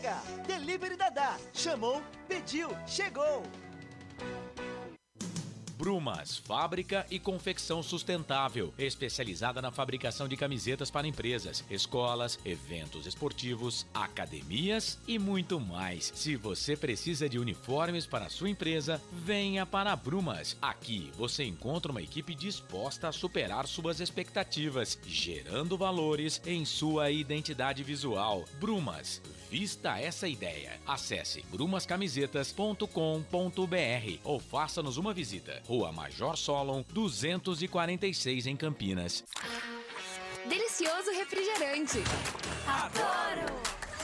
entrega. Delivery Dadá. Chamou, pediu, chegou. Brumas, fábrica e confecção sustentável, especializada na fabricação de camisetas para empresas, escolas, eventos esportivos, academias e muito mais. Se você precisa de uniformes para a sua empresa, venha para a Brumas. Aqui você encontra uma equipe disposta a superar suas expectativas, gerando valores em sua identidade visual. Brumas, vista essa ideia. Acesse brumascamisetas.com.br ou faça-nos uma visita. Rua Major Solon, 246 em Campinas. Delicioso refrigerante. Adoro!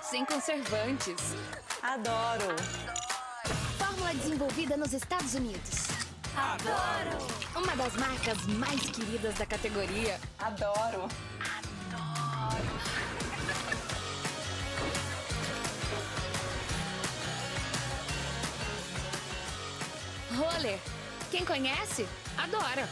Sem conservantes. Adoro! Fórmula desenvolvida nos Estados Unidos. Adoro! Uma das marcas mais queridas da categoria. Adoro! Roller. Quem conhece, adora.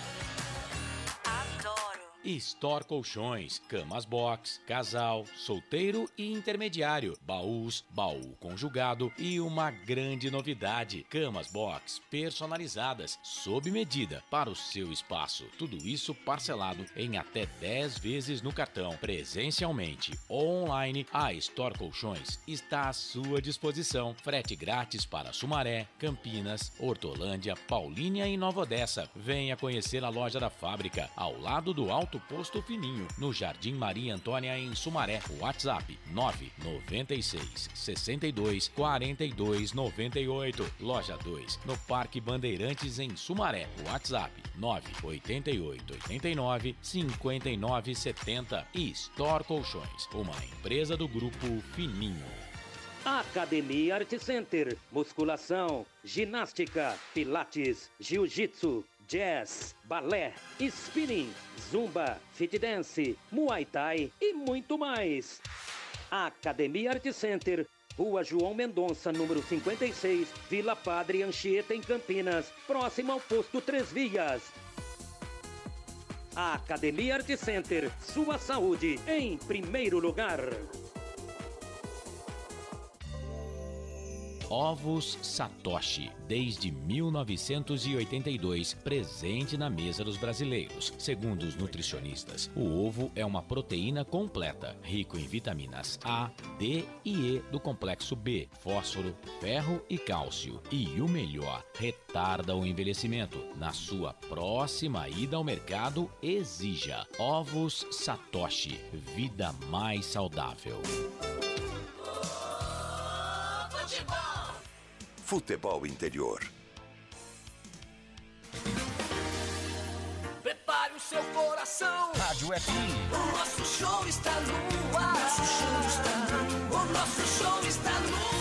Adoro! Store Colchões, camas box, casal, solteiro e intermediário, baús, baú conjugado e uma grande novidade, camas box personalizadas, sob medida para o seu espaço. Tudo isso parcelado em até 10 vezes no cartão. Presencialmente ou online, a Store Colchões está à sua disposição. Frete grátis para Sumaré, Campinas, Hortolândia, Paulínia e Nova Odessa. Venha conhecer a loja da fábrica, ao lado do Alto Posto Fininho, no Jardim Maria Antônia, em Sumaré. WhatsApp 996 62 42 98. Loja 2, no Parque Bandeirantes, em Sumaré. WhatsApp 988 89 59 70. E Store Colchões, uma empresa do Grupo Fininho. Academia Art Center, musculação, ginástica, pilates, jiu-jitsu, jazz, balé, spinning, zumba, fit dance, muay thai e muito mais. Academia Art Center, Rua João Mendonça, número 56, Vila Padre Anchieta, em Campinas, próximo ao posto Três Vias. Academia Art Center, sua saúde em primeiro lugar. Ovos Satoshi, desde 1982, presente na mesa dos brasileiros. Segundo os nutricionistas, o ovo é uma proteína completa, rico em vitaminas A, D e E do complexo B, fósforo, ferro e cálcio. E o melhor, retarda o envelhecimento. Na sua próxima ida ao mercado, exija Ovos Satoshi, vida mais saudável. Futebol Interior. Prepare o seu coração. Rádio FM. O nosso show está no ar. O nosso show está no ar.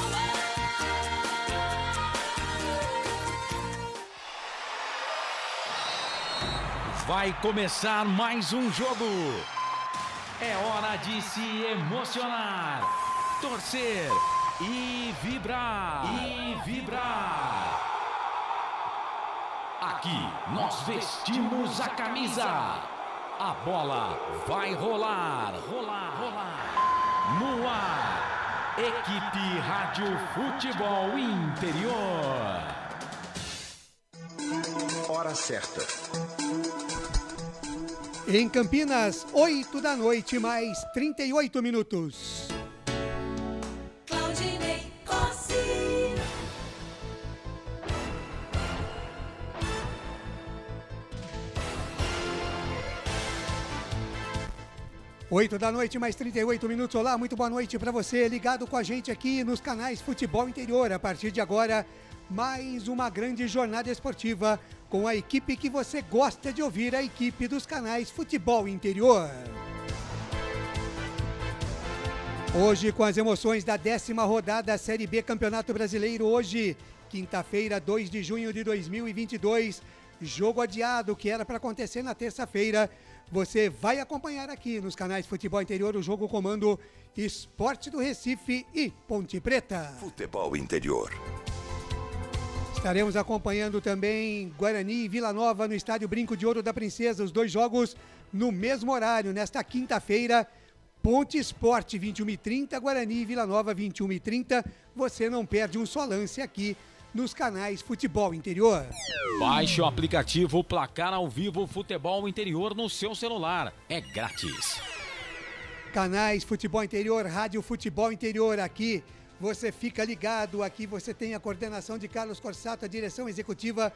Vai começar mais um jogo. É hora de se emocionar, torcer e vibrar. Aqui nós vestimos a camisa. A bola vai rolar. No ar, equipe Rádio Futebol Interior. Hora certa. Em Campinas, 8 da noite, mais 38 minutos. Claudinei Cossino. 8 da noite, mais 38 minutos. Olá, muito boa noite para você, ligado com a gente aqui nos canais Futebol Interior. A partir de agora, mais uma grande jornada esportiva com a equipe que você gosta de ouvir, a equipe dos canais Futebol Interior. Hoje, com as emoções da 10ª rodada da Série B Campeonato Brasileiro, hoje, quinta-feira, 2 de junho de 2022, jogo adiado que era para acontecer na terça-feira. Você vai acompanhar aqui nos canais Futebol Interior o jogo comando Esporte do Recife e Ponte Preta. Futebol Interior. Estaremos acompanhando também Guarani e Vila Nova no estádio Brinco de Ouro da Princesa, os dois jogos no mesmo horário, nesta quinta-feira, Ponte Esporte, 21h30, Guarani e Vila Nova, 21h30. Você não perde um só lance aqui nos canais Futebol Interior. Baixe o aplicativo Placar ao Vivo Futebol Interior no seu celular. É grátis. Canais Futebol Interior, Rádio Futebol Interior, aqui você fica ligado, aqui você tem a coordenação de Carlos Corsato, a direção executiva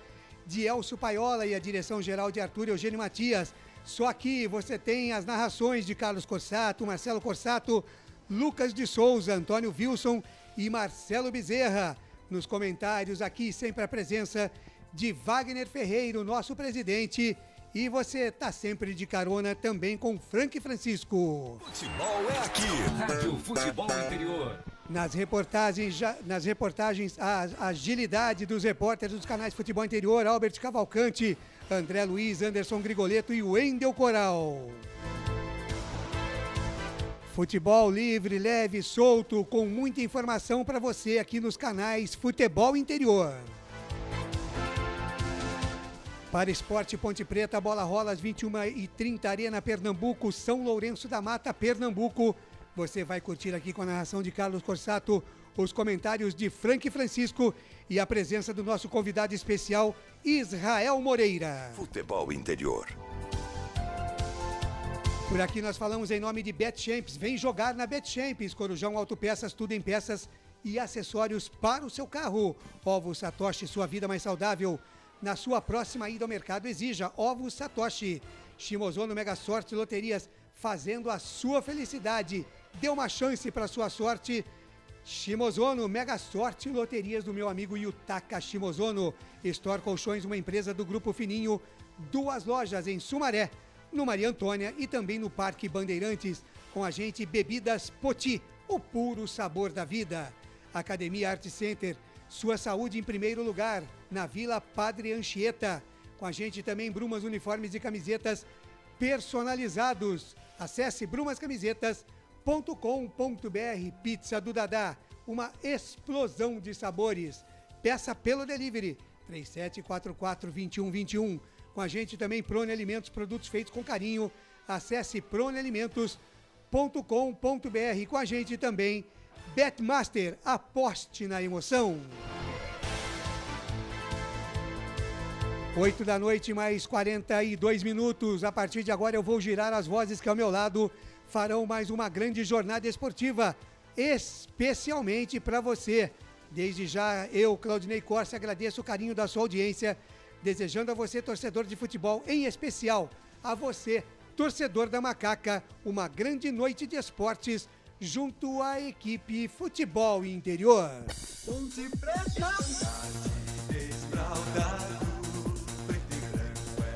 de Elcio Paiola e a direção geral de Arthur Eugênio Matias. Só aqui você tem as narrações de Carlos Corsato, Marcelo Corsato, Lucas de Souza, Antônio Wilson e Marcelo Bezerra. Nos comentários aqui sempre a presença de Wagner Ferreiro, nosso presidente. E você tá sempre de carona também com Frank Francisco. Futebol é aqui. Rádio Futebol Interior. Nas reportagens, a agilidade dos repórteres dos canais Futebol Interior, Albert Cavalcante, André Luiz, Anderson Grigoleto e Wendel Coral. Futebol livre, leve, solto, com muita informação para você aqui nos canais Futebol Interior. Para Esporte Ponte Preta, bola rola às 21h30, Arena Pernambuco, São Lourenço da Mata, Pernambuco. Você vai curtir aqui com a narração de Carlos Corsato, os comentários de Frank Francisco e a presença do nosso convidado especial, Israel Moreira. Futebol Interior. Por aqui nós falamos em nome de BetChamps. Vem jogar na BetChamps. Corujão Autopeças, tudo em peças e acessórios para o seu carro. Ovos Satoshi, sua vida mais saudável. Na sua próxima ida ao mercado, exija Ovos Satoshi. Shimozono Mega Sorte Loterias, fazendo a sua felicidade. Dê uma chance para a sua sorte. Shimozono Mega Sorte Loterias do meu amigo Yutaka Shimozono. Store Colchões, uma empresa do Grupo Fininho. 2 lojas em Sumaré, no Maria Antônia e também no Parque Bandeirantes. Com a gente, Bebidas Poti, o puro sabor da vida. Academia Art Center, sua saúde em primeiro lugar, na Vila Padre Anchieta. Com a gente também Brumas Uniformes e Camisetas personalizados. Acesse brumascamisetas.com.br. Pizza do Dadá, uma explosão de sabores. Peça pelo delivery 3744-2121. Com a gente também Prone Alimentos, produtos feitos com carinho. Acesse pronealimentos.com.br. Com a gente também Betmaster, aposte na emoção. 8 da noite, mais 42 minutos. A partir de agora eu vou girar as vozes que ao meu lado farão mais uma grande jornada esportiva, especialmente para você. Desde já eu, Claudinei Corse, agradeço o carinho da sua audiência, desejando a você, torcedor de futebol, em especial a você, torcedor da Macaca, uma grande noite de esportes junto à equipe Futebol Interior. Ponte Preta.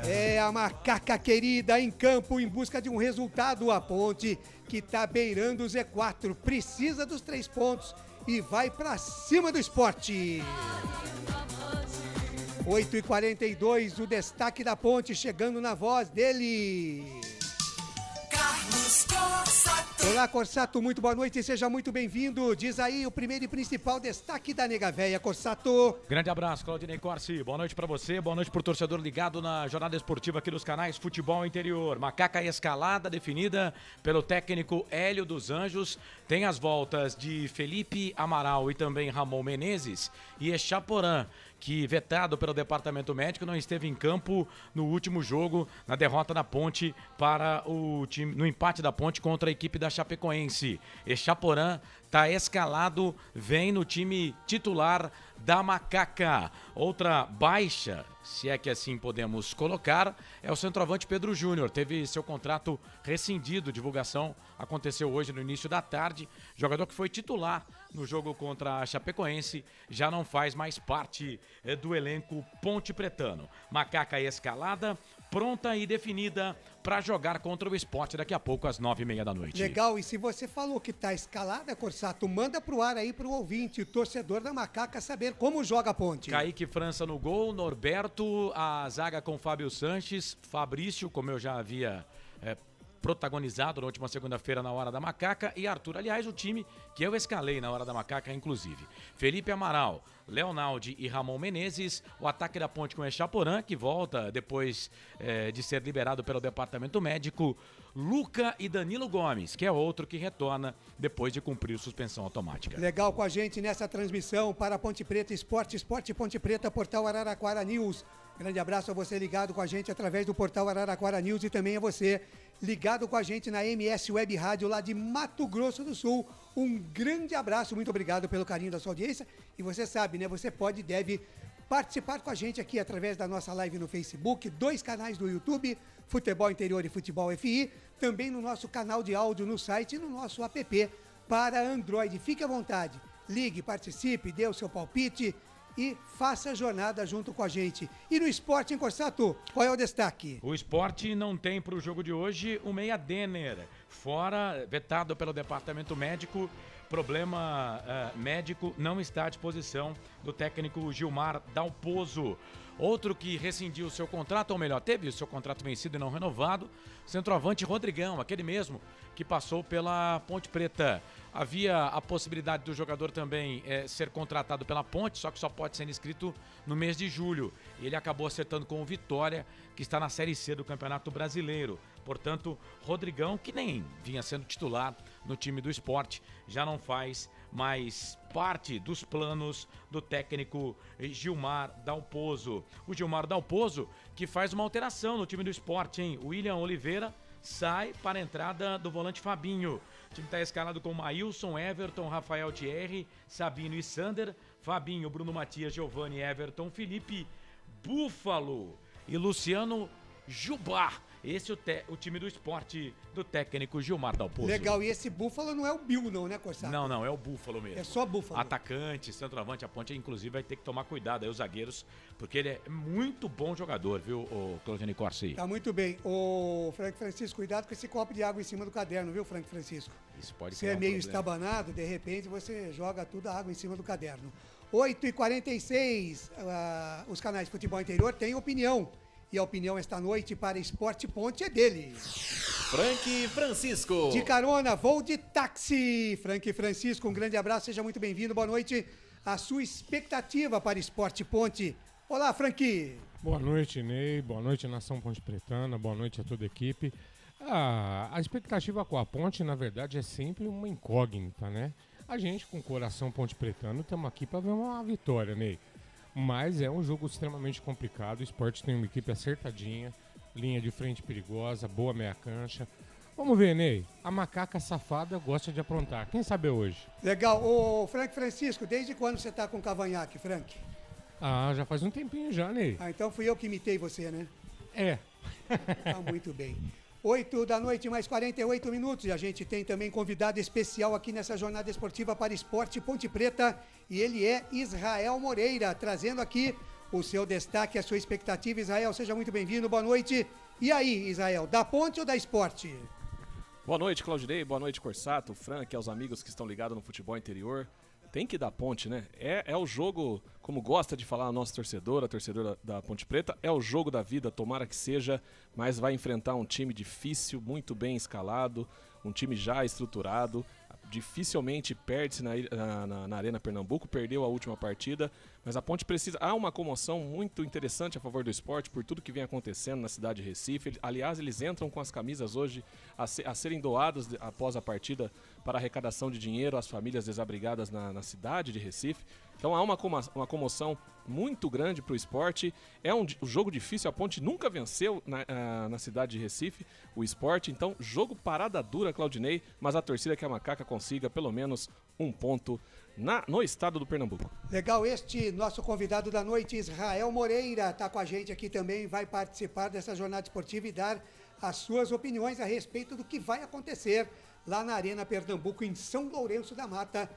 É a Macaca querida em campo em busca de um resultado. A Ponte, que está beirando o Z4, precisa dos 3 pontos e vai para cima do esporte. 8h42, o destaque da Ponte chegando na voz dele. Carlos Corsato. Olá, Corsato, muito boa noite e seja muito bem-vindo. Diz aí o primeiro e principal destaque da Nega Véia, Corsato. Grande abraço, Claudinei Corsi. Boa noite pra você, boa noite pro torcedor ligado na jornada esportiva aqui dos canais Futebol Interior. Macaca escalada definida pelo técnico Hélio dos Anjos. Tem as voltas de Felipe Amaral e também Ramon Menezes e Echaporã, que, vetado pelo departamento médico, não esteve em campo no último jogo, na derrota da Ponte para o time, no empate da Ponte contra a equipe da Chapecoense. Echaporã está escalado, vem no time titular da Macaca. Outra baixa, se é que assim podemos colocar, é o centroavante Pedro Júnior. Teve seu contrato rescindido, divulgação aconteceu hoje no início da tarde. Jogador que foi titular no jogo contra a Chapecoense, já não faz mais parte do elenco ponte pretano. Macaca escalada, pronta e definida para jogar contra o Sport daqui a pouco às 9h30 da noite. Legal, e se você falou que tá escalada, Corsato, manda pro ar aí pro ouvinte, o torcedor da Macaca, saber como joga a Ponte. Kaique França no gol, Norberto, a zaga com Fábio Sanches, Fabrício, como eu já havia protagonizado na última segunda-feira na Hora da Macaca, e Arthur, aliás, o time que eu escalei na Hora da Macaca, inclusive. Felipe Amaral, Leonaldi e Ramon Menezes, o ataque da Ponte com Echaporã, que volta depois de ser liberado pelo departamento médico, Luca e Danilo Gomes, que é outro que retorna depois de cumprir suspensão automática. Legal com a gente nessa transmissão para Ponte Preta Esporte, Esporte Ponte Preta, Portal Araraquara News. Grande abraço a você ligado com a gente através do Portal Araraquara News e também a você ligado com a gente na MS Web Rádio lá de Mato Grosso do Sul. Um grande abraço, muito obrigado pelo carinho da sua audiência. E você sabe, né? Você pode e deve participar com a gente aqui através da nossa live no Facebook, 2 canais do YouTube, Futebol Interior e Futebol FI, também no nosso canal de áudio no site e no nosso app para Android. Fique à vontade, ligue, participe, dê o seu palpite e faça a jornada junto com a gente. E no esporte, hein, Corsato? Qual é o destaque? O esporte não tem para o jogo de hoje o meia Denner, fora, vetado pelo departamento médico. Problema médico não está à disposição do técnico Gilmar Dalpozo. Outro que rescindiu o seu contrato, ou melhor, teve o seu contrato vencido e não renovado, centroavante Rodrigão, aquele mesmo que passou pela Ponte Preta. Havia a possibilidade do jogador também ser contratado pela Ponte, só que só pode ser inscrito no mês de julho. Ele acabou acertando com o Vitória, que está na Série C do Campeonato Brasileiro. Portanto, Rodrigão, que nem vinha sendo titular no time do esporte, já não faz mais parte dos planos do técnico Gilmar Dalpozo. O Gilmar Dalpozo que faz uma alteração no time do esporte, hein? O William Oliveira sai para a entrada do volante Fabinho. O time está escalado com Maílson, Everton, Rafael Thierry, Sabino e Sander, Fabinho, Bruno Matias, Giovani, Everton, Felipe, Búfalo e Luciano Jubá. Esse é o time do esporte do técnico Gilmar Dalpozo. Legal, e esse Búfalo não é o Bill não, né, Corsato? Não, é o Búfalo mesmo. É só Búfalo. Atacante, centroavante, a Ponte, inclusive, vai ter que tomar cuidado aí, os zagueiros, porque ele é muito bom jogador, viu, o Claudine Corsi? Tá muito bem. Ô, Frank Francisco, cuidado com esse copo de água em cima do caderno, viu, Frank Francisco? Isso pode ser ser meio estabanado, de repente você joga toda a água em cima do caderno. 8h46, os canais de futebol interior têm opinião. E a opinião esta noite para Esporte Ponte é dele. Frank Francisco. De carona, voo de táxi. Frank Francisco, um grande abraço, seja muito bem-vindo. Boa noite. A sua expectativa para Esporte Ponte. Olá, Frank. Boa noite, Ney. Boa noite, Nação Ponte Pretana. Boa noite a toda a equipe. A expectativa com a Ponte, na verdade, é sempre uma incógnita, né? A gente, com o coração ponte pretano, estamos aqui para ver uma vitória, Ney. Mas é um jogo extremamente complicado. O esporte tem uma equipe acertadinha, linha de frente perigosa, boa meia cancha. Vamos ver, Ney. A macaca safada gosta de aprontar. Quem sabe hoje? Legal. Ô, Frank Francisco, desde quando você tá com cavanhaque, Frank? Ah, já faz um tempinho já, Ney. Ah, então fui eu que imitei você, né? É. Tá muito bem. 8 da noite, mais 48 minutos. E a gente tem também convidado especial aqui nessa jornada esportiva para Esporte Ponte Preta. E ele é Israel Moreira, trazendo aqui o seu destaque, a sua expectativa. Israel, seja muito bem-vindo, boa noite. E aí, Israel, da Ponte ou da Esporte? Boa noite, Claudinei. Boa noite, Corsato, Frank, aos amigos que estão ligados no futebol interior. Tem que dar Ponte, né? É o jogo, como gosta de falar a nossa torcedora, a torcedora da Ponte Preta, é o jogo da vida, tomara que seja, mas vai enfrentar um time difícil, muito bem escalado, um time já estruturado, dificilmente perde-se na Arena Pernambuco, perdeu a última partida, mas a Ponte precisa... Há uma comoção muito interessante a favor do esporte por tudo que vem acontecendo na cidade de Recife. Aliás, eles entram com as camisas hoje a serem doadas após a partida para arrecadação de dinheiro às famílias desabrigadas na cidade de Recife. Então há uma comoção muito grande para o esporte. É um jogo difícil, a Ponte nunca venceu na cidade de Recife, o esporte. Então, jogo parada dura, Claudinei, mas a torcida que a Macaca consiga pelo menos um ponto no estado do Pernambuco. Legal, este nosso convidado da noite, Israel Moreira, está com a gente aqui também, vai participar dessa jornada esportiva e dar as suas opiniões a respeito do que vai acontecer lá na Arena Pernambuco, em São Lourenço da Mata,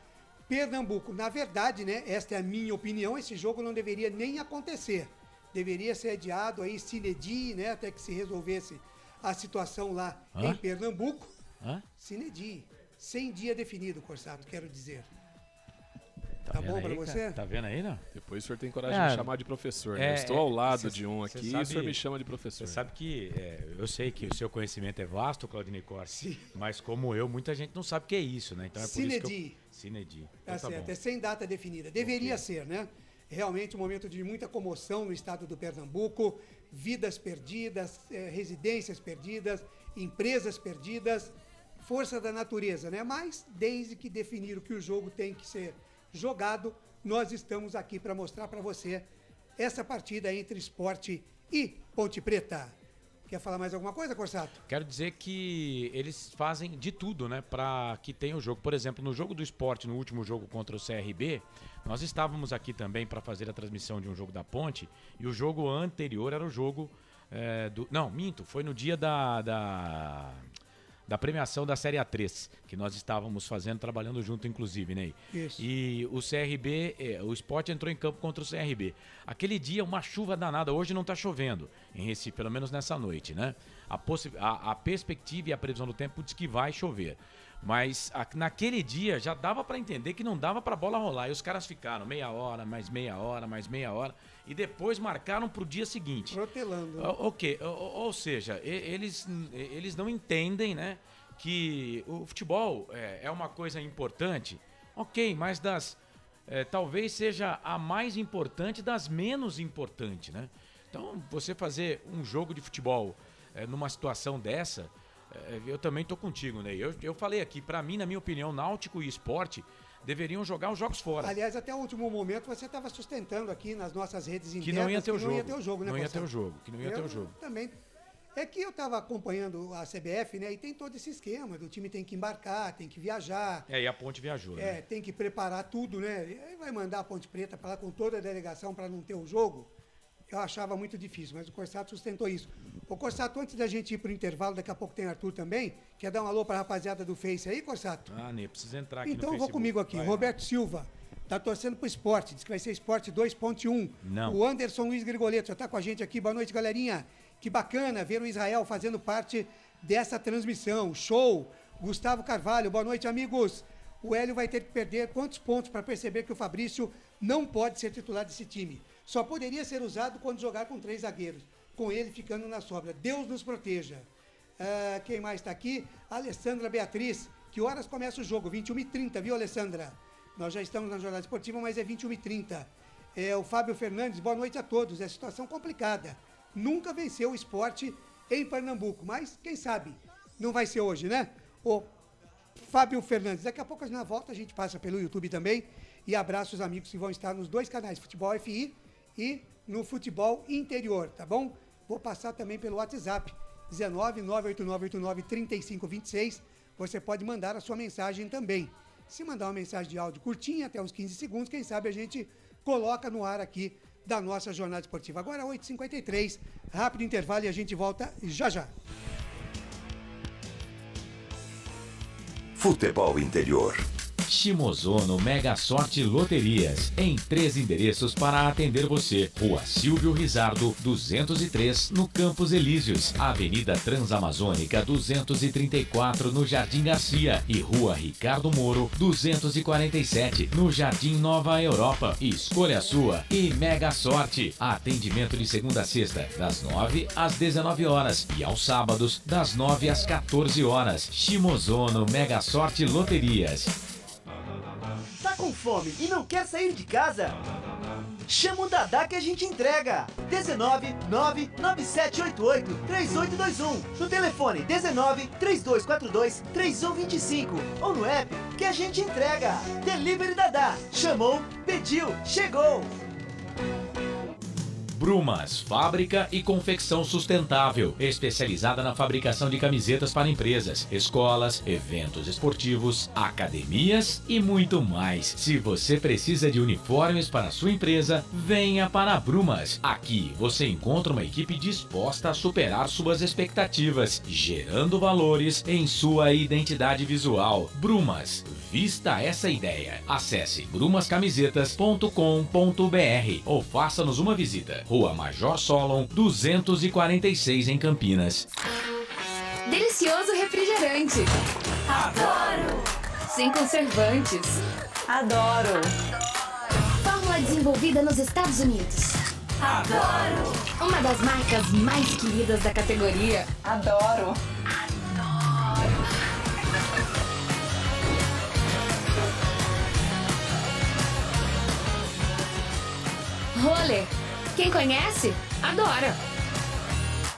Pernambuco. Na verdade, né, esta é a minha opinião, esse jogo não deveria nem acontecer. Deveria ser adiado aí, sine die, né, até que se resolvesse a situação lá em Pernambuco. Sine die. Sem dia definido, Corsato, quero dizer. Tá bom pra você? Cara? Tá vendo aí, não? Depois o senhor tem coragem de me chamar de professor, né? Eu estou ao lado de um aqui e o senhor me chama de professor. Você sabe que, eu sei que o seu conhecimento é vasto, Claudinei Corsi, mas como eu, muita gente não sabe o que é isso, né? Então é por isso que eu... Cinedi. Tá certo, é sem data definida. Deveria ser, né? Realmente um momento de muita comoção no estado do Pernambuco, vidas perdidas, residências perdidas, empresas perdidas, força da natureza, né? Mas desde que definiram que o jogo tem que ser jogado, nós estamos aqui para mostrar para você essa partida entre Sport e Ponte Preta. Quer falar mais alguma coisa, Corsato? Quero dizer que eles fazem de tudo, né, para que tenha o jogo. Por exemplo, no jogo do Sport, no último jogo contra o CRB, nós estávamos aqui também para fazer a transmissão de um jogo da Ponte, e o jogo anterior era o jogo Não, minto, foi no dia da premiação da Série A3, que nós estávamos fazendo, trabalhando junto, inclusive, né? Isso. E o CRB, o Sport entrou em campo contra o CRB. Aquele dia, uma chuva danada. Hoje não está chovendo em Recife, pelo menos nessa noite, né? A perspectiva e a previsão do tempo diz que vai chover. Mas naquele dia já dava para entender que não dava para a bola rolar. E os caras ficaram meia hora, mais meia hora, mais meia hora. E depois marcaram para o dia seguinte. Protelando. Ok, ou seja, eles não entendem, né, que o futebol é uma coisa importante. Ok, mas talvez seja a mais importante das menos importantes, né? Então, você fazer um jogo de futebol numa situação dessa... eu também tô contigo, né? Eu falei aqui, pra mim, na minha opinião, Náutico e Sport deveriam jogar os jogos fora. Aliás, até o último momento você estava sustentando aqui nas nossas redes internas que não ia ter o jogo. Não ia ter o jogo, né? Não ia ter o jogo, que não ia ter o jogo. Também. É que eu estava acompanhando a CBF, né? E tem todo esse esquema, do time tem que embarcar, tem que viajar. E a Ponte viajou, né? Tem que preparar tudo, né? E aí vai mandar a Ponte Preta para lá com toda a delegação para não ter o jogo. Eu achava muito difícil, mas o Corsato sustentou isso. Ô, Corsato, antes da gente ir pro intervalo, daqui a pouco tem Arthur também. Quer dar um alô pra rapaziada do Face aí, Corsato? Nem precisa entrar aqui então no Facebook. Vou comigo aqui. Vai. Roberto Silva, tá torcendo pro Sport, diz que vai ser Sport 2.1. Não. O Anderson Luiz Grigoleto já tá com a gente aqui. Boa noite, galerinha. Que bacana ver o Israel fazendo parte dessa transmissão. Show! Gustavo Carvalho, boa noite, amigos. O Hélio vai ter que perder quantos pontos para perceber que o Fabrício não pode ser titular desse time? Só poderia ser usado quando jogar com 3 zagueiros, com ele ficando na sobra. Deus nos proteja. Quem mais está aqui? Alessandra Beatriz. Que horas começa o jogo? 21h30, viu, Alessandra? Nós já estamos na jornada esportiva, mas é 21h30. O Fábio Fernandes, boa noite a todos. É situação complicada. Nunca venceu o Sport em Pernambuco, mas quem sabe não vai ser hoje, né? O Fábio Fernandes. Daqui a pouco, na volta, a gente passa pelo YouTube também. E abraço os amigos que vão estar nos 2 canais, Futebol FI e no Futebol Interior, tá bom? Vou passar também pelo WhatsApp, 19-98989-3526. Você pode mandar a sua mensagem também. Se mandar uma mensagem de áudio curtinha, até uns 15 segundos, quem sabe a gente coloca no ar aqui da nossa jornada esportiva. Agora 8h53, rápido intervalo e a gente volta já já. Futebol Interior. Shimozono Mega Sorte Loterias, em 3 endereços para atender você. Rua Silvio Rizardo, 203, no Campos Elíseos, Avenida Transamazônica, 234, no Jardim Garcia, e Rua Ricardo Moro, 247, no Jardim Nova Europa. Escolha a sua e Mega Sorte. Atendimento de segunda a sexta, das 9 às 19 horas e aos sábados, das 9 às 14 horas. Shimozono Mega Sorte Loterias. Tá com fome e não quer sair de casa? Chama o Dadá que a gente entrega. 19997883821. No telefone 1932423125 ou no app que a gente entrega. Delivery Dadá. Chamou, pediu, chegou. Brumas, fábrica e confecção sustentável, especializada na fabricação de camisetas para empresas, escolas, eventos esportivos, academias e muito mais. Se você precisa de uniformes para sua empresa, venha para a Brumas. Aqui você encontra uma equipe disposta a superar suas expectativas, gerando valores em sua identidade visual. Brumas, vista essa ideia. Acesse brumascamisetas.com.br ou faça-nos uma visita. Rua Major Solon, 246 em Campinas. Delicioso refrigerante. Adoro! Sem conservantes. Adoro! foi desenvolvida nos Estados Unidos. Adoro. Uma das marcas mais queridas da categoria. Adoro. Roller. Quem conhece, adora.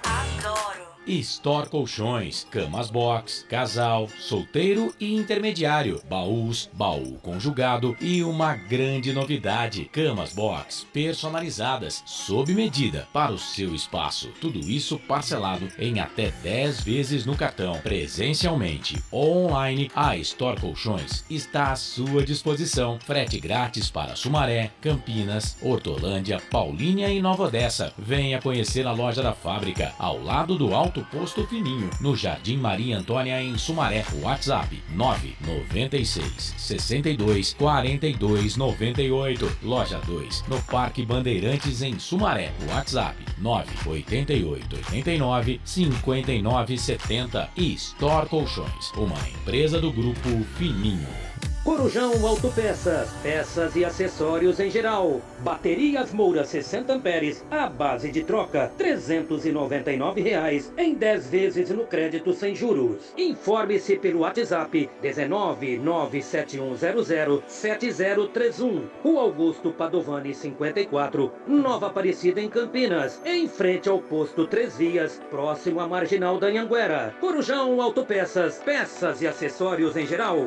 Adoro. Store Colchões, camas box, casal, solteiro e intermediário, baús, baú conjugado e uma grande novidade, camas box personalizadas, sob medida, para o seu espaço. Tudo isso parcelado em até 10 vezes no cartão. Presencialmente ou online, a Store Colchões está à sua disposição. Frete grátis para Sumaré, Campinas, Hortolândia, Paulínia e Nova Odessa. Venha conhecer a loja da fábrica, ao lado do Alto Posto Fininho, no Jardim Maria Antônia, em Sumaré. WhatsApp 996 62 42 98. Loja 2, no Parque Bandeirantes, em Sumaré. WhatsApp 988 89 59 70. E Store Colchões, uma empresa do Grupo Fininho. Corujão Autopeças, peças e acessórios em geral. Baterias Moura 60 amperes, a base de troca, R$ 399 em 10 vezes no crédito sem juros. Informe-se pelo WhatsApp 19971007031. Rua Augusto Padovani 54, Nova Aparecida, em Campinas, em frente ao posto 3 Vias, próximo à Marginal da Anhanguera. Corujão Autopeças, peças e acessórios em geral.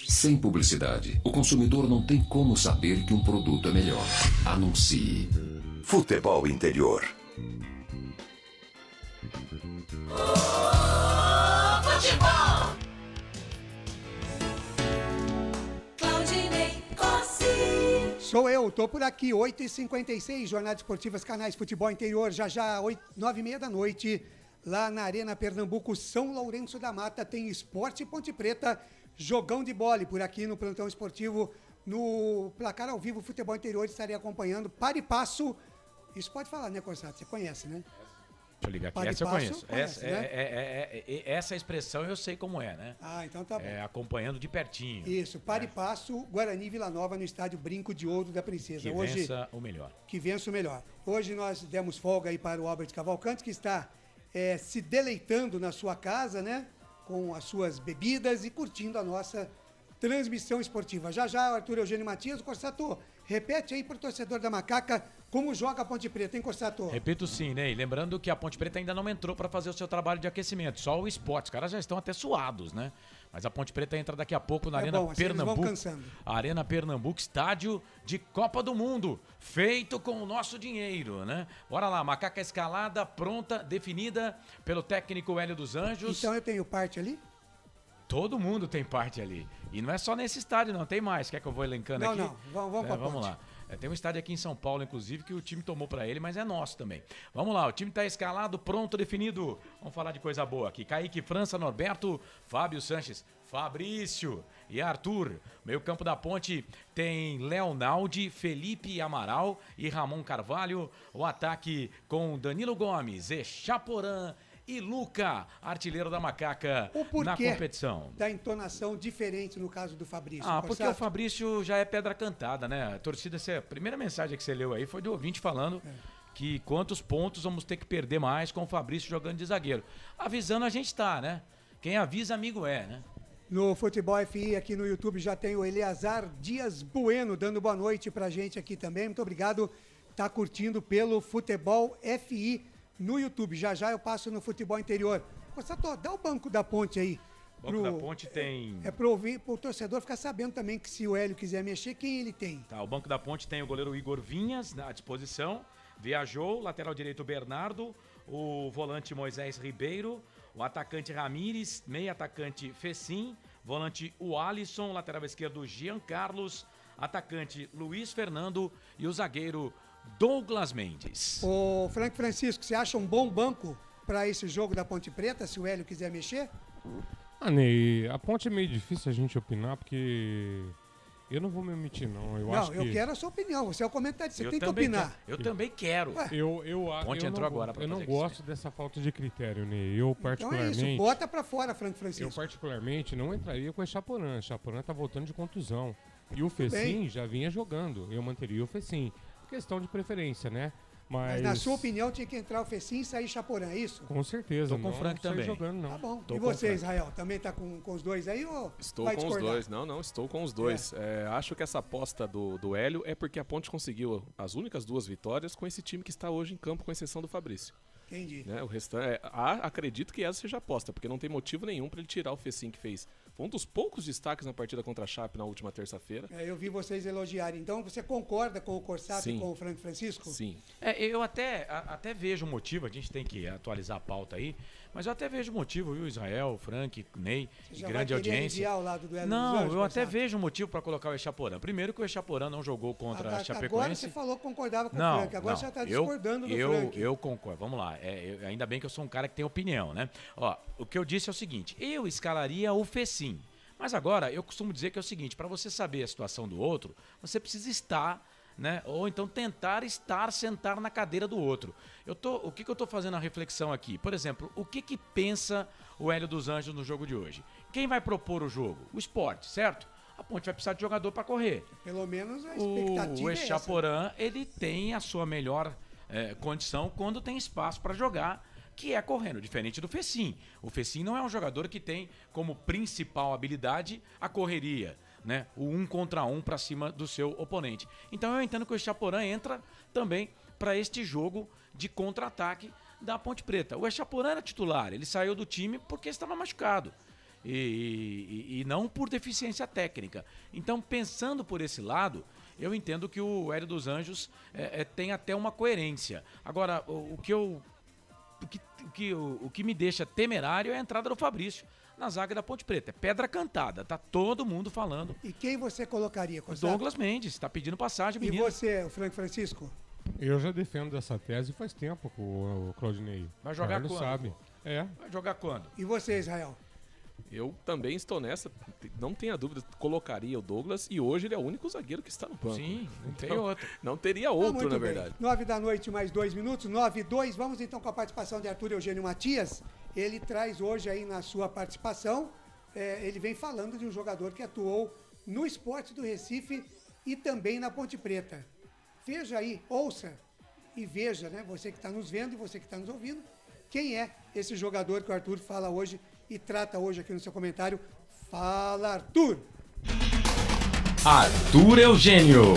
Sem publicidade, o consumidor não tem como saber que um produto é melhor. Anuncie. Futebol Interior. Futebol. Claudinei Cosi. Sou eu, tô por aqui, 8h56, Jornadas Esportivas, canais Futebol Interior, já 9h30 da noite, lá na Arena Pernambuco, São Lourenço da Mata, tem Esporte Ponte Preta, jogão de bola. E por aqui no Plantão Esportivo, no Placar ao Vivo Futebol Interior, estarei acompanhando Par e Passo. Isso pode falar, né, Corsato? Você conhece, né? Deixa eu ligar aqui. Par e Essa eu passo, conheço. conhece, Essa expressão eu sei como é, né? Ah, então tá bom. Acompanhando de pertinho. Isso, Par e Passo, Guarani e Vila Nova no estádio Brinco de Ouro da Princesa. Que vença o melhor. Que vença o melhor. Hoje nós demos folga aí para o Albert Cavalcante, que está se deleitando na sua casa, né? Com as suas bebidas e curtindo a nossa transmissão esportiva. Já já, Arthur Eugênio Matias, o Corsato, repete aí para o torcedor da Macaca como joga a Ponte Preta, hein, Corsato? Repito sim, Ney. Lembrando que a Ponte Preta ainda não entrou para fazer o seu trabalho de aquecimento, só o esporte. Os caras já estão até suados, né? Mas a Ponte Preta entra daqui a pouco na Arena assim Pernambuco. Eles vão cansando. Arena Pernambuco, estádio de Copa do Mundo, feito com o nosso dinheiro, né? Bora lá, Macaca escalada, pronta, definida pelo técnico Hélio dos Anjos. Então eu tenho parte ali? Todo mundo tem parte ali. E não é só nesse estádio, não. Tem mais. Quer que eu vou elencando aqui? Não. Vamos pra Vamos lá. Tem um estádio aqui em São Paulo, inclusive, que o time tomou pra ele, mas é nosso também. Vamos lá, o time tá escalado, pronto, definido. Vamos falar de coisa boa aqui. Kaique França, Norberto, Fábio Sanches, Fabrício e Arthur. Meio campo da Ponte tem Leonaldi, Felipe Amaral e Ramon Carvalho. O ataque com Danilo Gomes, Echaporã e Luca, artilheiro da Macaca na competição. Da entonação diferente no caso do Fabrício. Porque o Fabrício já é pedra cantada, né? A torcida, a primeira mensagem que você leu aí foi do ouvinte falando que quantos pontos vamos ter que perder mais com o Fabrício jogando de zagueiro. Avisando a gente tá, né? Quem avisa, amigo é, né? No Futebol FI, aqui no YouTube, já tem o Eleazar Dias Bueno dando boa noite pra gente aqui também. Muito obrigado. Tá curtindo pelo Futebol FI no YouTube. Já já eu passo no Futebol Interior. Corsato, dá o banco da Ponte aí. O banco da Ponte tem... pro torcedor ficar sabendo também que se o Hélio quiser mexer, quem ele tem? Tá, o banco da Ponte tem o goleiro Igor Vinhas à disposição. Viajou, lateral direito Bernardo, o volante Moisés Ribeiro, o atacante Ramires, meio atacante Fecim, volante o Alisson, lateral esquerdo Jean Carlos, atacante Luiz Fernando e o zagueiro Douglas Mendes. Ô, Frank Francisco, você acha um bom banco para esse jogo da Ponte Preta, se o Hélio quiser mexer? Ney, a Ponte é meio difícil a gente opinar, porque eu não vou me omitir, não. Eu quero a sua opinião, você é o comentarista, você tem que opinar. Eu também quero. Ponte entrou agora pra eu não fazer gosto dessa falta de critério, Ney. Eu particularmente... Então é isso, bota pra fora, Frank Francisco. Eu particularmente não entraria com o Echaporã. O Echaporã tá voltando de contusão. E o Fecim já vinha jogando, eu manteria o Fecim. Questão de preferência, né? Mas na sua opinião tinha que entrar o Fecim e sair Chaporã, é isso? Com certeza. Tô com o Frank também. Jogando, não. Tá bom. Tô e você, Israel, também tá com os dois aí ou Estou vai com discordar? os dois. Não, estou com os dois. Acho que essa aposta do Hélio é porque a Ponte conseguiu as únicas 2 vitórias com esse time que está hoje em campo, com exceção do Fabrício. Entendi. Né? O restante, acredito que essa seja aposta, porque não tem motivo nenhum para ele tirar o Fecim que fez. Foi um dos poucos destaques na partida contra a Chape na última terça-feira. Eu vi vocês elogiarem. Então você concorda com o Corsato e com o Frank Francisco? Sim. Eu até vejo motivo, a gente tem que atualizar a pauta aí, mas eu até vejo motivo, viu, Israel, Frank, Ney, grande audiência. Ao lado do não, eu até vejo motivo para colocar o Echaporã. Primeiro que o Echaporã não jogou contra a Chapecoense. Agora você falou que concordava com o Frank, agora você está discordando do Frank. Eu concordo, vamos lá. Ainda bem que eu sou um cara que tem opinião, né? Ó, o que eu disse é o seguinte, eu escalaria o Fecim. Mas agora, eu costumo dizer que é o seguinte, para você saber a situação do outro, você precisa estar, né? Ou então tentar sentar na cadeira do outro. O que eu estou fazendo a reflexão aqui? Por exemplo, o que pensa o Hélio dos Anjos no jogo de hoje? Quem vai propor o jogo? O Sport, certo? A Ponte vai precisar de jogador para correr. Pelo menos a expectativa o é essa. Echaporã, ele tem a sua melhor condição quando tem espaço para jogar, que é correndo, diferente do Fecim. O Fecim não é um jogador que tem como principal habilidade a correria, né? O 1 contra 1 para cima do seu oponente. Então eu entendo que o Echaporã entra também para este jogo de contra-ataque da Ponte Preta. O Echaporã era titular, ele saiu do time porque estava machucado e não por deficiência técnica. Então, pensando por esse lado, eu entendo que o Hélio dos Anjos tem até uma coerência. Agora, o que me deixa temerário é a entrada do Fabrício na zaga da Ponte Preta. É pedra cantada, tá todo mundo falando. E quem você colocaria, Corsato? Douglas Mendes, tá pedindo passagem, menino. E você, o Frank Francisco? Eu já defendo essa tese faz tempo com o Claudinei. Vai jogar quando? Sabe. Vai jogar quando? E você, Israel? Eu também estou nessa, não tenha dúvida, colocaria o Douglas e hoje ele é o único zagueiro que está no banco. Sim, não tem outro. Não teria outro, na verdade. 9 da noite, mais 2 minutos, 9:02. Vamos então com a participação de Arthur Eugênio Matias. Ele traz hoje aí na sua participação, ele vem falando de um jogador que atuou no Sport do Recife e também na Ponte Preta. Veja aí, ouça e veja, né? Você que está nos vendo e você que está nos ouvindo, quem é esse jogador que o Arthur fala hoje e trata hoje aqui no seu comentário. Fala, Arthur! Arthur Eugênio.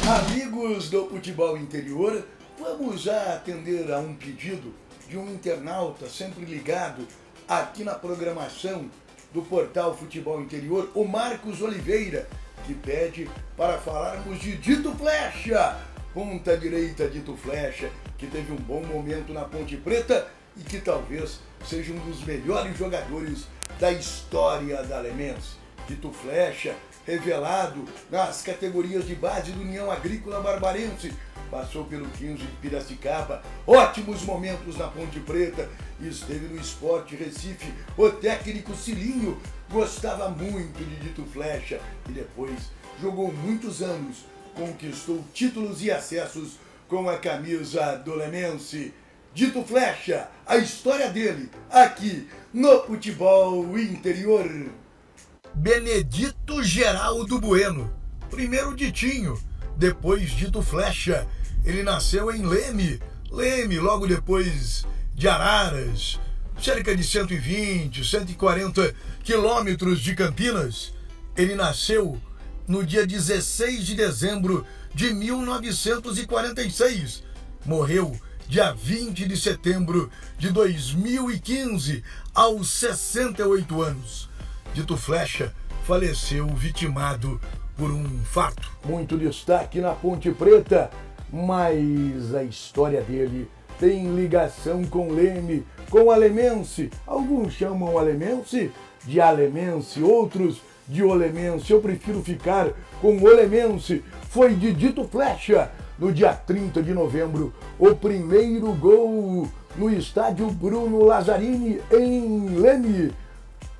Amigos do Futebol Interior, vamos já atender a um pedido de um internauta sempre ligado aqui na programação do portal Futebol Interior, o Marcos Oliveira, que pede para falarmos de Dito Flecha, ponta direita Dito Flecha, que teve um bom momento na Ponte Preta e que talvez seja um dos melhores jogadores da história da Alemense. Dito Flecha, revelado nas categorias de base do União Agrícola Barbarense, passou pelo 15 de Piracicaba, ótimos momentos na Ponte Preta, esteve no Sport Recife. O técnico Cilinho gostava muito de Dito Flecha e depois jogou muitos anos, conquistou títulos e acessos com a camisa do Lemense. Dito Flecha, a história dele aqui no Futebol Interior. Benedito Geraldo Bueno, primeiro Ditinho, depois Dito Flecha. Ele nasceu em Leme, logo depois de Araras, cerca de 120, 140 quilômetros de Campinas. Ele nasceu no dia 16 de dezembro de 1946. Morreu dia 20 de setembro de 2015, aos 68 anos. Dito Flecha faleceu vitimado por um infarto. Muito destaque na Ponte Preta, mas a história dele tem ligação com Leme, com Alemense. Alguns chamam Alemense de Alemense, outros de Olemense. Eu prefiro ficar com Olemense. Foi de Dito Flecha, no dia 30 de novembro, o primeiro gol no estádio Bruno Lazzarini, em Leme.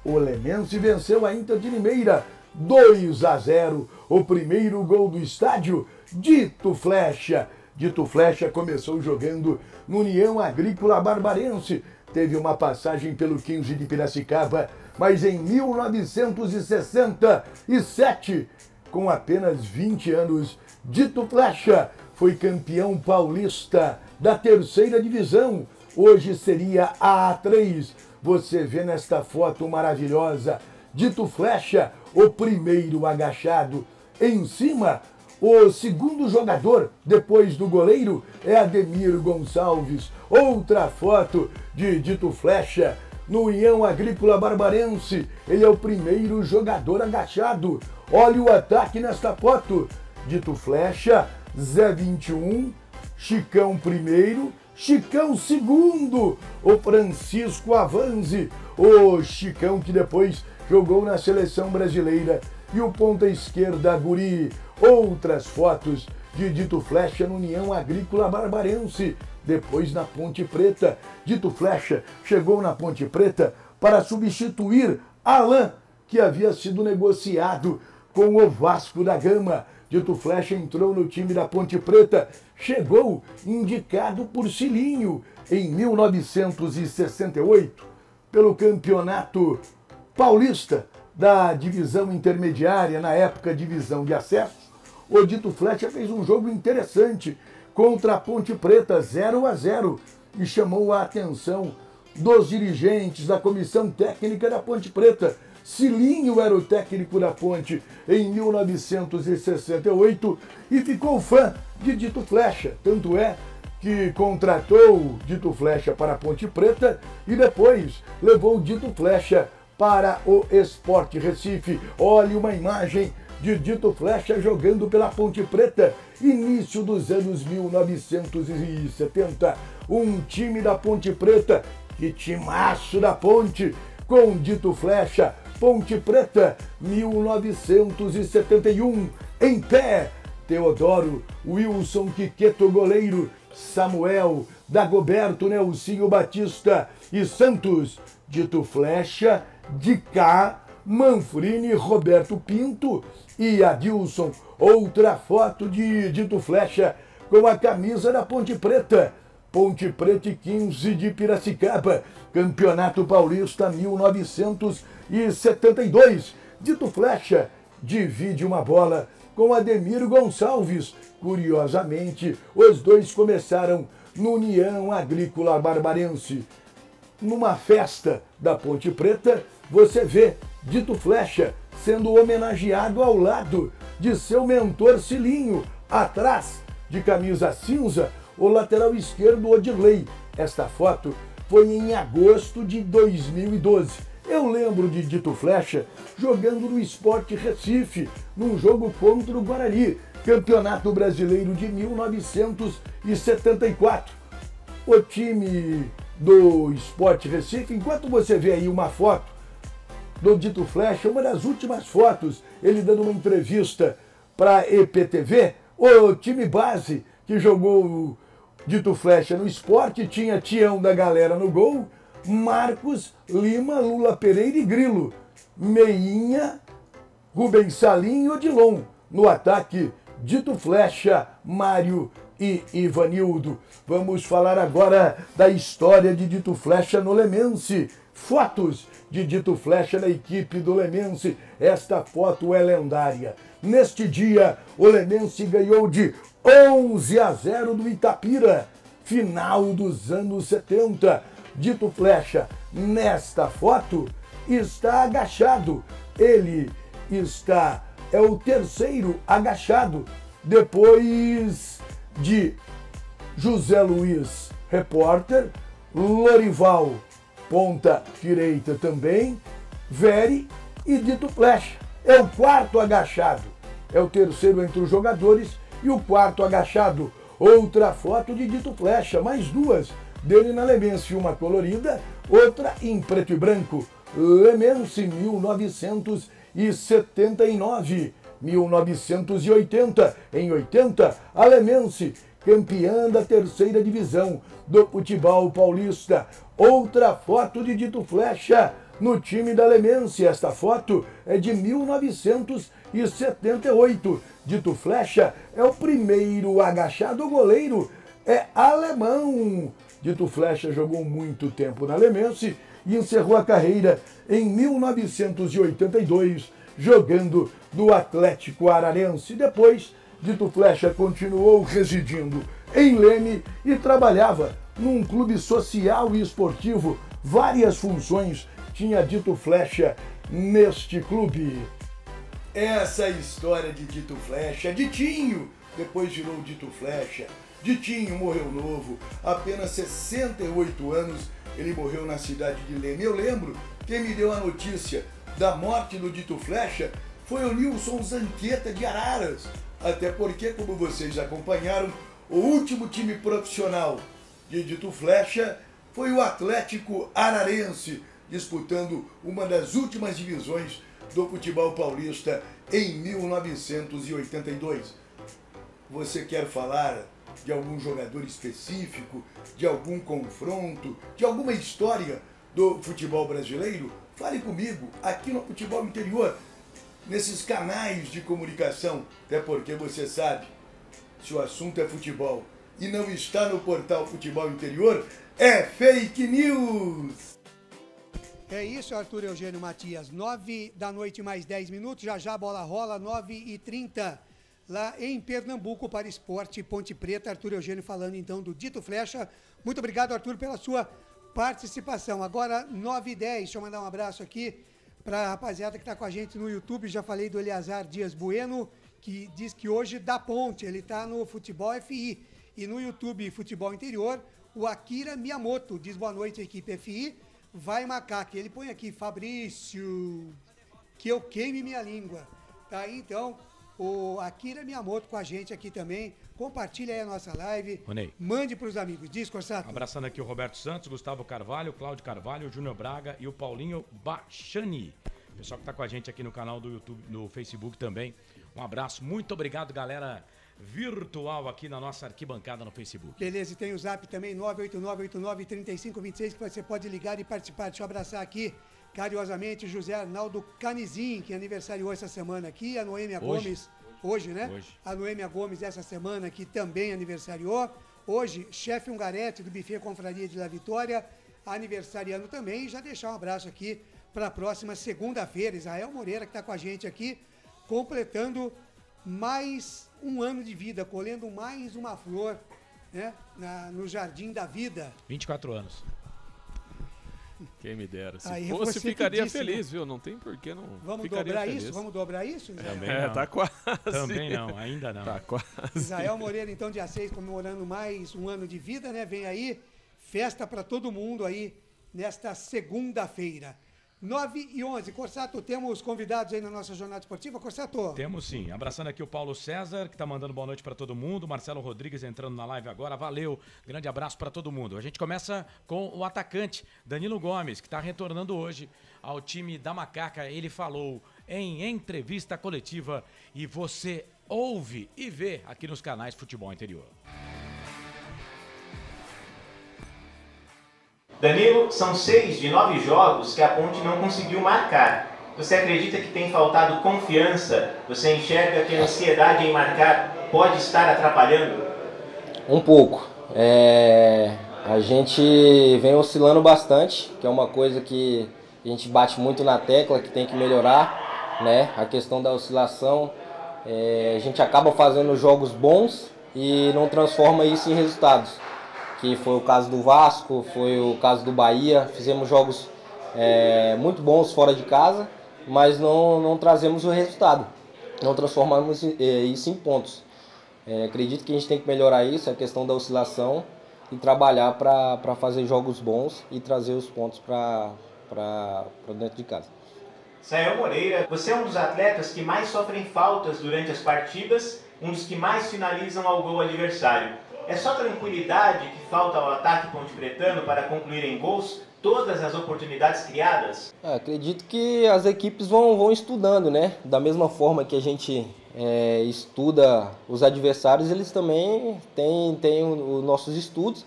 O Lemense venceu a Inter de Limeira 2-0. O primeiro gol do estádio, Dito Flecha. Dito Flecha começou jogando no União Agrícola Barbarense. Teve uma passagem pelo 15 de Piracicaba, mas em 1967, com apenas 20 anos. Dito Flecha foi campeão paulista da 3ª divisão, hoje seria a A3. Você vê nesta foto maravilhosa, Dito Flecha, o primeiro agachado. Em cima, o segundo jogador, depois do goleiro, é Ademir Gonçalves. Outra foto de Dito Flecha, no União Agrícola Barbarense. Ele é o primeiro jogador agachado. Olha o ataque nesta foto. Dito Flecha, Zé 21, Chicão primeiro, Chicão segundo, o Francisco Avanzi, o Chicão que depois jogou na seleção brasileira, e o ponta esquerda Guri. Outras fotos de Dito Flecha no União Agrícola Barbarense, depois na Ponte Preta. Dito Flecha chegou na Ponte Preta para substituir Alain, que havia sido negociado com o Vasco da Gama. Dito Flecha entrou no time da Ponte Preta, chegou indicado por Cilinho em 1968 pelo Campeonato Paulista da divisão intermediária, na época divisão de acesso. O Dito Flecha fez um jogo interessante contra a Ponte Preta, 0-0, e chamou a atenção dos dirigentes da comissão técnica da Ponte Preta. Cilinho era o técnico da Ponte em 1968 e ficou fã de Dito Flecha. Tanto é que contratou Dito Flecha para a Ponte Preta e depois levou Dito Flecha para o Sport Recife. Olha uma imagem de Dito Flecha jogando pela Ponte Preta, início dos anos 1970. Um time da Ponte Preta, que timaço da Ponte, com Dito Flecha, Ponte Preta, 1971, em pé, Teodoro, Wilson Quiqueto goleiro, Samuel, Dagoberto, Nelsinho Batista e Santos. Dito Flecha, de cá, Manfrini, Roberto Pinto e Adilson. Outra foto de Dito Flecha com a camisa da Ponte Preta. Ponte Preta e 15 de Piracicaba, Campeonato Paulista 1972. Dito Flecha divide uma bola com Ademir Gonçalves. Curiosamente, os dois começaram no União Agrícola Barbarense. Numa festa da Ponte Preta, você vê Dito Flecha sendo homenageado ao lado de seu mentor Cilinho, atrás, de camisa cinza, o lateral esquerdo Odilei. Esta foto foi em agosto de 2012. Eu lembro de Dito Flecha jogando no Sport Recife, num jogo contra o Guarani, Campeonato Brasileiro de 1974. O time do Sport Recife, enquanto você vê aí uma foto do Dito Flecha, uma das últimas fotos, ele dando uma entrevista para a EPTV, o time base que jogou Dito Flecha no Sport tinha Tião da Galera no gol, Marcos, Lima, Lula Pereira e Grilo, Meinha, Rubens Salim e Odilon. No ataque, Dito Flecha, Mário e Ivanildo. Vamos falar agora da história de Dito Flecha no Lemense. Fotos de Dito Flecha na equipe do Lemense. Esta foto é lendária. Neste dia, o Lemense ganhou de 11-0 do Itapira, final dos anos 70. Dito Flecha, nesta foto, está agachado. Ele é o terceiro agachado, depois de José Luiz, repórter, Lorival, ponta direita também, Veri e Dito Flecha. É o quarto agachado. É o terceiro entre os jogadores e o quarto agachado. Outra foto de Dito Flecha, mais duas dele na Lemense, uma colorida, outra em preto e branco. Lemense 1979, 1980. Em 80, a Lemense, campeã da 3ª divisão do futebol paulista. Outra foto de Dito Flecha no time da Lemense. Esta foto é de 1978. Dito Flecha é o primeiro agachado. O goleiro é alemão. Dito Flecha jogou muito tempo na Lemense e encerrou a carreira em 1982, jogando no Atlético Ararense. Depois, Dito Flecha continuou residindo em Leme e trabalhava num clube social e esportivo. Várias funções tinha Dito Flecha neste clube. Essa história de Dito Flecha, Ditinho, depois virou Dito Flecha. Ditinho morreu novo, apenas 68 anos, ele morreu na cidade de Leme. Eu lembro, quem me deu a notícia da morte do Dito Flecha foi o Nilson Zanqueta de Araras. Até porque, como vocês acompanharam, o último time profissional de Dito Flecha foi o Atlético Ararense, disputando uma das últimas divisões do futebol paulista em 1982. Você quer falar de algum jogador específico, de algum confronto, de alguma história do futebol brasileiro? Fale comigo aqui no Futebol Interior, nesses canais de comunicação, até porque você sabe, se o assunto é futebol e não está no portal Futebol Interior, é fake news! É isso, Arthur Eugênio Matias. 9 da noite mais 10 minutos, já a bola rola, 9h30. Lá em Pernambuco para Esporte Ponte Preta. Arthur Eugênio falando então do Dito Flecha. Muito obrigado, Arthur, pela sua participação. Agora 9h10, deixa eu mandar um abraço aqui para a rapaziada que está com a gente no YouTube. Já falei do Eleazar Dias Bueno, que diz que hoje dá ponte, ele está no Futebol FI. E no YouTube Futebol Interior, o Akira Miyamoto diz boa noite, equipe FI. Vai Macaque, ele põe aqui, Fabrício, que eu queime minha língua. Tá aí então o Akira Miyamoto com a gente aqui também. Compartilha aí a nossa live. Ronei. Mande para os amigos. Diz, Corsato. Abraçando aqui o Roberto Santos, Gustavo Carvalho, Cláudio Carvalho, o Júnior Braga e o Paulinho Bachani. Pessoal que está com a gente aqui no canal do YouTube, no Facebook também. Um abraço. Muito obrigado, galera virtual aqui na nossa arquibancada no Facebook. Beleza, e tem o zap também, 989893526, que você pode ligar e participar. Deixa eu abraçar aqui carinhosamente o José Arnaldo Canizin, que aniversariou essa semana aqui, a Noêmia Gomes, hoje, né? Hoje. A Noêmia Gomes essa semana aqui também aniversariou. Hoje, chefe Ungarete do Buffet Confraria de La Vitória, aniversariando também. E já deixar um abraço aqui para a próxima segunda-feira, Israel Moreira, que está com a gente aqui, completando mais um ano de vida, colhendo mais uma flor, né, no Jardim da Vida. 24 anos. Quem me dera. Se aí fosse, ficaria feliz, viu? Não tem por que não. Vamos dobrar feliz. Isso? Vamos dobrar isso? Também não. Tá quase. Também não, ainda não. Tá quase. Israel Moreira, então, dia 6, comemorando mais um ano de vida, né? Vem aí, festa para todo mundo aí, nesta segunda-feira. 9h11. Corsato, temos convidados aí na nossa jornada esportiva, Corsato? Temos sim. Abraçando aqui o Paulo César, que tá mandando boa noite para todo mundo. Marcelo Rodrigues entrando na live agora. Valeu. Grande abraço para todo mundo. A gente começa com o atacante Danilo Gomes, que está retornando hoje ao time da Macaca. Ele falou em entrevista coletiva e você ouve e vê aqui nos canais Futebol Interior. Danilo, são 6 de 9 jogos que a Ponte não conseguiu marcar. Você acredita que tem faltado confiança? Você enxerga que a ansiedade em marcar pode estar atrapalhando? Um pouco. A gente vem oscilando bastante, que é uma coisa que a gente bate muito na tecla, que tem que melhorar, né? A questão da oscilação. A gente acaba fazendo jogos bons e não transforma isso em resultados. Que foi o caso do Vasco, foi o caso do Bahia. Fizemos jogos muito bons fora de casa, mas não trazemos o resultado. Não transformamos isso em pontos. Acredito que a gente tem que melhorar isso, a questão da oscilação, e trabalhar para fazer jogos bons e trazer os pontos para dentro de casa. Israel Moreira, você é um dos atletas que mais sofrem faltas durante as partidas, um dos que mais finalizam ao gol adversário. É só tranquilidade que falta ao ataque pontepretano para concluir em gols todas as oportunidades criadas? Acredito que as equipes vão estudando, né? Da mesma forma que a gente estuda os adversários, eles também têm os nossos estudos.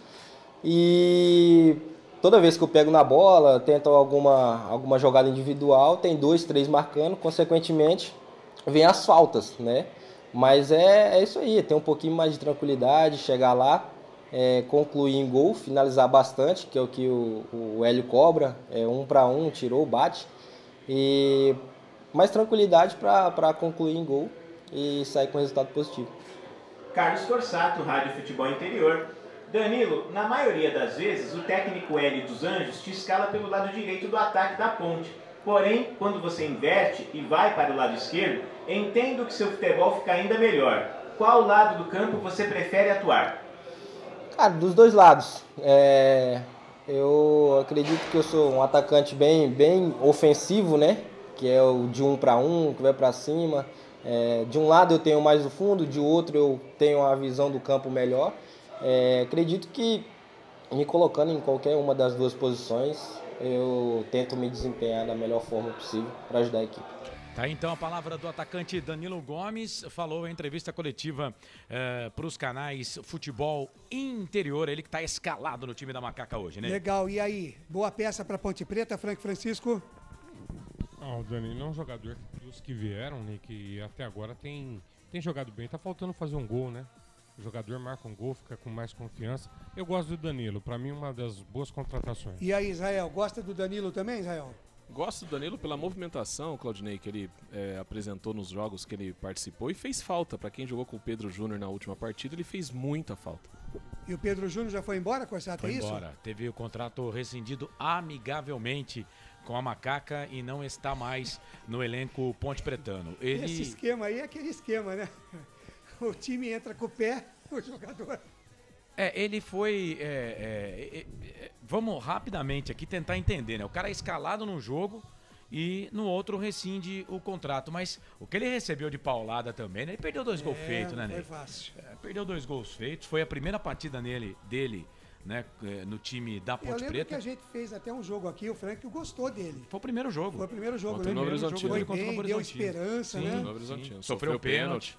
E toda vez que eu pego na bola, tento alguma jogada individual, tem 2, 3 marcando, consequentemente vem as faltas, né? Mas é isso aí, ter um pouquinho mais de tranquilidade, chegar lá, concluir em gol, finalizar bastante, que é o que o Hélio cobra, 1 para 1, tirou, bate. E mais tranquilidade para concluir em gol e sair com resultado positivo. Carlos Corsato, Rádio Futebol Interior. Danilo, na maioria das vezes, o técnico Hélio dos Anjos te escala pelo lado direito do ataque da Ponte. Porém, quando você inverte e vai para o lado esquerdo, entendo que seu futebol fica ainda melhor. Qual lado do campo você prefere atuar? Cara, dos dois lados. Eu acredito que eu sou um atacante bem ofensivo, né? Que é o de 1 para 1, que vai para cima. De um lado eu tenho mais o fundo, de outro eu tenho a visão do campo melhor. Acredito que me colocando em qualquer uma das duas posições, eu tento me desempenhar da melhor forma possível para ajudar a equipe. Tá então a palavra do atacante Danilo Gomes, falou em entrevista coletiva para os canais Futebol Interior, ele que está escalado no time da Macaca hoje, né? Legal, e aí? Boa peça para Ponte Preta, Frank Francisco? O Danilo é um jogador dos que vieram, né, que até agora tem jogado bem, tá faltando fazer um gol, né? O jogador marca um gol, fica com mais confiança. Eu gosto do Danilo, para mim uma das boas contratações. E aí, Israel, gosta do Danilo também, Israel? Gosto do Danilo pela movimentação, Claudinei, que ele apresentou nos jogos que ele participou e fez falta. Para quem jogou com o Pedro Júnior na última partida, ele fez muita falta. E o Pedro Júnior já foi embora, Corsato, é isso? Foi embora, teve o contrato rescindido amigavelmente com a Macaca e não está mais no elenco Ponte Pretano. Esse esquema aí é aquele esquema, né? O time entra com o pé, o jogador... Ele foi... vamos rapidamente aqui tentar entender, né? O cara é escalado num jogo e no outro rescinde o contrato. Mas o que ele recebeu de paulada também, né? Ele perdeu 2 gols feitos, né, Ney? Foi fácil. Perdeu 2 gols feitos. Foi a primeira partida dele, né? No time da Ponte Preta. Eu lembro que a gente fez até um jogo aqui, o Frank gostou dele. Foi o primeiro jogo. Foi o primeiro jogo, contra o Novo Horizontino. Foi bem, deu esperança, né? Novo Horizontino. Sofreu o pênalti.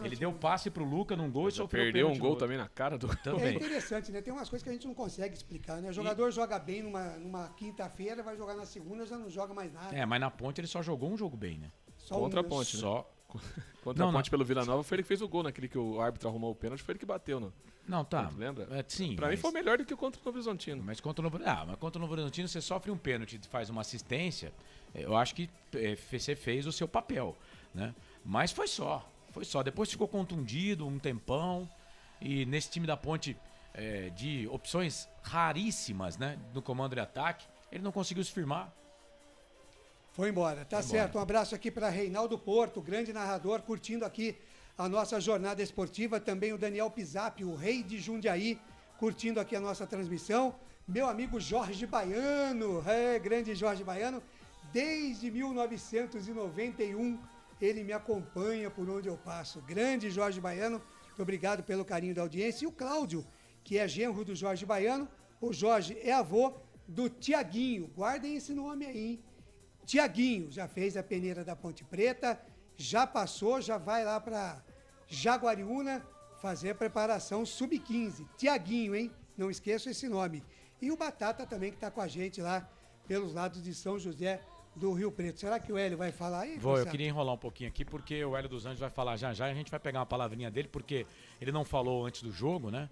Ele deu passe pro Luca num gol e sofreu o pênalti. Perdeu um gol também na cara do... É interessante, né? Tem umas coisas que a gente não consegue explicar, né? O jogador joga bem numa quinta-feira, vai jogar na segunda, já não joga mais nada. Mas na Ponte ele só jogou um jogo bem, né? Contra a Ponte, né? Só. Contra a Ponte pelo Vila Nova foi ele que fez o gol, naquele que o árbitro arrumou o pênalti, foi ele que bateu, não? Não, tá. Lembra? Sim. Pra mim foi melhor do que contra o Novo Horizontino. Mas contra o Novo Horizontino você sofre um pênalti e faz uma assistência, eu acho que você fez o seu papel, né? Mas foi só. Depois ficou contundido um tempão e nesse time da Ponte de opções raríssimas, né? No comando de ataque, ele não conseguiu se firmar. Foi embora, tá certo. Um abraço aqui para Reinaldo Porto, grande narrador, curtindo aqui a nossa jornada esportiva. Também o Daniel Pisappi, o rei de Jundiaí, curtindo aqui a nossa transmissão. Meu amigo Jorge Baiano, grande Jorge Baiano, desde 1991 ele me acompanha por onde eu passo. Grande Jorge Baiano, muito obrigado pelo carinho da audiência. E o Cláudio, que é genro do Jorge Baiano, o Jorge é avô do Tiaguinho, guardem esse nome aí, hein? Tiaguinho já fez a peneira da Ponte Preta, já passou, já vai lá para Jaguariúna fazer a preparação sub-15. Tiaguinho, hein? Não esqueça esse nome. E o Batata também, que está com a gente lá pelos lados de São José do Rio Preto. Será que o Hélio vai falar aí? Eu queria enrolar um pouquinho aqui, porque o Hélio dos Anjos vai falar já e a gente vai pegar uma palavrinha dele, porque ele não falou antes do jogo, né?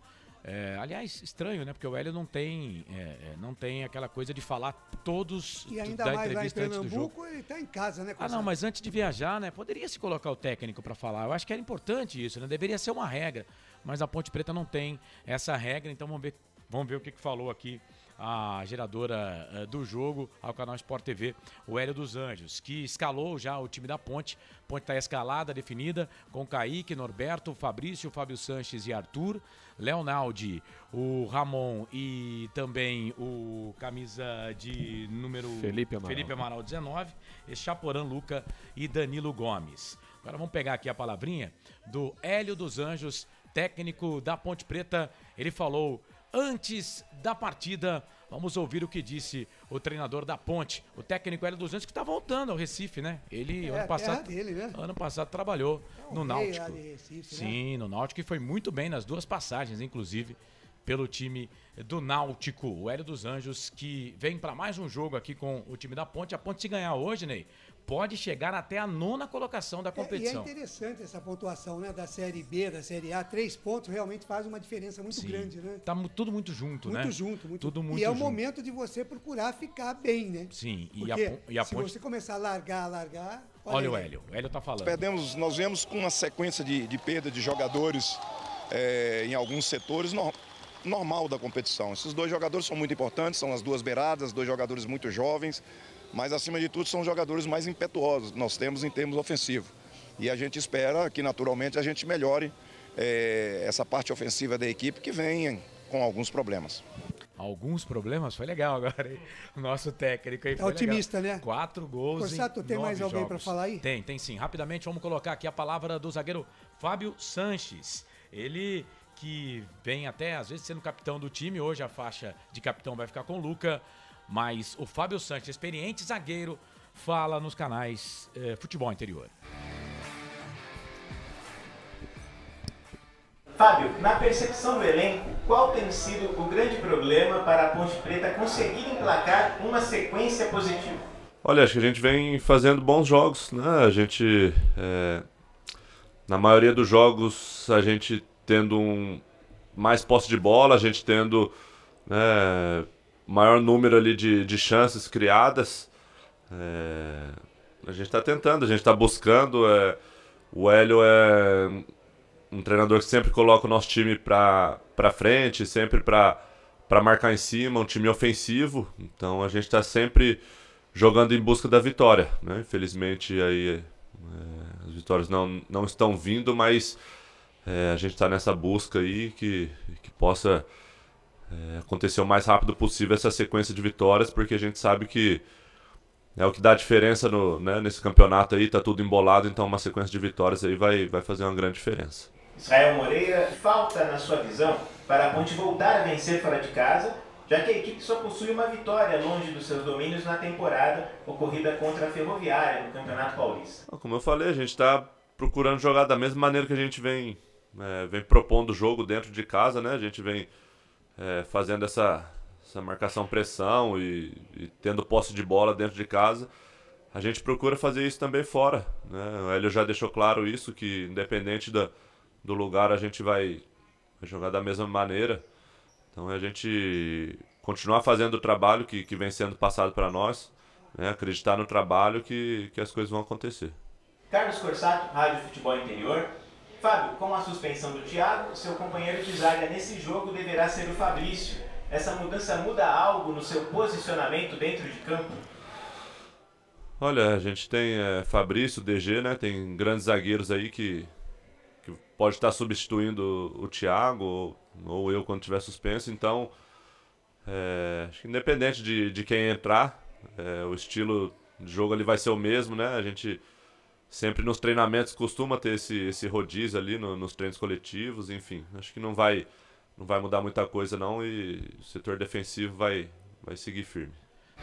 Aliás, estranho, né? Porque o Hélio não tem aquela coisa de falar todos e ainda da mais entrevista lá em antes do jogo. Ele tá em casa, né? Não, mas antes de viajar, né? Poderia se colocar o técnico para falar. Eu acho que era importante isso, né? Deveria ser uma regra, mas a Ponte Preta não tem essa regra, então vamos ver o que falou aqui a geradora do jogo ao canal Sport TV, o Hélio dos Anjos, que escalou já o time da Ponte. Ponte está escalada, definida, com Kaique, Norberto, Fabrício, Fábio Sanches e Arthur, Leonaldi, o Ramon e também o camisa de número Felipe Amaral 19, Chaporã Luca e Danilo Gomes. Agora vamos pegar aqui a palavrinha do Hélio dos Anjos, técnico da Ponte Preta. Ele falou antes da partida. Vamos ouvir o que disse o treinador da Ponte, o técnico Hélio dos Anjos, que está voltando ao Recife, né? Ele ano passado trabalhou no Náutico. Recife, sim, no Náutico, e foi muito bem nas duas passagens, inclusive pelo time do Náutico. O Hélio dos Anjos, que vem para mais um jogo aqui com o time da Ponte. A Ponte, se ganhar hoje, Ney, pode chegar até a 9ª colocação da competição. E é interessante essa pontuação, né, da Série B, da Série A. 3 pontos realmente faz uma diferença muito grande, né? Tá tudo muito junto, né? Muito junto. Tudo muito e é o junto. momento de você procurar ficar bem, né? Sim, porque e a se Ponte... você começar a largar, Olha o Hélio tá falando. Nós viemos com uma sequência de perda de jogadores em alguns setores normal da competição. Esses 2 jogadores são muito importantes, são as 2 beiradas, 2 jogadores muito jovens, mas acima de tudo são jogadores mais impetuosos que nós temos em termos ofensivos. E a gente espera que naturalmente a gente melhore essa parte ofensiva da equipe que vem com alguns problemas. Alguns problemas? Foi legal agora, hein? O nosso técnico aí foi otimista, legal. Né? 4 gols Corsato, tem mais alguém para falar aí? Tem sim. Rapidamente vamos colocar aqui a palavra do zagueiro Fábio Sanches. Ele que vem até, às vezes, sendo capitão do time. Hoje a faixa de capitão vai ficar com o Luca. Mas o Fábio Sanches, experiente zagueiro, fala nos canais Futebol Interior. Fábio, na percepção do elenco, qual tem sido o grande problema para a Ponte Preta conseguir emplacar uma sequência positiva? Olha, acho que a gente vem fazendo bons jogos, né? A gente, na maioria dos jogos, a gente tendo mais posse de bola, a gente tendo maior número ali de chances criadas. A gente está tentando, a gente está buscando. O Hélio é um treinador que sempre coloca o nosso time para frente, sempre para marcar em cima, um time ofensivo. Então a gente está sempre jogando em busca da vitória, né? Infelizmente aí as vitórias não estão vindo, mas a gente está nessa busca aí que possa acontecer o mais rápido possível essa sequência de vitórias, porque a gente sabe que é o que dá diferença nesse campeonato aí, tá tudo embolado, então uma sequência de vitórias aí vai fazer uma grande diferença. Israel Moreira, falta, na sua visão, para a Ponte voltar a vencer fora de casa, já que a equipe só possui uma vitória longe dos seus domínios na temporada ocorrida contra a Ferroviária no Campeonato Paulista? Como eu falei, a gente está procurando jogar da mesma maneira que a gente vem propondo o jogo dentro de casa, né? A gente vem fazendo essa marcação-pressão e tendo posse de bola dentro de casa. A gente procura fazer isso também fora, né? O Hélio já deixou claro isso, que independente do lugar a gente vai jogar da mesma maneira. Então a gente continuar fazendo o trabalho que vem sendo passado para nós, né? Acreditar no trabalho que as coisas vão acontecer. Carlos Corsato, Rádio Futebol Interior. Fábio, com a suspensão do Thiago, seu companheiro de zaga nesse jogo deverá ser o Fabrício. Essa mudança muda algo no seu posicionamento dentro de campo? Olha, a gente tem Fabrício, DG, né? Tem grandes zagueiros aí que pode estar substituindo o Thiago ou eu quando estiver suspenso. Então, acho que independente de quem entrar, o estilo de jogo ali vai ser o mesmo, né? A gente sempre nos treinamentos costuma ter esse rodízio ali nos treinos coletivos, enfim. Acho que não vai mudar muita coisa não, e o setor defensivo vai seguir firme.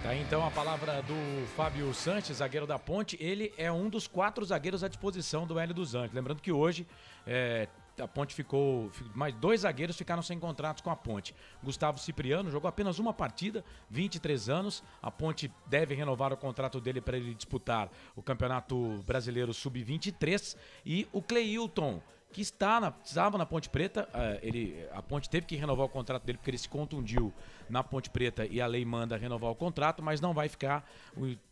Tá aí então a palavra do Fábio Sanches, zagueiro da Ponte. Ele é um dos 4 zagueiros à disposição do Hélio dos Anjos. Lembrando que hoje a Ponte ficou... mais 2 zagueiros ficaram sem contratos com a Ponte. Gustavo Cipriano jogou apenas uma partida, 23 anos. A Ponte deve renovar o contrato dele para ele disputar o Campeonato Brasileiro Sub-23. E o Cleilton, que estava na Ponte Preta, a Ponte teve que renovar o contrato dele porque ele se contundiu na Ponte Preta e a lei manda renovar o contrato, mas não vai ficar,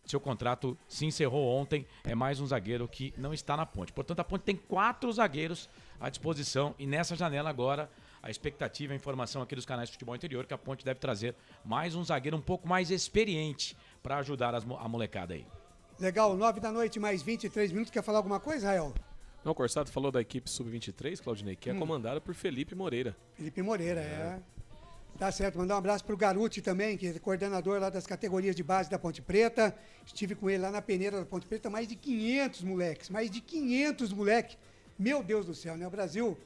seu contrato se encerrou ontem, é mais um zagueiro que não está na Ponte. Portanto, a Ponte tem 4 zagueiros à disposição e nessa janela agora a expectativa, a informação aqui dos canais de Futebol Interior, que a Ponte deve trazer mais um zagueiro um pouco mais experiente para ajudar a molecada aí. Legal, 9 da noite, mais 23 minutos. Quer falar alguma coisa, Rael? Não, o Corsato falou da equipe Sub-23, Claudinei, que é comandada por Felipe Moreira. Felipe Moreira, Tá certo, mandar um abraço pro Garuti também, que é coordenador lá das categorias de base da Ponte Preta. Estive com ele lá na peneira da Ponte Preta, mais de 500 moleques, Meu Deus do céu, né? O Brasil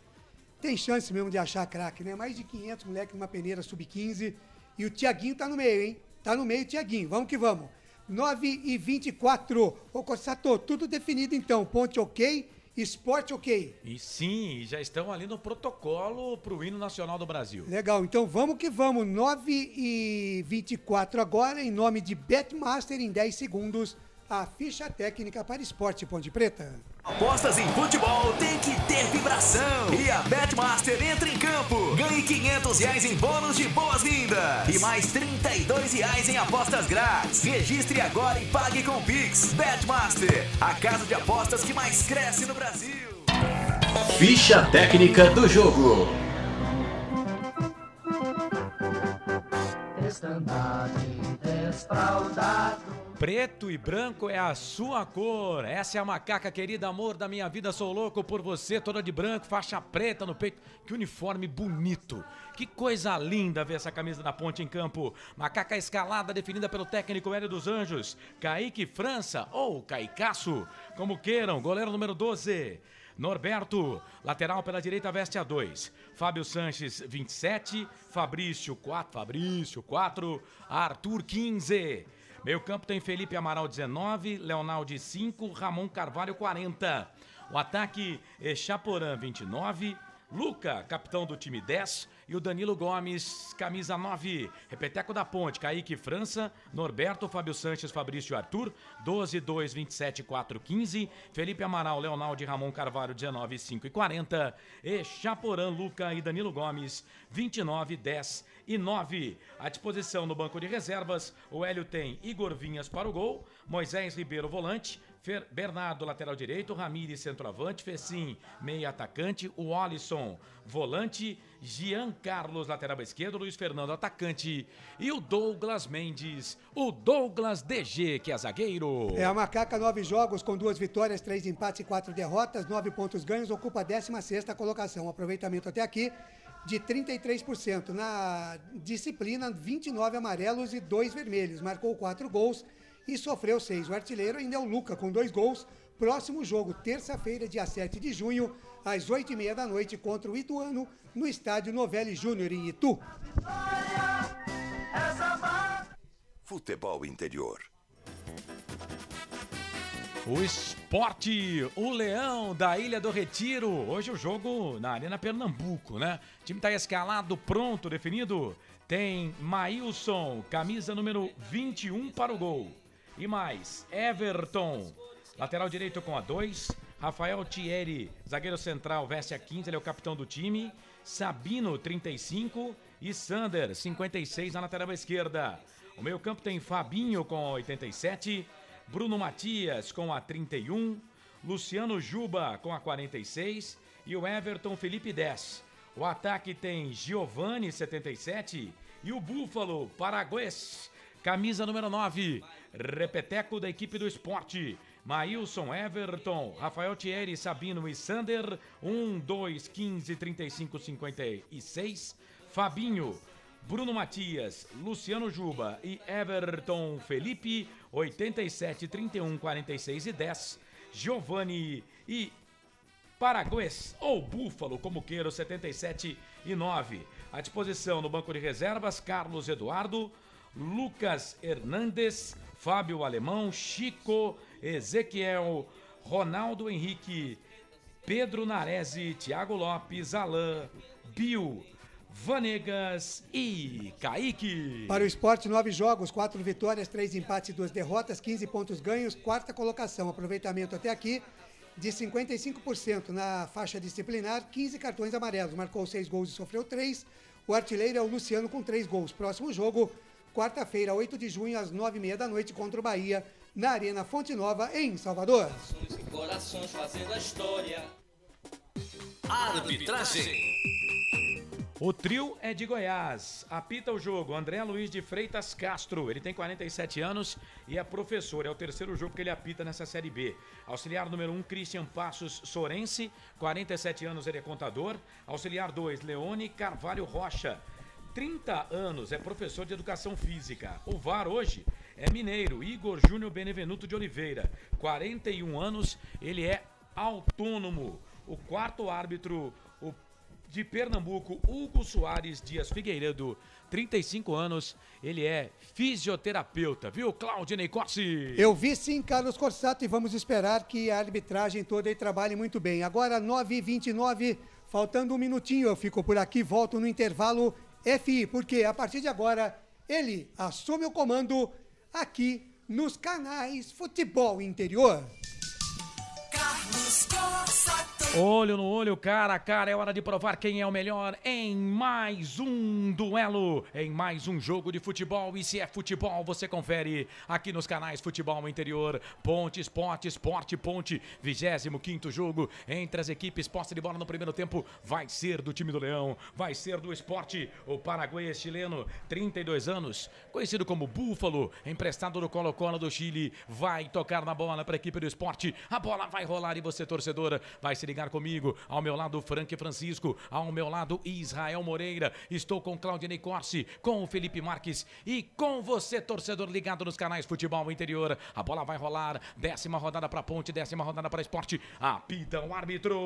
tem chance mesmo de achar craque, né? Mais de 500 moleques numa peneira Sub-15. E o Tiaguinho tá no meio, hein? Tá no meio, Tiaguinho. Vamos que vamos. 9h24. Ô, Corsato, tudo definido então. Ponte ok. Esporte ok. E sim, já estão ali no protocolo para o hino nacional do Brasil. Legal, então vamos que vamos. 9h24 agora, em nome de Betmaster, em 10 segundos, a ficha técnica para Esporte Ponte Preta. Apostas em futebol tem que ter vibração. E a Betmaster entra em campo. Ganhe R$500 em bônus de boas-vindas. apostas. E mais R$32 em apostas grátis. Registre agora e pague com Pix. Betmaster, a casa de apostas que mais cresce no Brasil. Ficha técnica do jogo. Preto e branco é a sua cor. Essa é a macaca querida, amor da minha vida. Sou louco por você, toda de branco, faixa preta no peito. Que uniforme bonito. Que coisa linda ver essa camisa da Ponte em campo. Macaca escalada definida pelo técnico Hélio dos Anjos. Kaique França ou Caicaço, como queiram. Goleiro número 12. Norberto, lateral pela direita, veste a 2. Fábio Sanches, 27. Fabrício, 4. Arthur, 15. Meio campo tem Felipe Amaral, 19. Leonaldo, 5. Ramon Carvalho, 40. O ataque é Chaporã, 29. Luca, capitão do time, 10. E o Danilo Gomes, camisa 9. Repeteco da Ponte, Kaique França, Norberto, Fábio Sanches, Fabrício e Arthur, 12, 2, 27, 4, 15. Felipe Amaral, Leonaldo e Ramon Carvalho, 19, 5 e 40. E Chaporã, Luca e Danilo Gomes, 29, 10 e 9. À disposição no banco de reservas, o Hélio tem Igor Vinhas para o gol, Moisés Ribeiro, volante, Bernardo, lateral direito, Ramires, centroavante, Fecim, meia atacante, o Alisson, volante, Jean Carlos, lateral esquerdo, Luiz Fernando, atacante, e o Douglas Mendes, o Douglas DG, que é zagueiro. É a Macaca, 9 jogos com 2 vitórias, 3 empates e 4 derrotas, 9 pontos ganhos, ocupa a 16ª colocação. Aproveitamento até aqui de 33%. Na disciplina, 29 amarelos e 2 vermelhos. Marcou 4 gols e sofreu 6. O artilheiro ainda é o Luca, com 2 gols. Próximo jogo, terça-feira, dia 7 de junho, às 8h30 da noite, contra o Ituano, no estádio Novelli Júnior, em Itu. Futebol interior. O Esporte, o Leão da Ilha do Retiro. Hoje o jogo na Arena Pernambuco, né? O time tá escalado, pronto, definido. Tem Maílson, camisa número 21 para o gol. E mais, Everton, lateral direito com a 2. Rafael Thierry, zagueiro central, veste a 15, ele é o capitão do time. Sabino, 35. E Sander, 56 na lateral esquerda. O meio campo tem Fabinho com 87. Bruno Matias com a 31. Luciano Juba com a 46. E o Everton Felipe, 10. O ataque tem Giovani, 77. E o Búfalo Paraguês, camisa número 9. Repeteco da equipe do Esporte. Maílson, Everton, Rafael Thierry, Sabino e Sander. 1, 2, 15, 35, 56. Fabinho, Bruno Matias, Luciano Juba e Everton Felipe. 87, 31, 46 e 10. Giovani e Paraguês, ou Búfalo, como queira, 77 e 9. À disposição no banco de reservas, Carlos Eduardo, Lucas Hernandes, Fábio Alemão, Chico, Ezequiel, Ronaldo Henrique, Pedro Narese, Thiago Lopes, Alain, Bill, Vanegas e Kaique. Para o Esporte, 9 jogos, 4 vitórias, 3 empates e 2 derrotas, 15 pontos ganhos, 4ª colocação. Aproveitamento até aqui de 55% na faixa disciplinar, 15 cartões amarelos. Marcou 6 gols e sofreu 3. O artilheiro é o Luciano com 3 gols. Próximo jogo, quarta-feira, 8 de junho, às 9h30 da noite, contra o Bahia, na Arena Fonte Nova, em Salvador. Corações fazendo a história. Arbitragem. O trio é de Goiás. Apita o jogo André Luiz de Freitas Castro. Ele tem 47 anos e é professor. É o terceiro jogo que ele apita nessa Série B. Auxiliar número 1, Christian Passos Sorense. 47 anos, ele é contador. Auxiliar 2, Leone Carvalho Rocha. 30 anos, é professor de educação física. O VAR hoje é mineiro, Igor Júnior Benevenuto de Oliveira. 41 anos, ele é autônomo. O quarto árbitro, o de Pernambuco, Hugo Soares Dias Figueiredo, 35 anos, ele é fisioterapeuta, viu, Claudinei Corsi? Eu vi sim, Carlos Corsato, e vamos esperar que a arbitragem toda aí trabalhe muito bem. Agora, 9h29, faltando um minutinho, eu fico por aqui, volto no intervalo FI, porque a partir de agora, ele assume o comando aqui nos canais Futebol Interior. Carlos Corsato. Olho no olho, cara a cara, é hora de provar quem é o melhor em mais um duelo, em mais um jogo de futebol. E se é futebol, você confere aqui nos canais Futebol Interior, Ponte, Esporte, Ponte. 25º jogo entre as equipes. Posse de bola no primeiro tempo vai ser do time do Leão, vai ser do Esporte. O paraguaio chileno, 32 anos, conhecido como Búfalo, emprestado do Colo-Colo do Chile, vai tocar na bola para a equipe do Esporte. A bola vai rolar e você, torcedor, vai se ligar comigo. Ao meu lado, Frank Francisco. Ao meu lado, Israel Moreira. Estou com Claudinei Corsi, com o Felipe Marques e com você, torcedor, ligado nos canais Futebol Interior. A bola vai rolar. 10ª rodada para Ponte, 10ª rodada para Esporte. Apita o árbitro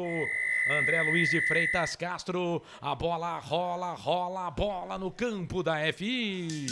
André Luiz de Freitas Castro. A bola rola a bola no campo da FI.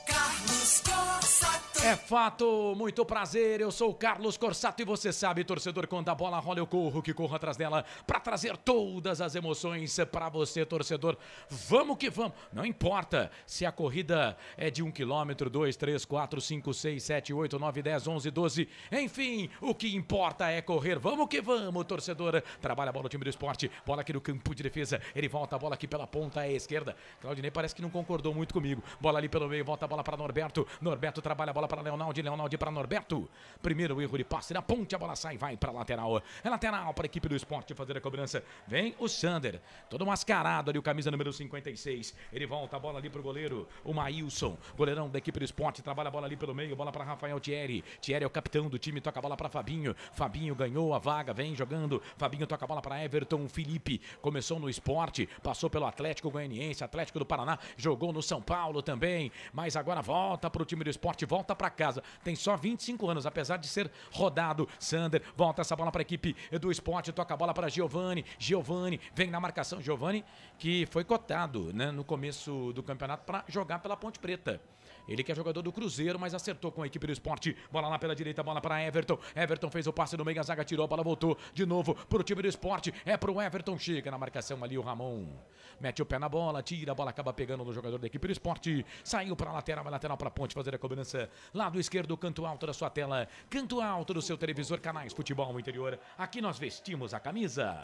Carlos Corsato. É fato, muito prazer, eu sou o Carlos Corsato e você sabe, torcedor, quando a bola rola eu corro, que corro atrás dela para trazer todas as emoções para você, torcedor. Vamos que vamos, não importa se a corrida é de 1 quilômetro, 2, 3, 4, 5, 6, 7, 8, 9, 10, 11, 12, enfim, o que importa é correr. Vamos que vamos, torcedor. Trabalha a bola o time do Esporte, bola aqui no campo de defesa, ele volta a bola aqui pela ponta esquerda. Claudinei parece que não concordou muito comigo, bola ali pelo meio, volta a bola para Norberto, Norberto trabalha a bola para Leonaldi para Norberto. Primeiro erro de passe na ponte, a bola sai, vai para lateral. É lateral para a equipe do Esporte fazer a cobrança. Vem o Sander, todo mascarado ali, o camisa número 56. Ele volta a bola ali pro goleiro, o Maílson, goleirão da equipe do Esporte, trabalha a bola ali pelo meio, bola para Rafael Thierry. Thierry é o capitão do time, toca a bola para Fabinho. Fabinho ganhou a vaga, vem jogando. Fabinho toca a bola para Everton Felipe. Começou no Esporte, passou pelo Atlético Goianiense, Atlético do Paraná, jogou no São Paulo também, mas agora volta pro time do Esporte, volta para casa, tem só 25 anos, apesar de ser rodado. Sander, volta essa bola para a equipe do Esporte, toca a bola para Giovani, vem na marcação, Giovani, que foi cotado, né, no começo do campeonato para jogar pela Ponte Preta. Ele que é jogador do Cruzeiro, mas acertou com a equipe do Esporte. Bola lá pela direita, bola para Everton. Everton fez o passe no meio, a zaga tirou, a bola voltou de novo pro time do Esporte. É pro Everton, chega na marcação ali o Ramon. Mete o pé na bola, tira, a bola acaba pegando no jogador da equipe do Esporte. Saiu para lateral, vai lateral para Ponte fazer a cobrança. Lado esquerdo, canto alto da sua tela, canto alto do seu televisor, canais Futebol Interior. Aqui nós vestimos a camisa.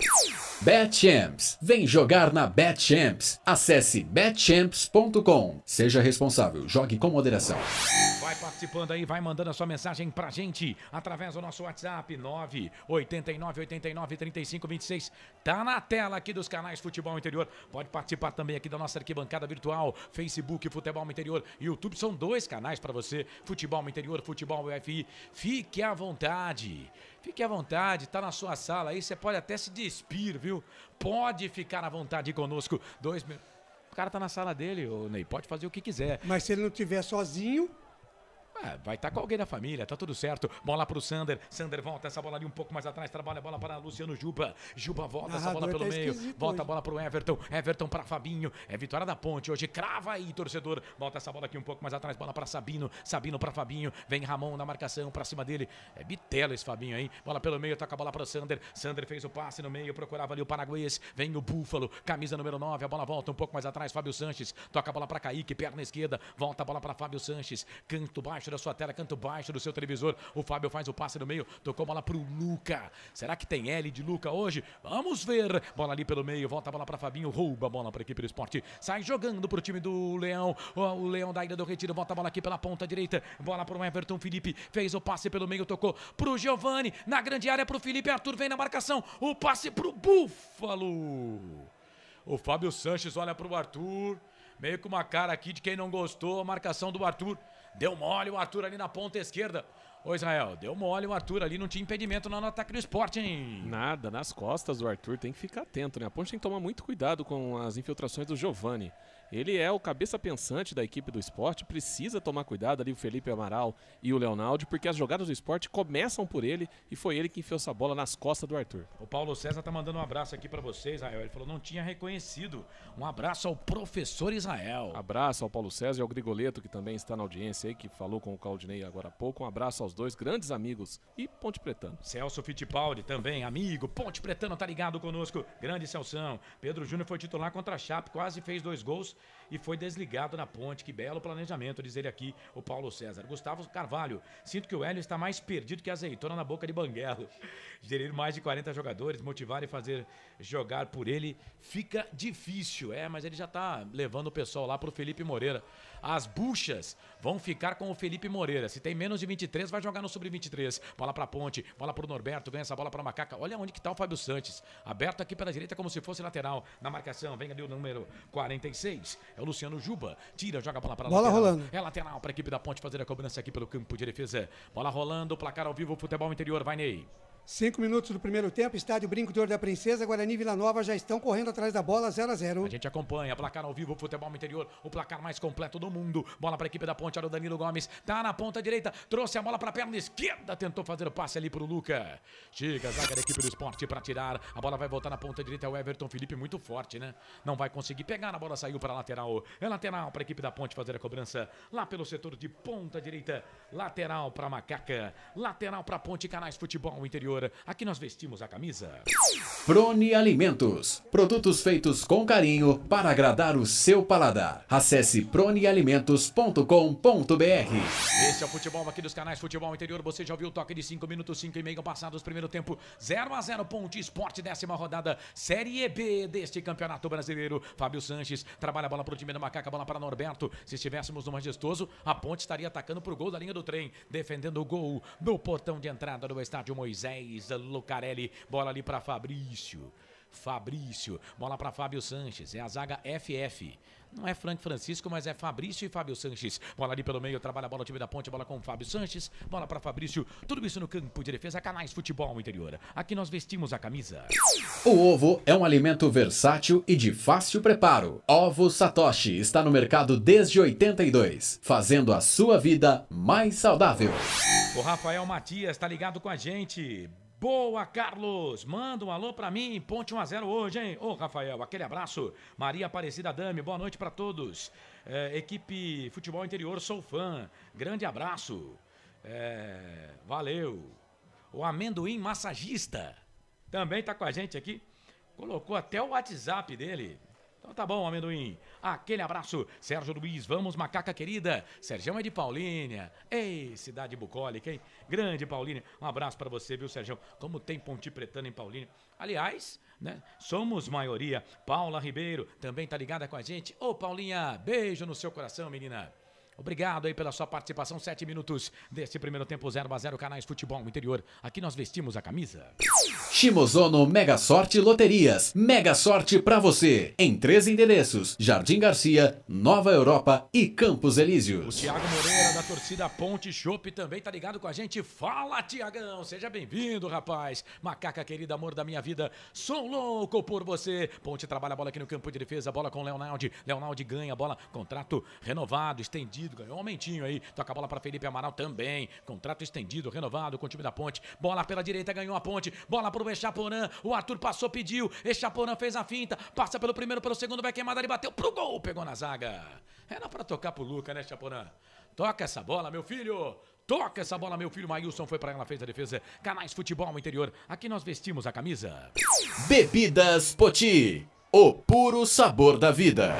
BetChamps. Vem jogar na BetChamps. Acesse betchamps.com. Seja responsável, jogue com moderação. Vai participando aí, vai mandando a sua mensagem pra gente através do nosso WhatsApp 989893526. Tá na tela aqui dos canais Futebol Interior. Pode participar também aqui da nossa arquibancada virtual, Facebook Futebol Interior, YouTube. São 2 canais para você, Futebol Interior, Futebol UFI. Fique à vontade. Fique à vontade, tá na sua sala aí, você pode até se despir, viu? Pode ficar à vontade conosco. 2 minutos. O cara tá na sala dele, ô Ney, pode fazer o que quiser. Mas se ele não estiver sozinho... vai estar com alguém da família, tá tudo certo. Bola pro Sander, Sander volta essa bola ali um pouco mais atrás, trabalha a bola para Luciano Juba. Juba volta essa bola pelo meio, volta a bola pro Everton, Everton para Fabinho. É vitória da Ponte hoje, crava aí, torcedor. Volta essa bola aqui um pouco mais atrás, bola para Sabino, Sabino para Fabinho. Vem Ramon na marcação pra cima dele. É bitelo esse Fabinho aí. Bola pelo meio, toca a bola pro Sander. Sander fez o passe no meio, procurava ali o paraguês. Vem o Búfalo, camisa número 9, a bola volta um pouco mais atrás, Fábio Sanches. Toca a bola para Kaique, perna esquerda, volta a bola para Fábio Sanches. Canto baixo da sua tela, canto baixo do seu televisor, o Fábio faz o passe no meio, tocou a bola pro Luca. Será que tem L de Luca hoje? Vamos ver. Bola ali pelo meio, volta a bola para Fabinho, rouba a bola para a equipe do Esporte, sai jogando pro time do Leão. O Leão da Ilha do Retiro, volta a bola aqui pela ponta direita, bola pro Everton Felipe, fez o passe pelo meio, tocou pro Giovani, na grande área pro Felipe, Arthur vem na marcação, o passe pro Búfalo. O Fábio Sanches olha pro Arthur, meio com uma cara aqui de quem não gostou, a marcação do Arthur. Deu mole o Arthur ali na ponta esquerda. Ô Israel, deu mole o Arthur ali, não tinha impedimento no ataque do Esporte, hein? Nada, nas costas do Arthur tem que ficar atento, né? A Ponte tem que tomar muito cuidado com as infiltrações do Giovani. Ele é o cabeça pensante da equipe do Esporte, precisa tomar cuidado ali o Felipe Amaral e o Leonaldi, porque as jogadas do Esporte começam por ele e foi ele que enfiou essa bola nas costas do Arthur. O Paulo César tá mandando um abraço aqui pra você, Israel. Ele falou, não tinha reconhecido. Um abraço ao professor Israel. Abraço ao Paulo César e ao Grigoleto, que também está na audiência aí, que falou com o Claudinei agora há pouco. Um abraço aos dois grandes amigos e Ponte Pretano. Celso Fittipaldi também, amigo, Ponte Pretano tá ligado conosco, grande Celção. Pedro Júnior foi titular contra a Chape, quase fez 2 gols e foi desligado na Ponte. Que belo planejamento, diz ele aqui, o Paulo César. Gustavo Carvalho, sinto que o Hélio está mais perdido que azeitona na boca de banguelo. Gerir mais de 40 jogadores, motivar e fazer jogar por ele fica difícil. Mas ele já tá levando o pessoal lá pro Felipe Moreira. As buchas vão ficar com o Felipe Moreira. Se tem menos de 23, vai jogar no sub-23. Bola pra Ponte, bola pro Norberto, ganha essa bola pra Macaca. Olha onde que tá o Fábio Sanches. Aberto aqui pela direita como se fosse lateral. Na marcação, vem ali o número 46. É o Luciano Juba. Tira, joga a bola pra bola lateral. Rolando. É lateral pra equipe da Ponte fazer a cobrança aqui pelo campo de defesa. Bola rolando, placar ao vivo, futebol interior. Vai, Ney. 5 minutos do primeiro tempo, estádio Brinco de Ouro da Princesa, Guarani e Vila Nova já estão correndo atrás da bola, 0-0. A gente acompanha, placar ao vivo, futebol interior, o placar mais completo do mundo. Bola para a equipe da Ponte, olha o Danilo Gomes, tá na ponta direita, trouxe a bola para a perna esquerda, tentou fazer o passe ali pro Luca. Chega a zaga da equipe do Sport para tirar, a bola vai voltar na ponta direita, é o Everton Felipe muito forte, né? Não vai conseguir pegar, a bola saiu para a lateral. É lateral para a equipe da Ponte fazer a cobrança lá pelo setor de ponta direita. Lateral para Macaca, lateral para Ponte, Canais Futebol Interior. Aqui nós vestimos a camisa. Prone Alimentos. Produtos feitos com carinho para agradar o seu paladar. Acesse pronealimentos.com.br. Esse é o futebol aqui dos Canais Futebol Interior. Você já ouviu o toque de 5 minutos, 5,5 passados, primeiro tempo, 0-0, Ponte Sport, 10ª rodada, Série B deste Campeonato Brasileiro. Fábio Sanches trabalha a bola para o time da Macaca, bola para Norberto. Se estivéssemos no Majestoso, a Ponte estaria atacando pro gol da linha do trem, defendendo o gol do portão de entrada do estádio Moisés Lucarelli. Bola ali para Fabrício, bola para Fábio Sanches, é a zaga FF. Não é Frank Francisco, mas é Fabrício e Fábio Sanches. Bola ali pelo meio, trabalha a bola o time da Ponte, bola com o Fábio Sanches, bola para Fabrício. Tudo isso no campo de defesa, Canais Futebol Interior. Aqui nós vestimos a camisa. O ovo é um alimento versátil e de fácil preparo. Ovo Satoshi está no mercado desde 82, fazendo a sua vida mais saudável. O Rafael Matias tá ligado com a gente. Boa, Carlos! Manda um alô pra mim, Ponte 1-0 hoje, hein? Ô, Rafael, aquele abraço. Maria Aparecida Dami, boa noite pra todos. Equipe Futebol Interior, sou fã. Grande abraço. Valeu. O Amendoim Massagista também tá com a gente aqui. Colocou até o WhatsApp dele. Então tá bom, Amendoim. Aquele abraço. Sérgio Luiz, vamos, Macaca querida. Sergião é de Paulínia. Ei, cidade bucólica, hein? Grande Paulínia. Um abraço pra você, viu, Sergião? Como tem Ponte Pretano em Paulínia. Aliás, né? Somos maioria. Paula Ribeiro também tá ligada com a gente. Ô, Paulinha, beijo no seu coração, menina. Obrigado aí pela sua participação. 7 minutos desse primeiro tempo, 0-0, Canais Futebol Interior. Aqui nós vestimos a camisa. Shimozono Mega Sorte Loterias. Mega Sorte pra você. Em 3 endereços: Jardim Garcia, Nova Europa e Campos Elíseos. O Thiago Moreira, da torcida Ponte Chopp, também tá ligado com a gente. Fala, Tiagão. Seja bem-vindo, rapaz. Macaca querida, amor da minha vida. Sou louco por você. Ponte trabalha a bola aqui no campo de defesa. Bola com Leonaldi. Leonaldi ganha a bola. Contrato renovado, estendido. Ganhou um aumentinho aí, toca a bola para Felipe Amaral também, contrato estendido, renovado com o time da Ponte, bola pela direita, ganhou a Ponte, bola pro Echaporã, o Arthur passou, pediu, Echaporã fez a finta, passa pelo primeiro, pelo segundo, vai queimada, ele bateu pro gol, pegou na zaga. Era para tocar pro Luca, né, Echaporã? Toca essa bola, meu filho! Toca essa bola, meu filho. Maílson foi pra ela, fez a defesa. Canais Futebol Interior. Aqui nós vestimos a camisa. Bebidas Poti. O puro sabor da vida.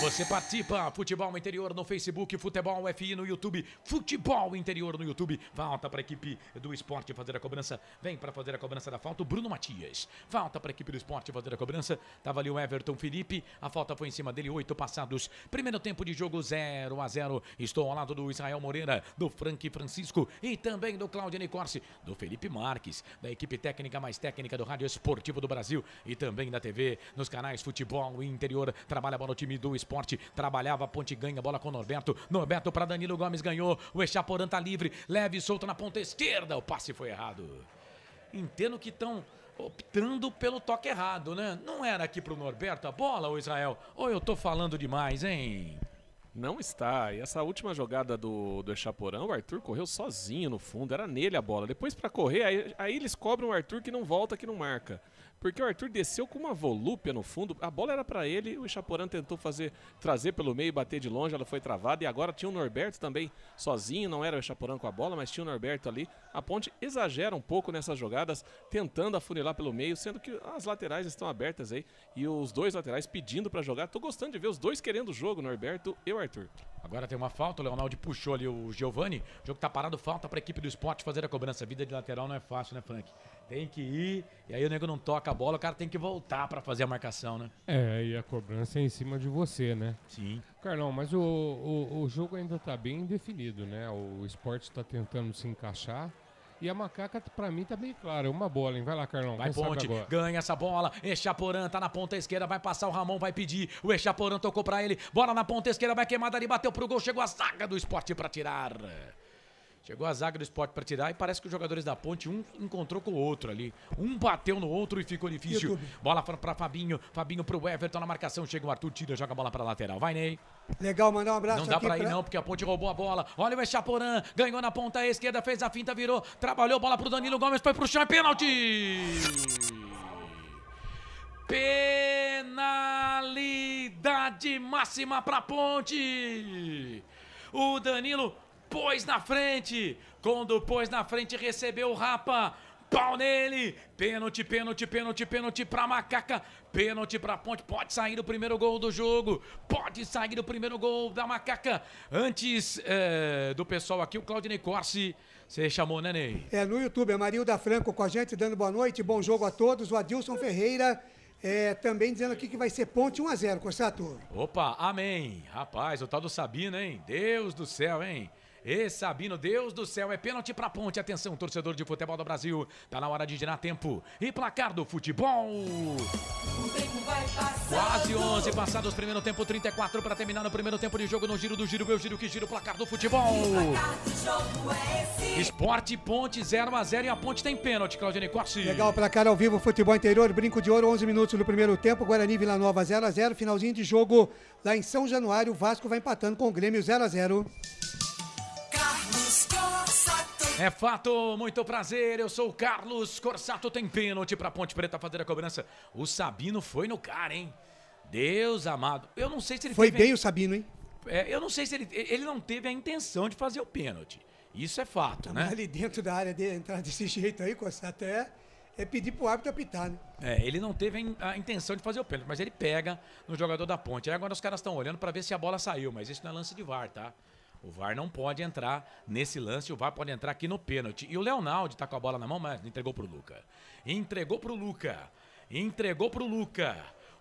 Você participa, Futebol Interior no Facebook, Futebol FI no YouTube, Futebol Interior no YouTube. Falta para a equipe do esporte fazer a cobrança. Vem para fazer a cobrança da falta o Bruno Matias. Falta para a equipe do esporte fazer a cobrança. Tava ali o Everton Felipe. A falta foi em cima dele, 8 passados. Primeiro tempo de jogo 0-0. Estou ao lado do Israel Moreira, do Frank Francisco e também do Claudio Corsi, do Felipe Marques, da equipe técnica mais técnica do Rádio Esportivo do Brasil e também da TV, nos canais Futebol Interior. Trabalha a bola o time do esporte. Trabalhava a Ponte, ganha a bola com Norberto. Norberto para Danilo Gomes, ganhou. O Echaporã tá livre. Leve e solto na ponta esquerda. O passe foi errado. Entendo que estão optando pelo toque errado, né? Não era aqui pro Norberto a bola, ô Israel? Ou eu tô falando demais, hein? Não está. E essa última jogada do Echaporã, o Arthur correu sozinho no fundo. Era nele a bola. Depois para correr, aí eles cobram o Arthur que não volta, que não marca. porque o Arthur desceu com uma volúpia no fundo, a bola era pra ele, o Echaporã tentou trazer pelo meio e bater de longe, ela foi travada, e agora tinha o Norberto também sozinho, não era o Echaporã com a bola, mas tinha o Norberto ali. A Ponte exagera um pouco nessas jogadas, tentando afunilar pelo meio, sendo que as laterais estão abertas aí, e os dois laterais pedindo pra jogar. Tô gostando de ver os dois querendo o jogo, Norberto e o Arthur. Agora tem uma falta, o Leonardo puxou ali o Giovani, o jogo tá parado, falta pra equipe do Sport fazer a cobrança. A vida de lateral não é fácil, né, Frank? Tem que ir, e aí o nego não toca a bola, o cara tem que voltar pra fazer a marcação, né? E a cobrança é em cima de você, né? Sim. Carlão, mas o jogo ainda tá bem indefinido, né? O Sport tá tentando se encaixar. E a Macaca, pra mim, tá bem claro. Uma bola, hein? Vai lá, Carlão. Vai Ponte, ganha essa bola. Echaporã tá na ponta esquerda, vai passar o Ramon, vai pedir. O Echaporã tocou pra ele. Bola na ponta esquerda, vai queimada ali, bateu pro gol. Chegou a zaga do Sport pra tirar. Chegou a zaga do Sport pra tirar e parece que os jogadores da Ponte, um encontrou com o outro ali. Um bateu no outro e ficou difícil. YouTube. Bola pra Fabinho. Fabinho pro Everton na marcação. Chega o Arthur, tira, joga a bola pra lateral. Vai, Ney. Legal, mandar um abraço aqui. Não dá pra ir não, porque a Ponte roubou a bola. Olha o Echaporã, ganhou na ponta esquerda, fez a finta, virou, trabalhou, bola pro Danilo Gomes, foi pro chão, é pênalti! Penalidade máxima pra Ponte! O Danilo pôs na frente, quando pôs na frente recebeu o Rapa, pau nele, pênalti pra Macaca, pênalti pra Ponte, pode sair o primeiro gol do jogo, pode sair o primeiro gol da Macaca. Antes do pessoal aqui, o Claudinei Corsi, você chamou, né, Ney? No YouTube, a Marilda Franco com a gente, dando boa noite, bom jogo a todos, o Adilson Ferreira também dizendo aqui que vai ser Ponte 1-0, Corsato. Opa, amém, rapaz, o tal do Sabino, hein, Deus do céu, hein. Sabino, Deus do céu, é pênalti pra Ponte. Atenção, torcedor de futebol do Brasil. Tá na hora de girar tempo. E placar do futebol. Quase 11 passados, primeiro tempo, 34 para terminar no primeiro tempo de jogo. No giro do giro, eu giro que giro, placar do futebol. Sport Ponte 0-0 e a Ponte tem pênalti, Claudinei Corsi. Legal, placar ao vivo, futebol interior, Brinco de Ouro, 11 minutos no primeiro tempo. Guarani Vila Nova 0-0, finalzinho de jogo lá em São Januário. O Vasco vai empatando com o Grêmio 0-0. É fato, muito prazer, eu sou o Carlos Corsato, tem pênalti pra Ponte Preta fazer a cobrança. O Sabino foi no cara, hein? Deus amado, eu não sei se ele foi bem o Sabino, hein? Eu não sei se ele não teve a intenção de fazer o pênalti, isso é fato, né? Mas ali dentro da área dele, entrar desse jeito aí, Corsato, é pedir pro árbitro apitar, né? Ele não teve a intenção de fazer o pênalti, mas ele pega no jogador da Ponte. Aí agora os caras estão olhando pra ver se a bola saiu, mas isso não é lance de VAR, tá? O VAR não pode entrar nesse lance, o VAR pode entrar aqui no pênalti. E o Leonardo tá com a bola na mão, mas entregou pro Luca.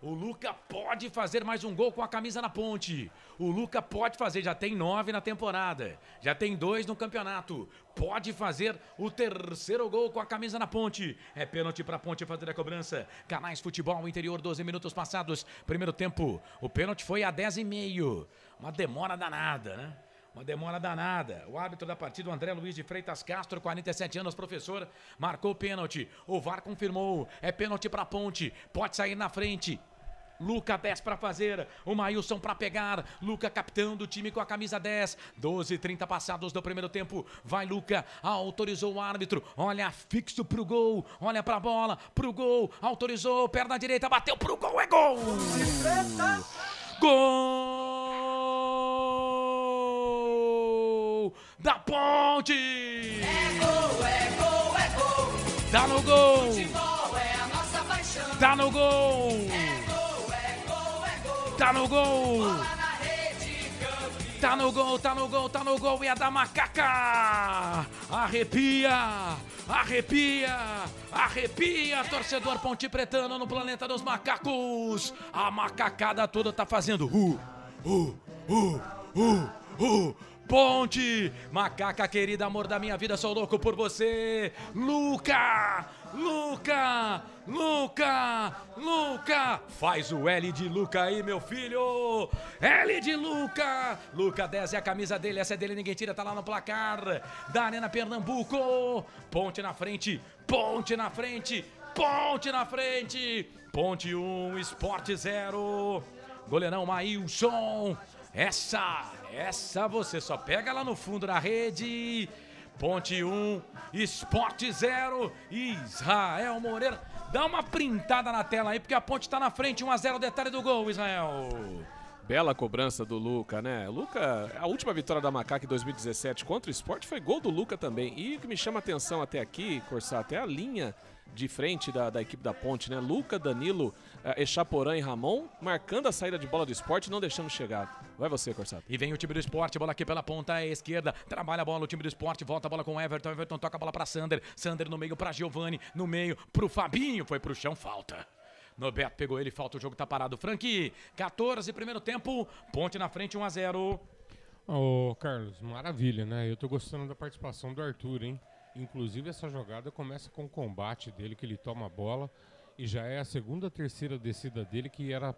O Luca pode fazer mais um gol com a camisa na Ponte. O Luca pode fazer, já tem 9 na temporada. Já tem 2 no campeonato. Pode fazer o terceiro gol com a camisa na Ponte. É pênalti pra Ponte fazer a cobrança. Canais Futebol Interior, 12 minutos passados. Primeiro tempo, o pênalti foi a 10,5. Uma demora danada, né? Uma demora danada. O árbitro da partida, o André Luiz de Freitas Castro, 47 anos, professor, marcou o pênalti. O VAR confirmou. É pênalti pra Ponte. Pode sair na frente. Luca 10 para fazer, o Maílson para pegar, Luca capitão do time com a camisa 10, 12:30 passados do primeiro tempo, vai Luca, autorizou o árbitro, olha fixo pro gol, olha pra bola, pro gol, autorizou, perna direita, bateu pro gol, é gol! Gol da Ponte! É gol, é gol, é gol! Tá no gol! Futebol é a nossa paixão! Tá no gol! Tá no gol! Tá no gol, tá no gol, tá no gol e é da Macaca! Arrepia! Arrepia! Arrepia, torcedor Ponte Pretano no planeta dos macacos! A macacada toda tá fazendo Ponte! Macaca querida, amor da minha vida, sou louco por você! Luca! Luca! Luca! Luca! Faz o L de Luca aí, meu filho! L de Luca! Luca 10 é a camisa dele, essa é dele, ninguém tira, tá lá no placar da Arena Pernambuco! Ponte na frente! Ponte na frente! Ponte na frente! Ponte 1, Sport 0! Goleirão Maílson! Essa você só pega lá no fundo da rede. Ponte 1, Sport 0, Israel Moreira. Dá uma printada na tela aí, porque a Ponte tá na frente, 1-0, detalhe do gol, Israel. Bela cobrança do Luca, né? Luca, a última vitória da Macaca em 2017 contra o Sport foi gol do Luca também. E o que me chama a atenção até aqui, Corsá, até a linha de frente da equipe da Ponte, né? Luca, Danilo, Echaporã e Ramon marcando a saída de bola do Sport e não deixando chegar. Vai você, Corsato. E vem o time do Sport, bola aqui pela ponta esquerda, trabalha a bola o time do Sport, volta a bola com o Everton, Everton toca a bola pra Sander, Sander no meio pra Giovani, no meio pro Fabinho, foi pro chão, falta. Norberto pegou ele, falta, o jogo tá parado. Frank, 14, primeiro tempo, Ponte na frente, 1-0. Ô, Carlos, maravilha, né? Eu tô gostando da participação do Arthur, hein? Inclusive essa jogada começa com o combate dele, que ele toma a bola e já é a segunda, terceira descida dele que era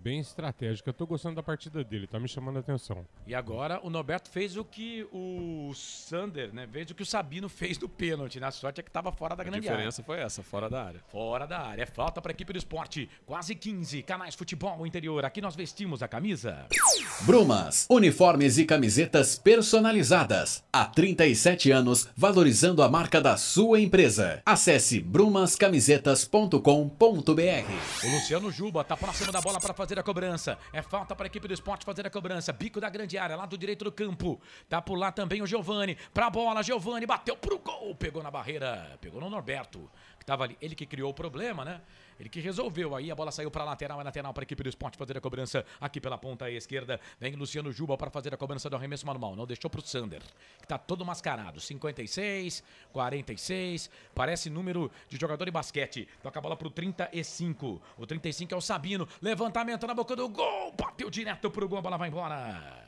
bem estratégica. Eu tô gostando da partida dele, tá me chamando a atenção. E agora o Norberto fez o que o Sander, né? Fez o que o Sabino fez do pênalti. Na sorte é que tava fora da grande área. A diferença foi essa, fora da área. Fora da área. É falta para a equipe do Esporte. Quase 15 canais Futebol Interior. Aqui nós vestimos a camisa. Brumas, uniformes e camisetas personalizadas. Há 37 anos, valorizando a marca da sua empresa. Acesse brumascamisetas.com.br. O Luciano Juba tá próximo da bola para fazer a cobrança. É falta para a equipe do Esporte fazer a cobrança. Bico da grande área, lado direito do campo. Tá por lá também o Giovani. Pra bola, Giovani bateu pro gol. Pegou na barreira, pegou no Norberto, que tava ali. Ele que criou o problema, né? Ele que resolveu aí, a bola saiu para lateral, é lateral para a equipe do Sport fazer a cobrança aqui pela ponta esquerda. Vem Luciano Juba para fazer a cobrança do arremesso manual. Não deixou pro Sander, que tá todo mascarado. 56, 46, parece número de jogador de basquete. Toca a bola pro 35. O 35 é o Sabino. Levantamento na boca do gol. Bateu direto pro gol, a bola vai embora.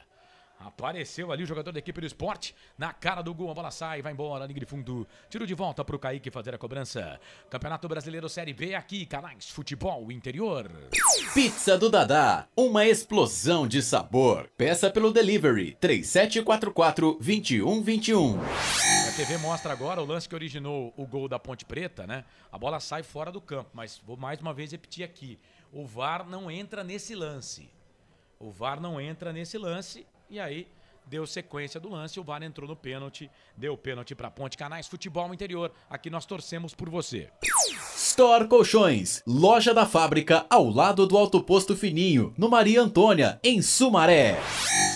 Apareceu ali o jogador da equipe do Sport, na cara do gol, a bola sai, vai embora, linha de fundo, tiro de volta pro Kaique fazer a cobrança. Campeonato Brasileiro Série B aqui, canais Futebol Interior. Pizza do Dadá, uma explosão de sabor. Peça pelo delivery, 3744-2121. A TV mostra agora o lance que originou o gol da Ponte Preta, né? A bola sai fora do campo, mas vou mais uma vez repetir aqui, o VAR não entra nesse lance. O VAR não entra nesse lance. E aí, deu sequência do lance, o VAR entrou no pênalti, deu pênalti pra Ponte. Canais Futebol Interior, aqui nós torcemos por você. Store Colchões, loja da fábrica ao lado do Alto Posto Fininho, no Maria Antônia, em Sumaré.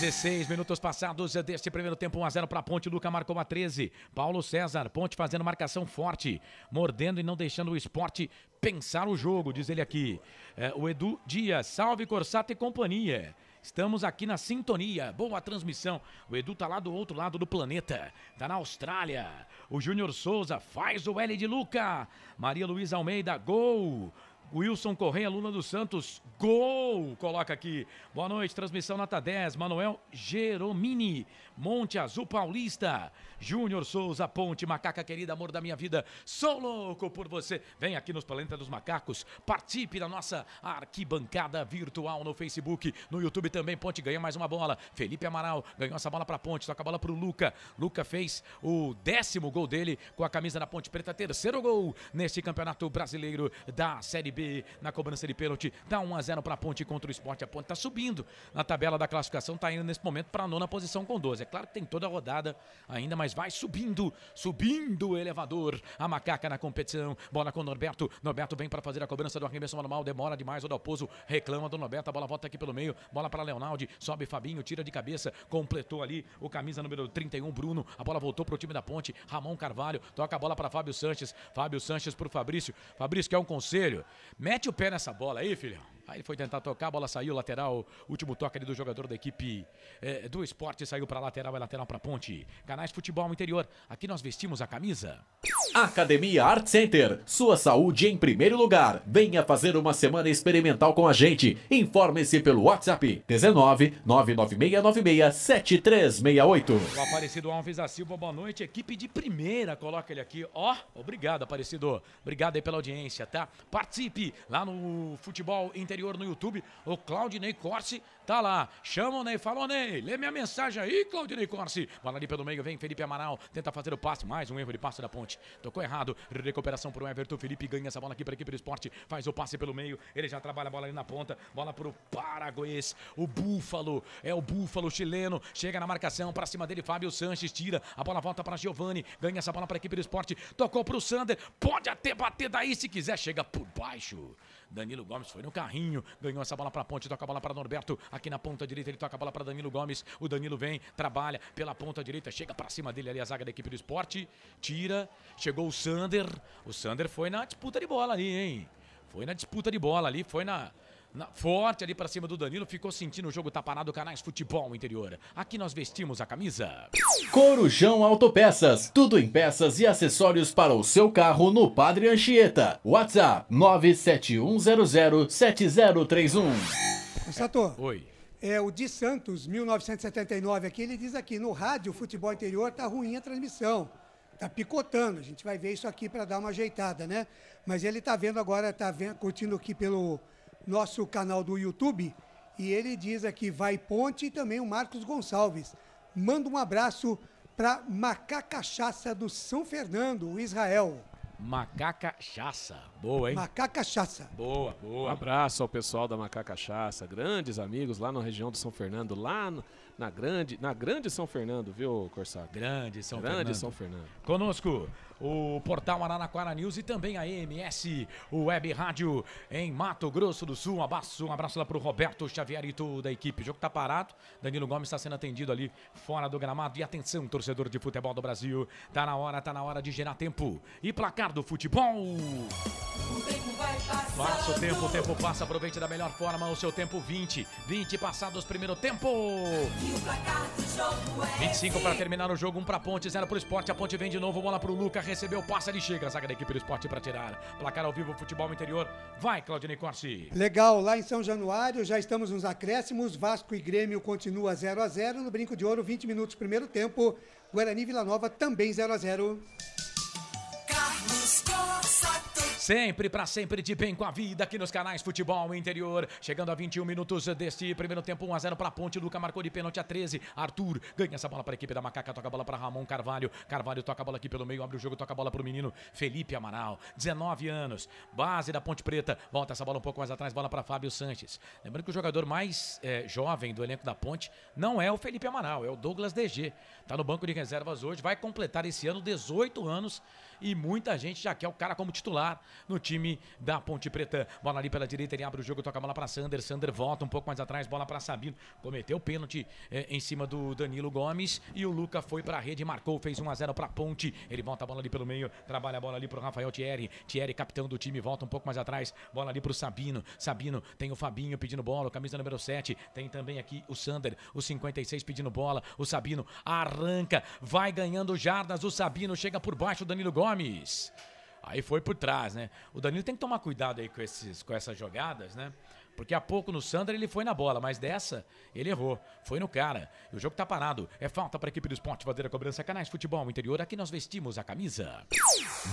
16 minutos passados deste primeiro tempo, 1-0 pra Ponte, Luca marcou a 13. Paulo César, Ponte fazendo marcação forte, mordendo e não deixando o Esporte pensar o jogo, diz ele aqui. O Edu Dias, salve Corsato e companhia. Estamos aqui na sintonia, boa transmissão. O Edu tá lá do outro lado do planeta, tá na Austrália. O Júnior Souza faz o L de Luca. Maria Luísa Almeida, gol. Wilson Correia, Lula dos Santos, gol! Coloca aqui. Boa noite, transmissão nota 10. Manuel Geromini, Monte Azul Paulista. Júnior Souza, Ponte, macaca querida, amor da minha vida. Sou louco por você. Vem aqui nos Planeta dos Macacos. Participe da nossa arquibancada virtual no Facebook. No YouTube também, Ponte ganha mais uma bola. Felipe Amaral ganhou essa bola pra Ponte. Toca a bola pro Luca. Luca fez o 10º gol dele com a camisa da Ponte Preta. Terceiro gol neste Campeonato Brasileiro da Série B. Na cobrança de pênalti, dá 1-0 para a Ponte contra o Sport. A Ponte está subindo na tabela da classificação, está indo nesse momento para a 9ª posição com 12. É claro que tem toda a rodada ainda, mas vai subindo o elevador. A macaca na competição, bola com o Norberto. Norberto vem para fazer a cobrança do arremesso manual, demora demais. O Dalpozo reclama do Norberto, a bola volta aqui pelo meio, bola para Leonaldi, sobe Fabinho, tira de cabeça, completou ali o camisa número 31, Bruno. A bola voltou para o time da Ponte, Ramon Carvalho, toca a bola para Fábio Sanches para o Fabrício. Fabrício quer um conselho. Mete o pé nessa bola aí, filhão. Aí ele foi tentar tocar, a bola saiu, lateral, último toque ali do jogador da equipe do Esporte, saiu para lateral, é lateral para Ponte. Canais Futebol Interior, aqui nós vestimos a camisa. Academia Art Center, sua saúde em primeiro lugar. Venha fazer uma semana experimental com a gente. Informe-se pelo WhatsApp 19 99696 7368. O Aparecido Alves da Silva, boa noite, equipe de primeira, coloca ele aqui, ó, obrigado Aparecido, obrigado aí pela audiência, tá? Participe lá no Futebol Interior. Interior no YouTube. O Claudinei Corsi tá lá. Chama o Ney, fala, ô Ney, lê minha mensagem aí, Claudinei Corsi. Bola ali pelo meio, vem Felipe Amaral, tenta fazer o passe, mais um erro de passe da Ponte. Tocou errado, recuperação pro Everton, Felipe ganha essa bola aqui para a equipe do Sport, faz o passe pelo meio, ele já trabalha a bola ali na ponta, bola pro Paraguês, o Búfalo, é o Búfalo chileno, chega na marcação, pra cima dele, Fábio Sanches, tira, a bola volta para Giovani, ganha essa bola para a equipe do Sport, tocou pro Sander, pode até bater daí se quiser, chega por baixo. Danilo Gomes foi no carrinho, ganhou essa bola para a Ponte, toca a bola para Norberto, aqui na ponta direita ele toca a bola para Danilo Gomes, o Danilo vem, trabalha pela ponta direita, chega para cima dele ali a zaga da equipe do Sport, tira, chegou o Sander foi na disputa de bola ali, hein? Foi na disputa de bola ali, foi forte ali pra cima do Danilo, ficou sentindo o jogo, tá parado, Canais Futebol Interior. Aqui nós vestimos a camisa. Corujão Autopeças, tudo em peças e acessórios para o seu carro no Padre Anchieta. WhatsApp 971007031. Sator. Oi. É o de Santos, 1979, aqui ele diz aqui, no rádio Futebol Interior tá ruim a transmissão. Tá picotando, a gente vai ver isso aqui para dar uma ajeitada, né? Mas ele tá vendo agora, curtindo aqui pelo nosso canal do YouTube, e ele diz aqui, vai Ponte, e também o Marcos Gonçalves. Manda um abraço para Macacachaça do São Fernando, o Israel. Macacachaça, boa, hein? Macacachaça. Boa, boa. Um abraço ao pessoal da Macacachaça, grandes amigos lá na região do São Fernando, lá na grande São Fernando, viu, Corsato? Grande São Fernando. São Fernando. Conosco, o portal Araraquara News e também a EMS, o Web Rádio em Mato Grosso do Sul. Um abraço lá pro Roberto Xavier e toda a equipe. O jogo tá parado, Danilo Gomes está sendo atendido ali fora do gramado. E atenção, torcedor de futebol do Brasil, tá na hora de gerar tempo. E placar do futebol. Passa o tempo passa, aproveite da melhor forma o seu tempo. 20 passados primeiro tempo. 25 para terminar o jogo, 1 para Ponte, 0 para o Sport. A Ponte vem de novo, bola para o Luca, recebeu, passa, ele chega, a zaga da equipe do Sport para tirar. Placar ao vivo, futebol interior. Vai, Claudinei Corsi. Legal, lá em São Januário já estamos nos acréscimos. Vasco e Grêmio continua 0-0. No Brinco de Ouro, 20 minutos primeiro tempo. Guarani e Vila Nova também 0-0. Carlos Corsato. Sempre, pra sempre, de bem com a vida aqui nos canais Futebol Interior. Chegando a 21 minutos deste primeiro tempo, 1-0 pra Ponte. Luca marcou de pênalti a 13. Arthur ganha essa bola pra equipe da Macaca. Toca a bola pra Ramon Carvalho. Carvalho toca a bola aqui pelo meio, abre o jogo, toca a bola pro menino Felipe Amaral. 19 anos, base da Ponte Preta. Volta essa bola um pouco mais atrás, bola pra Fábio Sanches. Lembrando que o jogador mais jovem do elenco da Ponte não é o Felipe Amaral, é o Douglas DG. Tá no banco de reservas hoje, vai completar esse ano 18 anos. E muita gente já quer o cara como titular no time da Ponte Preta. Bola ali pela direita, ele abre o jogo, toca a bola para Sander. Sander volta um pouco mais atrás, bola para Sabino. Cometeu o pênalti em cima do Danilo Gomes. E o Luca foi para a rede, marcou, fez 1-0 para Ponte. Ele volta a bola ali pelo meio, trabalha a bola ali para o Rafael Thierry. Thierry, capitão do time, volta um pouco mais atrás. Bola ali para o Sabino. Sabino tem o Fabinho pedindo bola, camisa número 7. Tem também aqui o Sander, o 56 pedindo bola. O Sabino arranca, vai ganhando jardas. O Sabino chega por baixo, o Danilo Gomes. Aí foi por trás, né? O Danilo tem que tomar cuidado aí com essas jogadas, né? Porque há pouco no Sander ele foi na bola, mas dessa ele errou. Foi no cara. E o jogo tá parado. É falta para a equipe do Sport fazer a cobrança. Canais Futebol Interior, aqui nós vestimos a camisa.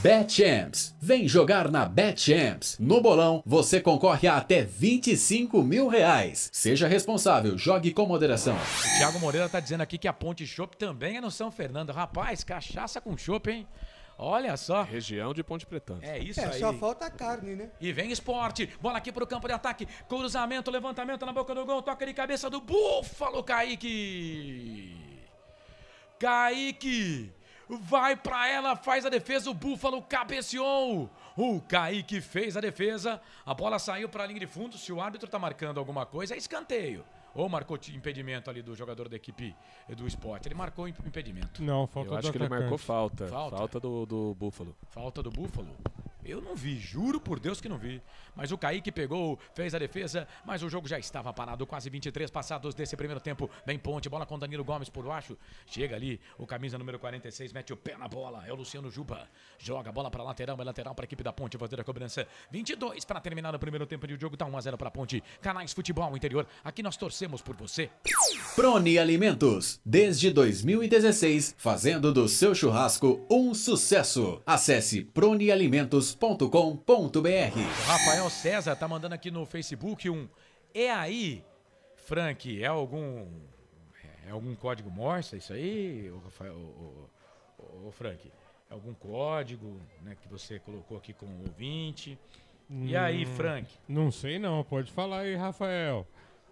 BetChamps. Vem jogar na BetChamps. No bolão, você concorre a até R$25 mil. Seja responsável, jogue com moderação. O Thiago Moreira tá dizendo aqui que a Ponte Chopp também é no São Fernando. Rapaz, cachaça com chopp, hein? Olha só. Região de Ponte Pretana. É isso aí. Só falta a carne, né? E vem Sport. Bola aqui pro campo de ataque. Cruzamento, levantamento na boca do gol. Toca de cabeça do Búfalo, Kaique. Kaique. Vai pra ela, faz a defesa. O Búfalo cabeceou. O Kaique fez a defesa. A bola saiu pra linha de fundo. Se o árbitro tá marcando alguma coisa, é escanteio. Ou marcou impedimento ali do jogador da equipe do Sport. Ele marcou impedimento. Não, falta do Eu acho que ele marcou falta. Falta do Búfalo. Falta do Búfalo? Eu não vi, juro por Deus que não vi. Mas o Kaique pegou, fez a defesa, mas o jogo já estava parado. Quase 23 passados desse primeiro tempo. Vem Ponte, bola com Danilo Gomes por baixo. Chega ali, o camisa número 46, mete o pé na bola. É o Luciano Juba. Joga a bola para lateral, é lateral para a equipe da Ponte fazer a cobrança. 22 para terminar o primeiro tempo de jogo. Tá 1-0 para Ponte. Canais Futebol Interior. Aqui nós torcemos por você. Proni Alimentos. Desde 2016, fazendo do seu churrasco um sucesso. Acesse pronialimentos.com.br. O Rafael César tá mandando aqui no Facebook um "É aí, Frank, é algum código Morse isso aí, Rafael, ô Frank? É algum código, né, que você colocou aqui com o ouvinte? E aí, Frank? Não sei não, pode falar aí, Rafael.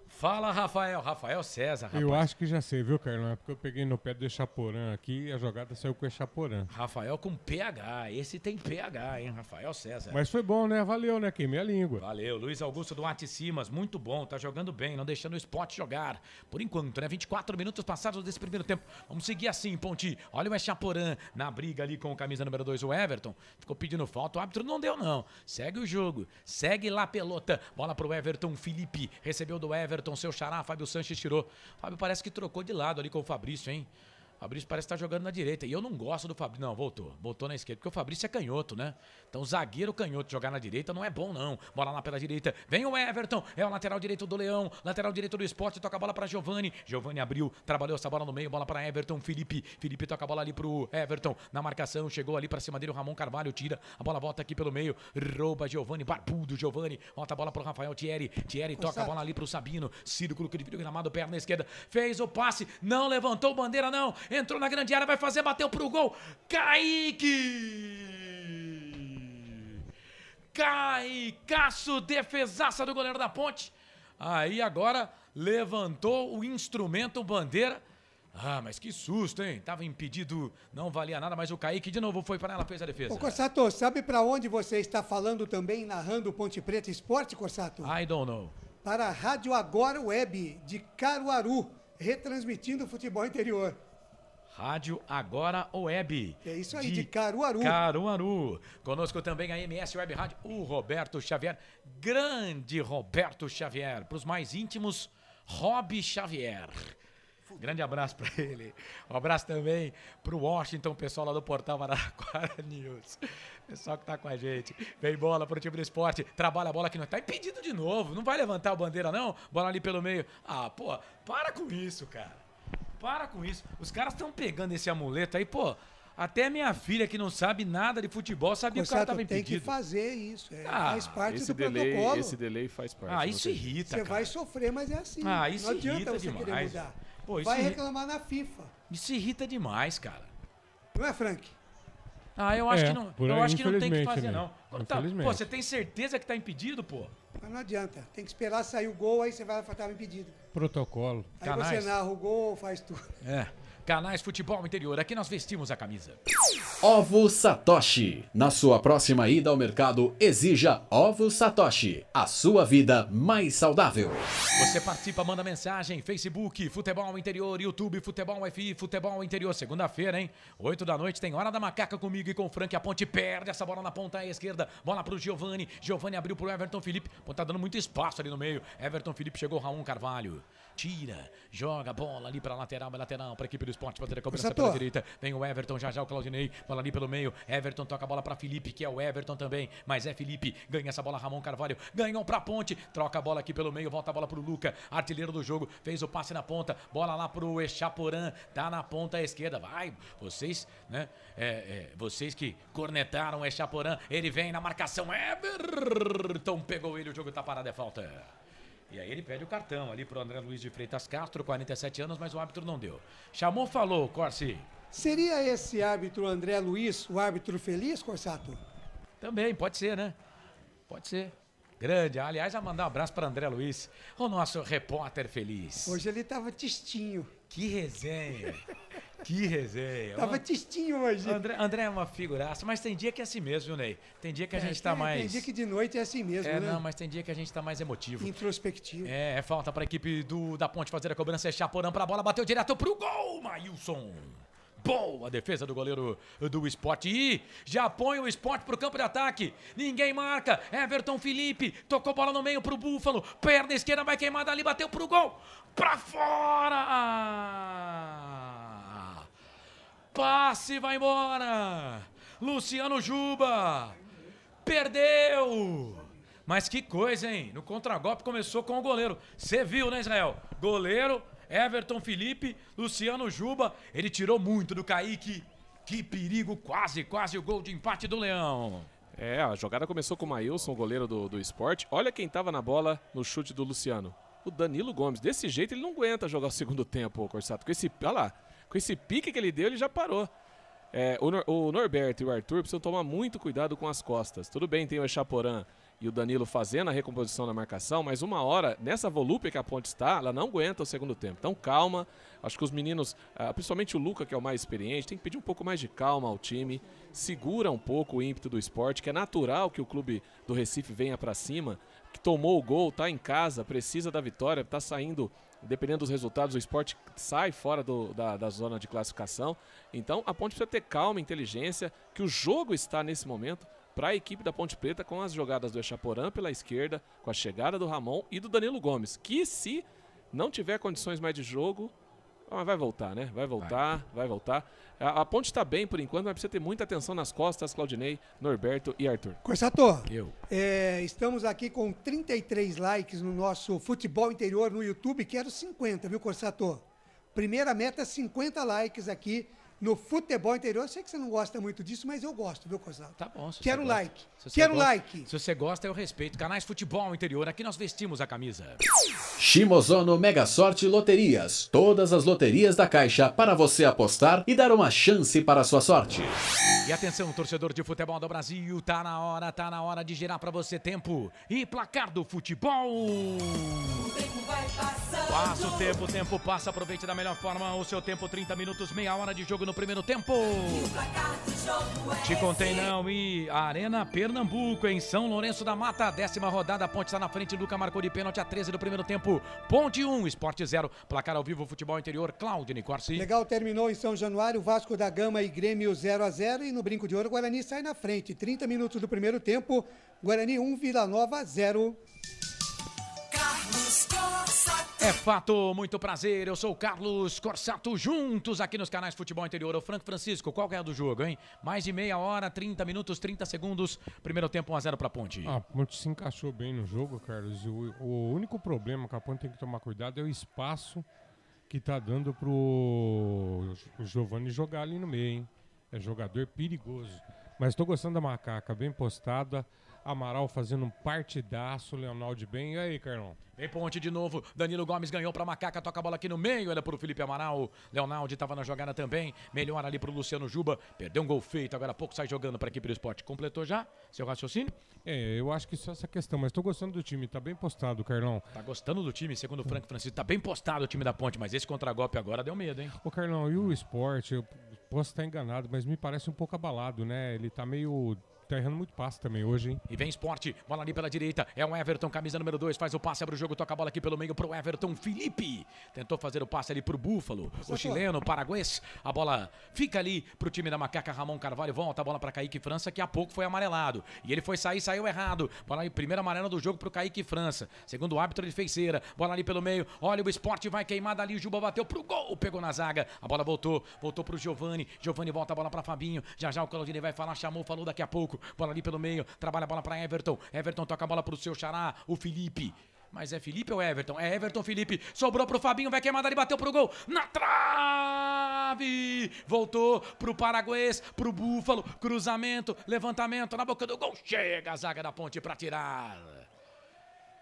Fala, Rafael. Rafael César, rapaz. Eu acho que já sei, viu, Carlão? É porque eu peguei no pé do Echaporã aqui e a jogada saiu com o Echaporã. Rafael com PH. Esse tem PH, hein? Rafael César. Mas foi bom, né? Valeu, né? Queimei a língua. Valeu. Luiz Augusto Duarte Simas, muito bom. Tá jogando bem, não deixando o Sport jogar. Por enquanto, né? 24 minutos passados desse primeiro tempo. Vamos seguir assim, Ponti. Olha o Echaporã na briga ali com o camisa número 2, o Everton. Ficou pedindo falta. O árbitro não deu, não. Segue o jogo. Segue lá a pelota. Bola pro Everton. Felipe recebeu do Everton. Seu xará, Fábio Sanches tirou. Fábio parece que trocou de lado ali com o Fabrício, hein? O Fabrício parece estar jogando na direita. E eu não gosto do Fabrício. Não, voltou na esquerda, porque o Fabrício é canhoto, né? Então zagueiro canhoto jogar na direita não é bom, não. Bola lá pela direita. Vem o Everton. É o lateral direito do Leão. Lateral direito do Sport. Toca a bola pra Giovani. Giovani abriu. Trabalhou essa bola no meio. Bola pra Everton. Felipe toca a bola ali pro Everton. Na marcação. Chegou ali pra cima dele o Ramon Carvalho. Tira. A bola volta aqui pelo meio. Rouba Giovani. Barbudo Giovani. Volta a bola pro Rafael Thierry. Thierry toca a bola ali pro Sabino. Círculo que divide o gramado. Perna esquerda. Fez o passe. Não levantou bandeira, não. Entrou na grande área. Vai fazer. Bateu pro gol. Caicaço, defesaça do goleiro da Ponte. Aí agora levantou o instrumento bandeira. Ah, mas que susto, hein? Tava impedido, não valia nada, mas o Kaique de novo foi para ela, fez a defesa. Ô, Corsato, sabe para onde você está falando também, narrando Ponte Preta Esporte, Corsato? I don't know. Para a Rádio Agora Web, de Caruaru, retransmitindo o futebol interior. Rádio Agora Web. É isso aí, de Caruaru. Caruaru. Conosco também a MS Web Rádio, o Roberto Xavier. Grande Roberto Xavier. Para os mais íntimos, Rob Xavier. Grande abraço para ele. Um abraço também para o Washington, pessoal lá do portal Araraquara News. Pessoal que tá com a gente. Vem bola pro time do Esporte. Trabalha a bola que não tá impedido de novo. Não vai levantar a bandeira, não? Bola ali pelo meio. Ah, pô, para com isso, cara. Para com isso. Os caras estão pegando esse amuleto aí, pô. Até minha filha, que não sabe nada de futebol, sabia que o cara tava impedido. Tem que fazer isso. Faz parte do protocolo. Esse delay faz parte. Ah, isso irrita, cara. Você vai sofrer, mas é assim. Ah, isso não adianta irrita você demais. querer mudar. Pô, vai reclamar na FIFA. Isso irrita demais, cara. Não é, Frank? Ah, eu acho que não. Eu acho que não tem que fazer, né? não. Tá, pô, você tem certeza que tá impedido, pô? Mas não adianta. Tem que esperar sair o gol, aí você vai falar que tava impedido. Protocolo. Aí você narra o gol, faz tudo. É. Canais Futebol Interior, aqui nós vestimos a camisa. Ovo Satoshi. Na sua próxima ida ao mercado, exija Ovo Satoshi. A sua vida mais saudável. Você participa, manda mensagem, Facebook, Futebol Interior, YouTube, Futebol FI, Futebol Interior. Segunda-feira, hein? 8 da noite, tem Hora da Macaca comigo e com o Frank. A Ponte perde essa bola na ponta esquerda. Bola pro Giovani. Giovani abriu pro Everton Felipe. Ponte tá dando muito espaço ali no meio. Everton Felipe chegou, Ramon Carvalho. Tira, joga a bola ali pra lateral, pra equipe do Esporte fazer a cobrança pela direita. Vem o Everton, já o Claudinei, bola ali pelo meio. Everton toca a bola pra Felipe, que é o Everton também, mas é Felipe. Ganha essa bola, Ramon Carvalho. Ganhou pra Ponte, troca a bola aqui pelo meio, volta a bola pro Luca, artilheiro do jogo. Fez o passe na ponta, bola lá pro Echaporã, tá na ponta esquerda. Vai, vocês, né? Vocês que cornetaram o Echaporã, ele vem na marcação. Everton pegou ele, o jogo tá parado, é falta. E aí ele pede o cartão ali pro André Luiz de Freitas Castro, 47 anos, mas o árbitro não deu. Chamou, falou, Corsi. Seria esse árbitro André Luiz o árbitro feliz, Corsato? Também, pode ser, né? Pode ser. Grande. Aliás, a mandar um abraço para André Luiz, o nosso repórter feliz. Hoje ele tava tistinho. Que resenha. Que resenha. Tava tistinho hoje. André é uma figuraça, mas tem dia que é assim mesmo, viu, Ney? Tem dia que a gente tá mais... Tem dia que de noite é assim mesmo, né? Não, mas tem dia que a gente tá mais emotivo. Introspectivo. É falta pra equipe da Ponte fazer a cobrança, é Chaporã pra bola, bateu direto pro gol, Maílson. Boa defesa do goleiro do Sport. E já põe o Sport pro campo de ataque. Ninguém marca. Everton Felipe tocou bola no meio pro Búfalo. Perna esquerda vai queimada ali, bateu pro gol. Pra fora. Passe, vai embora. Luciano Juba. Perdeu. Mas que coisa, hein? No contragolpe começou com o goleiro. Você viu, né, Israel? Goleiro... Everton Felipe, Luciano Juba, ele tirou muito do Kaique. Que perigo, quase o gol de empate do Leão. A jogada começou com o Maílson, o goleiro do Sport. Olha quem tava na bola no chute do Luciano. O Danilo Gomes. Desse jeito ele não aguenta jogar o segundo tempo, Corsato. Olha lá, com esse pique que ele deu, ele já parou. O Norberto e o Arthur precisam tomar muito cuidado com as costas. Tudo bem, tem o Echaporã e o Danilo fazendo a recomposição na marcação, mas uma hora, nessa volúpia que a Ponte está, ela não aguenta o segundo tempo. Então calma, acho que os meninos, principalmente o Luca, que é o mais experiente, tem que pedir um pouco mais de calma ao time, segura um pouco o ímpeto do Sport, que é natural que o clube do Recife venha para cima, que tomou o gol, tá em casa, precisa da vitória, tá saindo, dependendo dos resultados, o Sport sai fora da zona de classificação. Então a Ponte precisa ter calma, inteligência, que o jogo está nesse momento para a equipe da Ponte Preta, com as jogadas do Echaporã pela esquerda, com a chegada do Ramon e do Danilo Gomes, que se não tiver condições mais de jogo, vai voltar, né? Vai voltar. A Ponte está bem por enquanto, mas precisa ter muita atenção nas costas, Claudinei, Norberto e Arthur. Corsato, estamos aqui com 33 likes no nosso Futebol Interior no YouTube, quero 50, viu, Corsato? Primeira meta, 50 likes aqui no Futebol Interior. Eu sei que você não gosta muito disso, mas eu gosto, viu, Corsato? Tá bom. Quero like. Se você gosta, eu respeito. Canais Futebol Interior, aqui nós vestimos a camisa. Shimozono Mega Sorte Loterias. Todas as loterias da Caixa para você apostar e dar uma chance para a sua sorte. E atenção, torcedor de futebol do Brasil, tá na hora de girar para você tempo e placar do futebol. O tempo vai passando. Passa o tempo passa, aproveite da melhor forma o seu tempo, 30 minutos, meia hora de jogo no primeiro tempo. Te contei não, e a Arena Pernambuco, em São Lourenço da Mata, 10ª rodada, a Ponte está na frente, Luca marcou de pênalti a 13 do primeiro tempo, Ponte 1, Sport 0, placar ao vivo, Futebol Interior, Claudinei Corsi. Legal, terminou em São Januário, Vasco da Gama e Grêmio 0-0, e no Brinco de Ouro, Guarani sai na frente, 30 minutos do primeiro tempo, Guarani 1, Vila Nova 0. Carlos Corsato. É fato, muito prazer, eu sou o Carlos Corsato, juntos aqui nos canais Futebol Interior. O Franco Francisco, qual que é a do jogo, hein? Mais de meia hora, 30 minutos, 30 segundos, primeiro tempo 1-0 pra Ponte. A Ponte se encaixou bem no jogo, Carlos. O único problema que a Ponte tem que tomar cuidado é o espaço que tá dando pro Giovani jogar ali no meio, hein? É jogador perigoso. Mas tô gostando da macaca, bem postada. Amaral fazendo um partidaço, Leonaldo bem. E aí, Carlão? Vem Ponte de novo, Danilo Gomes ganhou pra Macaca, toca a bola aqui no meio, era pro Felipe Amaral, Leonaldo estava na jogada também, melhor ali pro Luciano Juba, perdeu um gol feito, agora há pouco sai jogando pra equipe do Sport. Completou já seu raciocínio? Eu acho que só essa questão, mas tô gostando do time, tá bem postado, Carlão. Tá gostando do time, segundo o Franco Francisco, tá bem postado o time da Ponte, mas esse contragolpe agora deu medo, hein? Ô, Carlão, e o Sport, eu posso estar enganado, mas me parece um pouco abalado, né? Ele tá meio... tá errando muito passe também hoje, hein? E vem Sport, bola ali pela direita, é o Everton, camisa número 2, faz o passe, abre o jogo, toca a bola aqui pelo meio pro Everton, Felipe, tentou fazer o passe ali pro Búfalo, o chileno, o paraguês, a bola fica ali pro time da Macaca, Ramon Carvalho, volta a bola pra Kaique França, que há pouco foi amarelado, e ele foi sair, saiu errado, bola aí, primeiro amarelo do jogo pro Kaique França, segundo o árbitro ele fez cera, bola ali pelo meio, olha o Sport, vai queimar dali, o Juba bateu pro gol, pegou na zaga, a bola voltou pro Giovani volta a bola pra Fabinho, já o Claudinei vai falar, falou daqui a pouco, bola ali pelo meio, trabalha a bola para Everton toca a bola pro seu xará, o Felipe, mas é Felipe ou Everton? É Everton, Felipe, sobrou pro Fabinho, vai queimar dali, bateu pro gol, na trave, voltou pro paraguês, pro Búfalo, cruzamento, levantamento na boca do gol, chega a zaga da Ponte pra tirar.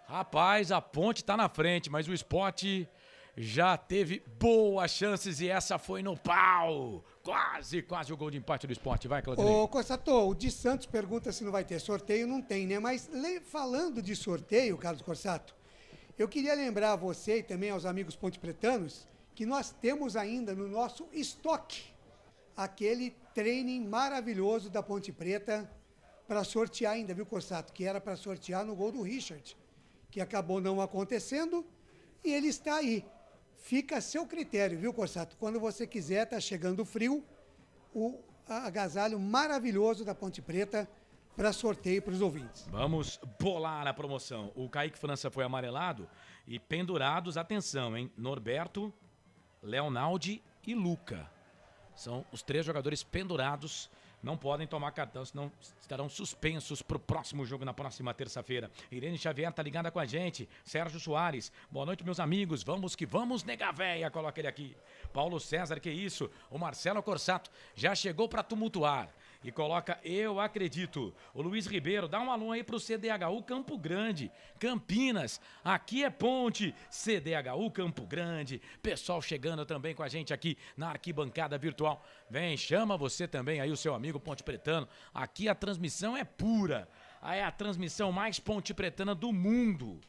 Rapaz, a Ponte tá na frente, mas o Sport já teve boas chances e essa foi no pau. Quase o gol de empate do Sport. Vai, Claudinei. Ô, Corsato, o de Santos pergunta se não vai ter sorteio. Não tem, né? Mas falando de sorteio, Carlos Corsato, eu queria lembrar a você e também aos amigos pontepretanos que nós temos ainda no nosso estoque aquele training maravilhoso da Ponte Preta para sortear ainda, viu, Corsato? Que era para sortear no gol do Richard, que acabou não acontecendo e ele está aí. Fica a seu critério, viu, Corsato? Quando você quiser, tá chegando o frio, o agasalho maravilhoso da Ponte Preta para sorteio para os ouvintes. Vamos bolar a promoção. O Kaique França foi amarelado e pendurados, atenção, hein? Norberto, Leonaldo e Luca. São os 3 jogadores pendurados. Não podem tomar cartão, senão estarão suspensos para o próximo jogo na próxima terça-feira. Irene Xavier tá ligada com a gente. Sérgio Soares, boa noite, meus amigos. Vamos que vamos, nega véia, coloca ele aqui. Paulo César, que isso? O Marcelo Corsato já chegou para tumultuar. e coloca eu acredito. O Luiz Ribeiro, dá um alô aí pro CDHU Campo Grande, Campinas, aqui é Ponte, CDHU Campo Grande, pessoal chegando também com a gente aqui na arquibancada virtual. Vem, chama você também aí o seu amigo Ponte Pretano, aqui a transmissão é pura, é a transmissão mais Ponte Pretana do mundo.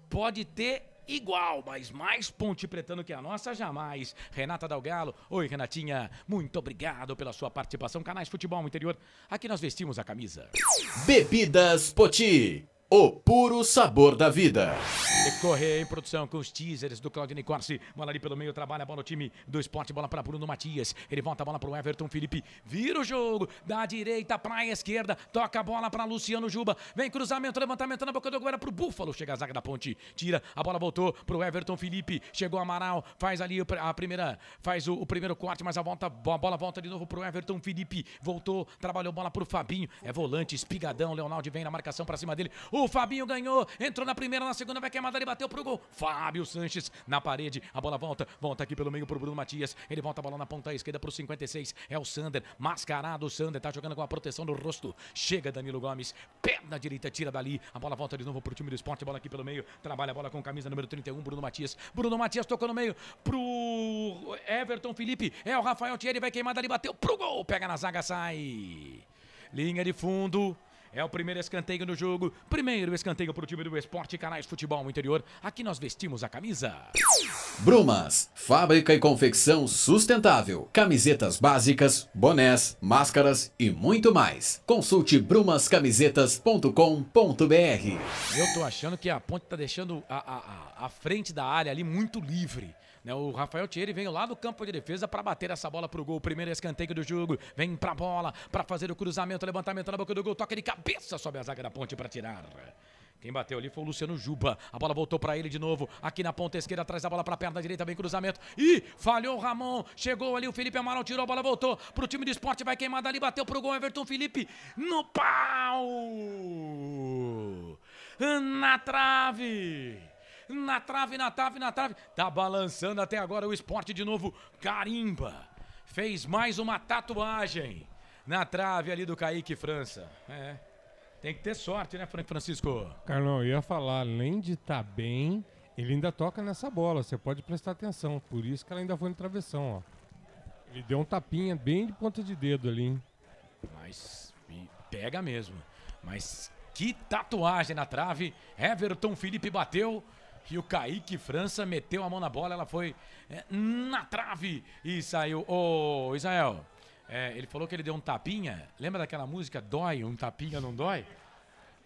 Pode ter igual, mas mais Ponte Pretano que a nossa, jamais. Renata Dalgalo, oi Renatinha, muito obrigado pela sua participação. Canais Futebol Interior, aqui nós vestimos a camisa. Bebidas Poti, o puro sabor da vida. Correia em produção com os teasers do Claudinei Corsi. Bola ali pelo meio, trabalha a bola no time do Sport, bola para Bruno Matias. Ele volta a bola para o Everton Felipe. Vira o jogo da direita para a esquerda. Toca a bola para Luciano Juba. Vem cruzamento, levantamento na boca do gol. Era para o Búfalo. Chega a zaga da Ponte. Tira, a bola voltou para o Everton Felipe. Chegou Amaral. Faz ali a primeira. Faz o primeiro corte, mas a bola volta de novo para o Everton Felipe. Voltou, trabalhou bola para o Fabinho. É volante, espigadão. Leonardo vem na marcação para cima dele. O Fabinho ganhou. Entrou na primeira, na segunda vai queimar. Ele bateu pro gol. Fábio Sanches na parede. A bola volta aqui pelo meio pro Bruno Matias. Ele volta a bola na ponta esquerda pro 56. É o Sander. Mascarado o Sander. Tá jogando com a proteção do rosto. Chega Danilo Gomes. Perna direita, tira dali. A bola volta de novo pro time do Sport. Bola aqui pelo meio. Trabalha a bola com camisa número 31. Bruno Matias. Bruno Matias tocou no meio pro Everton Felipe. É o Rafael Thierry. Vai queimar dali. Bateu pro gol. Pega na zaga, sai. Linha de fundo. É o primeiro escanteio no jogo. Primeiro escanteio para o time do Sport, Canais Futebol Interior. Aqui nós vestimos a camisa. Brumas, fábrica e confecção sustentável. Camisetas básicas, bonés, máscaras e muito mais. Consulte brumascamisetas.com.br. Eu tô achando que a Ponte tá deixando a frente da área ali muito livre. O Rafael Thierry veio lá do campo de defesa para bater essa bola pro gol. Primeiro escanteio do jogo. Vem pra bola para fazer o cruzamento, levantamento na boca do gol. Toca de cabeça, sobe a zaga da Ponte para tirar. Quem bateu ali foi o Luciano Juba. A bola voltou para ele de novo. Aqui na ponta esquerda, atrás da bola para a perna direita. Vem cruzamento. Ih, falhou o Ramon. Chegou ali o Felipe Amaral, tirou a bola, voltou pro time do Sport. Vai queimar dali, bateu pro gol. Everton Felipe no pau. Na trave. Na trave. Tá balançando até agora o Sport de novo. Carimba. Fez mais uma tatuagem na trave ali do Kaique França. Tem que ter sorte, né, Francisco? Carlão, eu ia falar, além de estar bem, ele ainda toca nessa bola. Você pode prestar atenção. Por isso que ela ainda foi no travessão, ó. Ele deu um tapinha bem de ponta de dedo ali, hein? Mas pega mesmo. Mas que tatuagem na trave. Everton Felipe bateu. E o Kaique França meteu a mão na bola, ela foi na trave e saiu. Ô, Israel, ele falou que ele deu um tapinha. Lembra daquela música Dói, um tapinha não dói?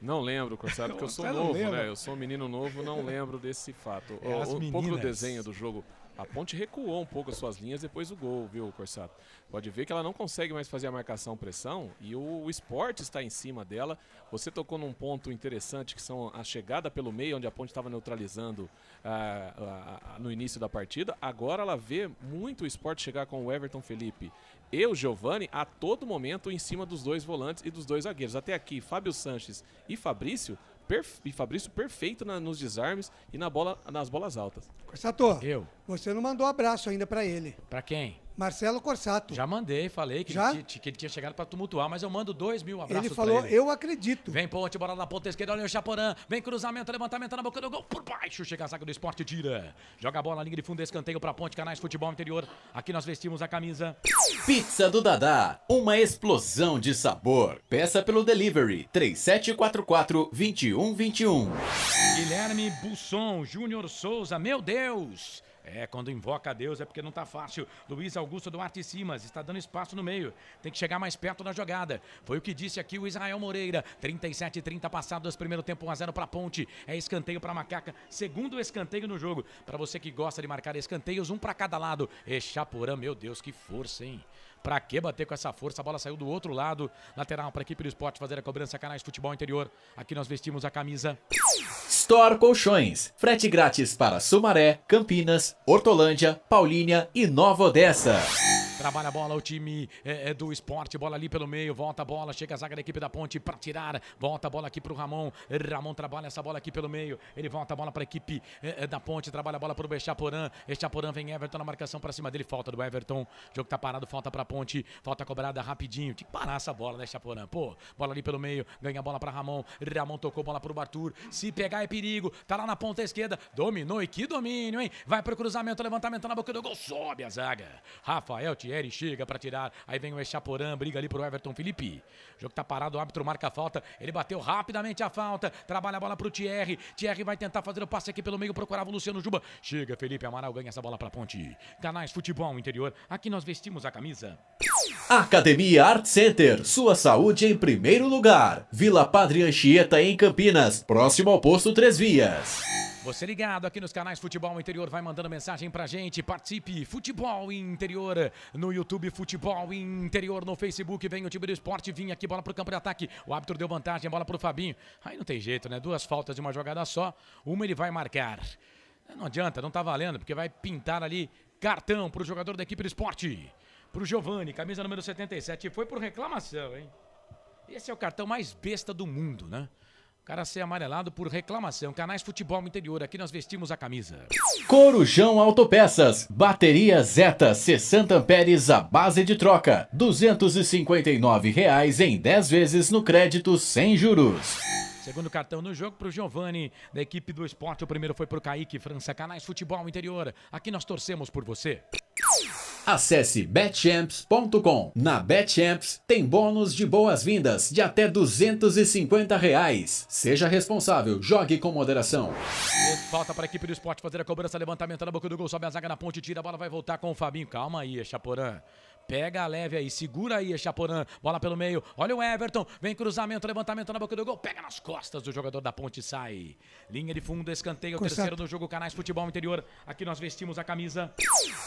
Não lembro, Corsado, porque eu sou novo, né? Eu sou um menino novo, não lembro desse fato. Um pouco do desenho do jogo. A Ponte recuou um pouco as suas linhas depois do gol, viu, Corsato? Pode ver que ela não consegue mais fazer a marcação-pressão e o Sport está em cima dela. Você tocou num ponto interessante que são a chegada pelo meio, onde a Ponte estava neutralizando no início da partida. Agora ela vê muito o Sport chegar com o Everton Felipe e o Giovani a todo momento em cima dos dois volantes e dos dois zagueiros. Até aqui, Fábio Sanches e Fabrício perfeito nos desarmes e nas bolas altas. Corsato, você não mandou abraço ainda pra ele. Pra quem? Marcelo Corsato. Já mandei, falei que ele tinha chegado pra tumultuar, mas eu mando 2.000 abraços. Ele falou, eu acredito. Vem Ponte, bola na ponta esquerda, olha o Chaporã. Vem cruzamento, levantamento na boca do gol, por baixo. Chega a zaga do Sport, tira. Joga a bola na linha de fundo, escanteio pra Ponte, Canais Futebol Interior. Aqui nós vestimos a camisa. Pizza do Dadá, uma explosão de sabor. Peça pelo delivery, 3744-2121. Guilherme Busson, Júnior Souza, meu Deus. Quando invoca a Deus é porque não tá fácil. Luiz Augusto Duarte Simas está dando espaço no meio. Tem que chegar mais perto da jogada. Foi o que disse aqui o Israel Moreira. 37-30 passados, primeiro tempo 1-0 para Ponte. É escanteio para Macaca. Segundo escanteio no jogo. Para você que gosta de marcar escanteios, um para cada lado. Echaporã, meu Deus, que força, hein? Pra que bater com essa força? A bola saiu do outro lado. Lateral para a equipe do Sport fazer a cobrança. Canais Futebol Interior. Aqui nós vestimos a camisa. Store Colchões. Frete grátis para Sumaré, Campinas, Hortolândia, Paulínia e Nova Odessa. Trabalha a bola o time do Sport. Bola ali pelo meio. Volta a bola. Chega a zaga da equipe da Ponte para tirar. Volta a bola aqui pro Ramon. Ramon trabalha essa bola aqui pelo meio. Ele volta a bola para a equipe da Ponte. Trabalha a bola pro Echaporã. Echaporã vem Everton na marcação para cima dele. Falta do Everton. O jogo tá parado. Falta pra Ponte. Falta cobrada rapidinho. Tem que parar essa bola, né, Echaporã? Pô, bola ali pelo meio. Ganha a bola para Ramon. Ramon tocou bola pro Arthur. Se pegar é perigo. Tá lá na ponta esquerda. Dominou. E que domínio, hein? Vai pro cruzamento. Levantamento na boca do gol. Sobe a zaga. Rafael Thierry chega pra tirar. Aí vem o Echaporã. Briga ali pro Everton Felipe. O jogo tá parado. O árbitro marca a falta. Ele bateu rapidamente a falta. Trabalha a bola pro Thierry. Thierry vai tentar fazer o passe aqui pelo meio. Procurava o Luciano Juba. Chega Felipe Amaral. Ganha essa bola pra Ponte. Canais Futebol Interior. Aqui nós vestimos a camisa. Academia Art Center. Sua saúde em primeiro lugar. Vila Padre Anchieta em Campinas. Próximo ao posto Três Vias. Você ligado aqui nos canais Futebol Interior, vai mandando mensagem pra gente, participe, Futebol Interior, no YouTube, Futebol Interior, no Facebook, vem o time do esporte, vinha aqui, bola pro campo de ataque, o árbitro deu vantagem, bola pro Fabinho, aí não tem jeito, né, 2 faltas de uma jogada só, uma ele vai marcar, não adianta, não tá valendo, porque vai pintar ali cartão pro jogador da equipe do esporte, pro Giovani, camisa número 77, foi por reclamação, hein, esse é o cartão mais besta do mundo, né? Cara ser amarelado por reclamação. Canais Futebol Interior, aqui nós vestimos a camisa. Corujão Autopeças. Bateria Zeta 60 amperes à base de troca. R$ 259 em 10 vezes no crédito sem juros. Segundo cartão no jogo pro Giovani, da equipe do esporte. O primeiro foi pro Kaique França. Canais Futebol Interior, aqui nós torcemos por você. Acesse betchamps.com. Na Betchamps tem bônus de boas-vindas de até R$ 250. Seja responsável, jogue com moderação. Falta para a equipe do esporte fazer a cobrança, levantamento na boca do gol, sobe a zaga na ponte, tira a bola, vai voltar com o Fabinho. Calma aí, Echaporã. Pega a leve aí, segura aí, Echaporã. Bola pelo meio, olha o Everton. Vem cruzamento, levantamento na boca do gol. Pega nas costas do jogador da Ponte, sai. Linha de fundo, escanteio, terceiro do jogo, Canais Futebol Interior. Aqui nós vestimos a camisa.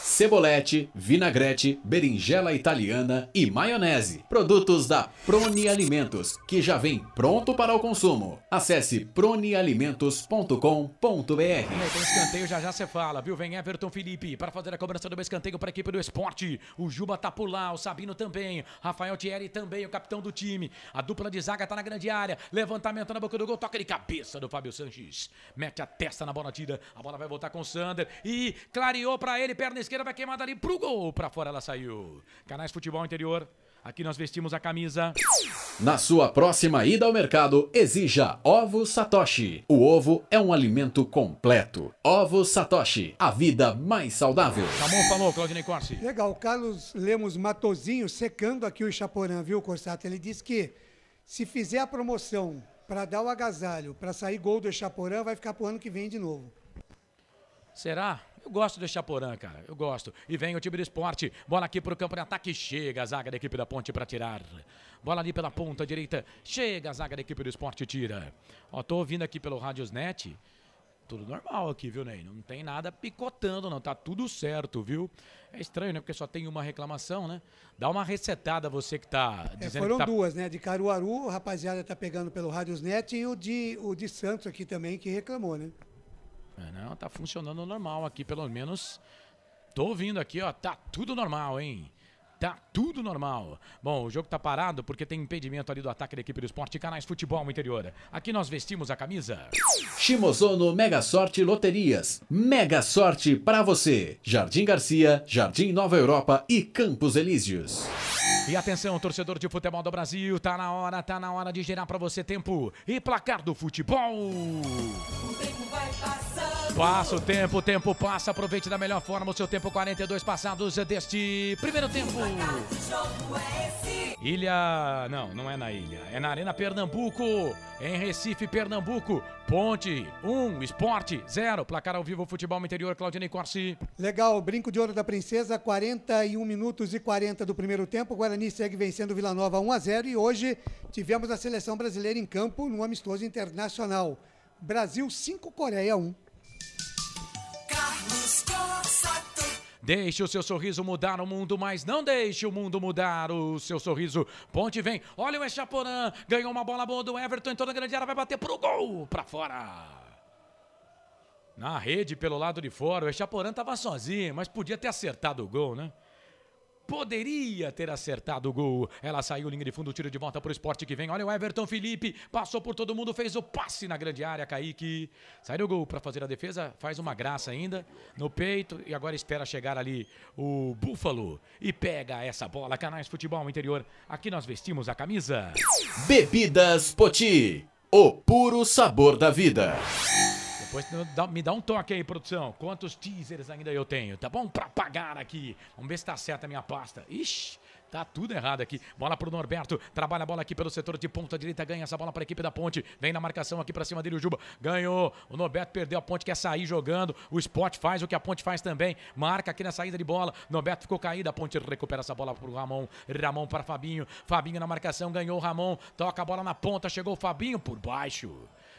Cebolete, vinagrete, berinjela italiana e maionese. Produtos da Proni Alimentos, que já vem pronto para o consumo. Acesse pronialimentos.com.br. Tem escanteio, já você fala, viu? Vem Everton Felipe para fazer a cobrança do escanteio para a equipe do esporte. O Juba tá por lá, o Sabino também, Rafael Thierry também, o capitão do time. A dupla de zaga tá na grande área. Levantamento na boca do gol, toca de cabeça do Fábio Sanches. Mete a testa na bola, tira. A bola vai voltar com o Sander e clareou pra ele, perna esquerda vai queimar dali pro gol. Pra fora ela saiu. Canais Futebol Interior. Aqui nós vestimos a camisa. Na sua próxima ida ao mercado, exija Ovo Satoshi. O ovo é um alimento completo. Ovo Satoshi, a vida mais saudável. Ramon falou, Claudinei Corsi. Legal, o Carlos Lemos Matozinho secando aqui o Echaporã, viu, Corsato? Ele disse que se fizer a promoção para dar o agasalho, para sair gol do Echaporã, vai ficar pro ano que vem de novo. Será? Eu gosto do Echaporã, cara. Eu gosto. E vem o time do esporte. Bola aqui pro campo de ataque. Chega a zaga da equipe da Ponte pra tirar. Bola ali pela ponta direita. Chega a zaga da equipe do esporte, tira. Ó, tô ouvindo aqui pelo Radiosnet. Tudo normal aqui, viu, Ney? Não tem nada picotando, não. Tá tudo certo, viu? É estranho, né? Porque só tem uma reclamação, né? Dá uma resetada você que tá dizendo foram que tá... duas, né? De Caruaru, a rapaziada tá pegando pelo Radiosnet e o de Santos aqui também, que reclamou, né? Não, tá funcionando normal aqui, pelo menos. Tô ouvindo aqui, ó, tá tudo normal, hein? Tá tudo normal. Bom, o jogo tá parado porque tem impedimento ali do ataque da equipe do esporte. Canais Futebol Interior. Aqui nós vestimos a camisa. Shimozono Mega Sorte Loterias. Mega Sorte pra você. Jardim Garcia, Jardim Nova Europa e Campos Elíseos. E atenção, torcedor de futebol do Brasil, tá na hora de gerar pra você tempo e placar do futebol. O tempo vai passando. Passa o tempo passa, aproveite da melhor forma o seu tempo, 42 passados deste primeiro tempo. Ilha, não é na ilha, é na Arena Pernambuco, em Recife, Pernambuco. Ponte 1, Esporte 0, placar ao vivo, Futebol Interior, Claudinei Corsi. Legal, brinco de ouro da princesa, 41 minutos e 40 do primeiro tempo, o Guarani segue vencendo o Vila Nova 1-0 e hoje tivemos a seleção brasileira em campo no amistoso internacional. Brasil 5, Coreia 1. Carlos Corsato. Deixe o seu sorriso mudar o mundo, mas não deixe o mundo mudar o seu sorriso. Ponte vem, olha o Echaporã, ganhou uma bola boa do Everton, entrou na grande área, vai bater pro gol, pra fora. Na rede, pelo lado de fora, o Echaporã tava sozinho, mas podia ter acertado o gol, né? poderia ter acertado o gol. Ela saiu, linha de fundo, tiro de volta pro Sport que vem. Olha o Everton Felipe, passou por todo mundo, fez o passe na grande área. Kaique sai do gol para fazer a defesa, faz uma graça ainda no peito e agora espera chegar ali o Búfalo e pega essa bola. Canais Futebol Interior, aqui nós vestimos a camisa. Bebidas Poti, o puro sabor da vida. Depois me dá um toque aí, produção. Quantos teasers ainda eu tenho, tá bom? Pra pagar aqui. Vamos ver se tá certa a minha pasta. Ixi, tá tudo errado aqui. Bola pro Norberto. Trabalha a bola aqui pelo setor de ponta direita. Ganha essa bola pra equipe da Ponte. Vem na marcação aqui pra cima dele o Juba. Ganhou. O Norberto perdeu. A Ponte quer sair jogando. O Sport faz o que a Ponte faz também. Marca aqui na saída de bola. Norberto ficou caído. A Ponte recupera essa bola pro Ramon. Ramon para Fabinho. Fabinho na marcação. Ganhou o Ramon. Toca a bola na ponta. Chegou o Fabinho por baixo.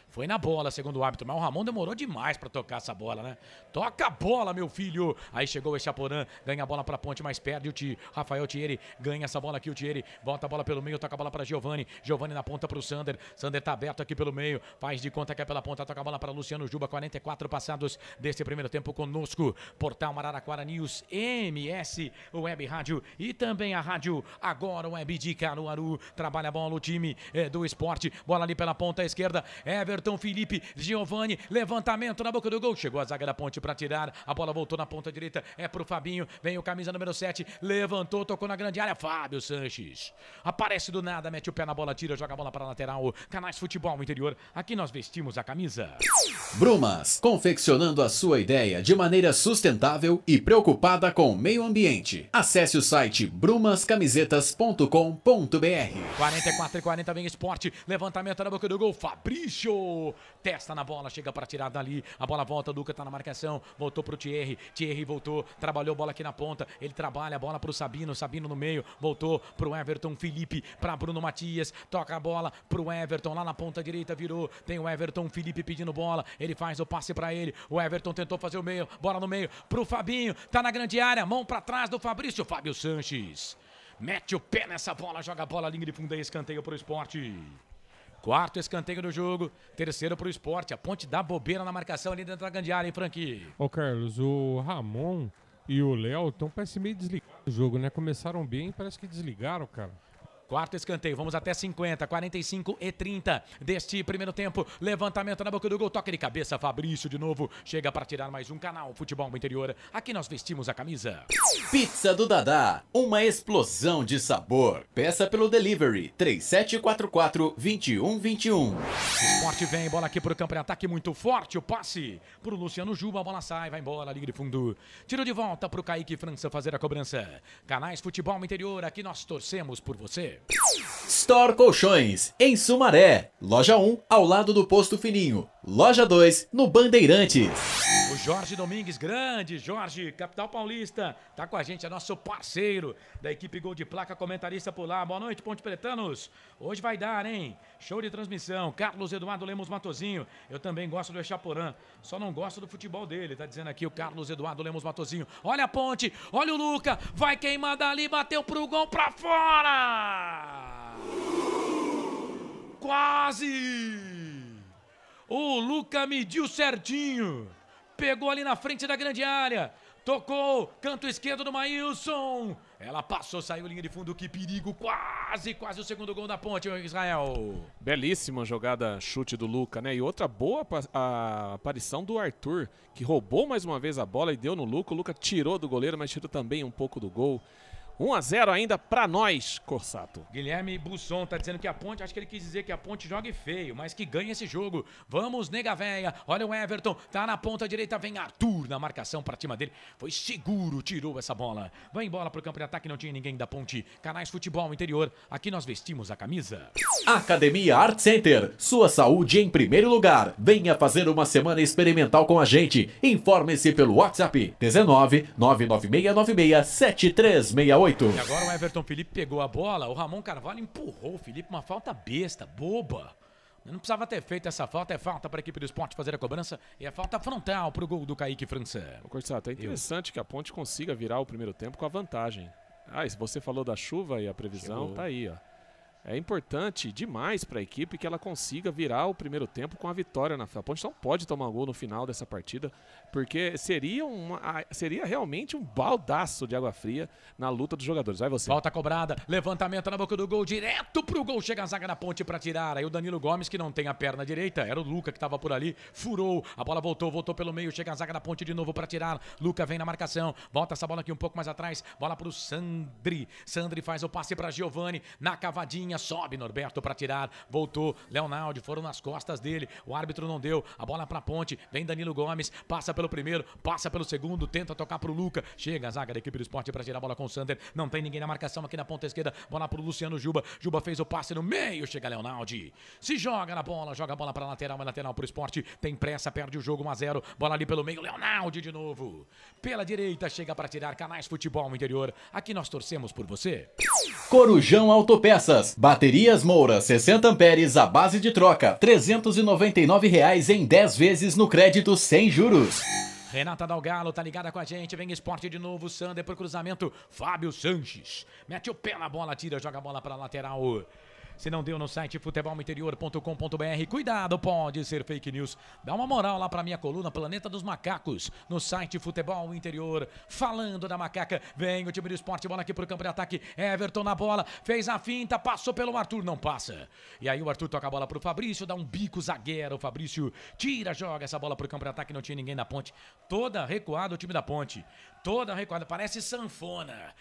Foi na bola, segundo o árbitro, mas o Ramon demorou demais pra tocar essa bola, né? Toca a bola, meu filho! Aí chegou o Echaporã, ganha a bola pra Ponte, mas perde o Rafael Thierry, ganha essa bola aqui, o Thierry, volta a bola pelo meio, toca a bola pra Giovani, Giovani na ponta pro Sander, Sander tá aberto aqui pelo meio, faz de conta que é pela ponta, toca a bola pra Luciano Juba, 44 passados desse primeiro tempo conosco, Portal Araraquara News, MS, Web Rádio e também a rádio Agora Web de Caruaru, trabalha a bola o time do Esporte, bola ali pela ponta esquerda, Everton Felipe, Giovani, levantamento na boca do gol, chegou a zaga da Ponte para tirar, a bola voltou na ponta direita, é pro Fabinho, vem o camisa número 7, levantou, tocou na grande área, Fábio Sanches, aparece do nada, mete o pé na bola, tira, joga a bola para a lateral, Canais Futebol Interior, aqui nós vestimos a camisa. Brumas, confeccionando a sua ideia de maneira sustentável e preocupada com o meio ambiente. Acesse o site brumascamisetas.com.br. 44:40 vem Esporte, levantamento na boca do gol, Fabrício, testa na bola, chega para tirar dali, a bola volta, Luca tá na marcação, voltou pro Thierry, Thierry voltou, trabalhou bola aqui na ponta, ele trabalha a bola pro Sabino, Sabino no meio, voltou pro Everton Felipe, pra Bruno Matias, toca a bola pro Everton, lá na ponta direita virou, tem o Everton Felipe pedindo bola, ele faz o passe pra ele, o Everton tentou fazer o meio, bola no meio, pro Fabinho, tá na grande área, mão pra trás do Fabrício, Fábio Sanches, mete o pé nessa bola, joga a bola, linha de fundo e escanteio pro Esporte. Quarto escanteio do jogo, terceiro pro Esporte. A Ponte dá bobeira na marcação ali dentro da grande área, hein, Franqui? Ô, Carlos, o Ramon e o Léo estão parece meio desligados no jogo, né? Começaram bem, parece que desligaram, cara. Quarto escanteio, vamos até 50, 45:30 deste primeiro tempo. Levantamento na boca do gol, toque de cabeça, Fabrício de novo. Chega para tirar mais um Canal Futebol Interior. Aqui nós vestimos a camisa. Pizza do Dadá, uma explosão de sabor. Peça pelo delivery 3744-2121. Esporte vem, bola aqui pro campo de ataque muito forte. O passe pro Luciano Juba, a bola sai, vai embora, liga de fundo. Tiro de volta pro Kaique França fazer a cobrança. Canais Futebol Interior, aqui nós torcemos por você. Store Colchões, em Sumaré. Loja 1, ao lado do Posto Fininho. Loja 2, no Bandeirantes. O Jorge Domingues, grande Jorge, capital paulista, tá com a gente, é nosso parceiro da equipe Gol de Placa, comentarista por lá. Boa noite, Ponte Pretanos. Hoje vai dar, hein? Show de transmissão. Carlos Eduardo Lemos Matozinho. Eu também gosto do Echaporã, só não gosto do futebol dele, tá dizendo aqui o Carlos Eduardo Lemos Matozinho. Olha a Ponte, olha o Luca, vai queimar dali, bateu pro gol pra fora! Quase! O Luca mediu certinho. Pegou ali na frente da grande área. Tocou, canto esquerdo do Maílson. Ela passou, saiu linha de fundo, que perigo. Quase o segundo gol da Ponte, Israel. Belíssima jogada, chute do Luca, né? E outra boa aparição do Arthur, que roubou mais uma vez a bola e deu no Luca. O Luca tirou do goleiro, mas tirou também um pouco do gol. 1-0 ainda pra nós, Corsato. Guilherme Busson tá dizendo que a Ponte, acho que ele quis dizer que a Ponte jogue feio, mas que ganha esse jogo. Vamos, nega véia. Olha o Everton, tá na ponta direita, vem Arthur na marcação pra cima dele. Foi seguro, tirou essa bola. Vai embora pro campo de ataque, não tinha ninguém da Ponte. Canais Futebol Interior, aqui nós vestimos a camisa. Academia Art Center, sua saúde em primeiro lugar. Venha fazer uma semana experimental com a gente. Informe-se pelo WhatsApp 19 99696 7368. E agora o Everton Felipe pegou a bola, o Ramon Carvalho empurrou o Felipe, uma falta besta, boba. Não precisava ter feito essa falta, é falta para a equipe do Esporte fazer a cobrança e é falta frontal para o gol do Kaique França. Corsato, é interessante que a Ponte consiga virar o primeiro tempo com a vantagem. Se você falou da chuva e a previsão, tá aí, ó. É importante demais para a equipe que ela consiga virar o primeiro tempo com a vitória na frente. A Ponte não pode tomar gol no final dessa partida, porque seria realmente um baldaço de água fria na luta dos jogadores. Vai você. Falta cobrada, levantamento na boca do gol, direto pro gol, chega a zaga da Ponte para tirar. Aí o Danilo Gomes, que não tem a perna direita, era o Luca que estava por ali, furou, a bola voltou pelo meio, chega a zaga da Ponte de novo para tirar. Luca vem na marcação, volta essa bola aqui um pouco mais atrás, bola pro Sandri. Sandri faz o passe para Giovani, na cavadinha, sobe Norberto para tirar, voltou Leonaldi, foram nas costas dele, o árbitro não deu, a bola pra Ponte, vem Danilo Gomes, passa pelo primeiro, passa pelo segundo, tenta tocar pro Luca, chega a zaga da equipe do Sport para tirar a bola com o Sander, não tem ninguém na marcação aqui na ponta esquerda, bola pro Luciano Juba, Juba fez o passe no meio, chega Leonaldi, se joga na bola, joga a bola pra lateral, é lateral pro Sport, tem pressa, perde o jogo 1-0, bola ali pelo meio, Leonaldi de novo, pela direita, chega para tirar. Canais Futebol Interior, aqui nós torcemos por você. Corujão Autopeças, baterias Moura 60 amperes à base de troca, R$ 399 em 10 vezes no crédito sem juros. Renata Dalgalo tá ligada com a gente, vem Sport de novo, Sander pro cruzamento, Fábio Sanches, mete o pé na bola, tira, joga a bola pra lateral. Se não deu no site futebolinterior.com.br, cuidado, pode ser fake news. Dá uma moral lá pra minha coluna Planeta dos Macacos, no site Futebol Interior. Falando da macaca, vem o time do Sport, bola aqui pro campo de ataque. Everton na bola, fez a finta, passou pelo Arthur, não passa. E aí o Arthur toca a bola pro Fabrício, dá um bico zagueiro. O Fabrício tira, joga essa bola pro campo de ataque, não tinha ninguém da Ponte. Toda recuada o time da Ponte. Toda recuada, parece sanfona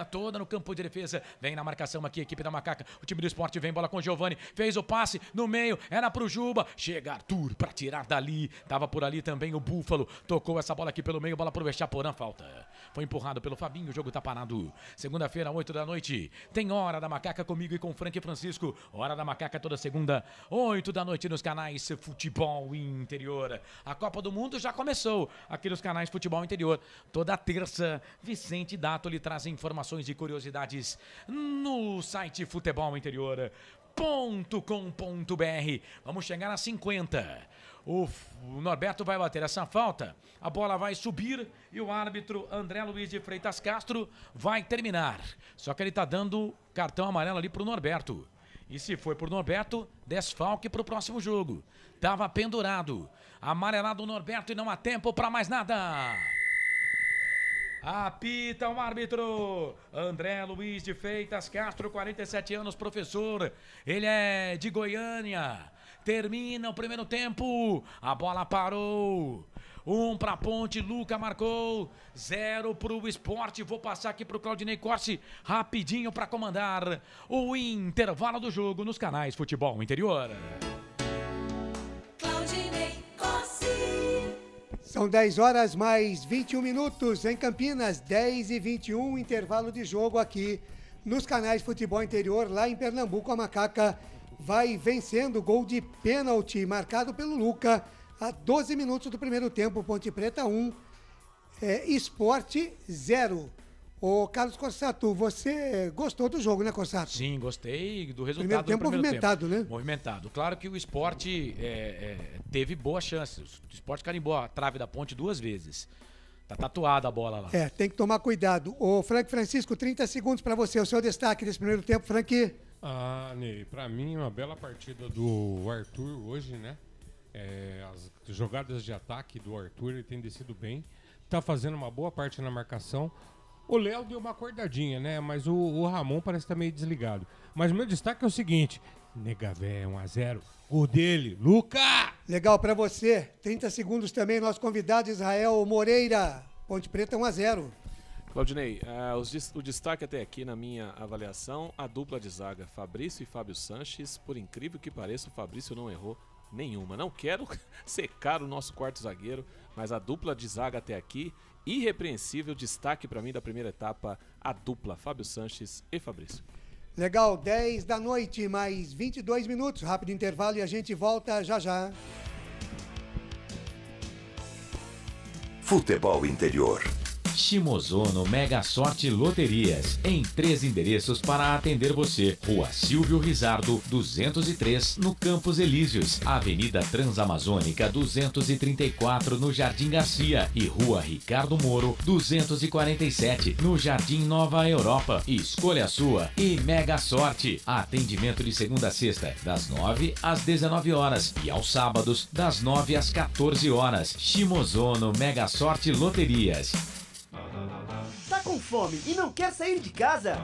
toda no campo de defesa. Vem na marcação aqui, equipe da macaca. O time do Sport vem, bola com o Giovani, fez o passe no meio, era pro Juba, chega Arthur pra tirar dali, tava por ali também o Búfalo, tocou essa bola aqui pelo meio, bola pro Echaporã, falta. Foi empurrado pelo Fabinho, o jogo tá parado. Segunda-feira, 8 da noite, tem Hora da Macaca comigo e com Frank e Francisco. Hora da Macaca toda segunda, 8 da noite nos canais Futebol Interior. A Copa do Mundo já começou aqui nos canais Futebol Interior. Toda terça, Vicente Dato lhe traz informações e curiosidades no site futeboleinterior.com.br. Vamos chegar a 50. O Norberto vai bater essa falta, a bola vai subir e o árbitro André Luiz de Freitas Castro vai terminar. Só que ele tá dando cartão amarelo ali pro Norberto. E se for pro Norberto, desfalque pro próximo jogo. Tava pendurado. Amarelado o Norberto e não há tempo pra mais nada. Apita o árbitro, André Luiz de Freitas Castro, 47 anos, professor, ele é de Goiânia, termina o primeiro tempo, a bola parou, 1 pra Ponte, Luca marcou, 0 pro Sport, vou passar aqui pro Claudinei Corsi, rapidinho pra comandar o intervalo do jogo nos canais Futebol Interior. São 10 horas mais 21 minutos em Campinas, 10h21, intervalo de jogo aqui nos canais Futebol Interior, lá em Pernambuco. A Macaca vai vencendo, gol de pênalti marcado pelo Luca a 12 minutos do primeiro tempo. Ponte Preta 1, Sport 0. Ô Carlos Corsato, você gostou do jogo, né, Corsato? Sim, gostei do resultado. Primeiro tempo movimentado, né? Movimentado. Claro que o Sport teve boas chances. O Sport carimbou a trave da Ponte 2 vezes. Tá tatuada a bola lá. Tem que tomar cuidado. Ô Frank Francisco, 30 segundos pra você. O seu destaque desse primeiro tempo, Frank? Ney, pra mim, uma bela partida do Arthur hoje, né? As jogadas de ataque do Arthur, ele tem descido bem. Tá fazendo uma boa parte na marcação. O Léo deu uma acordadinha, né? Mas o Ramon parece estar meio desligado. Mas o meu destaque é o seguinte: Negavé, 1-0. Gol dele, Luca! Legal pra você. 30 segundos também, nosso convidado Israel Moreira. Ponte Preta 1-0. Claudinei, o destaque até aqui na minha avaliação, a dupla de zaga, Fabrício e Fábio Sanches. Por incrível que pareça, o Fabrício não errou nenhuma. Não quero secar o nosso quarto zagueiro, mas a dupla de zaga até aqui, irrepreensível. Destaque para mim da primeira etapa, a dupla Fábio Sanches e Fabrício. Legal, 10 da noite, mais 22 minutos, rápido intervalo e a gente volta já já. Futebol Interior. Shimozono Mega Sorte Loterias, em 3 endereços para atender você. Rua Silvio Rizardo, 203, no Campos Elíseos, Avenida Transamazônica 234, no Jardim Garcia, e Rua Ricardo Moro, 247, no Jardim Nova Europa. Escolha a sua e Mega Sorte. Atendimento de segunda a sexta, das 9 às 19 horas e aos sábados, das 9 às 14 horas. Shimozono Mega Sorte Loterias. Tá com fome e não quer sair de casa?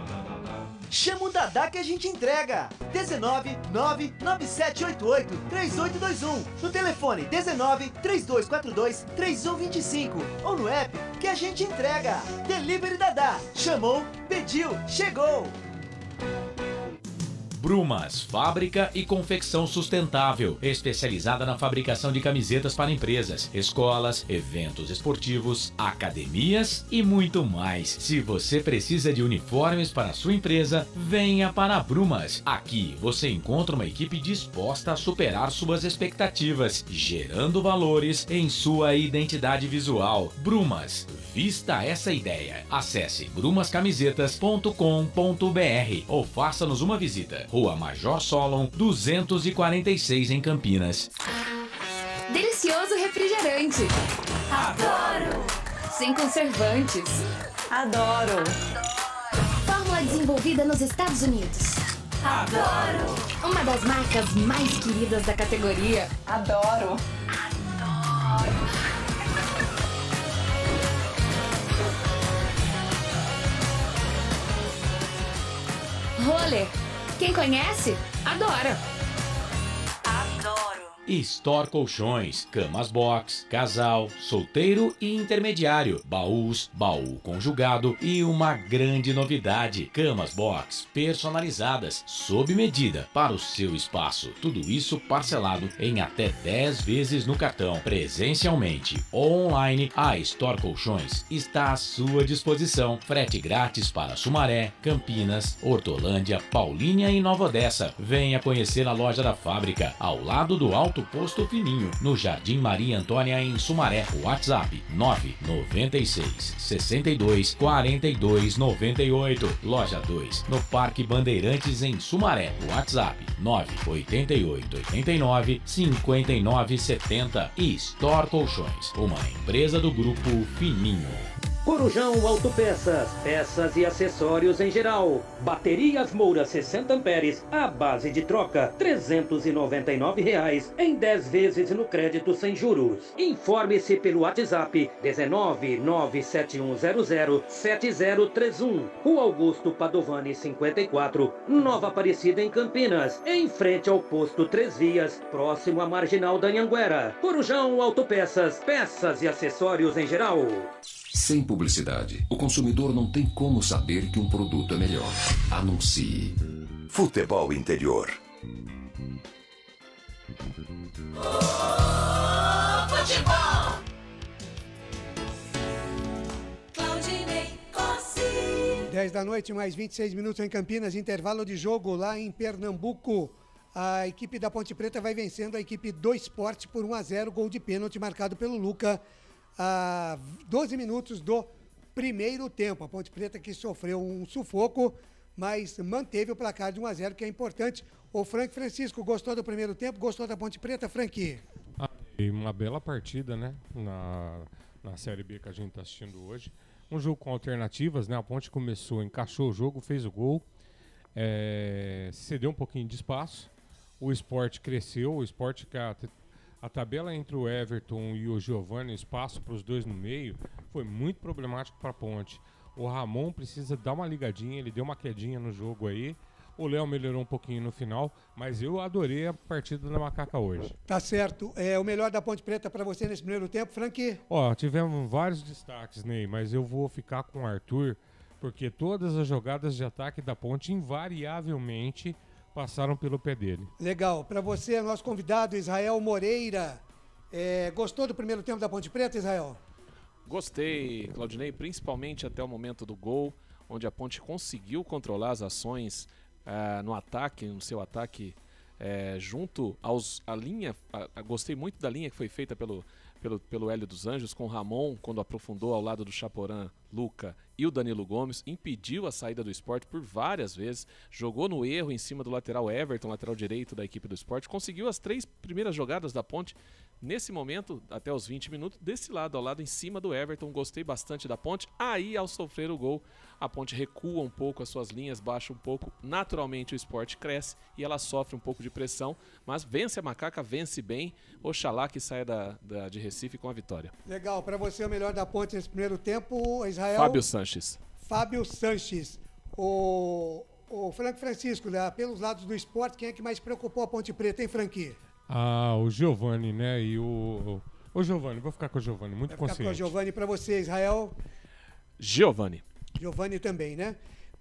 Chama o Dadá que a gente entrega. 19 99788 3821. No telefone 19 3242 3125. Ou no app que a gente entrega. Delivery Dadá. Chamou, pediu, chegou. Brumas, fábrica e confecção sustentável, especializada na fabricação de camisetas para empresas, escolas, eventos esportivos, academias e muito mais. Se você precisa de uniformes para a sua empresa, venha para a Brumas. Aqui você encontra uma equipe disposta a superar suas expectativas, gerando valores em sua identidade visual. Brumas, vista essa ideia. Acesse brumascamisetas.com.br ou faça-nos uma visita. Rua Major Solon, 246 em Campinas. Delicioso refrigerante. Adoro! Sem conservantes. Adoro! Fórmula desenvolvida nos Estados Unidos. Adoro! Uma das marcas mais queridas da categoria. Adoro! Roller. Quem conhece, adora. Adoro! Store Colchões, camas box, casal, solteiro e intermediário, baús, baú conjugado e uma grande novidade, camas box personalizadas, sob medida para o seu espaço. Tudo isso parcelado em até 10 vezes no cartão. Presencialmente ou online, a Store Colchões está à sua disposição. Frete grátis para Sumaré, Campinas, Hortolândia, Paulínia e Nova Odessa. Venha conhecer a loja da fábrica, ao lado do Alto Posto Fininho, no Jardim Maria Antônia, em Sumaré. WhatsApp 996 62 42 98. Loja 2, no Parque Bandeirantes, em Sumaré. WhatsApp 988 89 59 70. E Store Colchões, uma empresa do Grupo Fininho. Corujão Autopeças, peças e acessórios em geral. Baterias Moura 60 amperes, à base de troca, R$ 399 em 10 vezes no crédito sem juros. Informe-se pelo WhatsApp 19 97100 7031. Rua Augusto Padovani 54, Nova Aparecida, em Campinas, em frente ao posto 3 Vias, próximo à Marginal da Anhanguera. Corujão Autopeças, peças e acessórios em geral. Sem publicidade, o consumidor não tem como saber que um produto é melhor. Anuncie. Futebol Interior. Futebol! Claudinei Cossini. 10 da noite, mais 26 minutos em Campinas, intervalo de jogo lá em Pernambuco. A equipe da Ponte Preta vai vencendo a equipe do Sport por 1-0, gol de pênalti marcado pelo Luca a 12 minutos do primeiro tempo. A Ponte Preta que sofreu um sufoco, mas manteve o placar de 1-0, que é importante. O Frank Francisco gostou do primeiro tempo, gostou da Ponte Preta, Frank? Uma bela partida, né? Na Série B que a gente está assistindo hoje. Um jogo com alternativas, né? A Ponte começou, encaixou o jogo, fez o gol, cedeu um pouquinho de espaço. O Sport cresceu, o Sport que a tabela entre o Everton e o Giovani, espaço para os dois no meio, foi muito problemático para a Ponte. O Ramon precisa dar uma ligadinha, ele deu uma quedinha no jogo aí. O Léo melhorou um pouquinho no final, mas eu adorei a partida da Macaca hoje. Tá certo. O melhor da Ponte Preta para você nesse primeiro tempo, Frank? Tivemos vários destaques, Ney, mas eu vou ficar com o Arthur, porque todas as jogadas de ataque da Ponte invariavelmente passaram pelo pé dele. Legal. Para você, nosso convidado, Israel Moreira. Gostou do primeiro tempo da Ponte Preta, Israel? Gostei, Claudinei, principalmente até o momento do gol, onde a Ponte conseguiu controlar as ações no seu ataque junto à linha. Gostei muito da linha que foi feita pelo Hélio dos Anjos, com o Ramon, quando aprofundou ao lado do Chaporã, Luca e o Danilo Gomes, impediu a saída do Sport por várias vezes, jogou no erro em cima do lateral Everton, lateral direito da equipe do Sport, conseguiu as 3 primeiras jogadas da Ponte, nesse momento, até os 20 minutos, desse lado, ao lado em cima do Everton, gostei bastante da Ponte. Aí, ao sofrer o gol, a Ponte recua um pouco as suas linhas, baixa um pouco, naturalmente o Sport cresce e ela sofre um pouco de pressão, mas vence a Macaca, vence bem, oxalá que saia de Recife com a vitória. Legal, para você o melhor da Ponte nesse primeiro tempo, Israel... Fábio Sanches. Fábio Sanches. O Frank Francisco, pelos lados do Sport, quem é que mais preocupou a Ponte Preta, hein, Franqui? O Giovani, né? E o Giovani, vou ficar com o Giovani, muito consciente. Vai ficar com o Giovani para você, Israel. Giovani também, né?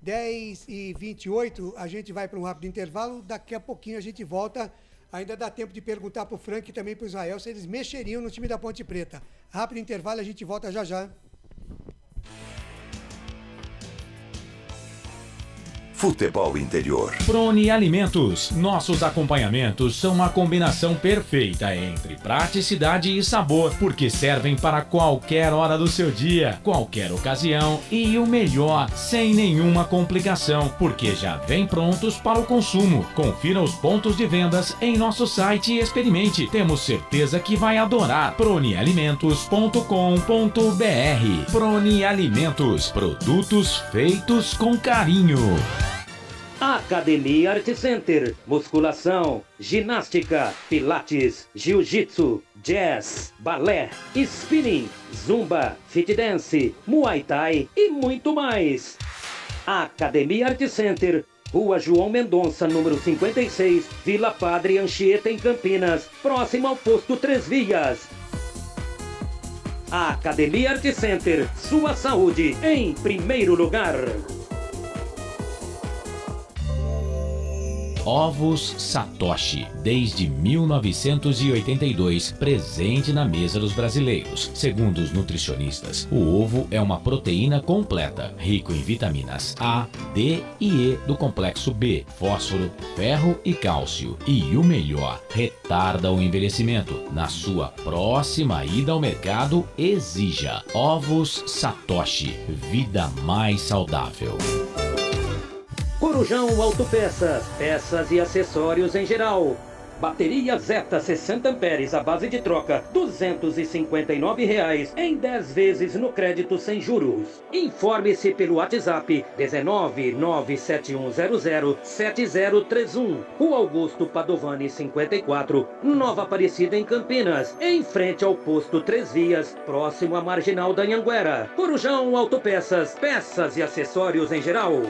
10h28, a gente vai para um rápido intervalo. Daqui a pouquinho a gente volta. Ainda dá tempo de perguntar para o Frank e também para o Israel se eles mexeriam no time da Ponte Preta. Rápido intervalo, a gente volta já já. Futebol Interior. Prone Alimentos. Nossos acompanhamentos são uma combinação perfeita entre praticidade e sabor, porque servem para qualquer hora do seu dia, qualquer ocasião e o melhor, sem nenhuma complicação, porque já vem prontos para o consumo. Confira os pontos de vendas em nosso site e experimente. Temos certeza que vai adorar. pronealimentos.com.br. Prone Alimentos. Produtos feitos com carinho. Academia Art Center, musculação, ginástica, pilates, jiu-jitsu, jazz, balé, spinning, zumba, fit dance, muay thai e muito mais. Academia Art Center, Rua João Mendonça, número 56, Vila Padre Anchieta, em Campinas, próximo ao posto 3 Vias. Academia Art Center, sua saúde em primeiro lugar. Ovos Satoshi, desde 1982, presente na mesa dos brasileiros. Segundo os nutricionistas, o ovo é uma proteína completa, rico em vitaminas A, D e E do complexo B, fósforo, ferro e cálcio. E o melhor, retarda o envelhecimento. Na sua próxima ida ao mercado, exija Ovos Satoshi, vida mais saudável. Corujão Autopeças, peças e acessórios em geral. Bateria Zeta 60 amperes à base de troca, R$ 259,00 em 10 vezes no crédito sem juros. Informe-se pelo WhatsApp 19971007031. Rua Augusto Padovani 54, Nova Aparecida, em Campinas, em frente ao posto 3 Vias, próximo à Marginal da Anhanguera. Corujão Autopeças, peças e acessórios em geral.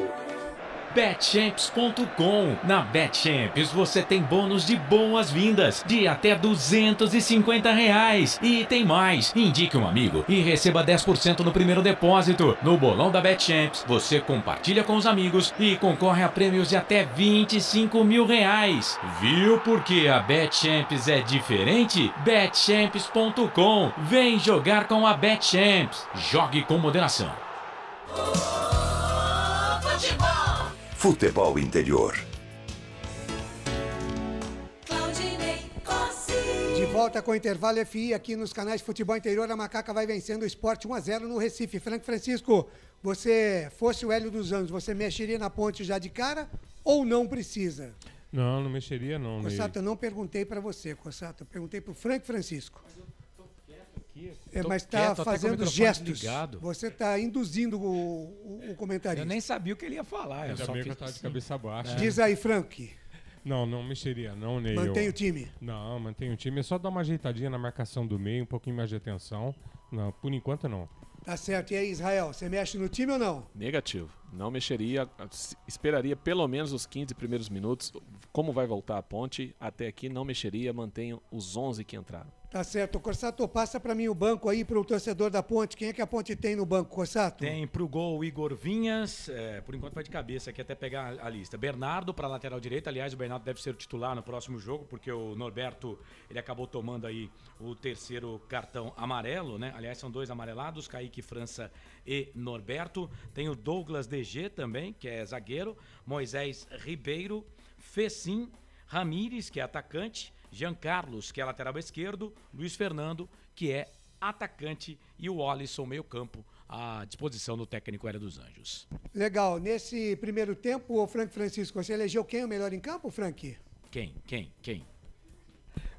Betchamps.com. Na Betchamps você tem bônus de boas-vindas de até R$250. E tem mais. Indique um amigo e receba 10% no primeiro depósito. No bolão da Betchamps você compartilha com os amigos e concorre a prêmios de até R$25.000. Viu porque a Betchamps é diferente? Betchamps.com. Vem jogar com a Betchamps. Jogue com moderação. Futebol Interior. De volta com o Intervalo FI aqui nos canais Futebol Interior. A Macaca vai vencendo o Sport 1-0 no Recife. Frank Francisco, você fosse o Hélio dos Anjos, você mexeria na Ponte já de cara ou não precisa? Não mexeria não. Cossato, eu não perguntei para você, Cossato. Eu perguntei para o Frank Francisco. Mas está fazendo gestos. Ligado. Você está induzindo o comentarista. Eu nem sabia o que ele ia falar. Ainda bem que eu estava de cabeça baixa. Diz aí, Frank. Não mexeria, não, Ney. Mantém o time? Não, mantém o time. É só dar uma ajeitadinha na marcação do meio, um pouquinho mais de atenção. Não, por enquanto não. Tá certo. E aí, Israel, você mexe no time ou não? Negativo. Não mexeria. Esperaria pelo menos os 15 primeiros minutos. Como vai voltar a Ponte, até aqui não mexeria. Mantenho os 11 que entraram. Tá certo. Corsato, passa para mim o banco aí para o torcedor da Ponte. Quem é que a Ponte tem no banco, Corsato? Tem pro gol o Igor Vinhas, por enquanto vai de cabeça aqui até pegar a lista. Bernardo para lateral direita, aliás o Bernardo deve ser o titular no próximo jogo, porque o Norberto, ele acabou tomando aí o terceiro cartão amarelo, né? Aliás são 2 amarelados, Kaique França e Norberto. Tem o Douglas DG também, que é zagueiro, Moisés Ribeiro, Fecim, Ramires, que é atacante, Jean Carlos, que é lateral esquerdo, Luiz Fernando que é atacante, e o Alisson, meio campo, à disposição do técnico Hélio dos Anjos. Legal. Nesse primeiro tempo, o Frank Francisco, você elegeu quem o melhor em campo, Frank? Quem?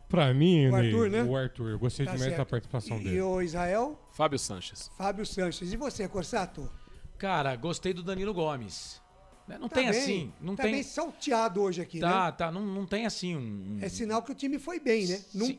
Pra mim, O Arthur, né? o Arthur. Eu gostei Tá demais da certo. participação E dele. o Israel? Fábio Sanches. Fábio Sanches. E você, Corsato? Cara, gostei do Danilo Gomes. Né? Não Tá tem bem, assim. Não tá tem... bem salteado hoje aqui, né? Tá. Não tem assim É sinal que o time foi bem, né? Num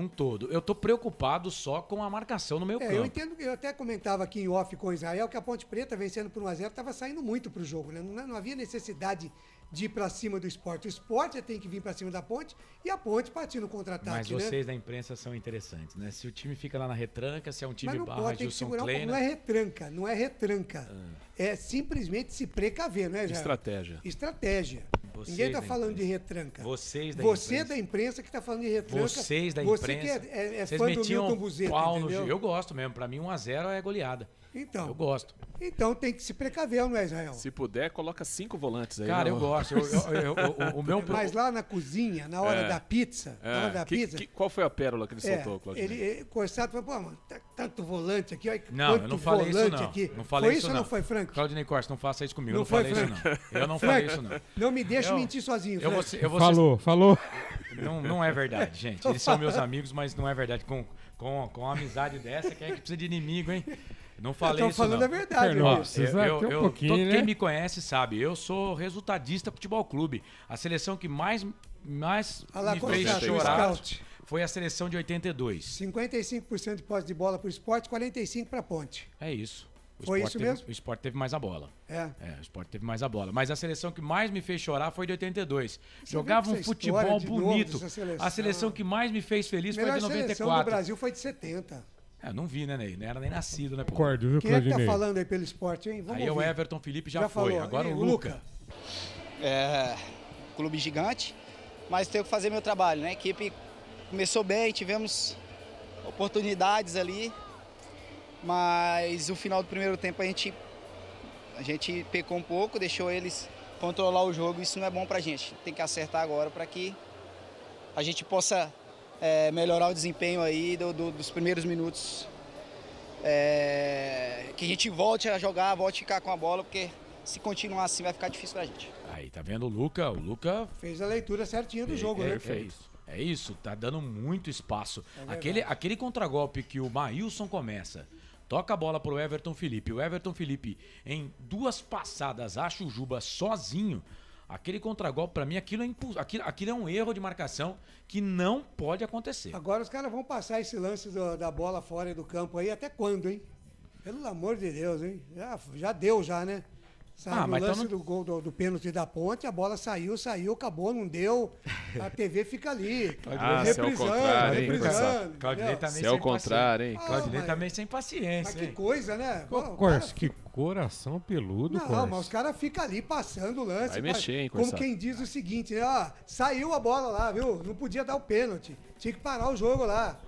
todo. Eu tô preocupado só com a marcação no meio campo. Eu entendo, eu até comentava aqui em off com o Israel que a Ponte Preta, vencendo por 1-0, estava saindo muito pro jogo, né? Não havia necessidade de ir pra cima do Sport. O Sport tem que vir pra cima da Ponte e a Ponte partir no contra-ataque, Mas né? vocês da imprensa são interessantes, né? Se o time fica lá na retranca, se é um time Mas não barra pode, tem que Gilson segurar Kleina... não é retranca. É simplesmente se precaver, né, Israel? Estratégia. Vocês Ninguém tá da falando de retranca. Vocês da Você imprensa. da imprensa que tá falando de retranca. Vocês da Você imprensa. que é Vocês fã do metiam Milton Buzeta, pau no entendeu? Eu gosto mesmo. Pra mim, 1-0 é goleada. Então. Eu gosto. Então tem que se precaver, não é, Israel? Se puder, coloca 5 volantes aí. Cara, né? eu gosto. O meu... Mas lá na cozinha, na hora da pizza, Qual foi a pérola que ele soltou, Claudinei? Corsato falou, pô, mano, tanto volante aqui, olha Não, quanto eu não falei isso volante não. aqui. Não falei foi isso ou não. não foi, Frank? Claudinei Costa, não faça isso comigo. Não Eu não foi, falei Frank? isso não. Eu não Frank, falei isso não. Não me deixe mentir sozinho, Frank. Falou. Não é verdade, gente. Eles são meus amigos, mas não é verdade. Com uma amizade dessa, quem é que precisa de inimigo, hein? Não falei isso, não. falando a verdade, Ó, né? Quem me conhece sabe, eu sou resultadista Futebol Clube. A seleção que mais me fez chorar foi a seleção de 82. 55% de posse de bola pro Sport, 45% pra Ponte. É isso. Foi isso mesmo? O Sport teve mais a bola. O Sport teve mais a bola. Mas a seleção que mais me fez chorar foi de 82. Você Jogava vê um essa futebol história de novo bonito. dessa seleção. A seleção que mais me fez feliz foi a de seleção do 94. Brasil foi de 70. Não vi, né, Ney? Não era nem nascido, né? Pô? Concordo, viu, Quem é que tá Claudinei? falando aí pelo Sport, hein? Vamos Aí ouvir. o Everton Felipe já foi. falou. Agora E o Luca. Clube gigante, mas tenho que fazer meu trabalho, né? A equipe começou bem, tivemos oportunidades ali, mas no final do primeiro tempo a gente pecou um pouco, deixou eles controlar o jogo, isso não é bom pra gente. Tem que acertar agora para que a gente possa melhorar o desempenho aí dos primeiros minutos, que a gente volte a jogar, volte a ficar com a bola, porque se continuar assim vai ficar difícil pra gente. Aí, tá vendo o Luca? O Luca fez a leitura certinha do jogo, né? É isso, tá dando muito espaço. Aquele contragolpe que o Maílson começa, toca a bola pro Everton Felipe. O Everton Felipe, em 2 passadas, acha o Juba sozinho. Aquele contragolpe, pra mim, aquilo é um erro de marcação que não pode acontecer. Agora os caras vão passar esse lance da bola fora do campo aí até quando, hein? Pelo amor de Deus, hein? Já deu, né? Sabe, mas o lance então do gol do pênalti da Ponte, a bola saiu, acabou, não deu. A TV fica ali. reprisando. Claudinei também se é o contrário, hein? Claudinei também sem paciência. Mas que coisa, né? Corsa, que coração peludo, Não, Corsa. mas os caras ficam ali passando o lance. Vai mexer, hein, como Corsa? quem diz o seguinte, né? Ó, saiu a bola lá, viu? Não podia dar o pênalti. Tinha que parar o jogo lá.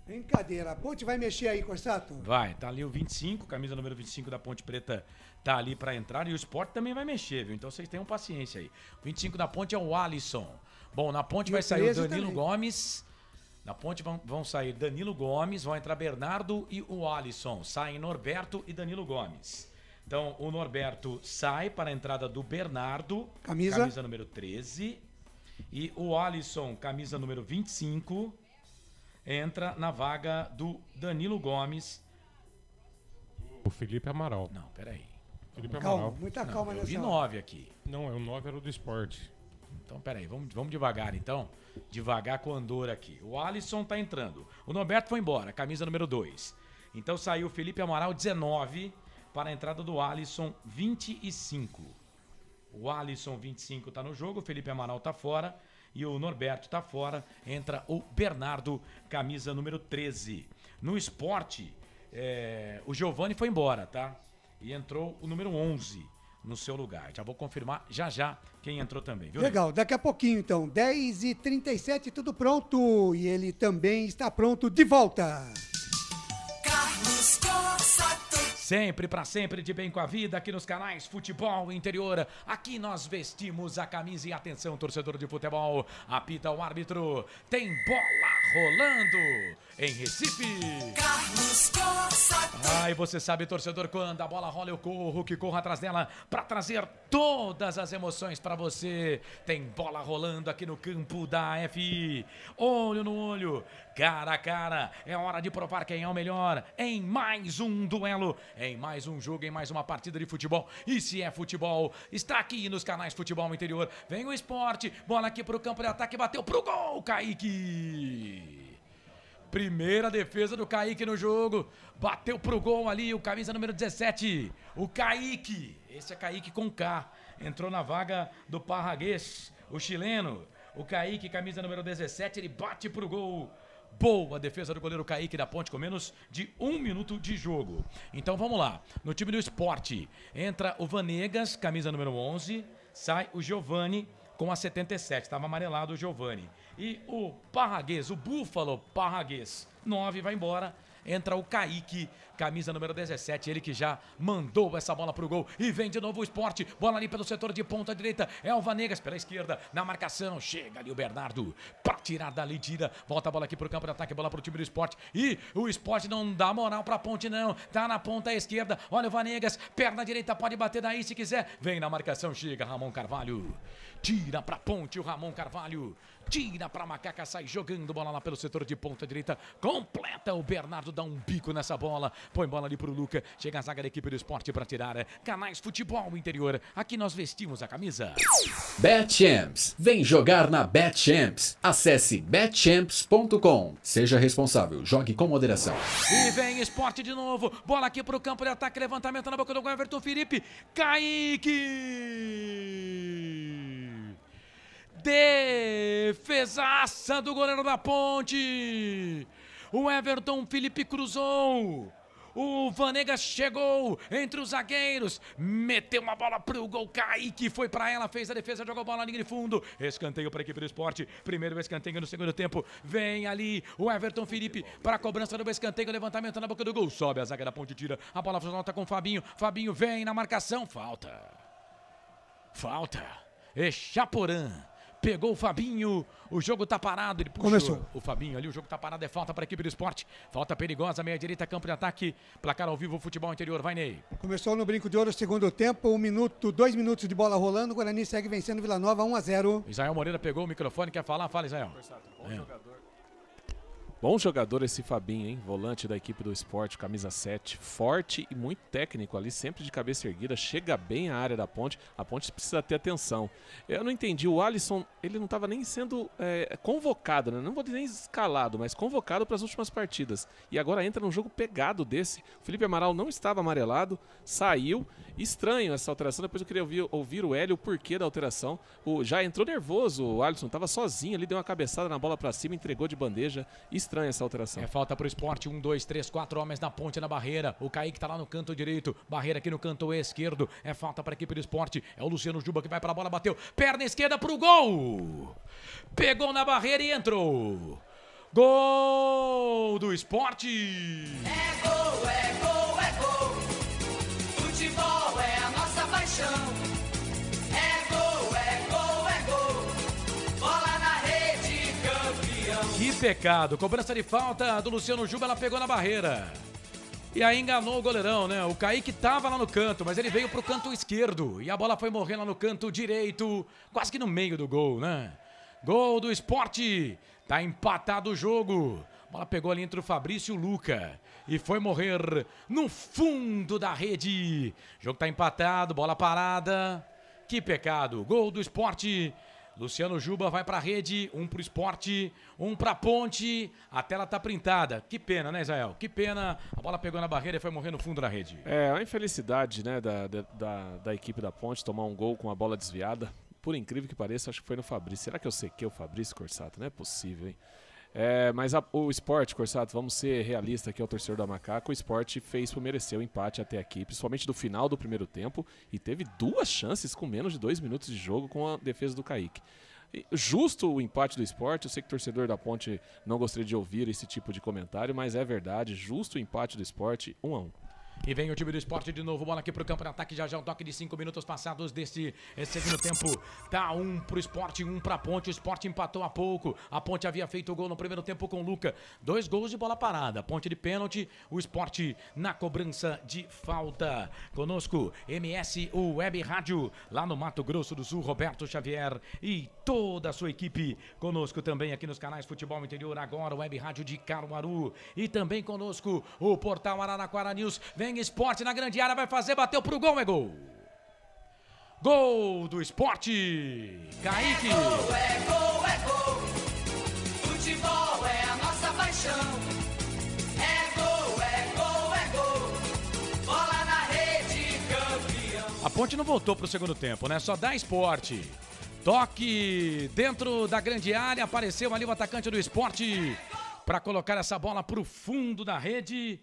Brincadeira. A Ponte vai mexer aí, Corsato? Vai, tá ali o 25, camisa número 25 da Ponte Preta tá ali pra entrar e o Sport também vai mexer, viu? Então vocês tenham paciência aí. O 25 da Ponte é o Alisson. Bom, na Ponte vai sair o Danilo Gomes. Na Ponte vão sair Danilo Gomes, vão entrar Bernardo e o Alisson. Saem Norberto e Danilo Gomes. Então o Norberto sai para a entrada do Bernardo, camisa número 13. E o Alisson, camisa número 25, entra na vaga do Danilo Gomes. O Felipe Amaral. Não, peraí. Felipe Calma, Amaral. muita calma eu nessa vi hora. 9 aqui. Não, o 9 era o do esporte. Então, peraí, vamos devagar, então. Devagar com o Andor aqui. O Alisson tá entrando. O Norberto foi embora, camisa número 2. Então saiu o Felipe Amaral, 19, para a entrada do Alisson, 25. O Alisson, 25, tá no jogo, o Felipe Amaral tá fora e o Norberto tá fora. Entra o Bernardo, camisa número 13. No Sport, o Giovani foi embora, tá? E entrou o número 11 no seu lugar. Já vou confirmar já quem entrou também, viu? Legal, daqui a pouquinho então, 10h37, tudo pronto. E ele também está pronto de volta. Carlos Corsato. Sempre, pra sempre, de bem com a vida, aqui nos canais Futebol Interior. Aqui nós vestimos a camisa e atenção, torcedor de futebol. Apita o árbitro, tem bola rolando. em Recife. Carlos Costa. E você sabe, torcedor, quando a bola rola eu corro, que corro atrás dela para trazer todas as emoções para você. Tem bola rolando aqui no campo da FI. Olho no olho, cara a cara. É hora de provar quem é o melhor em mais um duelo, em mais um jogo, em mais uma partida de futebol. E se é futebol, está aqui nos canais Futebol Interior. Vem o esporte, bola aqui pro campo de ataque, bateu pro gol, Kaique. Primeira defesa do Kaique no jogo. Bateu pro gol ali o camisa número 17. O Kaique. Esse é Kaique com K. Entrou na vaga do Parraguês, o chileno. O Kaique, camisa número 17, ele bate pro gol. Boa defesa do goleiro Kaique da Ponte com menos de 1 minuto de jogo. Então vamos lá. No time do esporte entra o Vanegas, camisa número 11. Sai o Giovani com a 77. Estava amarelado o Giovani. E o Parraguês, o Búfalo Parraguês, 9, vai embora. Entra o Kaique, camisa número 17, ele que já mandou essa bola pro gol. E vem de novo o esporte, bola ali pelo setor de ponta direita. É o Vanegas pela esquerda, na marcação. Chega ali o Bernardo pra tirar dali, tira. Volta a bola aqui pro campo de ataque, bola pro time do esporte. E o esporte não dá moral pra Ponte não, tá na ponta esquerda. Olha o Vanegas, perna direita, pode bater daí se quiser. Vem na marcação, chega Ramon Carvalho. Tira pra Ponte o Ramon Carvalho. Tira pra Macaca, sai jogando bola lá pelo setor de ponta direita. Completa, o Bernardo dá um bico nessa bola. Põe bola ali pro Luca. Chega a zaga da equipe do esporte pra tirar. Canais Futebol Interior. Aqui nós vestimos a camisa. BetChamps. Vem jogar na BetChamps. Acesse betchamps.com. Seja responsável. Jogue com moderação. E vem esporte de novo. Bola aqui pro campo de ataque. Levantamento na boca do Everton Felipe. Kaique. Defesaça do goleiro da Ponte. O Everton Felipe cruzou. O Vanegas chegou entre os zagueiros. Meteu uma bola pro gol. Kaique foi pra ela, fez a defesa, jogou a bola na linha de fundo. Escanteio para a equipe do esporte. Primeiro escanteio no segundo tempo. Vem ali o Everton Felipe para a cobrança do escanteio. Levantamento na boca do gol. Sobe a zaga da Ponte, tira. A bola volta com o Fabinho. Fabinho vem na marcação. Falta. Echaporã. Pegou o Fabinho, o jogo tá parado, ele puxou. Começou. O Fabinho ali, o jogo tá parado, é falta para a equipe do esporte. Falta perigosa, meia direita, campo de ataque, placar ao vivo, Futebol Interior, vai Ney. Começou no Brinco de Ouro, segundo tempo, 2 minutos de bola rolando, o Guarani segue vencendo Vila Nova 1-0. Israel Moreira pegou o microfone, quer falar? Fala, Israel. Bom jogador. Bom jogador esse Fabinho, hein? Volante da equipe do esporte, camisa 7. Forte e muito técnico ali, sempre de cabeça erguida. Chega bem à área da Ponte. A Ponte precisa ter atenção. Eu não entendi, o Alisson, ele não estava nem sendo convocado, né? Não vou dizer nem escalado, mas convocado para as últimas partidas. E agora entra num jogo pegado desse. O Felipe Amaral não estava amarelado, saiu. Estranho essa alteração, depois eu queria ouvir o Hélio, o porquê da alteração. Já entrou nervoso, o Alisson estava sozinho ali, deu uma cabeçada na bola para cima, entregou de bandeja. Estranha essa alteração. É falta pro esporte, 1, 2, 3, 4 homens na Ponte, na barreira. O Kaique tá lá no canto direito, barreira aqui no canto esquerdo. É falta para a equipe do esporte. É o Luciano Juba que vai para a bola, bateu. Perna esquerda pro gol. Pegou na barreira e entrou. Gol do esporte. É gol, é gol, é gol. Futebol é a nossa paixão. É gol, é gol, é gol. Bola na rede, campeão. Que pecado, cobrança de falta do Luciano Juba, ela pegou na barreira. E aí enganou o goleirão, né? O Kaique tava lá no canto, mas ele veio pro canto esquerdo. E a bola foi morrer lá no canto direito, quase que no meio do gol, né? Gol do esporte. Tá empatado o jogo. A bola pegou ali entre o Fabrício e o Luca. E foi morrer no fundo da rede. O jogo tá empatado, bola parada. Que pecado. Gol do esporte. Luciano Juba vai pra rede, 1 pro esporte, 1 pra Ponte. A tela tá printada. Que pena, né, Israel? Que pena. A bola pegou na barreira e foi morrer no fundo da rede. É, a infelicidade, né, da equipe da Ponte tomar um gol com a bola desviada. Por incrível que pareça, acho que foi no Fabrício. Será que eu sequei o Fabrício, Corsato? Não é possível, hein? Mas o esporte, Corsato, vamos ser realistas aqui ao torcedor da Macaca. O esporte fez por merecer o empate até aqui, principalmente do final do primeiro tempo, e teve 2 chances com menos de 2 minutos de jogo com a defesa do Kaique. Justo o empate do esporte, eu sei que o torcedor da Ponte não gostaria de ouvir esse tipo de comentário, mas é verdade, justo o empate do esporte, 1-1. E vem o time do Sport de novo, bola aqui pro campo de ataque, já um toque de 5 minutos passados desse segundo tempo. Tá 1 pro Sport, 1 pra Ponte, o Sport empatou há pouco. A Ponte havia feito o gol no primeiro tempo com o Luca. 2 gols de bola parada, Ponte de pênalti, o Sport na cobrança de falta. Conosco, MS Web Rádio, lá no Mato Grosso do Sul, Roberto Xavier e toda a sua equipe. Conosco também aqui nos canais Futebol Interior, agora Web Rádio de Caruaru. E também conosco o Portal Araraquara News. Vem Sport na grande área, vai fazer, bateu pro gol, é gol. Gol do Sport. Kaique. É gol, é gol. Futebol é a nossa paixão. É gol, é gol, é gol. Bola na rede, campeão. A Ponte não voltou pro segundo tempo, né? Só dá Sport. Toque dentro da grande área, apareceu ali o atacante do Sport para colocar essa bola pro fundo da rede.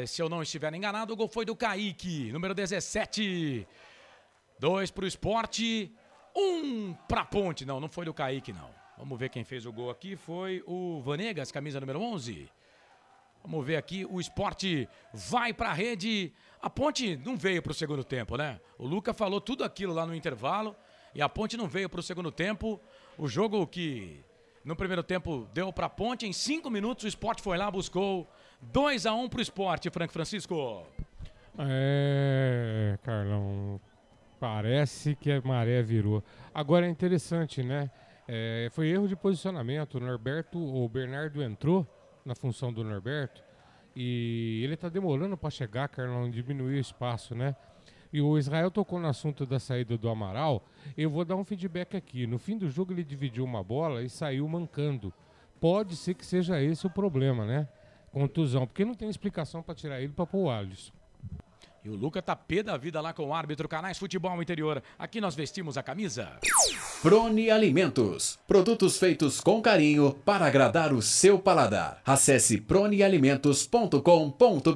Se eu não estiver enganado, o gol foi do Kaique, número 17. 2 pro Sport, 1 pra Ponte. Não foi do Kaique, não. Vamos ver quem fez o gol aqui. Foi o Vanegas, camisa número 11. Vamos ver aqui, o Sport vai pra rede. A Ponte não veio pro segundo tempo, né? O Luca falou tudo aquilo lá no intervalo e a Ponte não veio pro segundo tempo. O jogo que no primeiro tempo deu pra Ponte, em 5 minutos o Sport foi lá, buscou 2-1 pro Sport, Francisco. Carlão, parece que a maré virou. Agora é interessante, né? Foi erro de posicionamento. O Bernardo entrou na função do Norberto e ele tá demorando para chegar, Carlão, diminuir o espaço, né? E o Israel tocou no assunto da saída do Amaral. Eu vou dar um feedback aqui. No fim do jogo ele dividiu uma bola e saiu mancando. Pode ser que seja esse o problema, né? Contusão, porque não tem explicação para tirar ele para pôr o Alisson. E o Luca tá pé da vida lá com o árbitro. Canais Futebol Interior. Aqui nós vestimos a camisa. Prone Alimentos. Produtos feitos com carinho para agradar o seu paladar. Acesse pronealimentos.com.br.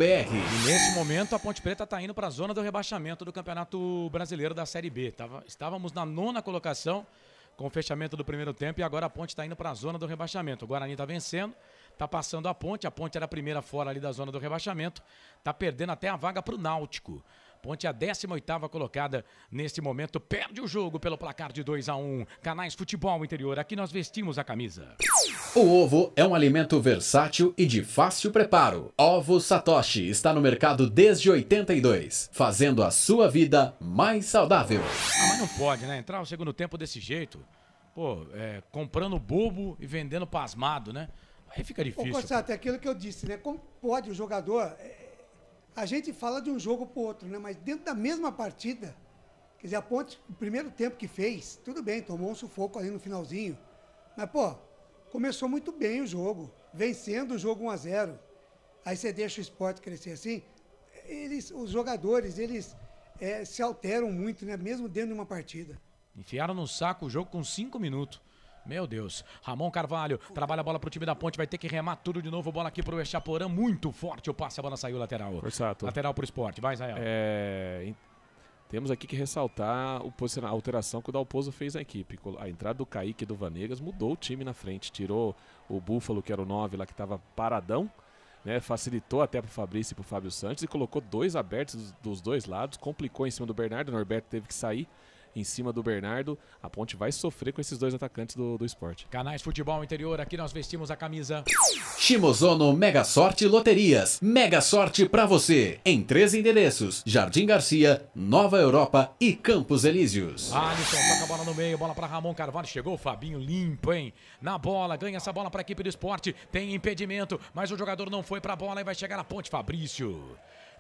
E nesse momento a Ponte Preta tá indo para a zona do rebaixamento do Campeonato Brasileiro da Série B. Estávamos na 9ª colocação com o fechamento do primeiro tempo e agora a Ponte tá indo para a zona do rebaixamento. O Guarani tá vencendo. Tá passando a Ponte era a primeira fora ali da zona do rebaixamento, tá perdendo até a vaga pro Náutico. Ponte é a 18ª colocada neste momento, perde o jogo pelo placar de 2-1. Canais Futebol Interior, aqui nós vestimos a camisa. O ovo é um alimento versátil e de fácil preparo. Ovo Satoshi está no mercado desde 82, fazendo a sua vida mais saudável. Mas não pode, né? Entrar no segundo tempo desse jeito, comprando bobo e vendendo pasmado, né? Aí fica difícil. Constante, é aquilo que eu disse, né? Como pode o jogador... A gente fala de um jogo pro outro, né? Mas dentro da mesma partida, quer dizer, a Ponte, o primeiro tempo que fez, tudo bem, tomou um sufoco ali no finalzinho. Mas, começou muito bem o jogo, vencendo o jogo 1-0. Aí você deixa o Sport crescer assim, os jogadores, eles se alteram muito, né? Mesmo dentro de uma partida. Enfiaram no saco o jogo com 5 minutos. Meu Deus, Ramon Carvalho trabalha a bola pro time da Ponte, vai ter que remar tudo de novo, bola aqui pro Echaporã, muito forte o passe, a bola saiu lateral. Forçato. Lateral pro Sport, vai Israel. Temos aqui que ressaltar a alteração que o Dalpozo fez na equipe. A entrada do Kaique e do Vanegas mudou o time na frente, tirou o Búfalo, que era o 9 lá, que estava paradão, né? Facilitou até pro Fabrício e pro Fábio Santos e colocou 2 abertos dos 2 lados, complicou em cima do Bernardo, o Norberto teve que sair em cima do Bernardo. A Ponte vai sofrer com esses 2 atacantes do Sport. Canais Futebol Interior, aqui nós vestimos a camisa. Shimozono Mega Sorte Loterias. Mega Sorte pra você. Em 3 endereços: Jardim Garcia, Nova Europa e Campos Elíseos. Alisson toca a bola no meio, bola para Ramon Carvalho. Chegou o Fabinho limpo, hein? Na bola, ganha essa bola para a equipe do Sport. Tem impedimento, mas o jogador não foi para a bola e vai chegar a Ponte. Fabrício.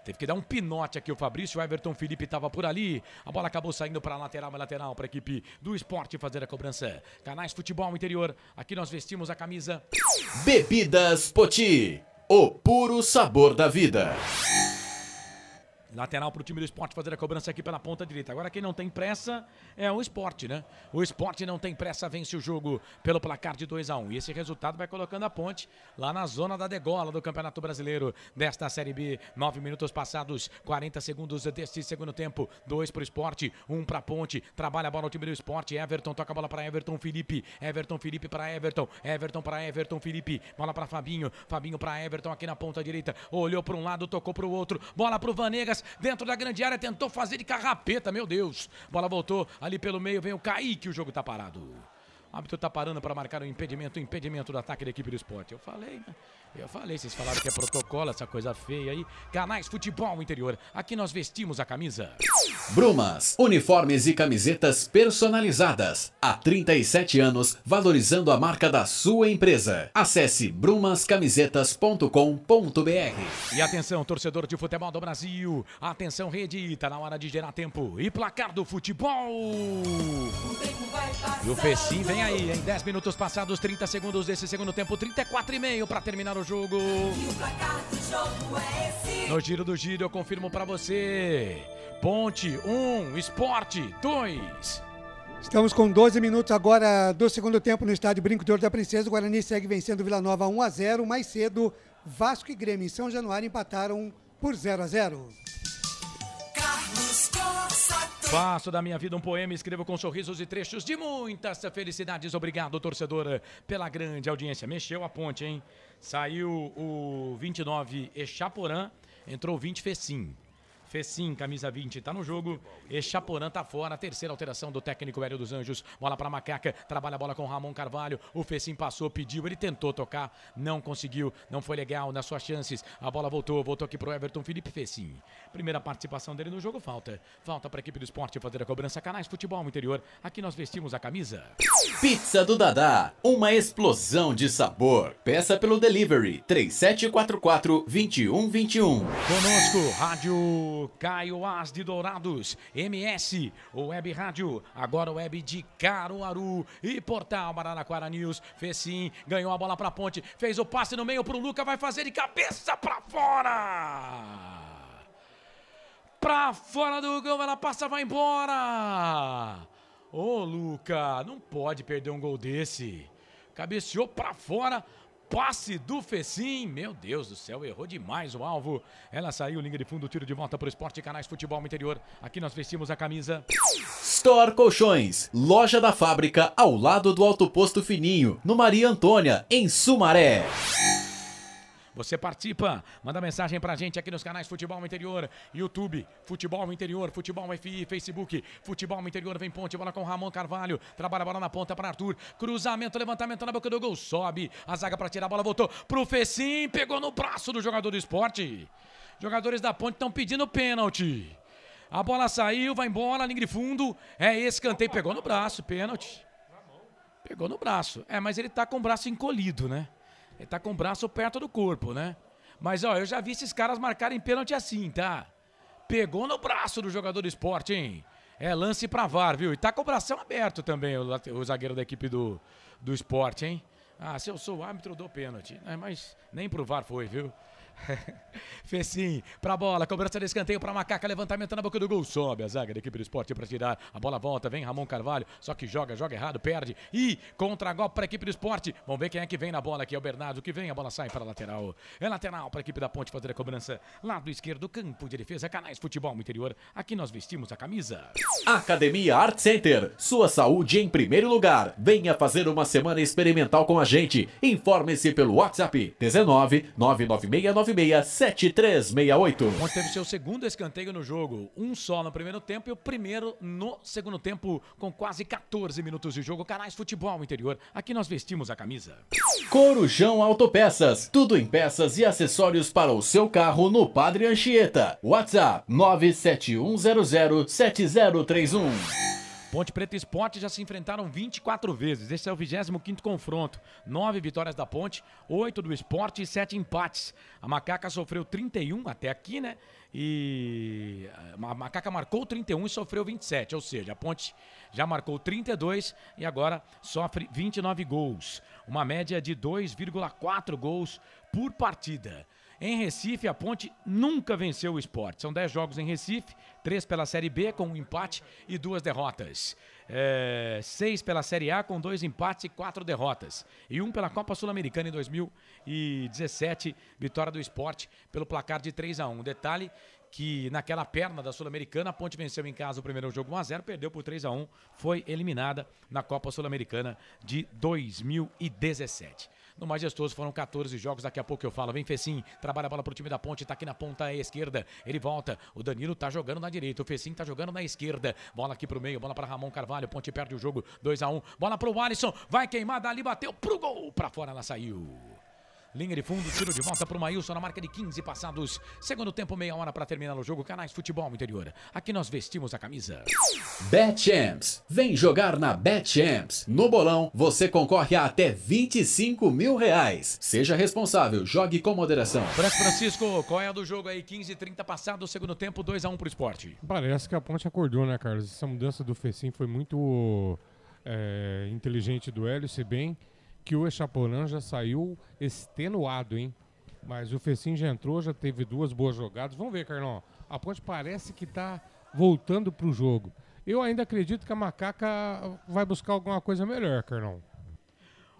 Teve que dar um pinote aqui o Fabrício, o Everton Felipe estava por ali. A bola acabou saindo para a lateral para a equipe do Sport fazer a cobrança. Canais Futebol Interior, aqui nós vestimos a camisa. Bebidas Poti, o puro sabor da vida. Lateral para o time do Sport fazer a cobrança aqui pela ponta direita. Agora quem não tem pressa é o Sport, né? O Sport não tem pressa, vence o jogo pelo placar de 2-1. E esse resultado vai colocando a Ponte lá na zona da degola do Campeonato Brasileiro desta Série B. 9 minutos passados, 40 segundos deste segundo tempo. 2 para o Sport, 1 para a Ponte. Trabalha a bola no time do Sport. Everton toca a bola para Everton Felipe. Everton Felipe para Everton. Everton para Everton Felipe. Bola para Fabinho. Fabinho para Everton aqui na ponta direita. Olhou para um lado, tocou para o outro. Bola para o Vanegas. Dentro da grande área, tentou fazer de carrapeta, meu Deus. Bola voltou ali pelo meio, vem o Kaique, o jogo tá parado. O árbitro tá parando para marcar o impedimento do ataque da equipe do Sport. Eu falei, né? Vocês falaram que é protocolo, essa coisa feia aí. Canais Futebol Interior, aqui nós vestimos a camisa. Brumas, uniformes e camisetas personalizadas. Há 37 anos, valorizando a marca da sua empresa. Acesse brumascamisetas.com.br. E atenção, torcedor de futebol do Brasil. Atenção, rede, tá na hora de gerar tempo. E placar do futebol. E o Fecim vem aí, em 10 minutos passados, 30 segundos desse segundo tempo, 34,5 para terminar o jogo. No giro do giro eu confirmo para você. Ponte 1, Sport 2. Estamos com 12 minutos agora do segundo tempo no estádio Brinco de Ouro da Princesa. O Guarani segue vencendo o Vila Nova 1-0. Mais cedo, Vasco e Grêmio em São Januário empataram por 0-0. Faço da minha vida um poema, escrevo com sorrisos e trechos de muitas felicidades. Obrigado, torcedor, pela grande audiência. Mexeu a Ponte, hein? Saiu o 29 Echaporã, entrou o 20 Fecim. Fecim, camisa 20, tá no jogo. Echaporã tá fora. Terceira alteração do técnico Hélio dos Anjos. Bola pra Macaca. Trabalha a bola com Ramon Carvalho. O Fecim passou, pediu. Ele tentou tocar. Não conseguiu. Não foi legal nas suas chances. A bola voltou. Voltou aqui pro Everton Felipe Fecim. Primeira participação dele no jogo. Falta pra equipe do Sport fazer a cobrança. Canais Futebol Interior. Aqui nós vestimos a camisa. Pizza do Dadá. Uma explosão de sabor. Peça pelo delivery. 3744-2121. Conosco, Rádio Caio As de Dourados, MS, o Web Rádio, agora o Web de Caruaru e Portal Araraquara News. Fecim, ganhou a bola pra Ponte, fez o passe no meio pro Luca, vai fazer de cabeça pra fora. Pra fora do gol, ela passa, vai embora. Ô Luca, não pode perder um gol desse. Cabeceou pra fora. Passe do Fecim, meu Deus do céu, errou demais o alvo. Ela saiu, linha de fundo, tiro de volta pro Esporte Canais Futebol Interior. Aqui nós vestimos a camisa. Store Colchões, loja da fábrica ao lado do Alto Posto Fininho, no Maria Antônia, em Sumaré. Você participa, manda mensagem pra gente aqui nos canais Futebol Interior, YouTube, Futebol Interior, Futebol FI, Facebook, Futebol Interior, vem Ponte, bola com Ramon Carvalho, trabalha a bola na ponta pra Arthur, cruzamento, levantamento na boca do gol, sobe, a zaga pra tirar a bola, voltou pro Fecim, pegou no braço do jogador do Sport. Jogadores da Ponte estão pedindo pênalti. A bola saiu, vai embora, linha de fundo, é escanteio, pegou no braço, pênalti. Pegou no braço, mas ele tá com o braço encolhido, né? Ele tá com o braço perto do corpo, né? Mas, ó, eu já vi esses caras marcarem pênalti assim, tá? Pegou no braço do jogador do Sport, hein? É lance pra VAR, viu? E tá com o bração aberto também, o zagueiro da equipe do Sport, hein? Ah, se eu sou o árbitro, eu dou pênalti. Mas nem pro VAR foi, viu? Fecim, pra bola, cobrança de escanteio pra Macaca, levantamento na boca do gol, sobe a zaga da equipe do Sport pra tirar, a bola volta, vem Ramon Carvalho, só que joga errado, perde, e contra-golpe pra equipe do Sport, vamos ver quem é que vem na bola aqui, é o Bernardo que vem, a bola sai para a lateral, é lateral pra equipe da Ponte fazer a cobrança, lado esquerdo, campo de defesa, Canais Futebol Interior, aqui nós vestimos a camisa. Academia Art Center, sua saúde em primeiro lugar, venha fazer uma semana experimental com a gente, informe-se pelo WhatsApp, 19 99696 7368. Ontem teve seu segundo escanteio no jogo, um só no primeiro tempo e o primeiro no segundo tempo, com quase 14 minutos de jogo. Canais Futebol Interior, aqui nós vestimos a camisa. Corujão Autopeças, tudo em peças e acessórios para o seu carro no Padre Anchieta. WhatsApp 971007031. Ponte Preta e Sport já se enfrentaram 24 vezes. Esse é o 25º confronto. 9 vitórias da Ponte, 8 do Sport e 7 empates. A Macaca sofreu 31 até aqui, né? E a Macaca marcou 31 e sofreu 27. Ou seja, a Ponte já marcou 32 e agora sofre 29 gols. Uma média de 2,4 gols por partida. Em Recife, a Ponte nunca venceu o Sport. São 10 jogos em Recife, 3 pela Série B com um empate e 2 derrotas. 6 pela Série A com 2 empates e 4 derrotas. E 1 pela Copa Sul-Americana em 2017, vitória do Sport pelo placar de 3-1. Detalhe que naquela perna da Sul-Americana, a Ponte venceu em casa o primeiro jogo 1-0, perdeu por 3-1, foi eliminada na Copa Sul-Americana de 2017. No Majestoso foram 14 jogos, daqui a pouco eu falo. Vem Fecim, trabalha a bola pro time da Ponte, tá aqui na ponta esquerda. Ele volta, o Danilo tá jogando na direita, o Fecim tá jogando na esquerda. Bola aqui pro meio, bola para Ramon Carvalho, Ponte perde o jogo, 2-1. Bola pro Alisson, vai queimar dali, bateu pro gol, pra fora ela saiu. Linha de fundo, tiro de volta pro Maílson na marca de 15 passados. Segundo tempo, meia hora para terminar o jogo. Canais Futebol Interior. Aqui nós vestimos a camisa. BetChamps. Vem jogar na BetChamps. No bolão, você concorre a até R$25 mil. Seja responsável, jogue com moderação. Francisco, qual é a do jogo aí? 15h30 passado, segundo tempo, 2-1 pro Sport. Parece que a Ponte acordou, né, Carlos? Essa mudança do Fecim foi muito inteligente do Hélio, se bem que o Echaporã já saiu extenuado, hein? Mas o Fecim já entrou, já teve 2 boas jogadas. Vamos ver, Carlão. A Ponte parece que tá voltando pro jogo. Eu ainda acredito que a Macaca vai buscar alguma coisa melhor, Carlão.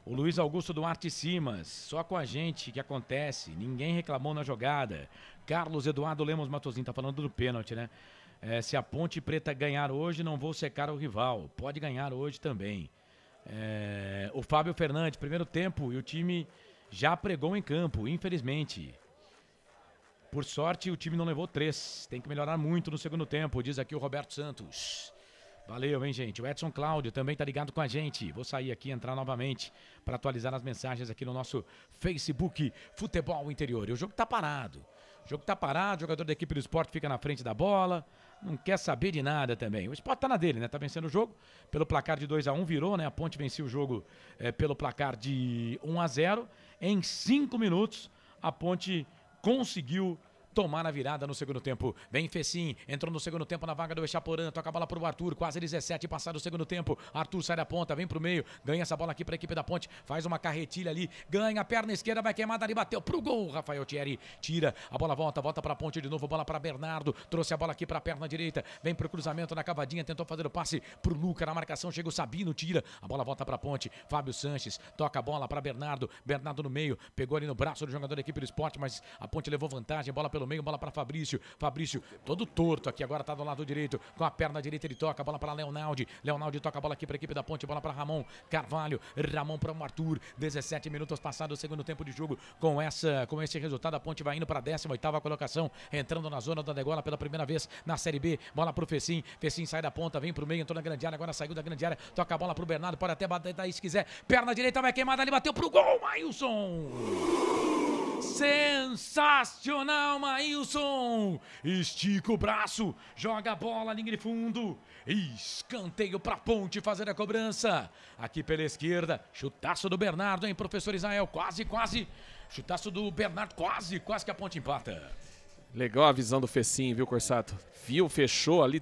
O Luiz Augusto Duarte Simas, só com a gente que acontece. Ninguém reclamou na jogada. Carlos Eduardo Lemos Matosinho, tá falando do pênalti, né? Se a Ponte Preta ganhar hoje, não vou secar o rival. Pode ganhar hoje também. O Fábio Fernandes, primeiro tempo, e o time já pregou em campo, infelizmente. Por sorte, o time não levou 3. Tem que melhorar muito no segundo tempo, diz aqui o Roberto Santos. Valeu, hein, gente? O Edson Cláudio também tá ligado com a gente. Vou sair aqui e entrar novamente para atualizar as mensagens aqui no nosso Facebook Futebol Interior. E o jogo tá parado. O jogo tá parado, o jogador da equipe do Sport fica na frente da bola, não quer saber de nada também. O Sport tá na dele, né? Tá vencendo o jogo pelo placar de 2-1, virou, né? A Ponte venceu o jogo pelo placar de 1-0. Em 5 minutos, a Ponte conseguiu tomar a virada no segundo tempo. Vem Fecim, entrou no segundo tempo na vaga do Echaporã, toca a bola pro Arthur, quase 17, passado o segundo tempo. Arthur sai da ponta, vem pro meio, ganha essa bola aqui pra equipe da Ponte, faz uma carretilha ali, ganha a perna esquerda, vai queimada ali, bateu pro gol. Rafael Thierry tira, a bola volta pra Ponte de novo, bola pra Bernardo, trouxe a bola aqui pra perna direita, vem pro cruzamento na cavadinha, tentou fazer o passe pro Luca na marcação, chega o Sabino, tira, a bola volta pra Ponte, Fábio Sanches, toca a bola pra Bernardo, Bernardo no meio, pegou ali no braço do jogador da equipe do Sport, mas a Ponte levou vantagem, bola pelo meio, bola pra Fabrício, todo torto aqui, agora tá do lado direito, com a perna direita ele toca, a bola para Leonaldi, toca a bola aqui para a equipe da Ponte, bola para Ramon Carvalho, Ramon para o Arthur, 17 minutos passados o segundo tempo de jogo, com esse resultado a Ponte vai indo para a 18ª colocação, entrando na zona da degola pela primeira vez na Série B, bola pro Fecim, Fecim sai da ponta, vem pro meio, entrou na grande área, agora saiu da grande área, toca a bola pro Bernardo, pode até bater daí se quiser, perna direita vai queimada ali, bateu pro gol, Maílson! Sensacional, Maílson! Estica o braço, joga a bola, linha de fundo, escanteio pra Ponte fazer a cobrança. Aqui pela esquerda, chutaço do Bernardo, hein, professor Israel? Quase. Chutaço do Bernardo, quase que a Ponte empata. Legal a visão do Fecim, viu, Corsato? Fechou ali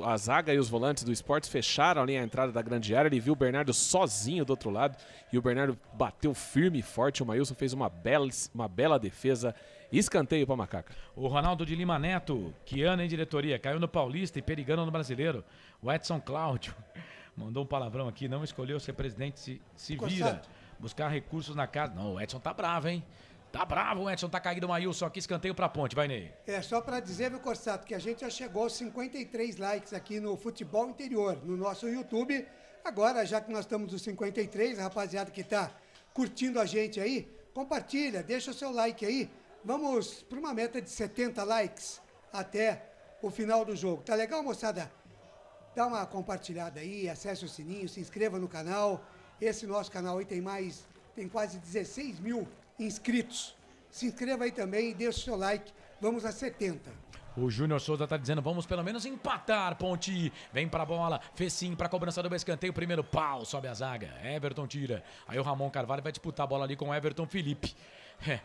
a zaga e os volantes do Sport fecharam ali a entrada da grande área. Ele viu o Bernardo sozinho do outro lado e o Bernardo bateu firme e forte. O Maílson fez uma bela defesa. Escanteio para Macaca. O Ronaldo de Lima Neto, que ano, hein, diretoria? Caiu no Paulista e perigando no Brasileiro. O Edson Cláudio mandou um palavrão aqui, não escolheu ser presidente, se vira. Buscar recursos na casa. Não, o Edson tá bravo, hein? Tá bravo, o Edson tá caído o Maílson aqui, escanteio pra Ponte, vai Ney. Só pra dizer, meu Corsato, que a gente já chegou aos 53 likes aqui no Futebol Interior, no nosso YouTube. Agora, já que nós estamos nos 53, a rapaziada que tá curtindo a gente aí, compartilha, deixa o seu like aí. Vamos pra uma meta de 70 likes até o final do jogo. Tá legal, moçada? Dá uma compartilhada aí, acesse o sininho, se inscreva no canal. Esse nosso canal aí tem quase 16 mil inscritos. Se inscreva aí também e deixa o seu like. Vamos a 70. O Júnior Souza tá dizendo, vamos pelo menos empatar, Ponte. Vem pra bola, Fecim pra cobrança do escanteio, primeiro pau, sobe a zaga. Everton tira. Aí o Ramon Carvalho vai disputar a bola ali com o Everton Felipe.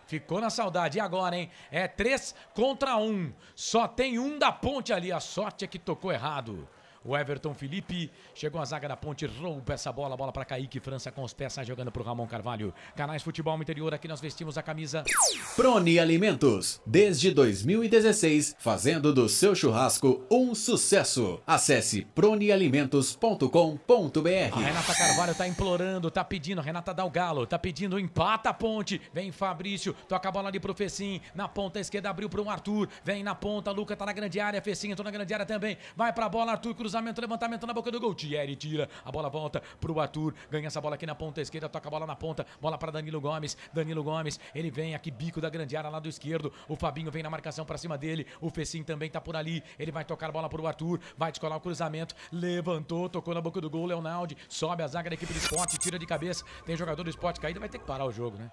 Ficou na saudade. E agora, hein? 3 contra 1. Só tem um da Ponte ali. A sorte é que tocou errado. O Everton Felipe, chegou a zaga da Ponte, rouba essa bola para Kaique França com os pés, sai jogando pro Ramon Carvalho. Canais Futebol Interior, aqui nós vestimos a camisa. Prone Alimentos, desde 2016, fazendo do seu churrasco um sucesso. Acesse pronealimentos.com.br. A Renata Carvalho tá implorando, tá pedindo, Renata dá o galo, tá pedindo, empata a Ponte. Vem Fabrício, toca a bola ali pro Fecim, na ponta esquerda abriu pro Arthur, vem na ponta, Luca tá na grande área, Fecim entrou na grande área também, vai pra bola, Arthur, cruzamento, levantamento na boca do gol, Thierry tira, a bola volta pro Arthur, ganha essa bola aqui na ponta esquerda, toca a bola na ponta, bola para Danilo Gomes, ele vem aqui, bico da grande área, lado esquerdo, o Fabinho vem na marcação pra cima dele, o Fecim também tá por ali, ele vai tocar a bola pro Arthur, vai descolar o cruzamento, levantou, tocou na boca do gol, Leonaldi, sobe a zaga da equipe do Sport, tira de cabeça, tem jogador do Sport caído, vai ter que parar o jogo, né?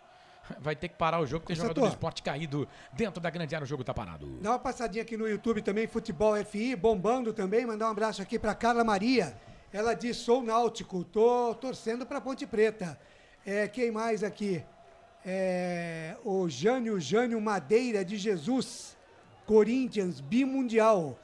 Vai ter que parar o jogo, tem jogador do Sport caído dentro da grande área, o jogo tá parado. Dá uma passadinha aqui no YouTube também, Futebol FI, bombando também, mandar um abraço aqui pra Carla Maria. Ela diz, sou náutico, tô torcendo pra Ponte Preta. Quem mais aqui? O Jânio Madeira de Jesus, Corinthians, bimundial.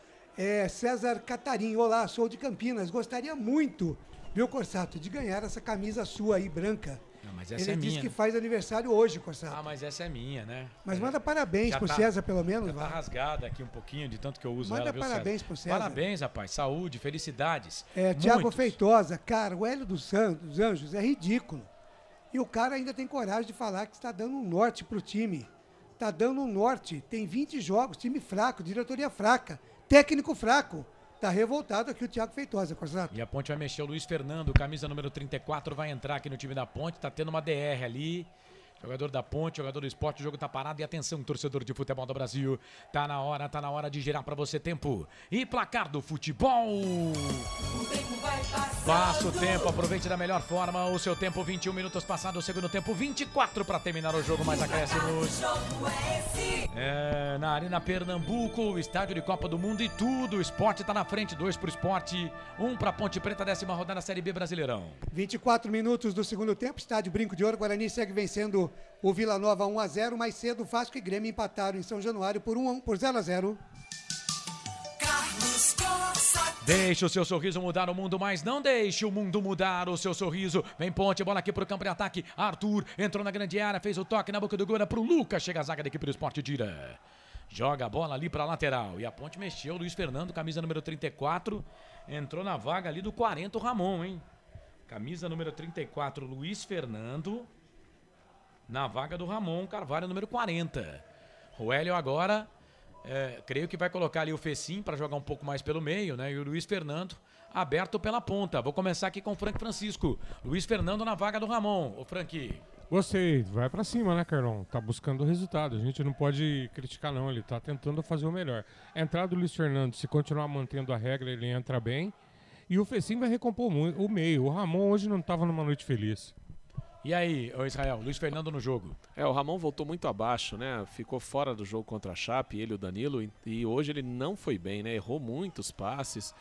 César Catarim, olá, sou de Campinas, gostaria muito, viu, Corsato, de ganhar essa camisa sua aí, branca. Não, mas essa Ele é disse minha, que né? faz aniversário hoje, Corsato. Mas essa é minha, né? Mas manda parabéns Já pro tá- César, pelo menos. Já tá vai. rasgada aqui um pouquinho, de tanto que eu uso Manda ela, viu, parabéns César? pro César. Parabéns, rapaz. Saúde, felicidades. Tiago Muitos. Feitosa, cara, o Hélio dos Anjos é ridículo. E o cara ainda tem coragem de falar que está dando um norte pro time. Tá dando um norte, tem 20 jogos, time fraco, diretoria fraca, técnico fraco. Tá revoltado aqui o Tiago Feitosa, Corsato. E a Ponte vai mexer, o Luiz Fernando, camisa número 34, vai entrar aqui no time da Ponte, tá tendo uma DR ali. Jogador da Ponte, jogador do Sport, o jogo tá parado. E atenção, torcedor de futebol do Brasil, tá na hora de girar pra você tempo. E placar do futebol. Passa o tempo, aproveite da melhor forma o seu tempo. 21 minutos passado, o segundo tempo, 24 para terminar o jogo, mais acréscimos. Na Arena Pernambuco, o estádio de Copa do Mundo e tudo. O Sport tá na frente, 2 pro Sport, 1 pra Ponte Preta, 10ª rodada Série B Brasileirão. 24 minutos do segundo tempo, estádio Brinco de Ouro, Guarani segue vencendo o Vila Nova 1-0, mais cedo Vasco e Grêmio empataram em São Januário por 0-0. Deixe o seu sorriso mudar o mundo, mas não deixe o mundo mudar o seu sorriso. Vem Ponte, bola aqui pro campo de ataque. Arthur entrou na grande área, fez o toque na boca do gol, pro Lucas. Chega a zaga da equipe do Sport, tira. Joga a bola ali pra lateral. E a Ponte mexeu, Luiz Fernando, camisa número 34. Entrou na vaga ali do 40, o Ramon, hein? Camisa número 34, Luiz Fernando. Na vaga do Ramon Carvalho, número 40. O Hélio agora, creio que vai colocar ali o Fecim para jogar um pouco mais pelo meio, né? E o Luiz Fernando aberto pela ponta. Vou começar aqui com o Frank Francisco. Luiz Fernando na vaga do Ramon. Ô, Frank. Gostei, vai pra cima, né, Carlão? Tá buscando o resultado. A gente não pode criticar, não. Ele tá tentando fazer o melhor. A entrada do Luiz Fernando, se continuar mantendo a regra, ele entra bem. E o Fecim vai recompor o meio. O Ramon hoje não tava numa noite feliz. E aí, ô Israel, Luiz Fernando no jogo. O Ramon voltou muito abaixo, né? Ficou fora do jogo contra a Chape, ele e o Danilo, e hoje ele não foi bem, né? Errou muitos passes,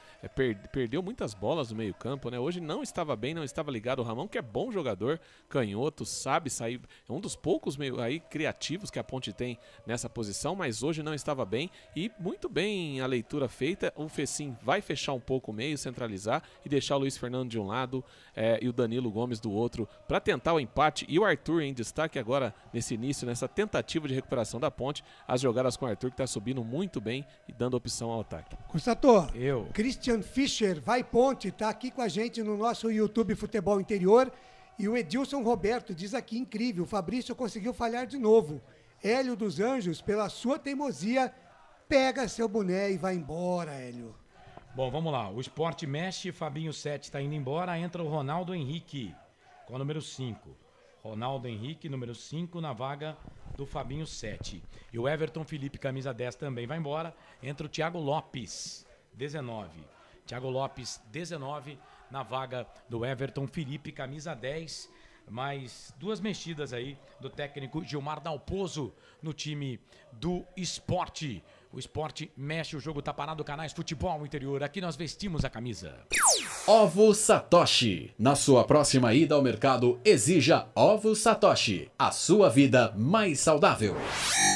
perdeu muitas bolas no meio-campo, né? Hoje não estava bem, não estava ligado. O Ramon, que é bom jogador, canhoto, sabe sair, é um dos poucos meio aí criativos que a Ponte tem nessa posição, mas hoje não estava bem, e muito bem a leitura feita. O Fecim vai fechar um pouco o meio, centralizar e deixar o Luiz Fernando de um lado e o Danilo Gomes do outro para tentar o empate, e o Arthur em destaque agora nesse início, nessa tentativa de recuperação da Ponte, as jogadas com o Arthur que está subindo muito bem e dando opção ao ataque. Constatou. Eu. Christian Fischer, vai Ponte, tá aqui com a gente no nosso YouTube Futebol Interior, e o Edilson Roberto diz aqui, incrível, o Fabrício conseguiu falhar de novo. Hélio dos Anjos, pela sua teimosia, pega seu boné e vai embora, Hélio. Bom, vamos lá, o Sport mexe, Fabinho 7 tá indo embora, entra o Ronaldo Henrique com o número 5. Ronaldo Henrique, número 5, na vaga do Fabinho 7. E o Everton Felipe, camisa 10, também vai embora. Entra o Thiago Lopes, 19. Thiago Lopes, 19, na vaga do Everton Felipe, camisa 10. Mais 2 mexidas aí do técnico Gilmar Dalpozo no time do Sport. O Sport mexe, o jogo tá parado, Canais Futebol Interior. Aqui nós vestimos a camisa. Ovo Satoshi. Na sua próxima ida ao mercado, exija Ovo Satoshi. A sua vida mais saudável.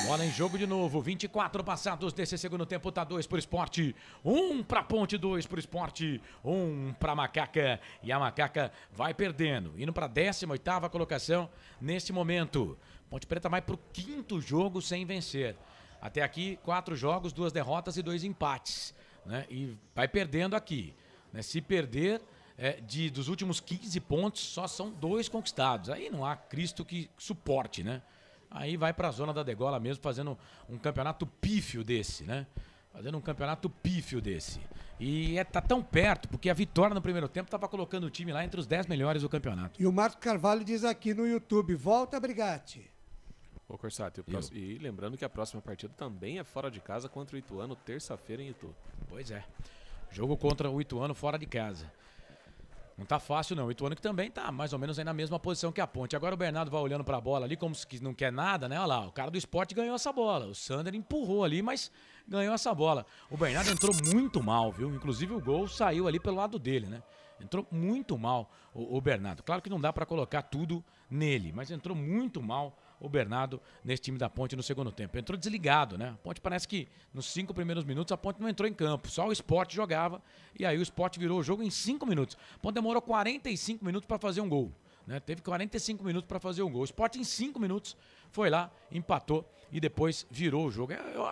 Bola em jogo de novo. 24 passados desse segundo tempo. Tá 2 pro Sport. 1 pra Ponte, 2 pro Sport. 1 pra Macaca. E a Macaca vai perdendo. Indo pra 18ª colocação nesse momento. Ponte Preta vai pro 5º jogo sem vencer. Até aqui, 4 jogos, 2 derrotas e 2 empates. Né? E vai perdendo aqui. Né? Se perder, dos últimos 15 pontos, só são 2 conquistados. Aí não há Cristo que suporte, né? Aí vai para a zona da degola mesmo, fazendo um campeonato pífio desse, né? E tá tão perto, porque a vitória no primeiro tempo estava colocando o time lá entre os 10 melhores do campeonato. E o Marcos Carvalho diz aqui no YouTube, volta Brigatti. Ô, Corsato, e lembrando que a próxima partida também é fora de casa contra o Ituano, terça-feira em Itu. Pois é. Jogo contra o Ituano fora de casa. Não tá fácil não. O Ituano que também tá mais ou menos aí na mesma posição que a Ponte. Agora o Bernardo vai olhando pra bola ali como se não quer nada, né? Olha lá, o cara do Sport ganhou essa bola. O Sander empurrou ali, mas ganhou essa bola. O Bernardo entrou muito mal, viu? Inclusive o gol saiu ali pelo lado dele, né? Entrou muito mal o Bernardo. Claro que não dá pra colocar tudo nele, mas entrou muito mal o Bernardo nesse time da Ponte no segundo tempo. Entrou desligado, né? A Ponte parece que nos 5 primeiros minutos a Ponte não entrou em campo. Só o Sport jogava e aí o Sport virou o jogo em 5 minutos. A Ponte demorou 45 minutos para fazer um gol. Né? Teve 45 minutos para fazer um gol. O Sport em 5 minutos foi lá, empatou e depois virou o jogo. Eu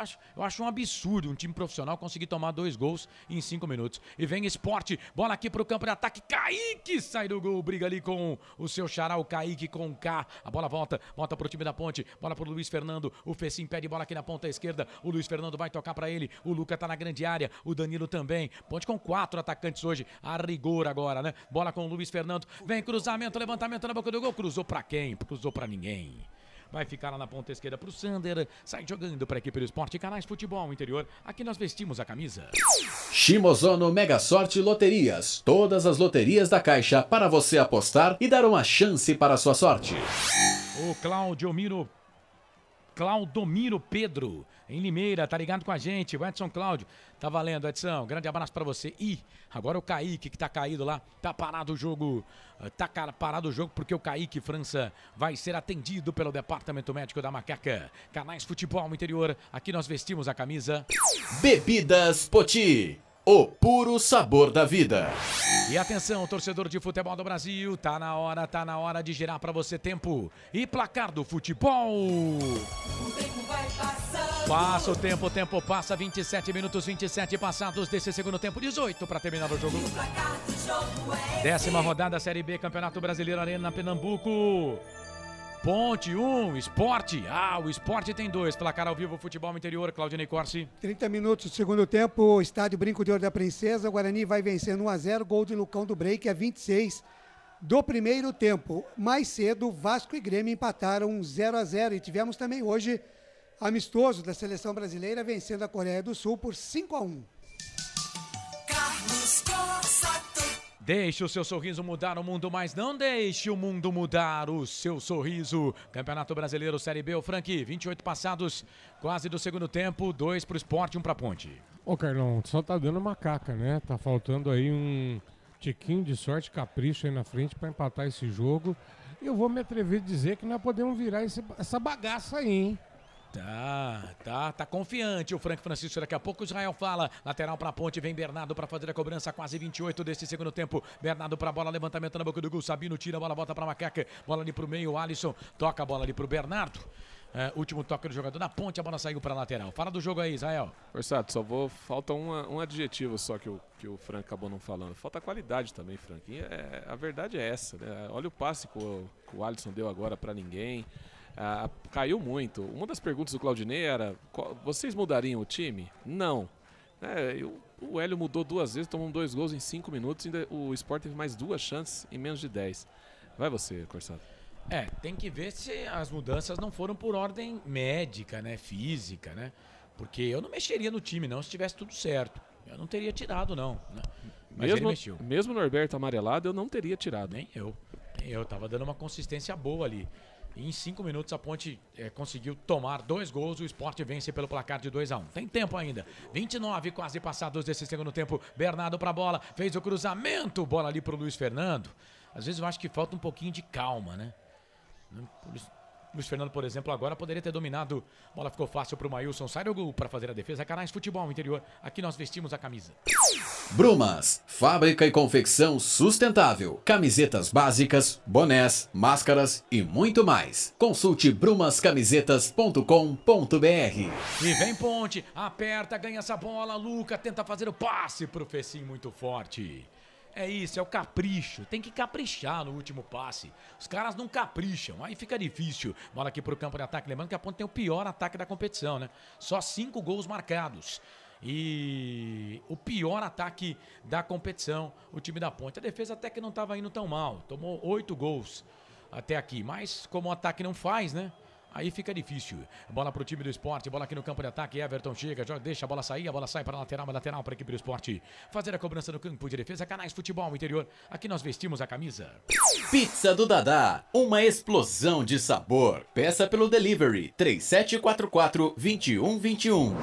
acho um absurdo um time profissional conseguir tomar 2 gols em 5 minutos. E vem Sport, bola aqui pro campo de ataque, Kaique sai do gol, briga ali com o seu xará, o Kaique com o K. A bola volta pro time da Ponte, bola pro Luiz Fernando, o Fecim pede bola aqui na ponta esquerda, o Luiz Fernando vai tocar pra ele, o Luca tá na grande área, o Danilo também. Ponte com 4 atacantes hoje, a rigor agora, né? Bola com o Luiz Fernando, vem cruzamento, levantamento na boca do gol, cruzou pra quem? Cruzou pra ninguém. Vai ficar lá na ponta esquerda pro Sander. Sai jogando para a equipe do Sport. Canais Futebol Interior. Aqui nós vestimos a camisa. Shimozono Mega Sorte Loterias. Todas as loterias da Caixa para você apostar e dar uma chance para a sua sorte. O Claudomiro Pedro, em Limeira, tá ligado com a gente. O Edson Cláudio, tá valendo, Edson. Grande abraço pra você. E agora o Kaique, que tá caído lá, tá parado o jogo. Tá parado o jogo porque o Kaique França vai ser atendido pelo Departamento Médico da Macaca. Canais Futebol Interior, aqui nós vestimos a camisa. Bebidas Poti. O puro sabor da vida. E atenção, torcedor de futebol do Brasil, tá na hora de girar pra você tempo e placar do futebol. O tempo vai passando. Passa o tempo passa, 27 minutos, 27 passados desse segundo tempo, 18 para terminar o jogo. 10ª rodada, Série B, Campeonato Brasileiro, Arena Pernambuco. Ponte 1, Sport. O Sport tem 2. Placar ao vivo, Futebol Interior, Claudinei Corsi. 30 minutos do segundo tempo, estádio Brinco de Ouro da Princesa. O Guarani vai vencendo 1-0, gol de Lucão do Break, a 26 do primeiro tempo. Mais cedo, Vasco e Grêmio empataram 0-0. E tivemos também hoje amistoso da seleção brasileira vencendo a Coreia do Sul por 5-1. Carlos Corsato. Deixe o seu sorriso mudar o mundo, mas não deixe o mundo mudar o seu sorriso. Campeonato Brasileiro Série B, o Frank, 28 passados, quase do segundo tempo, 2 pro Sport, 1 pra Ponte. Ô Carlão, só tá dando Macaca, né? Tá faltando aí um tiquinho de sorte, capricho aí na frente pra empatar esse jogo. E eu vou me atrever a dizer que nós podemos virar essa bagaça aí, hein? Tá confiante o Frank Francisco. Daqui a pouco o Israel fala. Lateral pra Ponte, vem Bernardo pra fazer a cobrança. Quase 28 desse segundo tempo. Bernardo pra bola, levantamento na boca do gol. Sabino tira a bola, volta pra Macaca. Bola ali pro meio, o Alisson toca a bola ali pro Bernardo. Último toque do jogador na Ponte, a bola saiu pra lateral. Fala do jogo aí, Israel. Forçado, falta um adjetivo só que o Frank acabou não falando. Falta qualidade também, Frank. A verdade é essa, né? Olha o passe que o Alisson deu agora pra ninguém. Caiu muito. Uma das perguntas do Claudinei era: vocês mudariam o time? Não. O Hélio mudou 2 vezes, tomou 2 gols em 5 minutos. Ainda o Sport teve mais 2 chances em menos de 10. Vai você, Corsado. Tem que ver se as mudanças não foram por ordem médica, né? Física, né? Porque eu não mexeria no time, não, se tivesse tudo certo. Eu não teria tirado, não. Né? Mas ele mexeu. Mesmo o Norberto amarelado, eu não teria tirado. Nem eu. Eu tava dando uma consistência boa ali. E em 5 minutos a Ponte conseguiu tomar 2 gols. O Sport vence pelo placar de 2-1. Tem tempo ainda. 29 quase passados desse segundo tempo. Bernardo pra bola. Fez o cruzamento. Bola ali pro Luiz Fernando. Às vezes eu acho que falta um pouquinho de calma, né? Luiz Fernando, por exemplo, agora poderia ter dominado. A bola ficou fácil pro Maílson. Sai do gol para fazer a defesa. Canais Futebol Interior. Aqui nós vestimos a camisa. Brumas, fábrica e confecção sustentável. Camisetas básicas, bonés, máscaras e muito mais. Consulte brumascamisetas.com.br. E vem Ponte, aperta, ganha essa bola. Luca tenta fazer o passe pro Fecim muito forte. É isso, é o capricho. Tem que caprichar no último passe. Os caras não capricham, aí fica difícil. Bola aqui pro campo de ataque. Lembrando que a Ponte tem o pior ataque da competição, né? Só 5 gols marcados. E o pior ataque da competição, o time da Ponte. A defesa até que não estava indo tão mal. Tomou 8 gols até aqui. Mas como o ataque não faz, né? Aí fica difícil. Bola pro time do Sport, bola aqui no campo de ataque. Everton chega, deixa a bola sair, a bola sai para a lateral para a equipe do Sport. Fazer a cobrança no campo de defesa. Canais Futebol Interior. Aqui nós vestimos a camisa. Pizza do Dadá, uma explosão de sabor. Peça pelo delivery 3744-2121.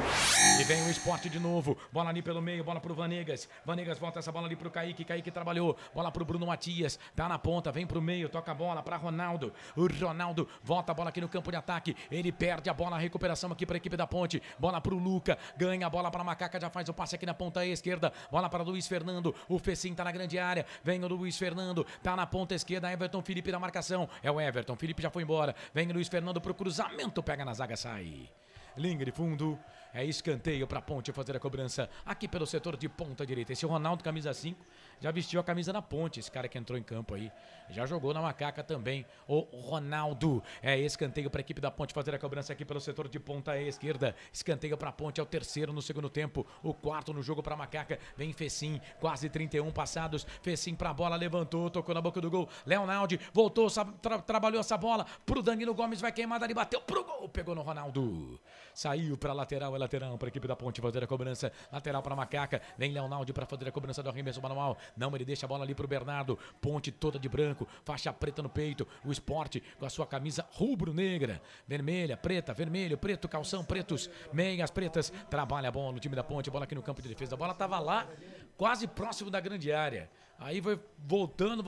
E vem o Sport de novo. Bola ali pelo meio, bola pro Vanegas. Vanegas volta essa bola ali pro Kaique. Kaique trabalhou. Bola pro Bruno Matias. Tá na ponta, vem pro meio, toca a bola pra Ronaldo. O Ronaldo volta a bola aqui no campo de ataque. Ele perde a bola, a recuperação aqui para a equipe da Ponte. Bola pro Luca, ganha a bola para Macaca, já faz o passe aqui na ponta esquerda. Bola para Luiz Fernando. O Fecim tá na grande área. Vem o Luiz Fernando, tá na ponta esquerda. Everton Felipe na marcação. É o Everton. Felipe já foi embora. Vem o Luiz Fernando pro cruzamento, pega na zaga, sai. Linha de fundo. É escanteio para a Ponte fazer a cobrança aqui pelo setor de ponta direita. Esse Ronaldo, camisa 5, já vestiu a camisa na Ponte. Esse cara que entrou em campo aí, já jogou na Macaca também. O Ronaldo. É escanteio para a equipe da Ponte fazer a cobrança aqui pelo setor de ponta esquerda. Escanteio para a Ponte, é o terceiro no segundo tempo. O quarto no jogo para a Macaca. Vem Fecim, quase 31 passados. Fecim para a bola, levantou, tocou na boca do gol. Leonaldi voltou, trabalhou essa bola pro Danilo Gomes, vai queimada ali, bateu pro gol, pegou no Ronaldo. Saiu para lateral, lateral para a equipe da Ponte fazer a cobrança. Lateral para Macaca. Vem Leonaldi para fazer a cobrança do arremesso manual. Não, ele deixa a bola ali pro Bernardo. Ponte toda de branco, faixa preta no peito. O Sport com a sua camisa rubro-negra. Vermelha, preta, vermelho, preto, calção pretos, meias pretas. Trabalha a bola no time da Ponte. Bola aqui no campo de defesa. A bola tava lá, quase próximo da grande área. Aí vai voltando. A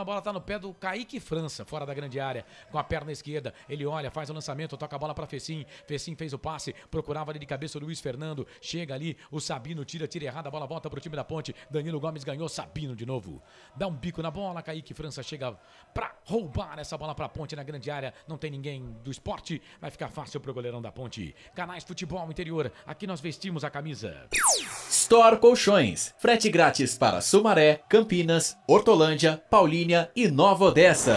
bola tá no pé do Kaique França, fora da grande área, com a perna esquerda. Ele olha, faz o lançamento, toca a bola pra Fecim. Fecim fez o passe, procurava ali de cabeça o Luiz Fernando. Chega ali, o Sabino tira errado, a bola volta pro time da Ponte. Danilo Gomes ganhou, Sabino de novo. Dá um bico na bola, Kaique França chega pra roubar essa bola pra Ponte na grande área. Não tem ninguém do Sport, vai ficar fácil pro goleirão da Ponte. Canais Futebol Interior, aqui nós vestimos a camisa. Store Colchões, frete grátis para Sumaré, Campinas, Hortolândia, Paulínia e Nova Odessa.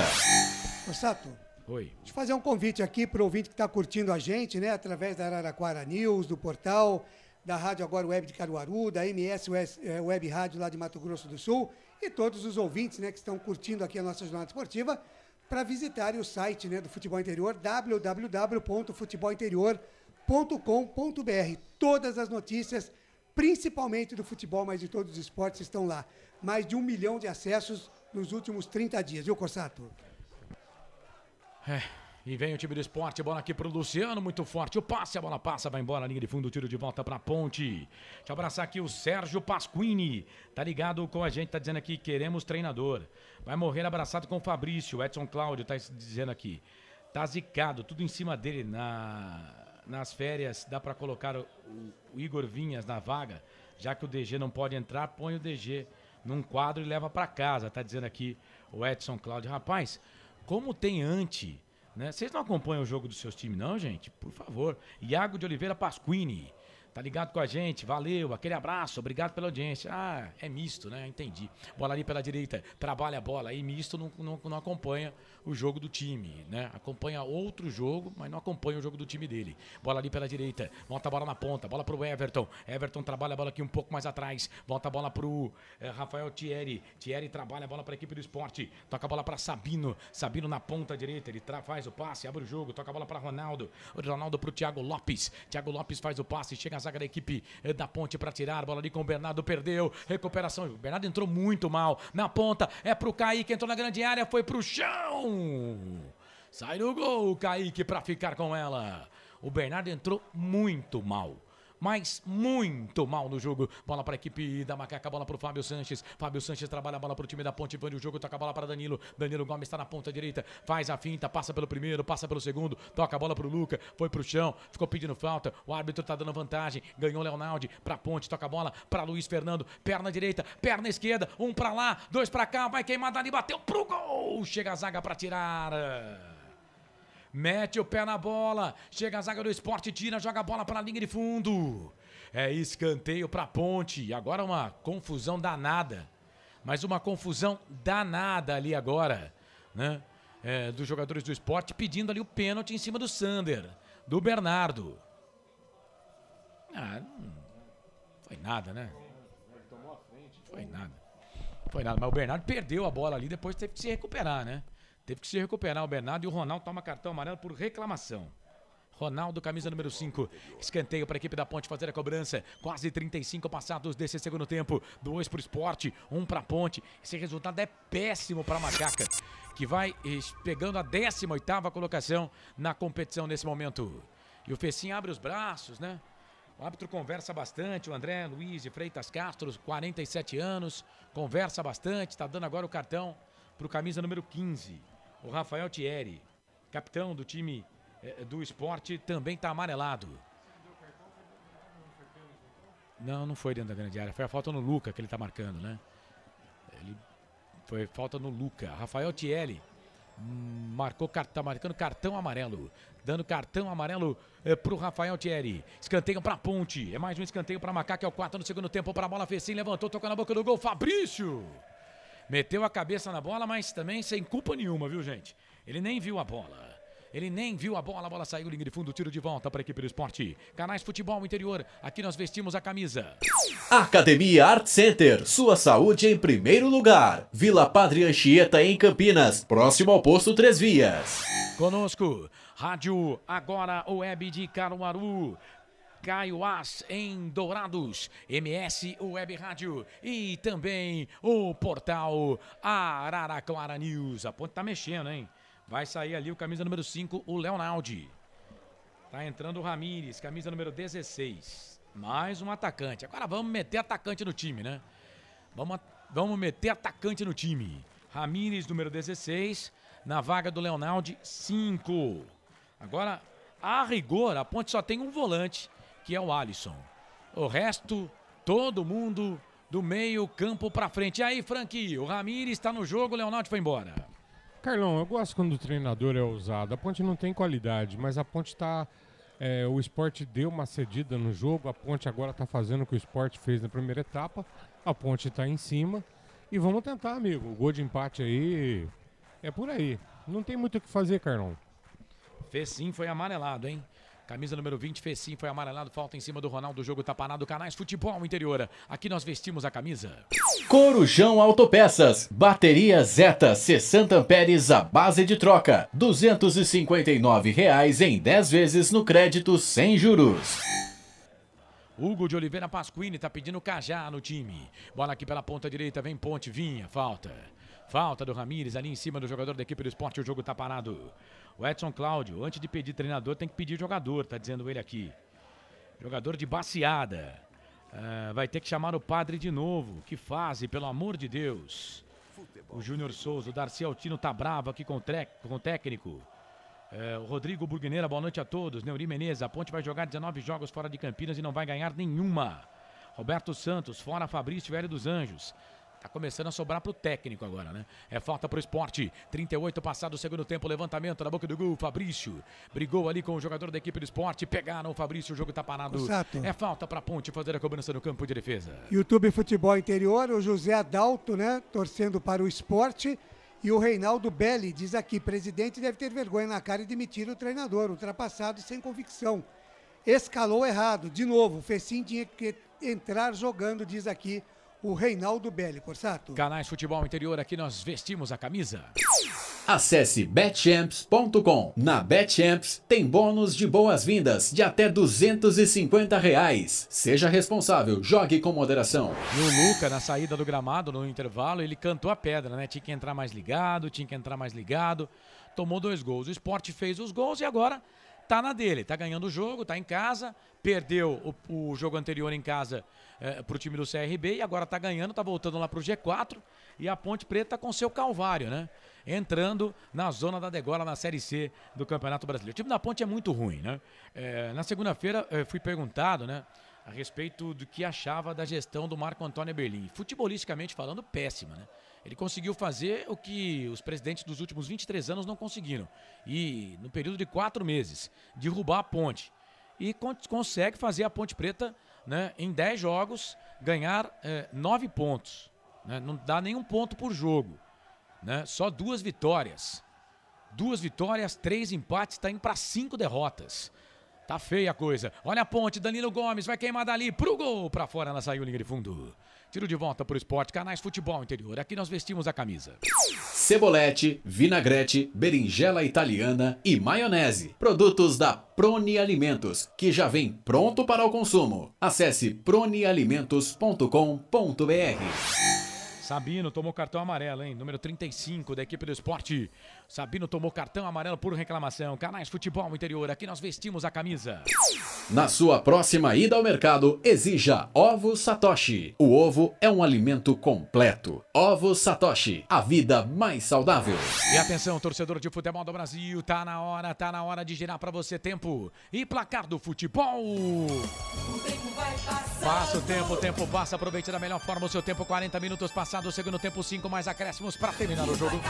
Ô Sato, oi. Deixa eu fazer um convite aqui pro ouvinte que está curtindo a gente, né? Através da Araraquara News, do portal, da Rádio Agora Web de Caruaru, da MS Web Rádio lá de Mato Grosso do Sul e todos os ouvintes, né, que estão curtindo aqui a nossa jornada esportiva, para visitarem o site, né, do Futebol Interior, www.futebolinterior.com.br. Todas as notícias, principalmente do futebol, mas de todos os esportes, estão lá. Mais de 1 milhão de acessos nos últimos 30 dias, viu, Corsato? E vem o time do Sport, bola aqui pro Luciano, muito forte, o passe, a bola passa, vai embora, linha de fundo, tiro de volta pra Ponte. Deixa eu abraçar aqui o Sérgio Pasquini, tá ligado com a gente, tá dizendo aqui, queremos treinador. Vai morrer abraçado com o Fabrício, o Edson Cláudio tá dizendo aqui. Tá zicado, tudo em cima dele nas férias, dá pra colocar o Igor Vinhas na vaga, já que o DG não pode entrar, põe o DG num quadro e leva pra casa, tá dizendo aqui o Edson Cláudio. Rapaz, como tem ante, né? Vocês não acompanham o jogo dos seus times não, gente? Por favor. Iago de Oliveira Pasquini, tá ligado com a gente, valeu, aquele abraço, obrigado pela audiência. Ah, é misto, né? Entendi. Bola ali pela direita, trabalha a bola, aí misto não acompanha o jogo do time, né? Acompanha outro jogo, mas não acompanha o jogo do time dele. Bola ali pela direita, volta a bola na ponta, bola pro Everton. Everton trabalha a bola aqui um pouco mais atrás, volta a bola pro Rafael Thierry. Thierry trabalha a bola pra equipe do Sport, toca a bola pra Sabino. Sabino na ponta direita, ele faz o passe, abre o jogo, toca a bola pra Ronaldo. O Ronaldo pro Thiago Lopes. Thiago Lopes faz o passe, chega a zaga da equipe da Ponte pra tirar, bola ali com o Bernardo, perdeu, recuperação. O Bernardo entrou muito mal na ponta, é pro Kaique, entrou na grande área, foi pro chão. Sai no gol o Kaique pra ficar com ela. O Bernardo entrou muito mal. Mas muito mal no jogo. Bola para a equipe da Macaca, bola para o Fábio Sanches. Fábio Sanches trabalha a bola para o time da Ponte Vânia. O jogo toca a bola para Danilo. Danilo Gomes está na ponta direita. Faz a finta, passa pelo primeiro, passa pelo segundo. Toca a bola para o Luca. Foi para o chão, ficou pedindo falta. O árbitro está dando vantagem. Ganhou o Leonaldi para a Ponte. Toca a bola para Luiz Fernando. Perna direita, perna esquerda. Um para lá, dois para cá. Vai queimar dali, bateu pro gol. Chega a zaga para tirar. Mete o pé na bola. Chega a zaga do Sport, tira, joga a bola para a linha de fundo. É escanteio para a Ponte. Agora uma confusão danada. Mas uma confusão danada ali agora, né? Dos jogadores do Sport pedindo ali o pênalti em cima do Sander, do Bernardo. Não foi nada, né? Foi nada. Mas o Bernardo perdeu a bola ali, depois teve que se recuperar, né? Teve que se recuperar o Bernardo e o Ronaldo toma cartão amarelo por reclamação. Ronaldo, camisa número 5. Escanteio para a equipe da Ponte fazer a cobrança. Quase 35 passados desse segundo tempo. 2 para o Sport, 1 para a Ponte. Esse resultado é péssimo para a Macaca, que vai pegando a 18ª colocação na competição nesse momento. E o Fecim abre os braços, né? O árbitro conversa bastante. O André Luiz de Freitas Castro, 47 anos. Conversa bastante. Está dando agora o cartão para o camisa número 15. O Rafael Thierry, capitão do time do Sport, também está amarelado. Não foi dentro da grande área. Foi a falta no Luca que ele está marcando, né? Foi falta no Luca. Rafael Thierry tá marcando cartão amarelo. Dando cartão amarelo pro Rafael Thierry. Escanteio pra Ponte. É mais um escanteio pra Macaca. É o 4 no segundo tempo. Para a bola, Fecim levantou, tocou na boca do gol. Fabrício meteu a cabeça na bola, mas também sem culpa nenhuma, viu, gente? Ele nem viu a bola. A bola saiu, linha de fundo, tiro de volta para a equipe do Sport. Canais Futebol Interior, aqui nós vestimos a camisa. Academia Art Center, sua saúde em primeiro lugar. Vila Padre Anchieta, em Campinas, próximo ao posto 3 Vias. Conosco, Rádio Agora Web de Caruaru. Caiuás em Dourados, MS Web Rádio e também o portal Araraquara News. A Ponte tá mexendo, hein? Vai sair ali o camisa número 5, o Leonaldi. Tá entrando o Ramires, camisa número 16. Mais um atacante. Agora vamos meter atacante no time, né? Vamos meter atacante no time. Ramires, número 16, na vaga do Leonaldi, 5. Agora, a rigor, a Ponte só tem um volante, que é o Alisson. O resto, todo mundo do meio campo pra frente. E aí, Frank, o Ramires está no jogo, o Leonaldi foi embora. Carlão, eu gosto quando o treinador é ousado. A Ponte não tem qualidade, mas a Ponte tá... o Sport deu uma cedida no jogo, a Ponte agora tá fazendo o que o Sport fez na primeira etapa. A Ponte tá em cima. E vamos tentar, amigo. O gol de empate aí é por aí. Não tem muito o que fazer, Carlão. Fecim foi amarelado, hein? Camisa número 20, Fecim foi amarelado, falta em cima do Ronaldo, o jogo tá parado. Canais Futebol Interior, aqui nós vestimos a camisa. Corujão Autopeças, bateria Zeta 60 amperes à base de troca, R$ 259,00 em 10 vezes no crédito sem juros. Hugo de Oliveira Pasquini tá pedindo Cajá no time. Bola aqui pela ponta direita, vem Ponte, Vinha, falta do Ramires ali em cima do jogador da equipe do Sport, o jogo tá parado. O Edson Cláudio, antes de pedir treinador, tem que pedir jogador, tá dizendo ele aqui. Jogador de baseada. Vai ter que chamar o padre de novo. Que fase, pelo amor de Deus. O Júnior Souza, o Darcy Altino tá bravo aqui com o técnico. O Rodrigo Burguineira, boa noite a todos. Neuri Menezes, a Ponte vai jogar 19 jogos fora de Campinas e não vai ganhar nenhuma. Roberto Santos, fora Fabrício Velho dos Anjos. Tá começando a sobrar pro técnico agora, né? É falta pro Sport. 38 passado o segundo tempo, levantamento na boca do gol. Fabrício brigou ali com o jogador da equipe do Sport. Pegaram o Fabrício, o jogo tá parado. Exato. É falta pra Ponte fazer a cobrança no campo de defesa. YouTube Futebol Interior, o José Adalto, né? Torcendo para o Sport. E o Reinaldo Belli diz aqui, presidente deve ter vergonha na cara e demitir o treinador, ultrapassado e sem convicção. Escalou errado. De novo, o Fecim tinha que entrar jogando, diz aqui o Reinaldo Belli, Corsato. Canais Futebol Interior, aqui nós vestimos a camisa. Acesse betchamps.com. Na Betchamps tem bônus de boas-vindas de até R$250. Seja responsável, jogue com moderação. E o Luca, na saída do gramado, no intervalo, ele cantou a pedra, né? Tinha que entrar mais ligado. tomou 2 gols. O Sport fez os gols e agora tá na dele. Tá ganhando o jogo, tá em casa, perdeu o jogo anterior em casa pro time do CRB e agora tá ganhando, tá voltando lá pro G4 e a Ponte Preta com seu calvário, né? Entrando na zona da degola na Série C do Campeonato Brasileiro. O time da Ponte é muito ruim, né? Na segunda-feira fui perguntado, né, a respeito do que achava da gestão do Marco Antônio Eberlin. Futebolisticamente falando, péssima, né? Ele conseguiu fazer o que os presidentes dos últimos 23 anos não conseguiram. E no período de 4 meses, derrubar a Ponte. E consegue fazer a Ponte Preta, né, em 10 jogos, ganhar 9 pontos. Né? Não dá nenhum ponto por jogo. Né? Só 2 vitórias. 2 vitórias, 3 empates, tá indo para 5 derrotas. Tá feia a coisa. Olha a Ponte, Danilo Gomes vai queimar dali pro gol. Pra fora, ela saiu, linha de fundo. Tiro de volta pro esporte, Canais Futebol Interior. Aqui nós vestimos a camisa. Cebolete, vinagrete, berinjela italiana e maionese. Produtos da Proni Alimentos, que já vem pronto para o consumo. Acesse pronialimentos.com.br. Sabino tomou cartão amarelo, hein? Número 35 da equipe do esporte. Sabino tomou cartão amarelo por reclamação. Canais Futebol Interior, aqui nós vestimos a camisa. Na sua próxima ida ao mercado, exija Ovo Satoshi. O ovo é um alimento completo. Ovo Satoshi, a vida mais saudável. E atenção, torcedor de futebol do Brasil, tá na hora de girar pra você tempo. E placar do futebol. Passa o tempo passa, aproveite da melhor forma o seu tempo, 40 minutos passado, o segundo tempo 5 mais acréscimos para terminar o jogo.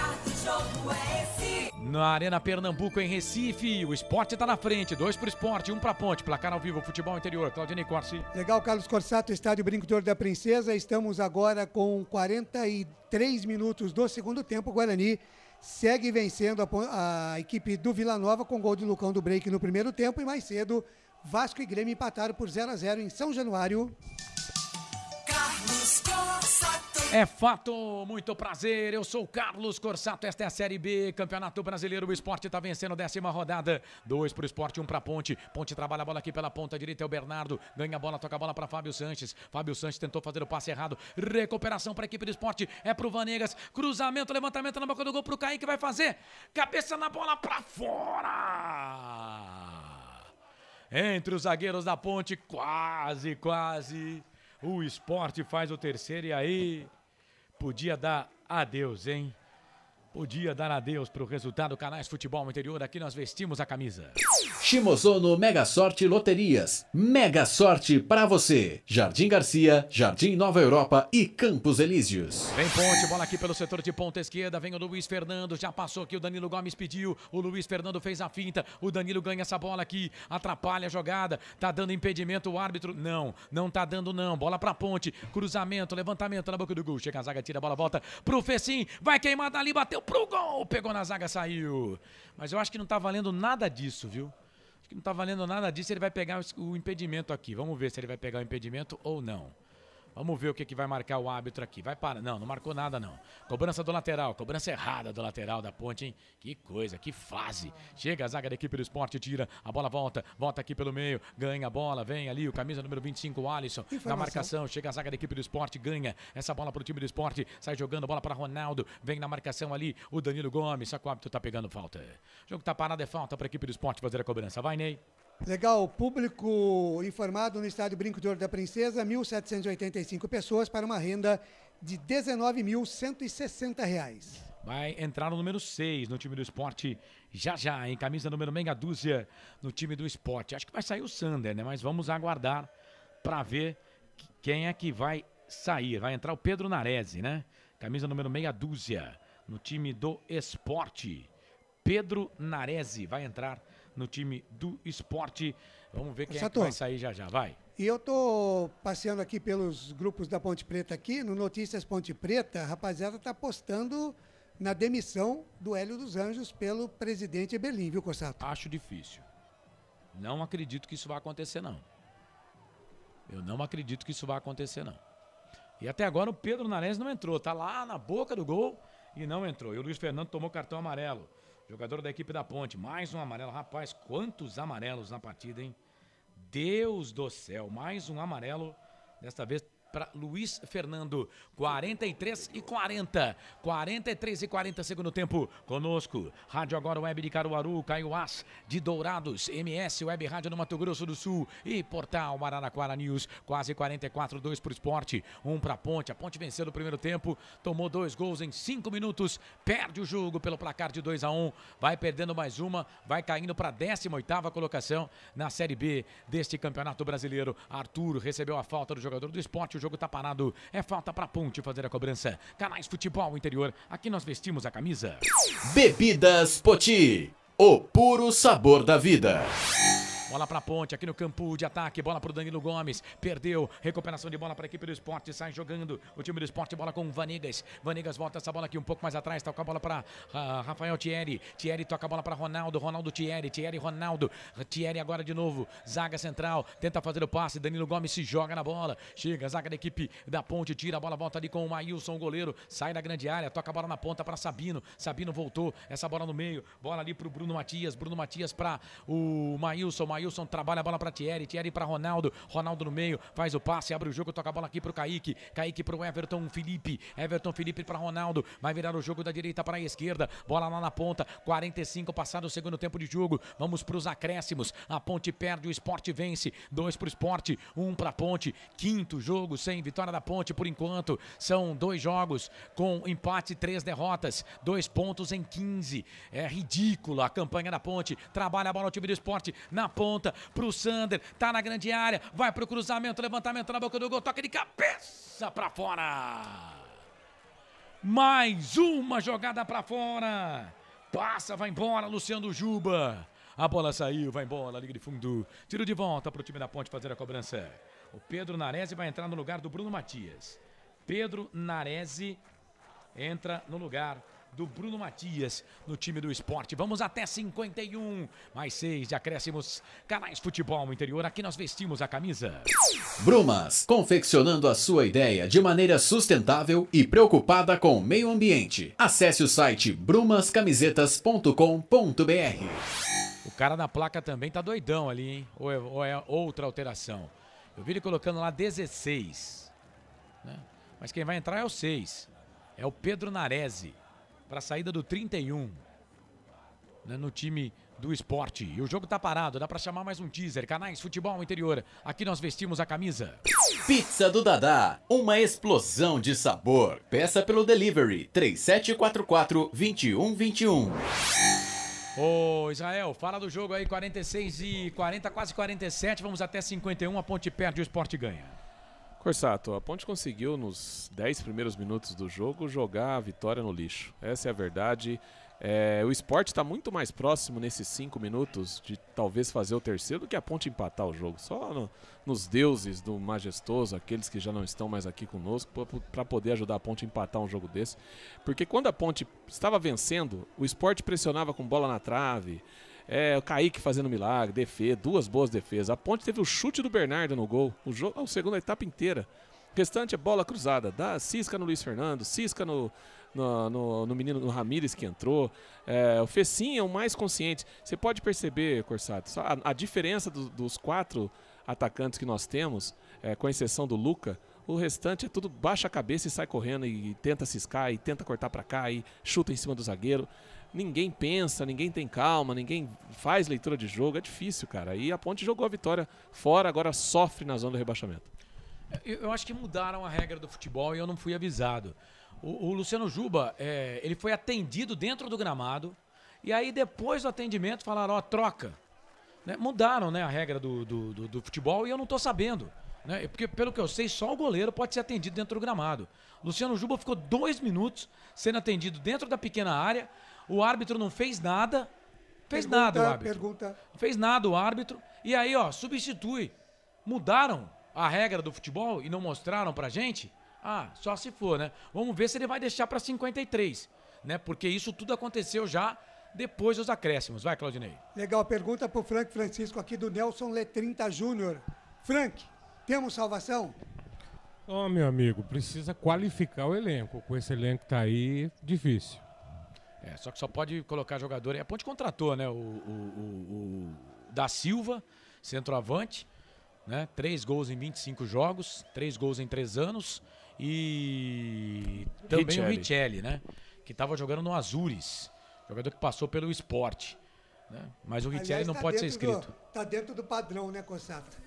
Na Arena Pernambuco, em Recife, o esporte tá na frente, 2 pro esporte, 1 pra Ponte, placar ao vivo, futebol interior, Claudinei Corsi. Legal, Carlos Corsato, estádio Brinco de Ouro da Princesa, estamos agora com 43 minutos do segundo tempo, o Guarani segue vencendo a equipe do Vila Nova com gol de Lucão do Break no primeiro tempo e mais cedo Vasco e Grêmio empataram por 0-0 em São Januário. Carlos Corsato. É fato, muito prazer, eu sou o Carlos Corsato, esta é a Série B, Campeonato Brasileiro, o esporte está vencendo, 10ª rodada, 2 pro esporte, 1 pra Ponte, Ponte trabalha a bola aqui pela ponta direita, é o Bernardo, ganha a bola, toca a bola para Fábio Sanches tentou fazer o passe errado, recuperação para a equipe do esporte, é pro Vanegas, cruzamento, levantamento na boca do gol pro Kaique, vai fazer, cabeça na bola para fora! Entre os zagueiros da Ponte, quase, o esporte faz o terceiro e aí podia dar adeus, hein? Podia dar adeus pro resultado. Canais Futebol Interior, aqui nós vestimos a camisa. Shimozono Mega Sorte Loterias. Mega sorte pra você. Jardim Garcia, Jardim Nova Europa e Campos Elíseos. Vem Ponte, bola aqui pelo setor de ponta esquerda. Vem o Luiz Fernando, já passou aqui. O Danilo Gomes pediu. O Luiz Fernando fez a finta. O Danilo ganha essa bola aqui. Atrapalha a jogada. Tá dando impedimento o árbitro. Não tá dando não. Bola pra Ponte. Cruzamento, levantamento na boca do gol. Chega a zaga, tira a bola, volta pro Fecim. Vai queimar dali, bateu pro gol. Pegou na zaga, saiu. Mas eu acho que não tá valendo nada disso, viu? Acho que não tá valendo nada disso, ele vai pegar o impedimento aqui. Vamos ver se ele vai pegar o impedimento ou não. Vamos ver o que vai marcar o árbitro aqui. Vai para. Não marcou nada não. Cobrança do lateral. Cobrança errada do lateral da Ponte, hein? Que coisa, que fase. Chega a zaga da equipe do esporte, tira. A bola volta aqui pelo meio. Ganha a bola, vem ali o camisa número 25, o Alisson. Na marcação, chega a zaga da equipe do esporte, ganha essa bola pro time do esporte. Sai jogando, bola para Ronaldo. Vem na marcação ali o Danilo Gomes. Só que o árbitro tá pegando falta. O jogo tá parado, é falta pra equipe do esporte fazer a cobrança. Vai, Ney. Legal, público informado no estádio Brinco de Ouro da Princesa, 1.785 pessoas para uma renda de R$ 19.160. Vai entrar o número 6 no time do esporte já, em camisa número meia dúzia no time do esporte. Acho que vai sair o Sander, né? Mas vamos aguardar para ver quem é que vai sair. Vai entrar o Pedro Narese, né? Camisa número meia dúzia no time do esporte. Pedro Narese vai entrar no time do esporte. Vamos ver quem é que vai sair já, vai. E eu tô passeando aqui pelos grupos da Ponte Preta aqui, no Notícias Ponte Preta, a rapaziada tá apostando na demissão do Hélio dos Anjos pelo presidente Eberlin, viu, Corsato? Acho difícil. Não acredito que isso vai acontecer, não. Eu não acredito que isso vai acontecer, não. E até agora o Pedro Nares não entrou, tá lá na boca do gol e não entrou. E o Luiz Fernando tomou cartão amarelo. Jogador da equipe da Ponte, mais um amarelo. Rapaz, quantos amarelos na partida, hein? Deus do céu, mais um amarelo. Desta vez para Luiz Fernando. 43:40. 43:40 segundo tempo. Conosco, Rádio Agora Web de Caruaru, Caiuás de Dourados, MS Web Rádio no Mato Grosso do Sul e Portal Araraquara News. Quase 44, 2 para o Sport, 1 para a Ponte. A Ponte venceu no primeiro tempo, tomou 2 gols em 5 minutos, perde o jogo pelo placar de 2-1, vai perdendo mais uma, vai caindo para a 18ª colocação na Série B deste Campeonato Brasileiro. Arthur recebeu a falta do jogador do Sport, o jogo tá parado, é falta para a Ponte fazer a cobrança. Canais Futebol Interior, aqui nós vestimos a camisa. Bebidas Poti, o puro sabor da vida. Bola para a Ponte, aqui no campo de ataque, bola para o Danilo Gomes, perdeu, recuperação de bola para a equipe do Sport, sai jogando o time do Sport, bola com o Vanegas, Vanegas volta essa bola aqui um pouco mais atrás, toca a bola para Rafael Thierry, Thierry toca a bola para Ronaldo, Ronaldo Thierry, Thierry Ronaldo, Thierry agora de novo, zaga central, tenta fazer o passe, Danilo Gomes se joga na bola, chega a zaga da equipe da Ponte, tira a bola, volta ali com o Maílson, o goleiro, sai da grande área, toca a bola na ponta para Sabino, Sabino voltou, essa bola no meio, bola ali para o Bruno Matias para o Maílson, Maílson trabalha a bola para Thierry, Thierry para Ronaldo, Ronaldo no meio, faz o passe, abre o jogo, toca a bola aqui para o Kaique, Kaique para o Everton Felipe, Everton Felipe para Ronaldo, vai virar o jogo da direita para a esquerda, bola lá na ponta, 45 passado o segundo tempo de jogo, vamos para os acréscimos, a Ponte perde, o Sport vence, 2 para o Sport, 1 para a Ponte, quinto jogo sem vitória da Ponte por enquanto, são 2 jogos com empate, 3 derrotas, 2 pontos em 15, é ridículo a campanha da Ponte, trabalha a bola o time do Sport na ponta, pro Sander, tá na grande área, vai pro cruzamento, levantamento na boca do gol, toca de cabeça pra fora. Mais uma jogada pra fora. Passa, vai embora, Luciano Juba. A bola saiu, vai embora, liga de fundo. Tiro de volta pro time da Ponte fazer a cobrança. O Pedro Narese vai entrar no lugar do Bruno Matias. Pedro Narese entra no lugar do Bruno Matias no time do Sport. Vamos até 51, mais 6 de acréscimos. Canais Futebol Interior, aqui nós vestimos a camisa. Brumas, confeccionando a sua ideia de maneira sustentável e preocupada com o meio ambiente. Acesse o site brumascamisetas.com.br. O cara da placa também tá doidão ali, hein? Ou é outra alteração? Eu vi ele colocando lá 16, né? Mas quem vai entrar é o 6. É o Pedro Narese, para a saída do 31, né, no time do Sport. E o jogo tá parado, dá para chamar mais um teaser. Canais Futebol Interior, aqui nós vestimos a camisa. Pizza do Dadá, uma explosão de sabor. Peça pelo delivery 3744-2121. Ô Israel, fala do jogo aí, 46:40, quase 47, vamos até 51, a Ponte perde, o Sport ganha. Corsato, a Ponte conseguiu nos 10 primeiros minutos do jogo jogar a vitória no lixo. Essa é a verdade. O Sport está muito mais próximo nesses 5 minutos de talvez fazer o terceiro do que a Ponte empatar o jogo. Só nos deuses do majestoso, aqueles que já não estão mais aqui conosco, para poder ajudar a Ponte a empatar um jogo desse. Porque quando a Ponte estava vencendo, o Sport pressionava com bola na trave. O Kaique fazendo milagre, defesa, 2 boas defesas. A Ponte teve o chute do Bernardo no gol, a segunda etapa inteira. O restante é bola cruzada, dá cisca no Luiz Fernando, cisca no menino, no Ramírez que entrou. O Fecinho é o mais consciente. Você pode perceber, Corsato, a diferença dos 4 atacantes que nós temos, com exceção do Luca. O restante é tudo baixa a cabeça e sai correndo e tenta ciscar e tenta cortar para cá e chuta em cima do zagueiro. Ninguém pensa, ninguém tem calma, ninguém faz leitura de jogo. É difícil, cara. E a Ponte jogou a vitória fora, agora sofre na zona do rebaixamento. Eu acho que mudaram a regra do futebol e eu não fui avisado. O Luciano Juba, ele foi atendido dentro do gramado e aí depois do atendimento falaram, troca. Né? Mudaram, né, a regra do futebol e eu não tô sabendo. Né? Porque, pelo que eu sei, só o goleiro pode ser atendido dentro do gramado. Luciano Juba ficou 2 minutos sendo atendido dentro da pequena área. O árbitro não fez nada. Nada o árbitro. Não fez nada o árbitro. E aí, substitui. Mudaram a regra do futebol e não mostraram pra gente? Só se for, né? Vamos ver se ele vai deixar pra 53, né? Porque isso tudo aconteceu já depois dos acréscimos. Vai, Claudinei. Legal, pergunta pro Frank Francisco aqui do Nelson Letrinta Júnior. Frank, temos salvação? Meu amigo, precisa qualificar o elenco. Com esse elenco que tá aí, difícil. Só que só pode colocar jogador. A Ponte contratou, né? O da Silva, centroavante. né? 3 gols em 25 jogos, 3 gols em 3 anos. E também o Richelli, né? Que estava jogando no Azures, jogador que passou pelo Sport, né? Mas o Richelli não pode ser inscrito. Tá dentro do padrão, né, Cossato?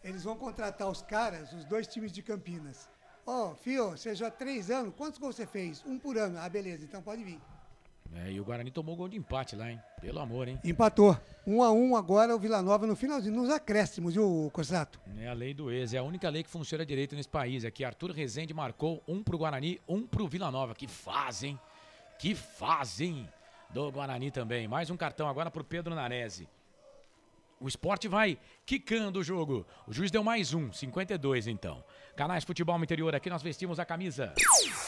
Eles vão contratar os caras, os 2 times de Campinas. Ó, Fio, você já há 3 anos, quantos gols você fez? 1 por ano. Ah, beleza, então pode vir. E o Guarani tomou gol de empate lá, hein? Pelo amor, hein? Empatou. 1-1 agora o Vila Nova no finalzinho, nos acréscimos, viu, Cossato? É a lei do ex, é a única lei que funciona direito nesse país. Aqui, Arthur Rezende marcou 1 pro Guarani, 1 pro Vila Nova. Que fazem, do Guarani também. Mais um cartão agora pro Pedro Nanese. O Sport vai quicando o jogo. O juiz deu mais 1, 52 então. Canais Futebol Interior, aqui nós vestimos a camisa.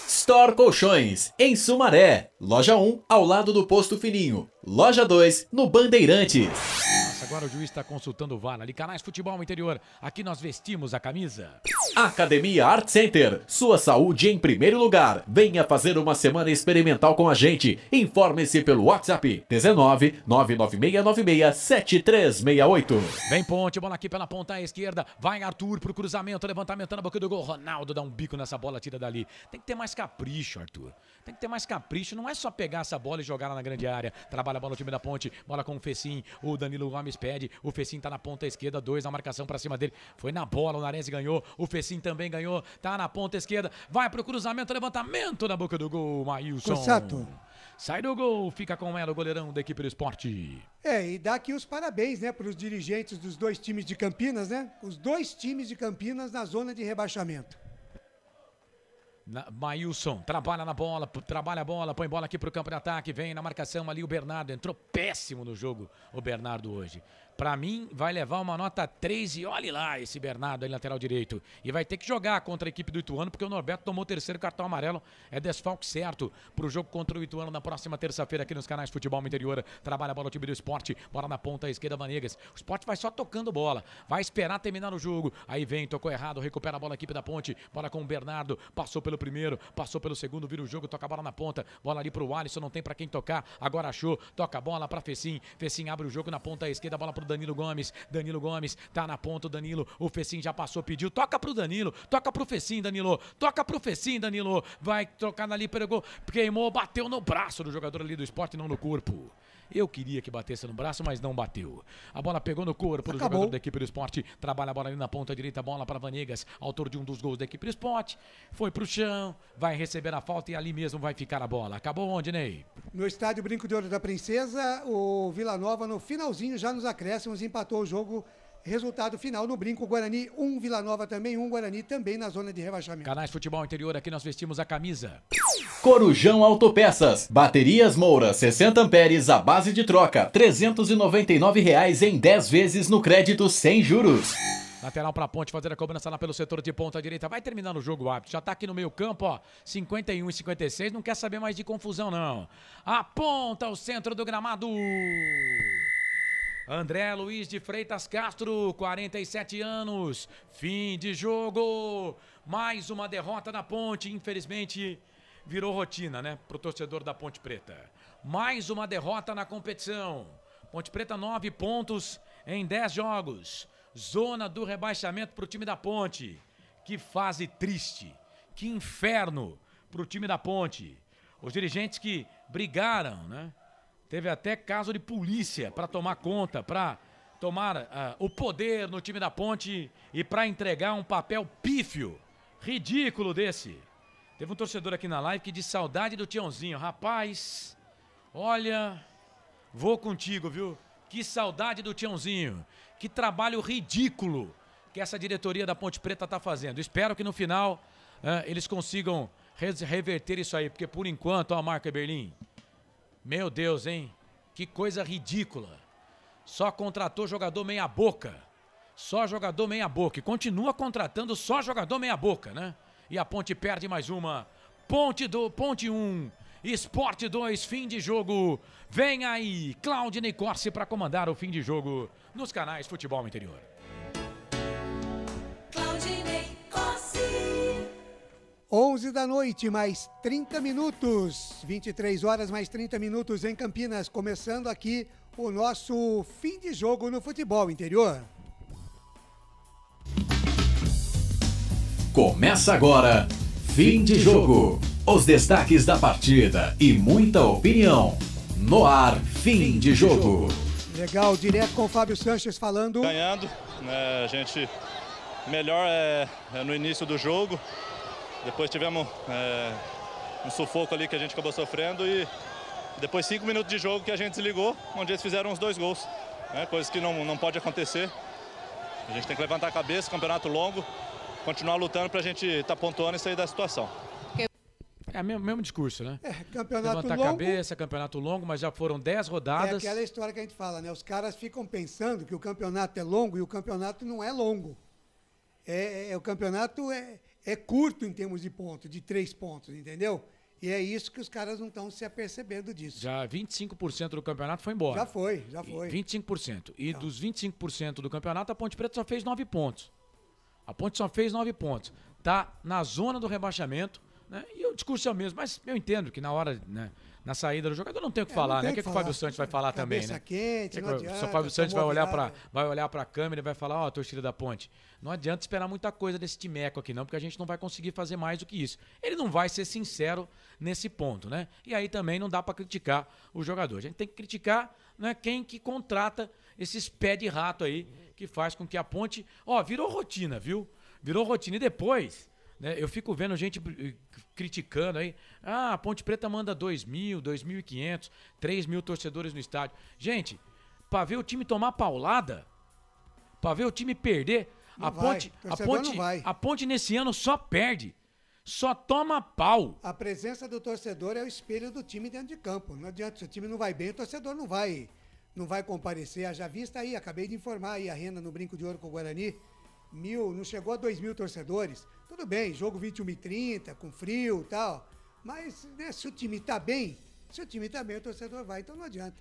Store Colchões, em Sumaré. Loja 1, ao lado do Posto Fininho. Loja 2, no Bandeirantes. Nossa, agora o juiz está consultando o VAR ali. Canais Futebol Interior, aqui nós vestimos a camisa. Academia Art Center, sua saúde em primeiro lugar. Venha fazer uma semana experimental com a gente. Informe-se pelo WhatsApp 19 99696 7368. Vem Ponte, bola aqui pela ponta esquerda. Vai Arthur pro cruzamento, levantamento na boca do gol. Ronaldo dá um bico nessa bola, tira dali. Tem que ter mais capricho, Arthur. Tem que ter mais capricho. Não é só pegar essa bola e jogar lá na grande área. Trabalha a bola o time da Ponte. Bola com o Fecim. O Danilo Gomes pede. O Fecim tá na ponta esquerda. 2 na marcação pra cima dele. Foi na bola. O Narense ganhou. O Fecim também ganhou. Tá na ponta esquerda. Vai pro cruzamento. Levantamento na boca do gol. Maílson. Cossato. Sai do gol. Fica com ela o goleirão da equipe do Esporte. E dá aqui os parabéns, né, pros dirigentes dos 2 times de Campinas, né? Os 2 times de Campinas na zona de rebaixamento. Maílson trabalha na bola, trabalha a bola, põe bola aqui pro campo de ataque, vem na marcação ali o Bernardo, entrou péssimo no jogo o Bernardo hoje. Pra mim vai levar uma nota 3 e olhe lá esse Bernardo aí, lateral direito. E vai ter que jogar contra a equipe do Ituano, porque o Norberto tomou o 3º cartão amarelo, é desfalque certo pro jogo contra o Ituano na próxima terça-feira aqui nos canais Futebol Interior. Trabalha a bola o time do Esporte, bola na ponta esquerda, Vanegas. O Esporte vai só tocando bola, vai esperar terminar o jogo. Aí vem, tocou errado, recupera a bola a equipe da Ponte, bola com o Bernardo, passou pelo primeiro, passou pelo segundo, vira o jogo, toca a bola na ponta, bola ali pro Alisson, não tem pra quem tocar, agora achou, toca a bola pra Fecim, Fecim abre o jogo na ponta esquerda, bola pro Danilo Gomes tá na ponta, o Danilo, o Fecim já passou, pediu, toca pro Danilo, toca pro Fecim, Danilo, toca pro Fecim, Danilo, vai trocar ali, pegou, queimou, bateu no braço do jogador ali do Esporte, não no corpo. Eu queria que batesse no braço, mas não bateu. A bola pegou no corpo do jogador da equipe do Esporte. Trabalha a bola ali na ponta direita, bola para Vanegas, autor de um dos gols da equipe do Esporte. Foi pro chão, vai receber a falta e ali mesmo vai ficar a bola. Acabou onde, Ney? No estádio Brinco de Ouro da Princesa, o Vila Nova no finalzinho, já nos acréscimos, empatou o jogo. Resultado final no Brinco, Guarani 1, Vila Nova também 1, Guarani também na zona de rebaixamento. Canais Futebol Interior, aqui nós vestimos a camisa. Corujão Autopeças, baterias Moura, 60 amperes, a base de troca, R$ 399 em 10 vezes no crédito sem juros. Lateral pra Ponte, fazer a cobrança lá pelo setor de ponta direita. Vai terminando o jogo, o árbitro. Já tá aqui no meio campo, ó. 51 e 56. Não quer saber mais de confusão, não. Aponta o centro do gramado. André Luiz de Freitas Castro, 47 anos. Fim de jogo. Mais uma derrota da Ponte. Infelizmente, virou rotina, né? Pro torcedor da Ponte Preta. Mais uma derrota na competição. Ponte Preta, 9 pontos em 10 jogos. Zona do rebaixamento pro time da Ponte. Que fase triste. Que inferno pro time da Ponte. Os dirigentes que brigaram, né? Teve até caso de polícia para tomar conta, para tomar o poder no time da Ponte e para entregar um papel pífio, ridículo desse. Teve um torcedor aqui na live que disse saudade do Tiãozinho. Rapaz, olha, vou contigo, viu? Que saudade do Tiãozinho. Que trabalho ridículo que essa diretoria da Ponte Preta está fazendo. Espero que no final eles consigam reverter isso aí, porque por enquanto, ó, Marco Eberlin, meu Deus, hein? Que coisa ridícula. Só contratou jogador meia boca. Só jogador meia boca. E continua contratando só jogador meia boca, né? E a Ponte perde mais uma. Ponte 1, Esporte 2, fim de jogo. Vem aí, Claudinei Corsi para comandar o fim de jogo nos canais Futebol Interior. 11 da noite, mais 30 minutos. 23 horas, mais 30 minutos em Campinas. Começando aqui o nosso fim de jogo no Futebol Interior. Começa agora, Fim de Jogo. Os destaques da partida e muita opinião. No ar, Fim de Jogo. Legal, direto com o Fábio Sanches falando. Ganhando, né, a gente melhor no início do jogo. Depois tivemos um sufoco ali que a gente acabou sofrendo e depois 5 minutos de jogo que a gente desligou, onde eles fizeram os 2 gols. Né, coisa que não pode acontecer. A gente tem que levantar a cabeça, campeonato longo, continuar lutando para a gente estar pontuando e sair da situação. É o mesmo discurso, né? Campeonato Levantar longo. a cabeça, campeonato longo, mas já foram 10 rodadas. É aquela história que a gente fala, né? Os caras ficam pensando que o campeonato é longo e o campeonato não é longo. O campeonato é curto em termos de pontos, de 3 pontos, entendeu? E é isso que os caras não estão se apercebendo disso. Já 25% do campeonato foi embora. Já foi. 25%. E dos 25% do campeonato, a Ponte Preta só fez 9 pontos. A Ponte só fez 9 pontos. Tá na zona do rebaixamento, né? E o discurso é o mesmo, mas eu entendo que na hora, né, na saída do jogador não tem o que falar, né? O que o Fábio Santos vai falar também, né? Quente, não adianta, o Fábio Santos vai olhar para a câmera e vai falar, a torcida da Ponte, não adianta esperar muita coisa desse timeco aqui não, porque a gente não vai conseguir fazer mais do que isso. Ele não vai ser sincero nesse ponto, né? E aí também não dá para criticar o jogador. A gente tem que criticar, né, quem que contrata esses pé de rato aí, que faz com que a Ponte, virou rotina, viu? Virou rotina. E depois, né, eu fico vendo gente criticando aí, a Ponte Preta manda 2.000, 2.500, 3.000 torcedores no estádio. Gente, pra ver o time tomar paulada, pra ver o time perder, a Ponte nesse ano só perde, só toma pau. A presença do torcedor é o espelho do time dentro de campo. Não adianta, se o time não vai bem, o torcedor não vai comparecer. Já vista aí, acabei de informar aí a renda no Brinco de Ouro com o Guarani, não chegou a 2.000 torcedores. Tudo bem, jogo 21h30, com frio e tal. Mas, né, se o time tá bem, o torcedor vai. Então não adianta.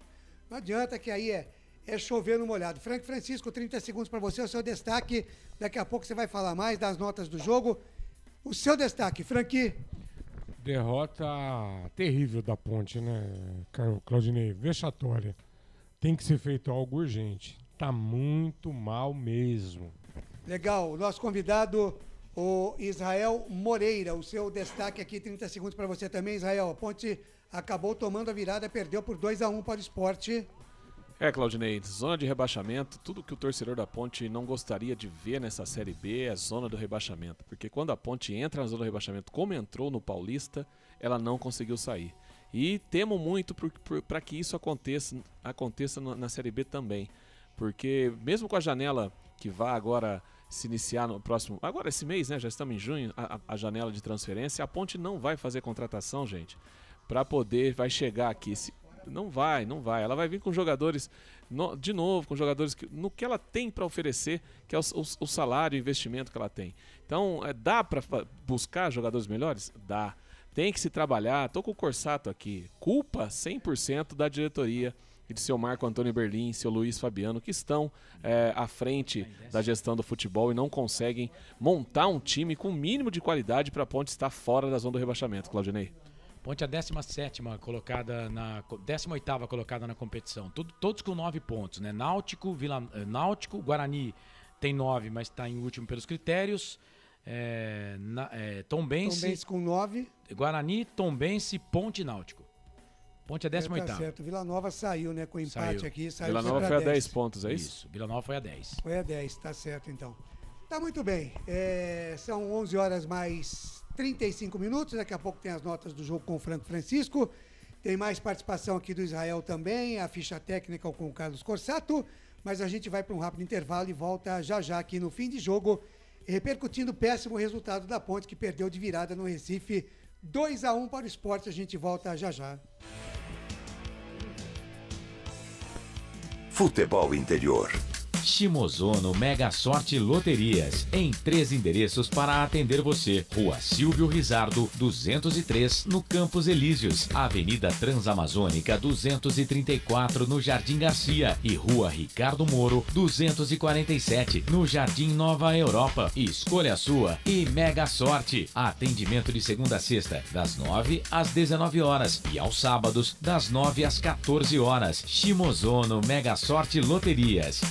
Não adianta que aí é chover no molhado. Frank Francisco, 30 segundos para você, o seu destaque. Daqui a pouco você vai falar mais das notas do jogo. O seu destaque, Frank. Derrota terrível da Ponte, né, Claudinei? Vexatória. Tem que ser feito algo urgente. Tá muito mal mesmo. Legal, o nosso convidado, o Israel Moreira, o seu destaque aqui, 30 segundos para você também, Israel. A Ponte acabou tomando a virada, perdeu por 2-1 para o Sport. Claudinei, zona de rebaixamento, tudo que o torcedor da Ponte não gostaria de ver nessa Série B é zona do rebaixamento, porque quando a Ponte entra na zona do rebaixamento, como entrou no Paulista, ela não conseguiu sair. E temo muito para que isso aconteça na Série B também, porque mesmo com a janela que vai agora se iniciar no próximo... Agora esse mês, né? Já estamos em junho, a janela de transferência. A Ponte não vai fazer contratação, gente, para poder... Vai chegar aqui... Não vai. Ela vai vir com jogadores... de novo, com jogadores no que ela tem para oferecer, que é o salário e investimento que ela tem. Então, dá para buscar jogadores melhores? Dá. Tem que se trabalhar. Tô com o Corsato aqui. Culpa 100% da diretoria e de seu Marco Antônio Berlim, seu Luiz Fabiano, que estão à frente da gestão do futebol e não conseguem montar um time com o mínimo de qualidade para a Ponte estar fora da zona do rebaixamento, Claudinei. Ponte a 17ª colocada 18ª colocada na competição, todos com 9 pontos, né? Náutico, Guarani tem 9, mas está em último pelos critérios. Tombense com 9. Guarani, Tombense, Ponte e Náutico. Ponte é 18ª. Tá certo. Vila Nova saiu, né? Com o empate aqui. Saiu Vila Nova foi a 10 pontos, é isso? Vila Nova foi a 10. Foi a 10, tá certo então. Tá muito bem. São 11 horas mais 35 minutos. Daqui a pouco tem as notas do jogo com o Franco Francisco. Tem mais participação aqui do Israel também. A ficha técnica com o Carlos Corsato. Mas a gente vai para um rápido intervalo e volta já aqui no Fim de Jogo, repercutindo o péssimo resultado da Ponte, que perdeu de virada no Recife. 2-1 para o Sport. A gente volta já. Futebol Interior. Shimozono Mega Sorte Loterias, em 3 endereços para atender você. Rua Silvio Rizardo, 203, no Campos Elíseos. Avenida Transamazônica, 234, no Jardim Garcia. E Rua Ricardo Moro, 247, no Jardim Nova Europa. Escolha a sua e Mega Sorte. Atendimento de segunda a sexta, das 9 às 19 horas. E aos sábados, das 9 às 14 horas. Shimozono Mega Sorte Loterias.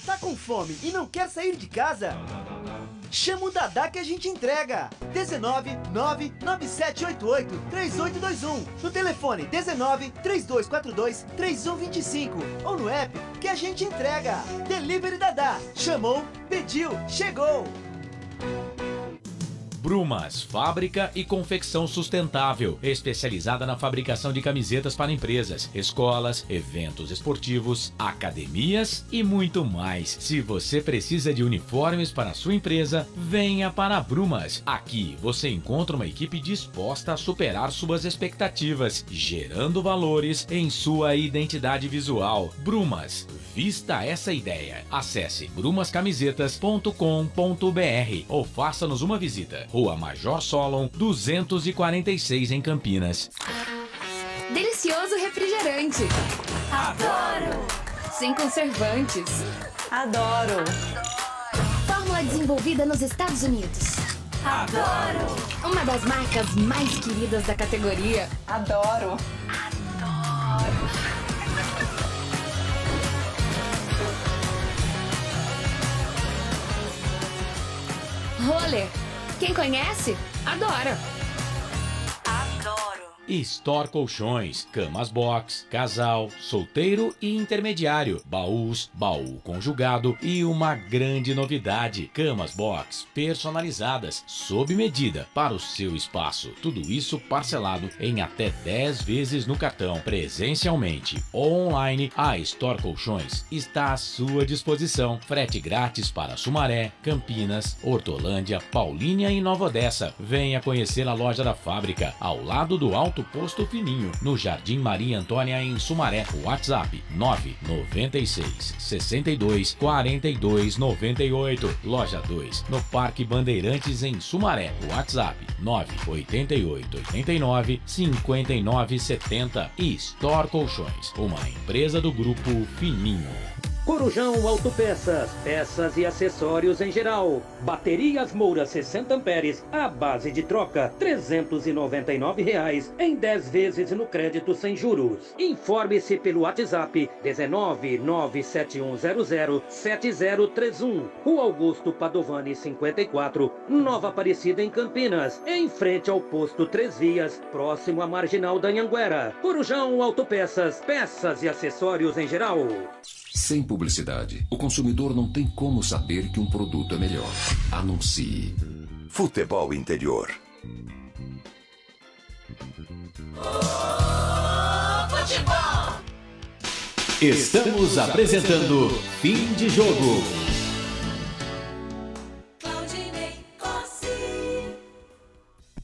Tá com fome e não quer sair de casa? Chama o Dadá que a gente entrega. 19 99788 3821. No telefone 19 3242 3125. Ou no app que a gente entrega. Delivery Dadá. Chamou, pediu, chegou. Brumas, fábrica e confecção sustentável, especializada na fabricação de camisetas para empresas, escolas, eventos esportivos, academias e muito mais. Se você precisa de uniformes para a sua empresa, venha para a Brumas. Aqui você encontra uma equipe disposta a superar suas expectativas, gerando valores em sua identidade visual. Brumas, vista essa ideia. Acesse brumascamisetas.com.br ou faça-nos uma visita. Rua Major Solon, 246 em Campinas. Delicioso refrigerante. Adoro. Sem conservantes. Adoro. Fórmula desenvolvida nos Estados Unidos. Adoro. Uma das marcas mais queridas da categoria. Adoro. Roller. Quem conhece, adora. Adoro. Store Colchões, camas box, casal, solteiro e intermediário, baús, baú conjugado e uma grande novidade, camas box personalizadas, sob medida para o seu espaço. Tudo isso parcelado em até 10 vezes no cartão. Presencialmente ou online, a Store Colchões está à sua disposição. Frete grátis para Sumaré, Campinas, Hortolândia, Paulínia e Nova Odessa. Venha conhecer a loja da fábrica, ao lado do Alto Posto Fininho, no Jardim Maria Antônia, em Sumaré. WhatsApp 996 62 42 98. Loja 2, no Parque Bandeirantes, em Sumaré. WhatsApp 988 89 59 70. E Store Colchões, uma empresa do Grupo Fininho. Corujão Autopeças, peças e acessórios em geral. Baterias Moura 60 amperes, à base de troca, R$ 399 em 10 vezes no crédito sem juros. Informe-se pelo WhatsApp 19 97100 7031. Rua Augusto Padovani 54, Nova Aparecida, em Campinas, em frente ao posto 3 Vias, próximo à Marginal da Anhanguera. Corujão Autopeças, peças e acessórios em geral. Sem publicidade, o consumidor não tem como saber que um produto é melhor. Anuncie. Futebol Interior. Futebol! Estamos apresentando Fim de Jogo.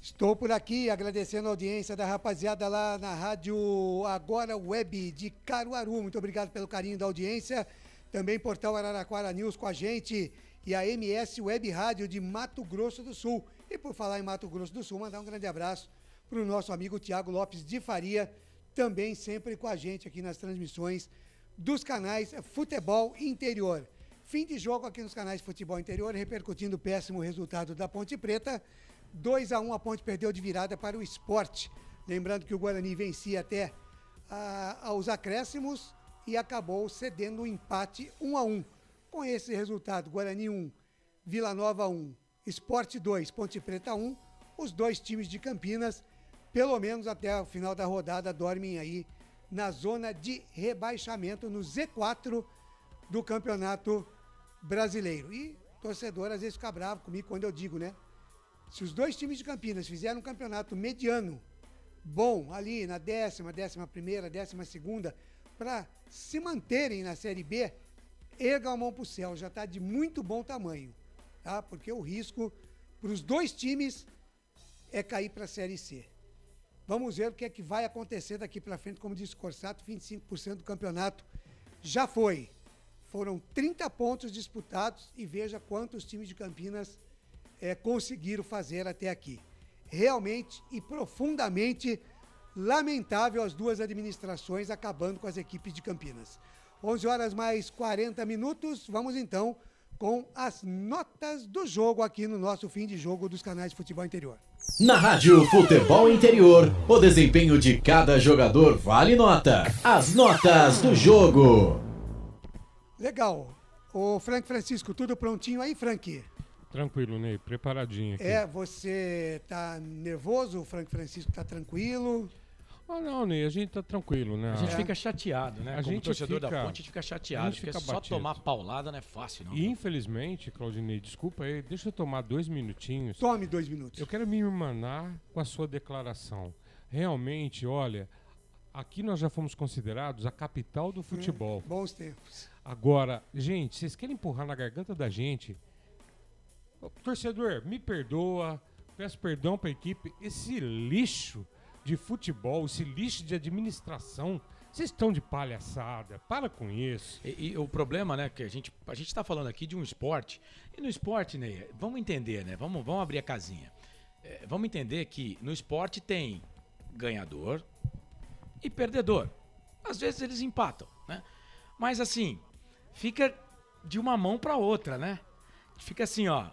Estou por aqui agradecendo a audiência da rapaziada lá na Rádio Agora Web de Caruaru. Muito obrigado pelo carinho da audiência. Também Portal Araraquara News com a gente e a MS Web Rádio de Mato Grosso do Sul. E por falar em Mato Grosso do Sul, mandar um grande abraço para o nosso amigo Tiago Lopes de Faria, também sempre com a gente aqui nas transmissões dos canais Futebol Interior. Fim de jogo aqui nos canais Futebol Interior, repercutindo o péssimo resultado da Ponte Preta. 2-1, a Ponte perdeu de virada para o Sport. Lembrando que o Guarani vencia até aos acréscimos e acabou cedendo o empate 1-1. Com esse resultado, Guarani 1, Vila Nova 1, Sport 2, Ponte Preta 1, os dois times de Campinas, pelo menos até o final da rodada, dormem aí na zona de rebaixamento, no Z4 do Campeonato Brasileiro. E torcedor às vezes fica bravo comigo quando eu digo, né? Se os dois times de Campinas fizeram um campeonato mediano, bom, ali na 10ª, 11ª, 12ª, para se manterem na Série B, erga a mão para o céu, já está de muito bom tamanho, tá? Porque o risco para os dois times é cair para a Série C. Vamos ver o que é que vai acontecer daqui para frente. Como disse o Corsato, 25% do campeonato já foi. Foram 30 pontos disputados e veja quantos times de Campinas conseguiram fazer até aqui. Realmente e profundamente lamentável as duas administrações acabando com as equipes de Campinas. 11 horas mais 40 minutos, vamos então com as notas do jogo aqui no nosso Fim de Jogo dos canais de Futebol Interior. Na Rádio Futebol Interior, o desempenho de cada jogador vale nota. As notas do jogo. Legal. Ô Frank Francisco, tudo prontinho aí, Frank? Tranquilo, Ney, preparadinho aqui. Você tá nervoso? O Frank Francisco tá tranquilo? Ah, não, Ney, a gente tá tranquilo, né? A gente fica chateado, né? Como torcedor da Ponte, a gente fica chateado, porque só tomar paulada não é fácil, não. E infelizmente, Claudinei, desculpa aí, deixa eu tomar 2 minutinhos. Tome 2 minutos. Eu quero me irmanar com a sua declaração. Realmente, olha, aqui nós já fomos considerados a capital do futebol. Bons tempos. Agora, gente, vocês querem empurrar na garganta da gente? Torcedor, me perdoa, peço perdão pra equipe, esse lixo de futebol, esse lixo de administração, vocês estão de palhaçada, para com isso. E o problema, né, que a gente tá falando aqui de um esporte, e no esporte, né, vamos entender, né, vamos abrir a casinha. Vamos entender que no esporte tem ganhador e perdedor. Às vezes eles empatam, né, mas assim, fica de uma mão para outra, né, fica assim, ó,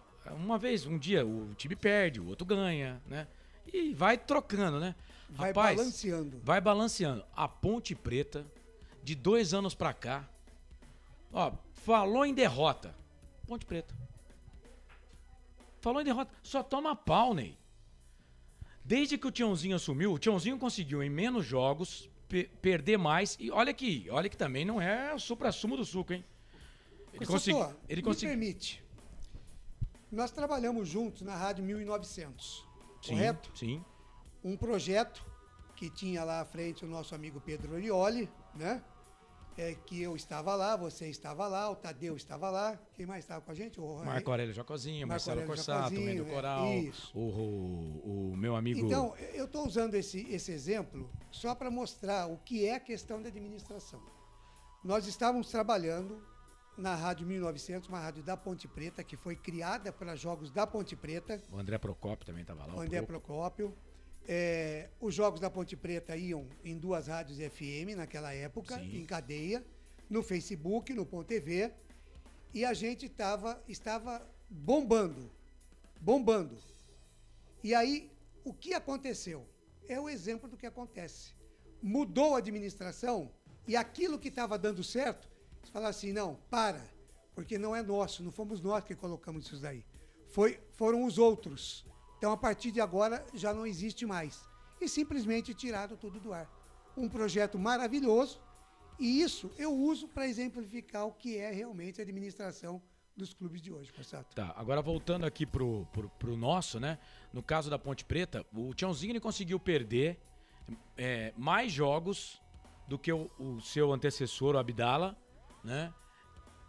um dia o time perde, o outro ganha, né, e vai trocando, né. Vai Rapaz, balanceando. Vai balanceando. A Ponte Preta, de 2 anos pra cá, ó, falou em derrota. Ponte Preta. Falou em derrota. Só toma pau, Ney. Desde que o Tiãozinho assumiu, o Tiãozinho conseguiu em menos jogos perder mais. E olha que também não é o supra-sumo do suco, hein? Ele conseguiu. Me permite. Nós trabalhamos juntos na Rádio 1900, correto? Sim. Um projeto que tinha lá à frente o nosso amigo Pedro Orioli, né? Que eu estava lá, você estava lá, o Tadeu estava lá. Quem mais estava com a gente? Marco Aurélio Jacozinho, Marcelo Corsato, o Mendo Coral, o meu amigo... Então, eu estou usando esse exemplo só para mostrar o que é a questão da administração. Nós estávamos trabalhando na Rádio 1900, uma rádio da Ponte Preta, que foi criada para jogos da Ponte Preta. O André Procópio também estava lá. O André Procópio. Os jogos da Ponte Preta iam em 2 rádios FM naquela época, sim, em cadeia, no Facebook, no Ponto TV, e a gente estava bombando. E aí, o que aconteceu? É o exemplo do que acontece. Mudou a administração e aquilo que estava dando certo, você fala assim, não, porque não é nosso, não fomos nós que colocamos isso daí. Foram os outros. Então, a partir de agora, já não existe mais. E simplesmente tiraram tudo do ar. Um projeto maravilhoso, e isso eu uso para exemplificar o que é realmente a administração dos clubes de hoje, Corsato. Tá, agora voltando aqui pro nosso, né? No caso da Ponte Preta, o Tiãozinho ele conseguiu perder mais jogos do que o seu antecessor, o Abdala, né?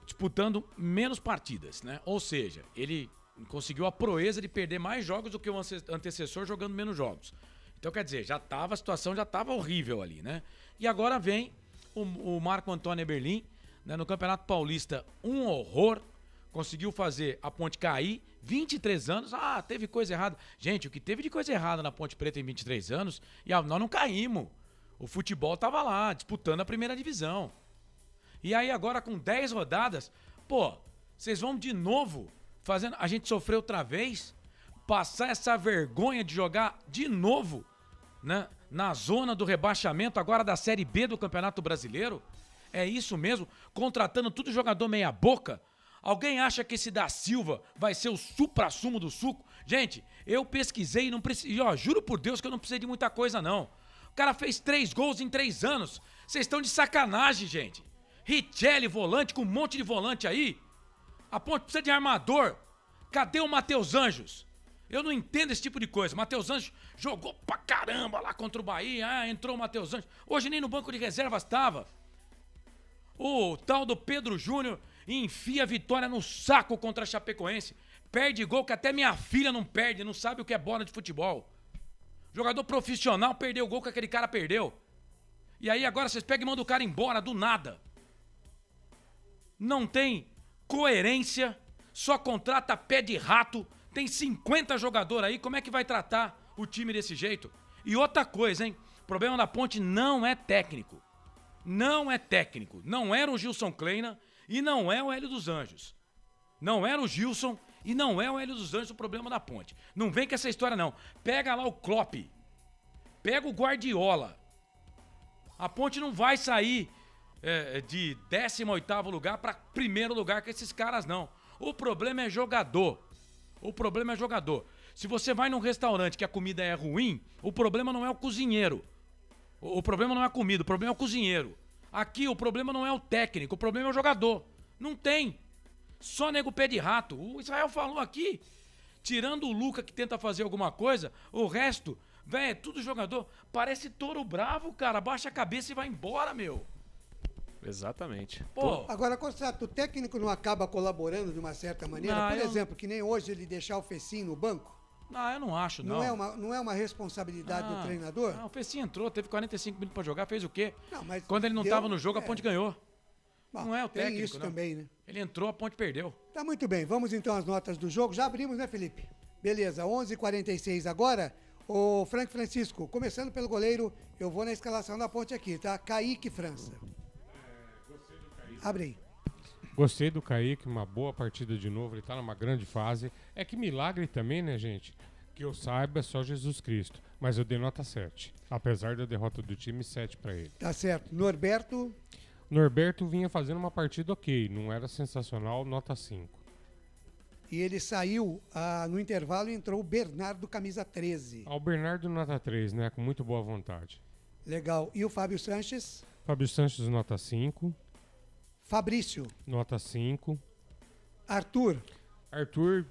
Disputando menos partidas, né? Ou seja, ele conseguiu a proeza de perder mais jogos do que o antecessor jogando menos jogos. Então, quer dizer, a situação já estava horrível ali, né? E agora vem o Marco Antônio Eberlin, né, no Campeonato Paulista, um horror, conseguiu fazer a Ponte cair, 23 anos, teve coisa errada. Gente, o que teve de coisa errada na Ponte Preta em 23 anos, nós não caímos. O futebol estava lá, disputando a primeira divisão. E aí agora com 10 rodadas, vocês vão de novo fazendo a gente sofrer outra vez, passar essa vergonha de jogar de novo, né, na zona do rebaixamento agora da Série B do Campeonato Brasileiro? É isso mesmo? Contratando tudo jogador meia boca? Alguém acha que esse da Silva vai ser o supra-sumo do suco? Gente, eu pesquisei e não precisei, juro por Deus que eu não precisei de muita coisa não. O cara fez 3 gols em 3 anos. Vocês estão de sacanagem, gente. Richelli, volante, com um monte de volante aí. A Ponte precisa de armador. Cadê o Matheus Anjos? Eu não entendo esse tipo de coisa. Matheus Anjos jogou pra caramba lá contra o Bahia. Entrou o Matheus Anjos. Hoje nem no banco de reservas estava. O tal do Pedro Júnior enfia a vitória no saco contra a Chapecoense. Perde gol que até minha filha não perde. Não sabe o que é bola de futebol. Jogador profissional perdeu o gol que aquele cara perdeu. E aí agora vocês pegam e mandam o cara embora do nada. Não tem coerência, só contrata pé de rato, tem 50 jogadores aí, como é que vai tratar o time desse jeito? E outra coisa, hein? O problema da Ponte não é técnico. Não é técnico. Não era o Gilson Kleina e não é o Hélio dos Anjos. Não era o Gilson e não é o Hélio dos Anjos o problema da Ponte. Não vem com essa história não. Pega lá o Klopp. Pega o Guardiola. A Ponte não vai sair de 18º lugar para 1º lugar com esses caras, não. O problema é jogador. O problema é jogador. Se você vai num restaurante que a comida é ruim, o problema não é o cozinheiro. O problema não é a comida, o problema é o cozinheiro. Aqui o problema não é o técnico, o problema é o jogador. Não tem. Só nego pé de rato. O Israel falou aqui, tirando o Luca que tenta fazer alguma coisa, o resto, velho, é tudo jogador. Parece touro bravo, cara. Baixa a cabeça e vai embora, meu. Exatamente. Pô. Agora, Constato, o técnico não acaba colaborando de uma certa maneira? Não, Por eu- exemplo, que nem hoje ele deixar o Fecim no banco? Não, eu não acho, não. Não é uma responsabilidade do treinador? Não, o Fecim entrou, teve 45 minutos pra jogar, fez o quê? Não, mas quando ele não deu- tava no jogo, a é. Ponte ganhou. Bom, não é o tem técnico, isso não. também, né? Ele entrou, a Ponte perdeu. Tá muito bem, vamos então às notas do jogo. Já abrimos, né, Felipe? Beleza, 11h46 agora. O Frank Francisco, começando pelo goleiro, eu vou na escalação da Ponte aqui, tá? Kaique França. Abre aí. Gostei do Kaique, uma boa partida de novo, ele tá numa grande fase. É que milagre também, né, gente? Que eu saiba, é só Jesus Cristo. Mas eu dei nota 7. Apesar da derrota do time, 7 pra ele. Tá certo. Norberto, Norberto vinha fazendo uma partida ok, não era sensacional, nota 5. e ele saiu no intervalo e entrou o Bernardo, camisa 13. Ao Bernardo, nota 3, né? Com muito boa vontade. Legal. E o Fábio Sanches? Fábio Sanches, nota 5. Fabrício? Nota 5. Arthur? Arthur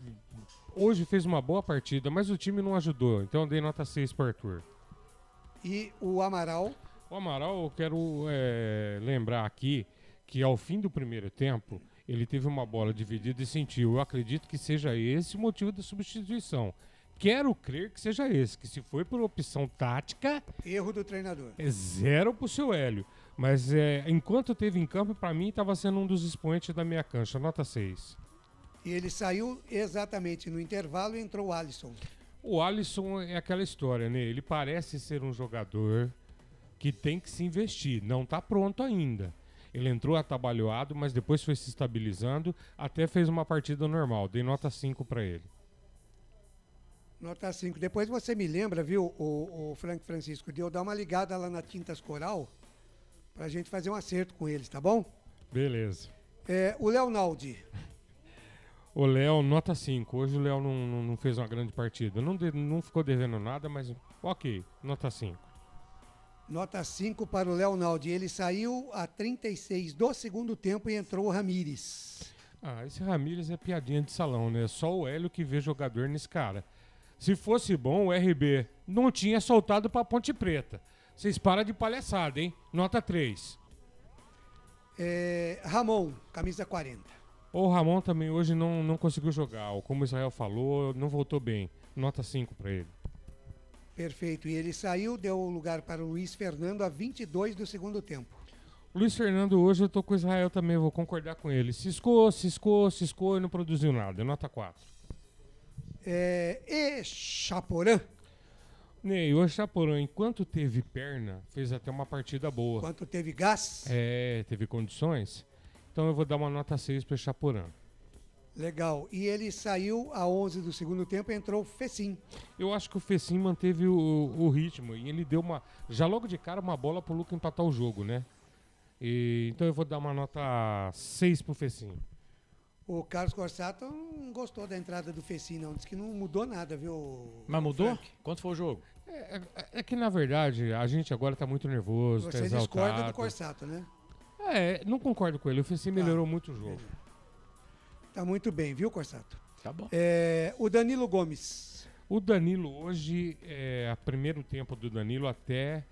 hoje fez uma boa partida, mas o time não ajudou, então eu dei nota 6 pro Arthur. E o Amaral? O Amaral, eu quero lembrar aqui que ao fim do primeiro tempo, ele teve uma bola dividida e sentiu. Eu acredito que seja esse o motivo da substituição. Quero crer que seja esse, que se foi por opção tática... Erro do treinador. É 0 pro seu Hélio. Mas enquanto teve em campo, pra mim, estava sendo um dos expoentes da minha cancha. Nota 6. E ele saiu exatamente no intervalo e entrou o Alisson. O Alisson é aquela história, né? Ele parece ser um jogador que tem que se investir. Não tá pronto ainda. Ele entrou atabalhoado, mas depois foi se estabilizando. Até fez uma partida normal. Dei nota 5 pra ele. Nota 5. Depois você me lembra, viu, o Frank Francisco, de eu dar uma ligada lá na Tintas Coral pra gente fazer um acerto com eles, tá bom? Beleza. O Leonaldi. O Léo, nota 5. Hoje o Léo não fez uma grande partida. Não ficou devendo nada, mas ok. Nota 5. Nota 5 para o Leonaldi. Ele saiu a 36 do segundo tempo e entrou o Ramires. Ah, esse Ramires é piadinha de salão, né? Só o Hélio que vê jogador nesse cara. Se fosse bom, o RB não tinha soltado pra Ponte Preta. Vocês param de palhaçada, hein? Nota 3. Ramon, camisa 40. O Ramon também hoje não conseguiu jogar. Como o Israel falou, não voltou bem. Nota 5 pra ele. Perfeito. E ele saiu, deu lugar para o Luiz Fernando a 22 do segundo tempo. O Luiz Fernando hoje eu tô com o Israel também, vou concordar com ele. Ciscou e não produziu nada. Nota 4. E Chaporã? Ney, o Chaporã, enquanto teve perna, fez até uma partida boa. Enquanto teve gás? Teve condições. Então eu vou dar uma nota 6 para o Chaporã. Legal. E ele saiu a 11 do segundo tempo e entrou o Fecim. Eu acho que o Fecim manteve o ritmo e ele deu já logo de cara uma bola pro Luca empatar o jogo, né? Então eu vou dar uma nota 6 pro Fecim. O Carlos Corsato não gostou da entrada do Fecim, não. Disse que não mudou nada, viu? Mas mudou? Frank? Quanto foi o jogo? É que, na verdade, a gente agora tá muito nervoso, tá Você exaltado. discorda do Corsato, né? Não concordo com ele. O Fecim melhorou muito o jogo. Tá muito bem, viu, Corsato? Tá bom. O Danilo Gomes. O Danilo hoje, a primeiro tempo do Danilo até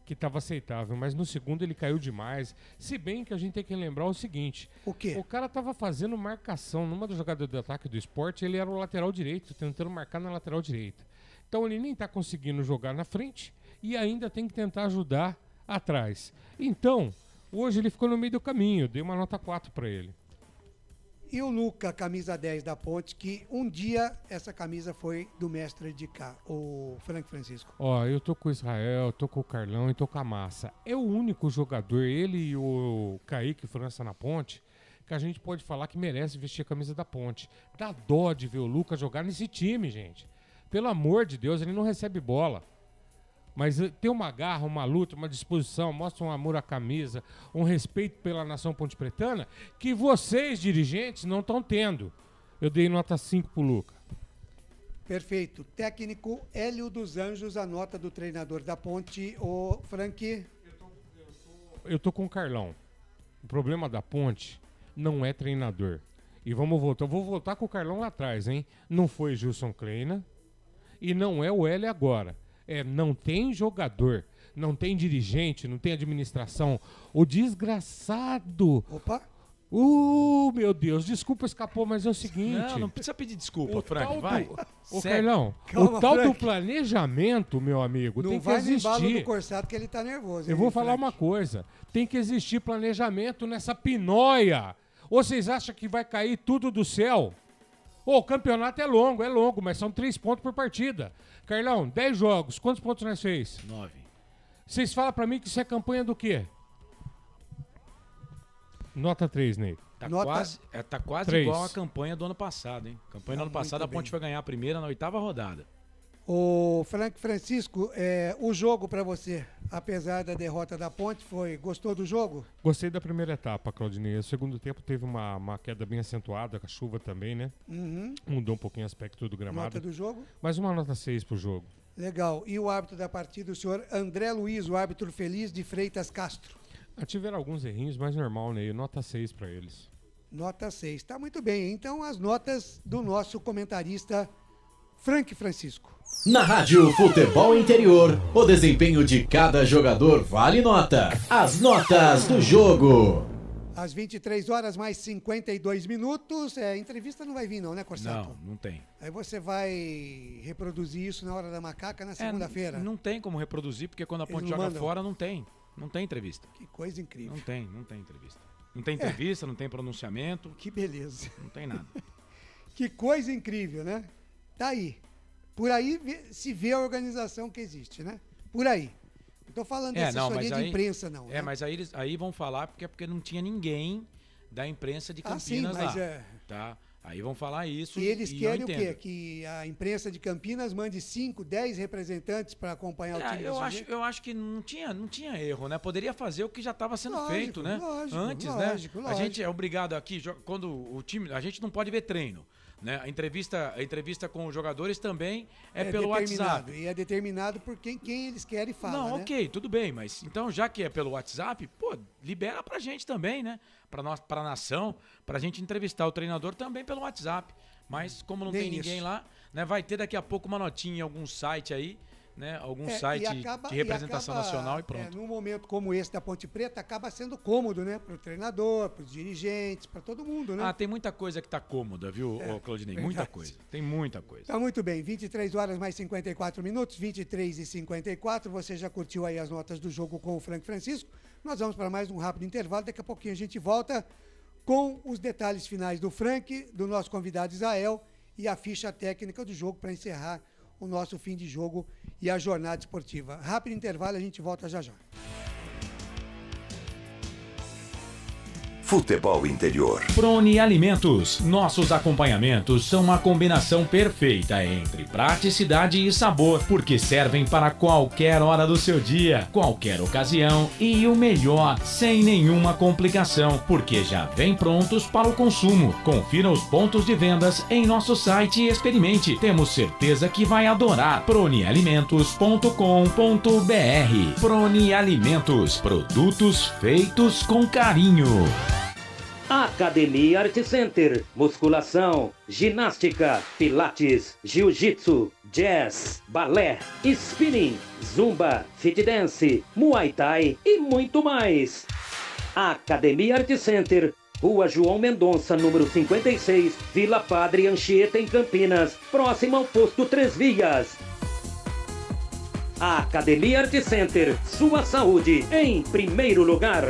que estava aceitável, mas no segundo ele caiu demais. Se bem que a gente tem que lembrar o seguinte. O quê? O cara tava fazendo marcação numa das jogadas de ataque do Sport, ele era o lateral direito, tentando marcar na lateral direita. Então ele nem tá conseguindo jogar na frente e ainda tem que tentar ajudar atrás. Então, hoje ele ficou no meio do caminho, dei uma nota 4 para ele. E o Luca, camisa 10 da Ponte, que um dia essa camisa foi do mestre de cá, o Frank Francisco. Eu tô com o Israel, tô com o Carlão e tô com a Massa. É o único jogador, ele e o Kaique França na Ponte, que a gente pode falar que merece vestir a camisa da Ponte. Dá dó de ver o Luca jogar nesse time, gente. Pelo amor de Deus, ele não recebe bola. Mas tem uma garra, uma luta, uma disposição, mostra um amor à camisa, um respeito pela nação pontepretana que vocês, dirigentes, não estão tendo. Eu dei nota 5 pro Luca. Perfeito. Técnico Hélio dos Anjos, a nota do treinador da Ponte, o Frank. Eu tô com o Carlão. O problema da Ponte não é treinador. E vamos voltar. Eu vou voltar com o Carlão lá atrás, hein? Não foi Gilson Kleina e não é o Hélio agora. Não tem jogador, não tem dirigente, não tem administração. O desgraçado. Opa! Meu Deus, desculpa, escapou, mas é o seguinte. Não precisa pedir desculpa, Frank, vai. Ô, Carlão, Calma, o tal Frank. do planejamento, meu amigo, Não tem que vai no embalo do existir. Corsato que ele tá nervoso. Eu vou falar uma coisa, tem que existir planejamento nessa pinóia. Ou vocês acham que vai cair tudo do céu? O campeonato é longo, mas são 3 pontos por partida. Carlão, 10 jogos, quantos pontos nós fez? 9. Vocês falam pra mim que isso é campanha do quê? Nota 3, Ney. Tá quase 3. igual a campanha do ano passado, hein? Campanha do ano passado, a Ponte foi ganhar a primeira na 8ª rodada. O Frank Francisco, o jogo pra você, apesar da derrota da Ponte, gostou do jogo? Gostei da primeira etapa, Claudinei. O segundo tempo teve uma queda bem acentuada, com a chuva também, né? Uhum. Mudou um pouquinho o aspecto do gramado. Nota do jogo? Mais uma nota 6 pro jogo. Legal. E o árbitro da partida, o senhor André Luiz, o árbitro feliz de Freitas Castro. Tiveram alguns errinhos, mas normal, Ney. Nota 6 pra eles. Nota 6. Tá muito bem. Então, as notas do nosso comentarista Frank Francisco. Na Rádio Futebol Interior, o desempenho de cada jogador vale nota. As notas do jogo. Às 23 horas mais 52 minutos. Entrevista não vai vir não, né, Corsato? Não tem. Aí você vai reproduzir isso na Hora da Macaca na segunda-feira. Não tem como reproduzir, porque quando a Eles Ponte não joga mandam? fora, não tem. Não tem entrevista. Que coisa incrível. Não tem entrevista. Não tem entrevista, não tem pronunciamento. Que beleza. Não tem nada. Que coisa incrível, né? Tá aí. Por aí se vê a organização que existe, né? Por aí. Não tô falando de assessoria de imprensa, não. Né? Mas aí vão falar porque não tinha ninguém da imprensa de Campinas sim, mas lá. Tá? Aí vão falar isso. E eles querem o quê? Que a imprensa de Campinas mande 5, 10 representantes para acompanhar o time. Eu acho que não tinha erro, né? Poderia fazer o que já estava sendo feito, né? Lógico, antes, lógico, né? A gente é obrigado aqui, quando o time, a gente não pode ver treino. Né? A entrevista com os jogadores também é pelo WhatsApp. E é determinado por quem eles querem falar. Não, né? ok, tudo bem, mas então já que é pelo WhatsApp, libera pra gente também, né? Pra nação, pra gente entrevistar o treinador também pelo WhatsApp. Mas como não tem ninguém lá, né? Vai ter daqui a pouco uma notinha em algum site aí, né? Algum site de representação nacional e pronto. Num momento como esse da Ponte Preta, acaba sendo cômodo, né? Pro treinador, pros dirigentes, pra todo mundo, né? Tem muita coisa que tá cômoda, viu, Claudinei? Verdade. Muita coisa. Tem muita coisa. Tá muito bem. 23 horas mais 54 minutos, 23h54. Você já curtiu aí as notas do jogo com o Frank Francisco. Nós vamos para mais um rápido intervalo. Daqui a pouquinho a gente volta com os detalhes finais do Frank, do nosso convidado Israel e a ficha técnica do jogo para encerrar o nosso fim de jogo e a jornada esportiva. Rápido intervalo, a gente volta já já. Futebol Interior. Prone Alimentos. Nossos acompanhamentos são uma combinação perfeita entre praticidade e sabor, porque servem para qualquer hora do seu dia, qualquer ocasião e o melhor, sem nenhuma complicação, porque já vem prontos para o consumo. Confira os pontos de vendas em nosso site e experimente. Temos certeza que vai adorar. pronealimentos.com.br. Prone Alimentos. Produtos feitos com carinho. Academia Art Center, musculação, ginástica, pilates, jiu-jitsu, jazz, balé, spinning, zumba, fit dance, muay thai e muito mais. Academia Art Center, Rua João Mendonça, número 56, Vila Padre Anchieta, em Campinas, próximo ao posto 3 Vias. Academia Art Center, sua saúde em primeiro lugar.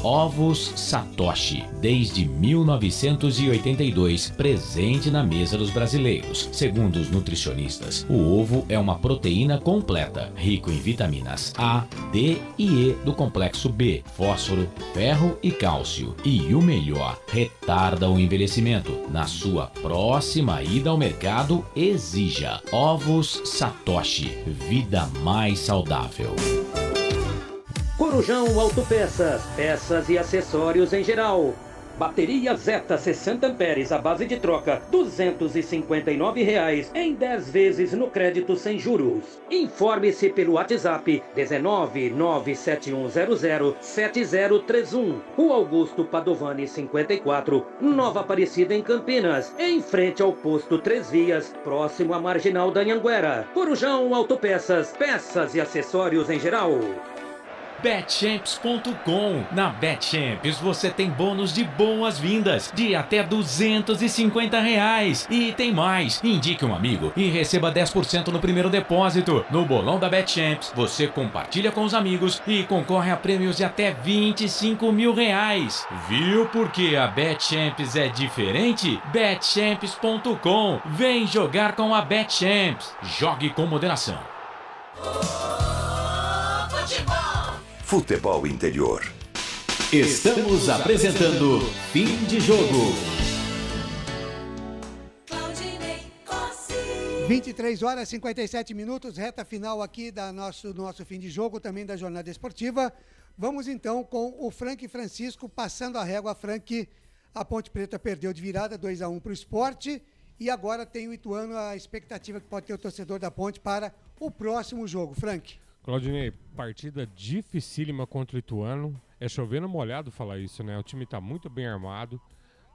Ovos Satoshi, desde 1982, presente na mesa dos brasileiros. Segundo os nutricionistas, o ovo é uma proteína completa, rico em vitaminas A, D e E do complexo B, fósforo, ferro e cálcio. E o melhor, retarda o envelhecimento. Na sua próxima ida ao mercado, exija Ovos Satoshi, vida mais saudável. Corujão Autopeças, peças e acessórios em geral. Bateria Zeta 60 amperes à base de troca, R$ 259 em 10 vezes no crédito sem juros. Informe-se pelo WhatsApp 19971007031. Rua Augusto Padovani 54, Nova Aparecida em Campinas, em frente ao posto 3 Vias, próximo à Marginal da Anhanguera. Corujão Autopeças, peças e acessórios em geral. Betchamps.com. Na Betchamps você tem bônus de boas-vindas de até R$250. E tem mais. Indique um amigo e receba 10% no primeiro depósito. No bolão da Betchamps você compartilha com os amigos e concorre a prêmios de até R$25 mil. Viu porque a Betchamps é diferente? Betchamps.com. Vem jogar com a Betchamps. Jogue com moderação. Futebol Interior. Estamos apresentando Fim de Jogo. 23 horas e 57 minutos, reta final aqui do nosso fim de jogo, também da jornada esportiva. Vamos então com o Frank Francisco, passando a régua. Frank, a Ponte Preta perdeu de virada 2-1 para o Sport e agora tem o Ituano, a expectativa que pode ter o torcedor da Ponte para o próximo jogo. Frank. Claudinei, partida dificílima contra o Ituano. É chovendo molhado falar isso, né? O time está muito bem armado.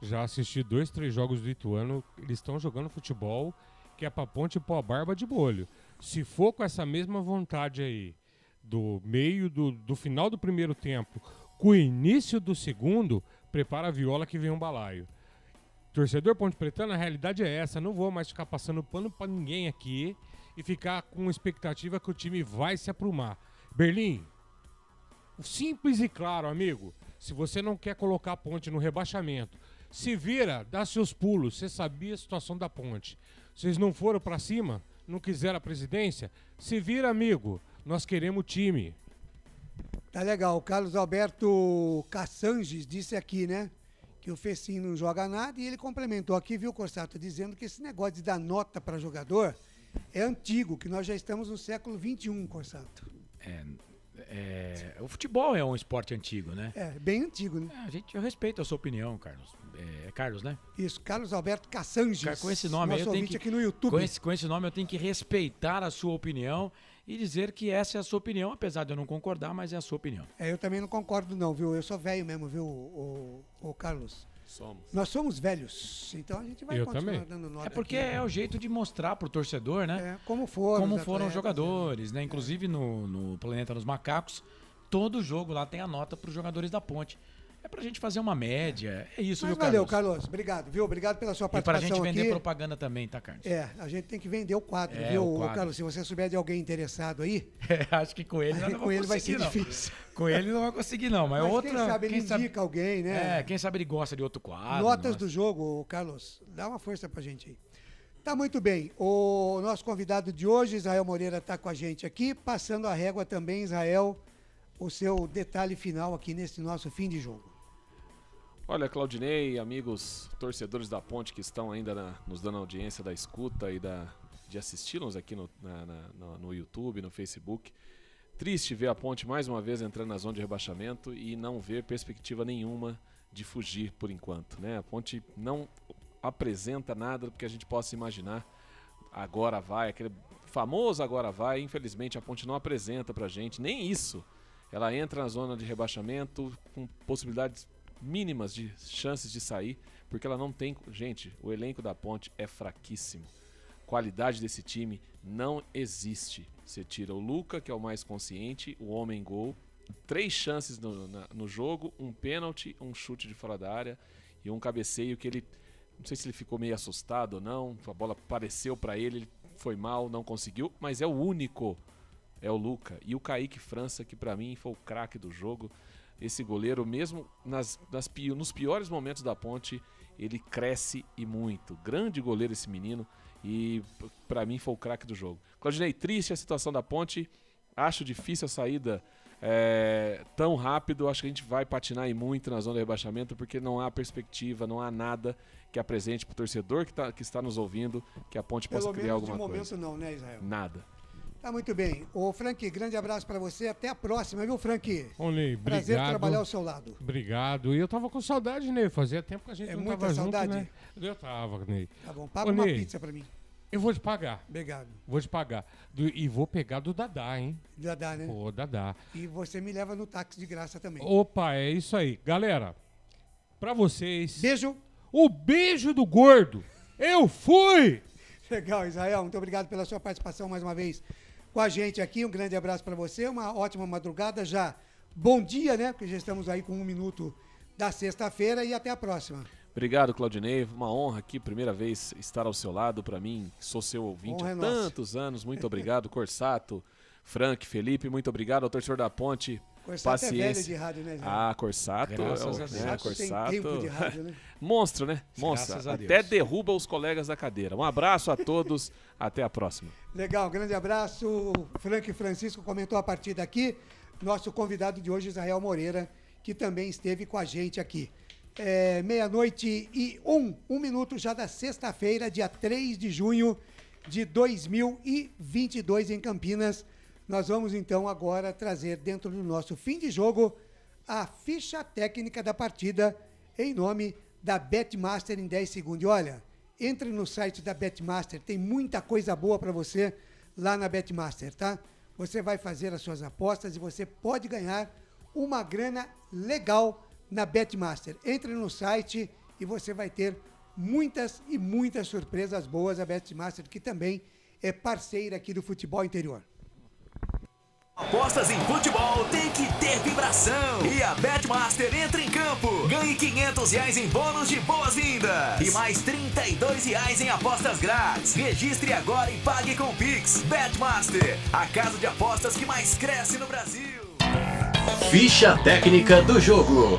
Já assisti 2, 3 jogos do Ituano. Eles estão jogando futebol que é pra Ponte pôr a barba de molho. Se for com essa mesma vontade aí, do meio do final do primeiro tempo, com o início do segundo, prepara a viola que vem um balaio. Torcedor Ponte Pretano, a realidade é essa. Não vou mais ficar passando pano pra ninguém aqui e ficar com expectativa que o time vai se aprumar. Berlim, simples e claro, amigo. Se você não quer colocar a Ponte no rebaixamento, se vira, dá seus pulos. Você sabia a situação da Ponte. Vocês não foram pra cima? Não quiseram a presidência? Se vira, amigo. Nós queremos o time. Tá legal. O Carlos Alberto Cassanges disse aqui, né? Que o Fecim não joga nada e ele complementou aqui, viu, Corsato? Dizendo que esse negócio de dar nota para jogador é antigo, que nós já estamos no século XXI, Corsato. O futebol é um esporte antigo, né? É, bem antigo, né? Eu respeito a sua opinião, Carlos. É Carlos, né? Isso, Carlos Alberto Cassanges. Com esse nome, nosso ouvinte aqui no YouTube. Com esse nome eu tenho que respeitar a sua opinião e dizer que essa é a sua opinião, apesar de eu não concordar, mas é a sua opinião. Eu também não concordo não, viu? Eu sou velho mesmo, viu, o Carlos? Somos. Nós somos velhos, então a gente vai continuar dando nota. É porque aqui, né? é o jeito de mostrar pro torcedor, né? Como foram os jogadores, né? Inclusive no Planeta dos Macacos, todo jogo lá tem a nota pros jogadores da Ponte. É pra gente fazer uma média, é isso, Mas viu, Carlos? valeu, Carlos. Obrigado, viu? Obrigado pela sua participação aqui. E pra gente vender propaganda também, tá, Carlos? A gente tem que vender o quadro, viu, o quadro. Carlos? Se você souber de alguém interessado aí... acho que com ele não com ele vai ser não. difícil. Com ele não vai conseguir, não. Mas outra... quem sabe ele indica alguém, né? Quem sabe ele gosta de outro quadro. Notas do jogo, Carlos. Dá uma força pra gente aí. Tá muito bem. O nosso convidado de hoje, Israel Moreira, tá com a gente aqui. Passando a régua também, Israel, o seu detalhe final aqui nesse nosso fim de jogo. Olha, Claudinei, amigos torcedores da Ponte que estão ainda nos dando audiência da escuta e de assisti-los aqui no YouTube, no Facebook. Triste ver a Ponte mais uma vez entrando na zona de rebaixamento e não ver perspectiva nenhuma de fugir por enquanto, né? A Ponte não apresenta nada do que a gente possa imaginar. Agora vai, aquele famoso agora vai. Infelizmente a Ponte não apresenta pra gente nem isso. Ela entra na zona de rebaixamento com possibilidades mínimas de chances de sair, porque ela não tem... Gente, o elenco da Ponte é fraquíssimo. Qualidade desse time não existe. Você tira o Luca, que é o mais consciente, o homem-gol, 3 chances no jogo, um pênalti, um chute de fora da área e um cabeceio que ele... Não sei se ele ficou meio assustado ou não, a bola apareceu para ele foi mal, não conseguiu, mas é o único. É o Luca. E o Kaique França, que para mim foi o craque do jogo. Esse goleiro, mesmo nos piores momentos da Ponte, ele cresce e muito. Grande goleiro esse menino e para mim foi o craque do jogo. Claudinei, triste a situação da Ponte. Acho difícil a saída tão rápido. Acho que a gente vai patinar e muito na zona de rebaixamento porque não há perspectiva, não há nada que apresente para o torcedor que está nos ouvindo que a Ponte possa criar alguma coisa. Pelo menos de momento não, né, Israel? Nada. Tá muito bem. Ô, Frank, grande abraço pra você. Até a próxima, viu, Frank? Ô, Ney, Prazer obrigado. trabalhar ao seu lado. Obrigado. E eu tava com saudade, Ney. Fazia tempo que a gente não muita tava saudade? junto, né? Eu tava, Ney. Tá bom, paga uma pizza pra mim. Eu vou te pagar. Obrigado. Vou te pagar. E vou pegar do Dadá, hein? Dadá, né? Pô, Dadá. E você me leva no táxi de graça também. Opa, é isso aí. Galera, pra vocês... Beijo. O beijo do gordo. Eu fui! Legal, Israel. Muito obrigado pela sua participação mais uma vez com a gente aqui. Um grande abraço para você. Uma ótima madrugada já. Bom dia, né? Porque já estamos aí com 1 minuto da sexta-feira e até a próxima. Obrigado, Claudinei. Uma honra aqui, primeira vez estar ao seu lado para mim. Sou seu ouvinte há tantos anos. Muito obrigado, Corsato, Frank, Felipe. Muito obrigado ao torcedor da Ponte. Corsato paciência. é velho de rádio, né, Zé? Corsato. Graças a Deus. Corsato. Tem tempo de rádio, né? Monstro, né? Monstro. Graças a Deus. Até derruba os colegas da cadeira. Um abraço a todos. Até a próxima. Legal, grande abraço. O Frank Francisco comentou a partida aqui. Nosso convidado de hoje, Israel Moreira, que também esteve com a gente aqui. 12:01, 1 minuto já da sexta-feira, dia 3 de junho de 2022 em Campinas. Nós vamos então agora trazer dentro do nosso fim de jogo a ficha técnica da partida em nome da Betmaster em 10 segundos. E olha, entre no site da Betmaster, tem muita coisa boa para você lá na Betmaster, tá? Você vai fazer as suas apostas e você pode ganhar uma grana legal na Betmaster. Entre no site e você vai ter muitas e muitas surpresas boas. A Betmaster, que também é parceira aqui do Futebol Interior. Apostas em futebol tem que ter vibração. E a Betmaster entra em campo. Ganhe R$500 em bônus de boas-vindas. E mais R$32 em apostas grátis. Registre agora e pague com Pix. Betmaster, a casa de apostas que mais cresce no Brasil. Ficha técnica do jogo.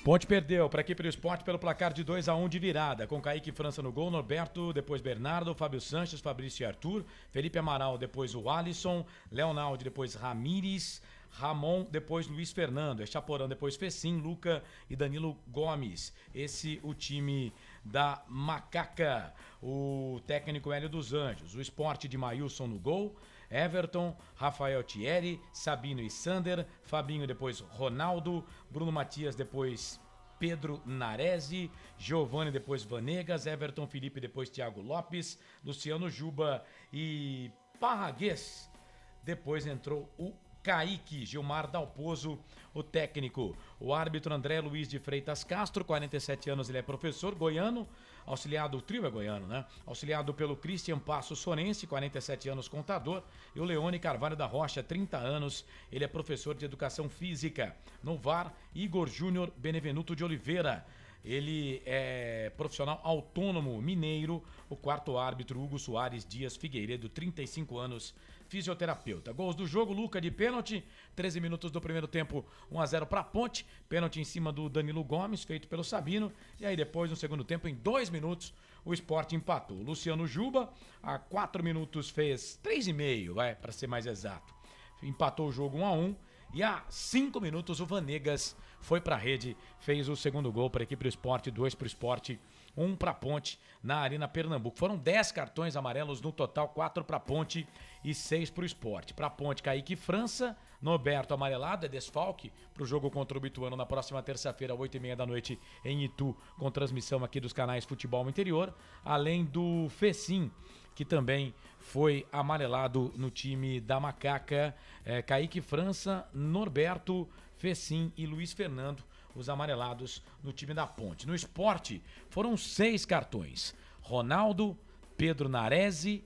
Ponte perdeu para a equipe do Sport pelo placar de 2-1 de virada, com Kaique França no gol, Norberto, depois Bernardo, Fábio Sanches, Fabrício e Arthur, Felipe Amaral, depois o Alisson, Leonaldo, depois Ramires, Ramon, depois Luiz Fernando, Chaporão, depois Fecim, Luca e Danilo Gomes. Esse o time da Macaca, o técnico Hélio dos Anjos, o Sport de Maílson no gol, Everton, Rafael Thierry, Sabino e Sander, Fabinho, depois Ronaldo, Bruno Matias, depois Pedro Naresi, Giovani, depois Vanegas, Everton Felipe, depois Thiago Lopes, Luciano Juba e Parraguês. Depois entrou o Kaique, Gilmar Dalpozo, o técnico. O árbitro André Luiz de Freitas Castro, 47 anos, ele é professor, goiano, auxiliado, o trio é goiano, né? Auxiliado pelo Christian Passo Sorense, 47 anos, contador, e o Leone Carvalho da Rocha, 30 anos, ele é professor de educação física. No VAR, Igor Júnior Benevenuto de Oliveira, ele é profissional autônomo mineiro. O quarto árbitro, Hugo Soares Dias Figueiredo, 35 anos, fisioterapeuta. Gols do jogo, Luca de pênalti, 13 minutos do primeiro tempo, 1-0 para a Ponte, pênalti em cima do Danilo Gomes, feito pelo Sabino, e aí depois no segundo tempo, em 2 minutos, o Sport empatou. Luciano Juba, a 4 minutos fez 3,5, para ser mais exato, empatou o jogo 1-1, e a 5 minutos o Vanegas foi para a rede, fez o segundo gol para a equipe do Sport, 2 para o Sport, 1 para a Ponte na Arena Pernambuco. Foram 10 cartões amarelos no total, 4 para a Ponte e 6 para o Sport. Para a Ponte, Kaique França, Norberto amarelado, é desfalque para o jogo contra o Bituano na próxima terça-feira, 8h30 da noite em Itu, com transmissão aqui dos canais Futebol Interior, além do Fecim, que também foi amarelado no time da Macaca. Kaique França, Norberto, Fecim e Luiz Fernando, os amarelados no time da Ponte. No Sport, foram 6 cartões. Ronaldo, Pedro Naresi,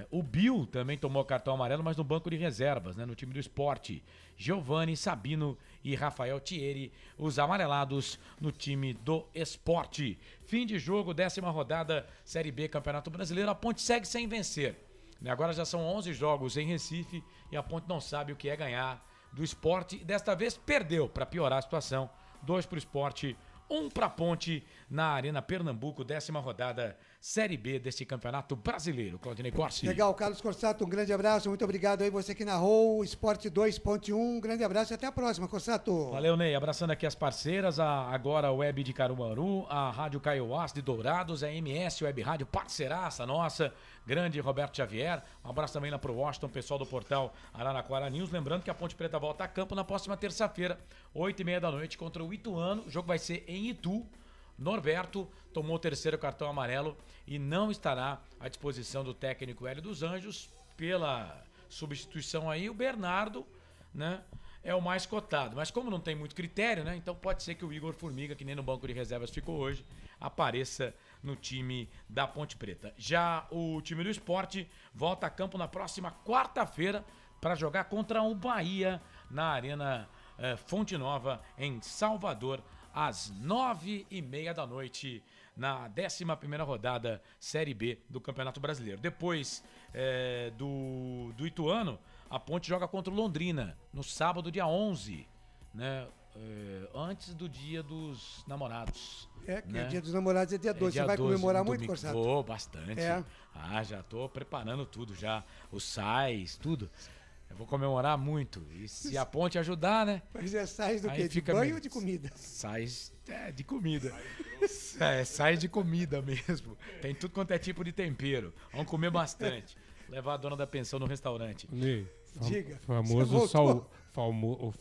o Bill também tomou cartão amarelo, mas no banco de reservas, né, no time do Sport. Giovani, Sabino e Rafael Thierry, os amarelados no time do Sport. Fim de jogo, 10ª rodada, Série B, Campeonato Brasileiro. A Ponte segue sem vencer. Agora já são 11 jogos em Recife e a Ponte não sabe o que é ganhar do Sport. Desta vez perdeu, para piorar a situação. 2 para o Sport, 1 para Ponte na Arena Pernambuco, 10ª rodada Série B deste Campeonato Brasileiro. Claudinei Corsi. Legal, Carlos Corsato, um grande abraço, muito obrigado aí você que narrou o Esporte 2.1, um grande abraço e até a próxima, Corsato. Valeu, Ney, abraçando aqui as parceiras, agora a Web de Caruaru, a Rádio Caiuás de Dourados, a MS Web Rádio, parceiraça nossa, grande Roberto Xavier, um abraço também lá pro Washington, pessoal do portal Araraquara News, lembrando que a Ponte Preta volta a campo na próxima terça-feira, 8h30 da noite, contra o Ituano, o jogo vai ser em Itu. Norberto tomou o 3º cartão amarelo e não estará à disposição do técnico Hélio dos Anjos. Pela substituição aí, o Bernardo, né, é o mais cotado. Mas como não tem muito critério, né, então pode ser que o Igor Formiga, que nem no banco de reservas ficou hoje, apareça no time da Ponte Preta. Já o time do Sport volta a campo na próxima quarta-feira para jogar contra o Bahia na Arena Fonte Nova, em Salvador, às 9h30 da noite, na 11ª rodada Série B do Campeonato Brasileiro. Depois do Ituano, a Ponte joga contra o Londrina, no sábado, dia 11, né? Antes do Dia dos Namorados. Que Dia dos Namorados é dia 12. Você vai comemorar muito, Corsato? Vou, bastante. Já tô preparando tudo já. Os sais, tudo. Eu vou comemorar muito. E se a Ponte ajudar, né? Mas é sais do quê? De banho ou de comida? Sais de comida. Sais de comida mesmo. Tem tudo quanto é tipo de tempero. Vamos comer bastante. Levar a dona da pensão no restaurante. Ney, Diga. O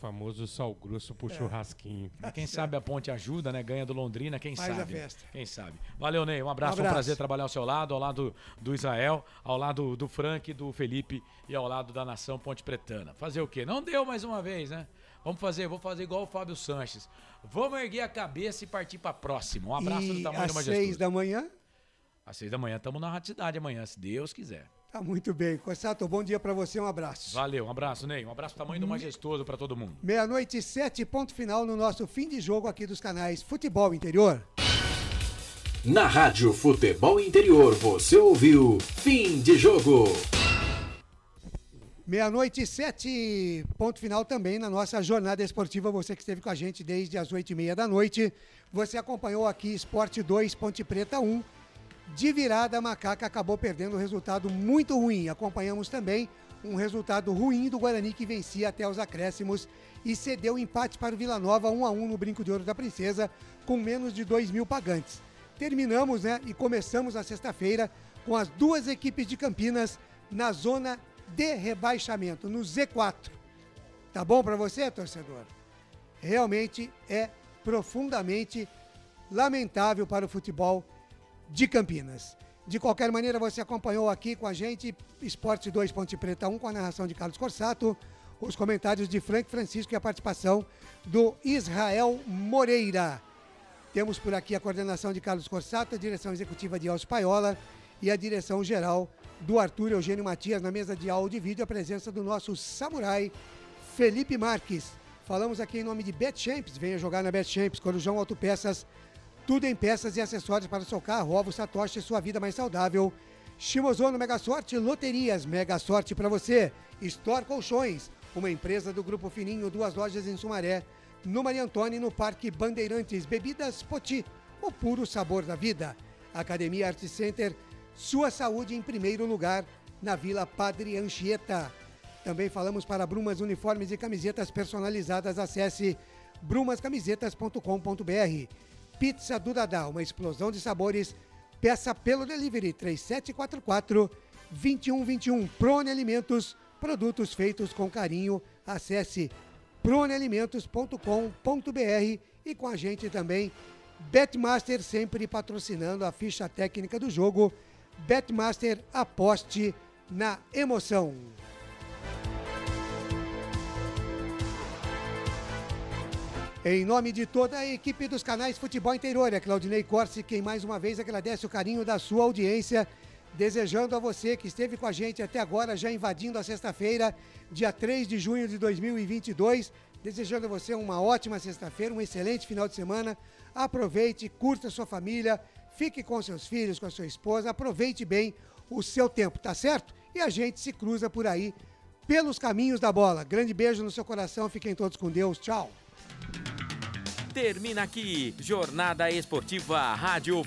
famoso sal grosso pro churrasquinho. Quem sabe a Ponte ajuda, né? Ganha do Londrina, quem Faz sabe. a festa. Quem sabe. Valeu, Ney. Um abraço, um prazer trabalhar ao seu lado, ao lado do Israel, ao lado do Frank, do Felipe e ao lado da nação Ponte Pretana. Fazer o quê? Não deu mais uma vez, né? Vou fazer igual o Fábio Sanches. Vamos erguer a cabeça e partir pra próxima. Um abraço do tamanho do Majestoso. Às 6 da manhã? Às 6 da manhã, estamos na Rádio Cidade amanhã, se Deus quiser. Tá muito bem. Corsato, bom dia pra você, um abraço. Valeu, um abraço, Ney. Um abraço do tamanho do Majestoso pra todo mundo. 00:07, ponto final no nosso fim de jogo aqui dos canais Futebol Interior. Na Rádio Futebol Interior, você ouviu Fim de Jogo. 00:07, ponto final também na nossa jornada esportiva. Você que esteve com a gente desde as 8h30 da noite. Você acompanhou aqui Esporte 2, Ponte Preta 1. De virada, a Macaca acabou perdendo um resultado muito ruim. Acompanhamos também um resultado ruim do Guarani, que vencia até os acréscimos e cedeu empate para o Vila Nova 1-1 no Brinco de Ouro da Princesa, com menos de 2.000 pagantes. Terminamos, né, e começamos na sexta-feira com as duas equipes de Campinas na zona de rebaixamento, no Z4. Tá bom para você, torcedor? Realmente é profundamente lamentável para o futebol de Campinas. De qualquer maneira, você acompanhou aqui com a gente Esporte 2, Ponte Preta 1, com a narração de Carlos Corsato, os comentários de Frank Francisco e a participação do Israel Moreira. Temos por aqui a coordenação de Carlos Corsato, a direção executiva de Elcio Paiola e a direção geral do Arthur Eugênio Matias. Na mesa de áudio e vídeo, a presença do nosso samurai Felipe Marques. Falamos aqui em nome de BetChamps. Venha jogar na BetChamps, Corujão Autopeças, tudo em peças e acessórios para o seu carro, ovos Satoshi, sua vida mais saudável. Shimozono Mega Sorte, loterias, Mega Sorte para você. Store Colchões, uma empresa do Grupo Fininho, 2 lojas em Sumaré, no Maria Antônia e no Parque Bandeirantes. Bebidas Poti, o puro sabor da vida. Academia Art Center, sua saúde em primeiro lugar, na Vila Padre Anchieta. Também falamos para Brumas Uniformes e Camisetas Personalizadas. Acesse brumascamisetas.com.br. Pizza do Dadá, uma explosão de sabores. Peça pelo delivery 3744-2121. Prone Alimentos, produtos feitos com carinho. Acesse pronealimentos.com.br. E com a gente também Betmaster, sempre patrocinando a ficha técnica do jogo. Betmaster, aposte na emoção. Em nome de toda a equipe dos canais Futebol Interior, é Claudinei Corsi quem mais uma vez agradece o carinho da sua audiência, desejando a você que esteve com a gente até agora, já invadindo a sexta-feira, dia 3 de junho de 2022, desejando a você uma ótima sexta-feira, um excelente final de semana. Aproveite, curta a sua família, fique com seus filhos, com a sua esposa, aproveite bem o seu tempo, tá certo? E a gente se cruza por aí, pelos caminhos da bola. Grande beijo no seu coração, fiquem todos com Deus, tchau! termina aqui. Jornada Esportiva Rádio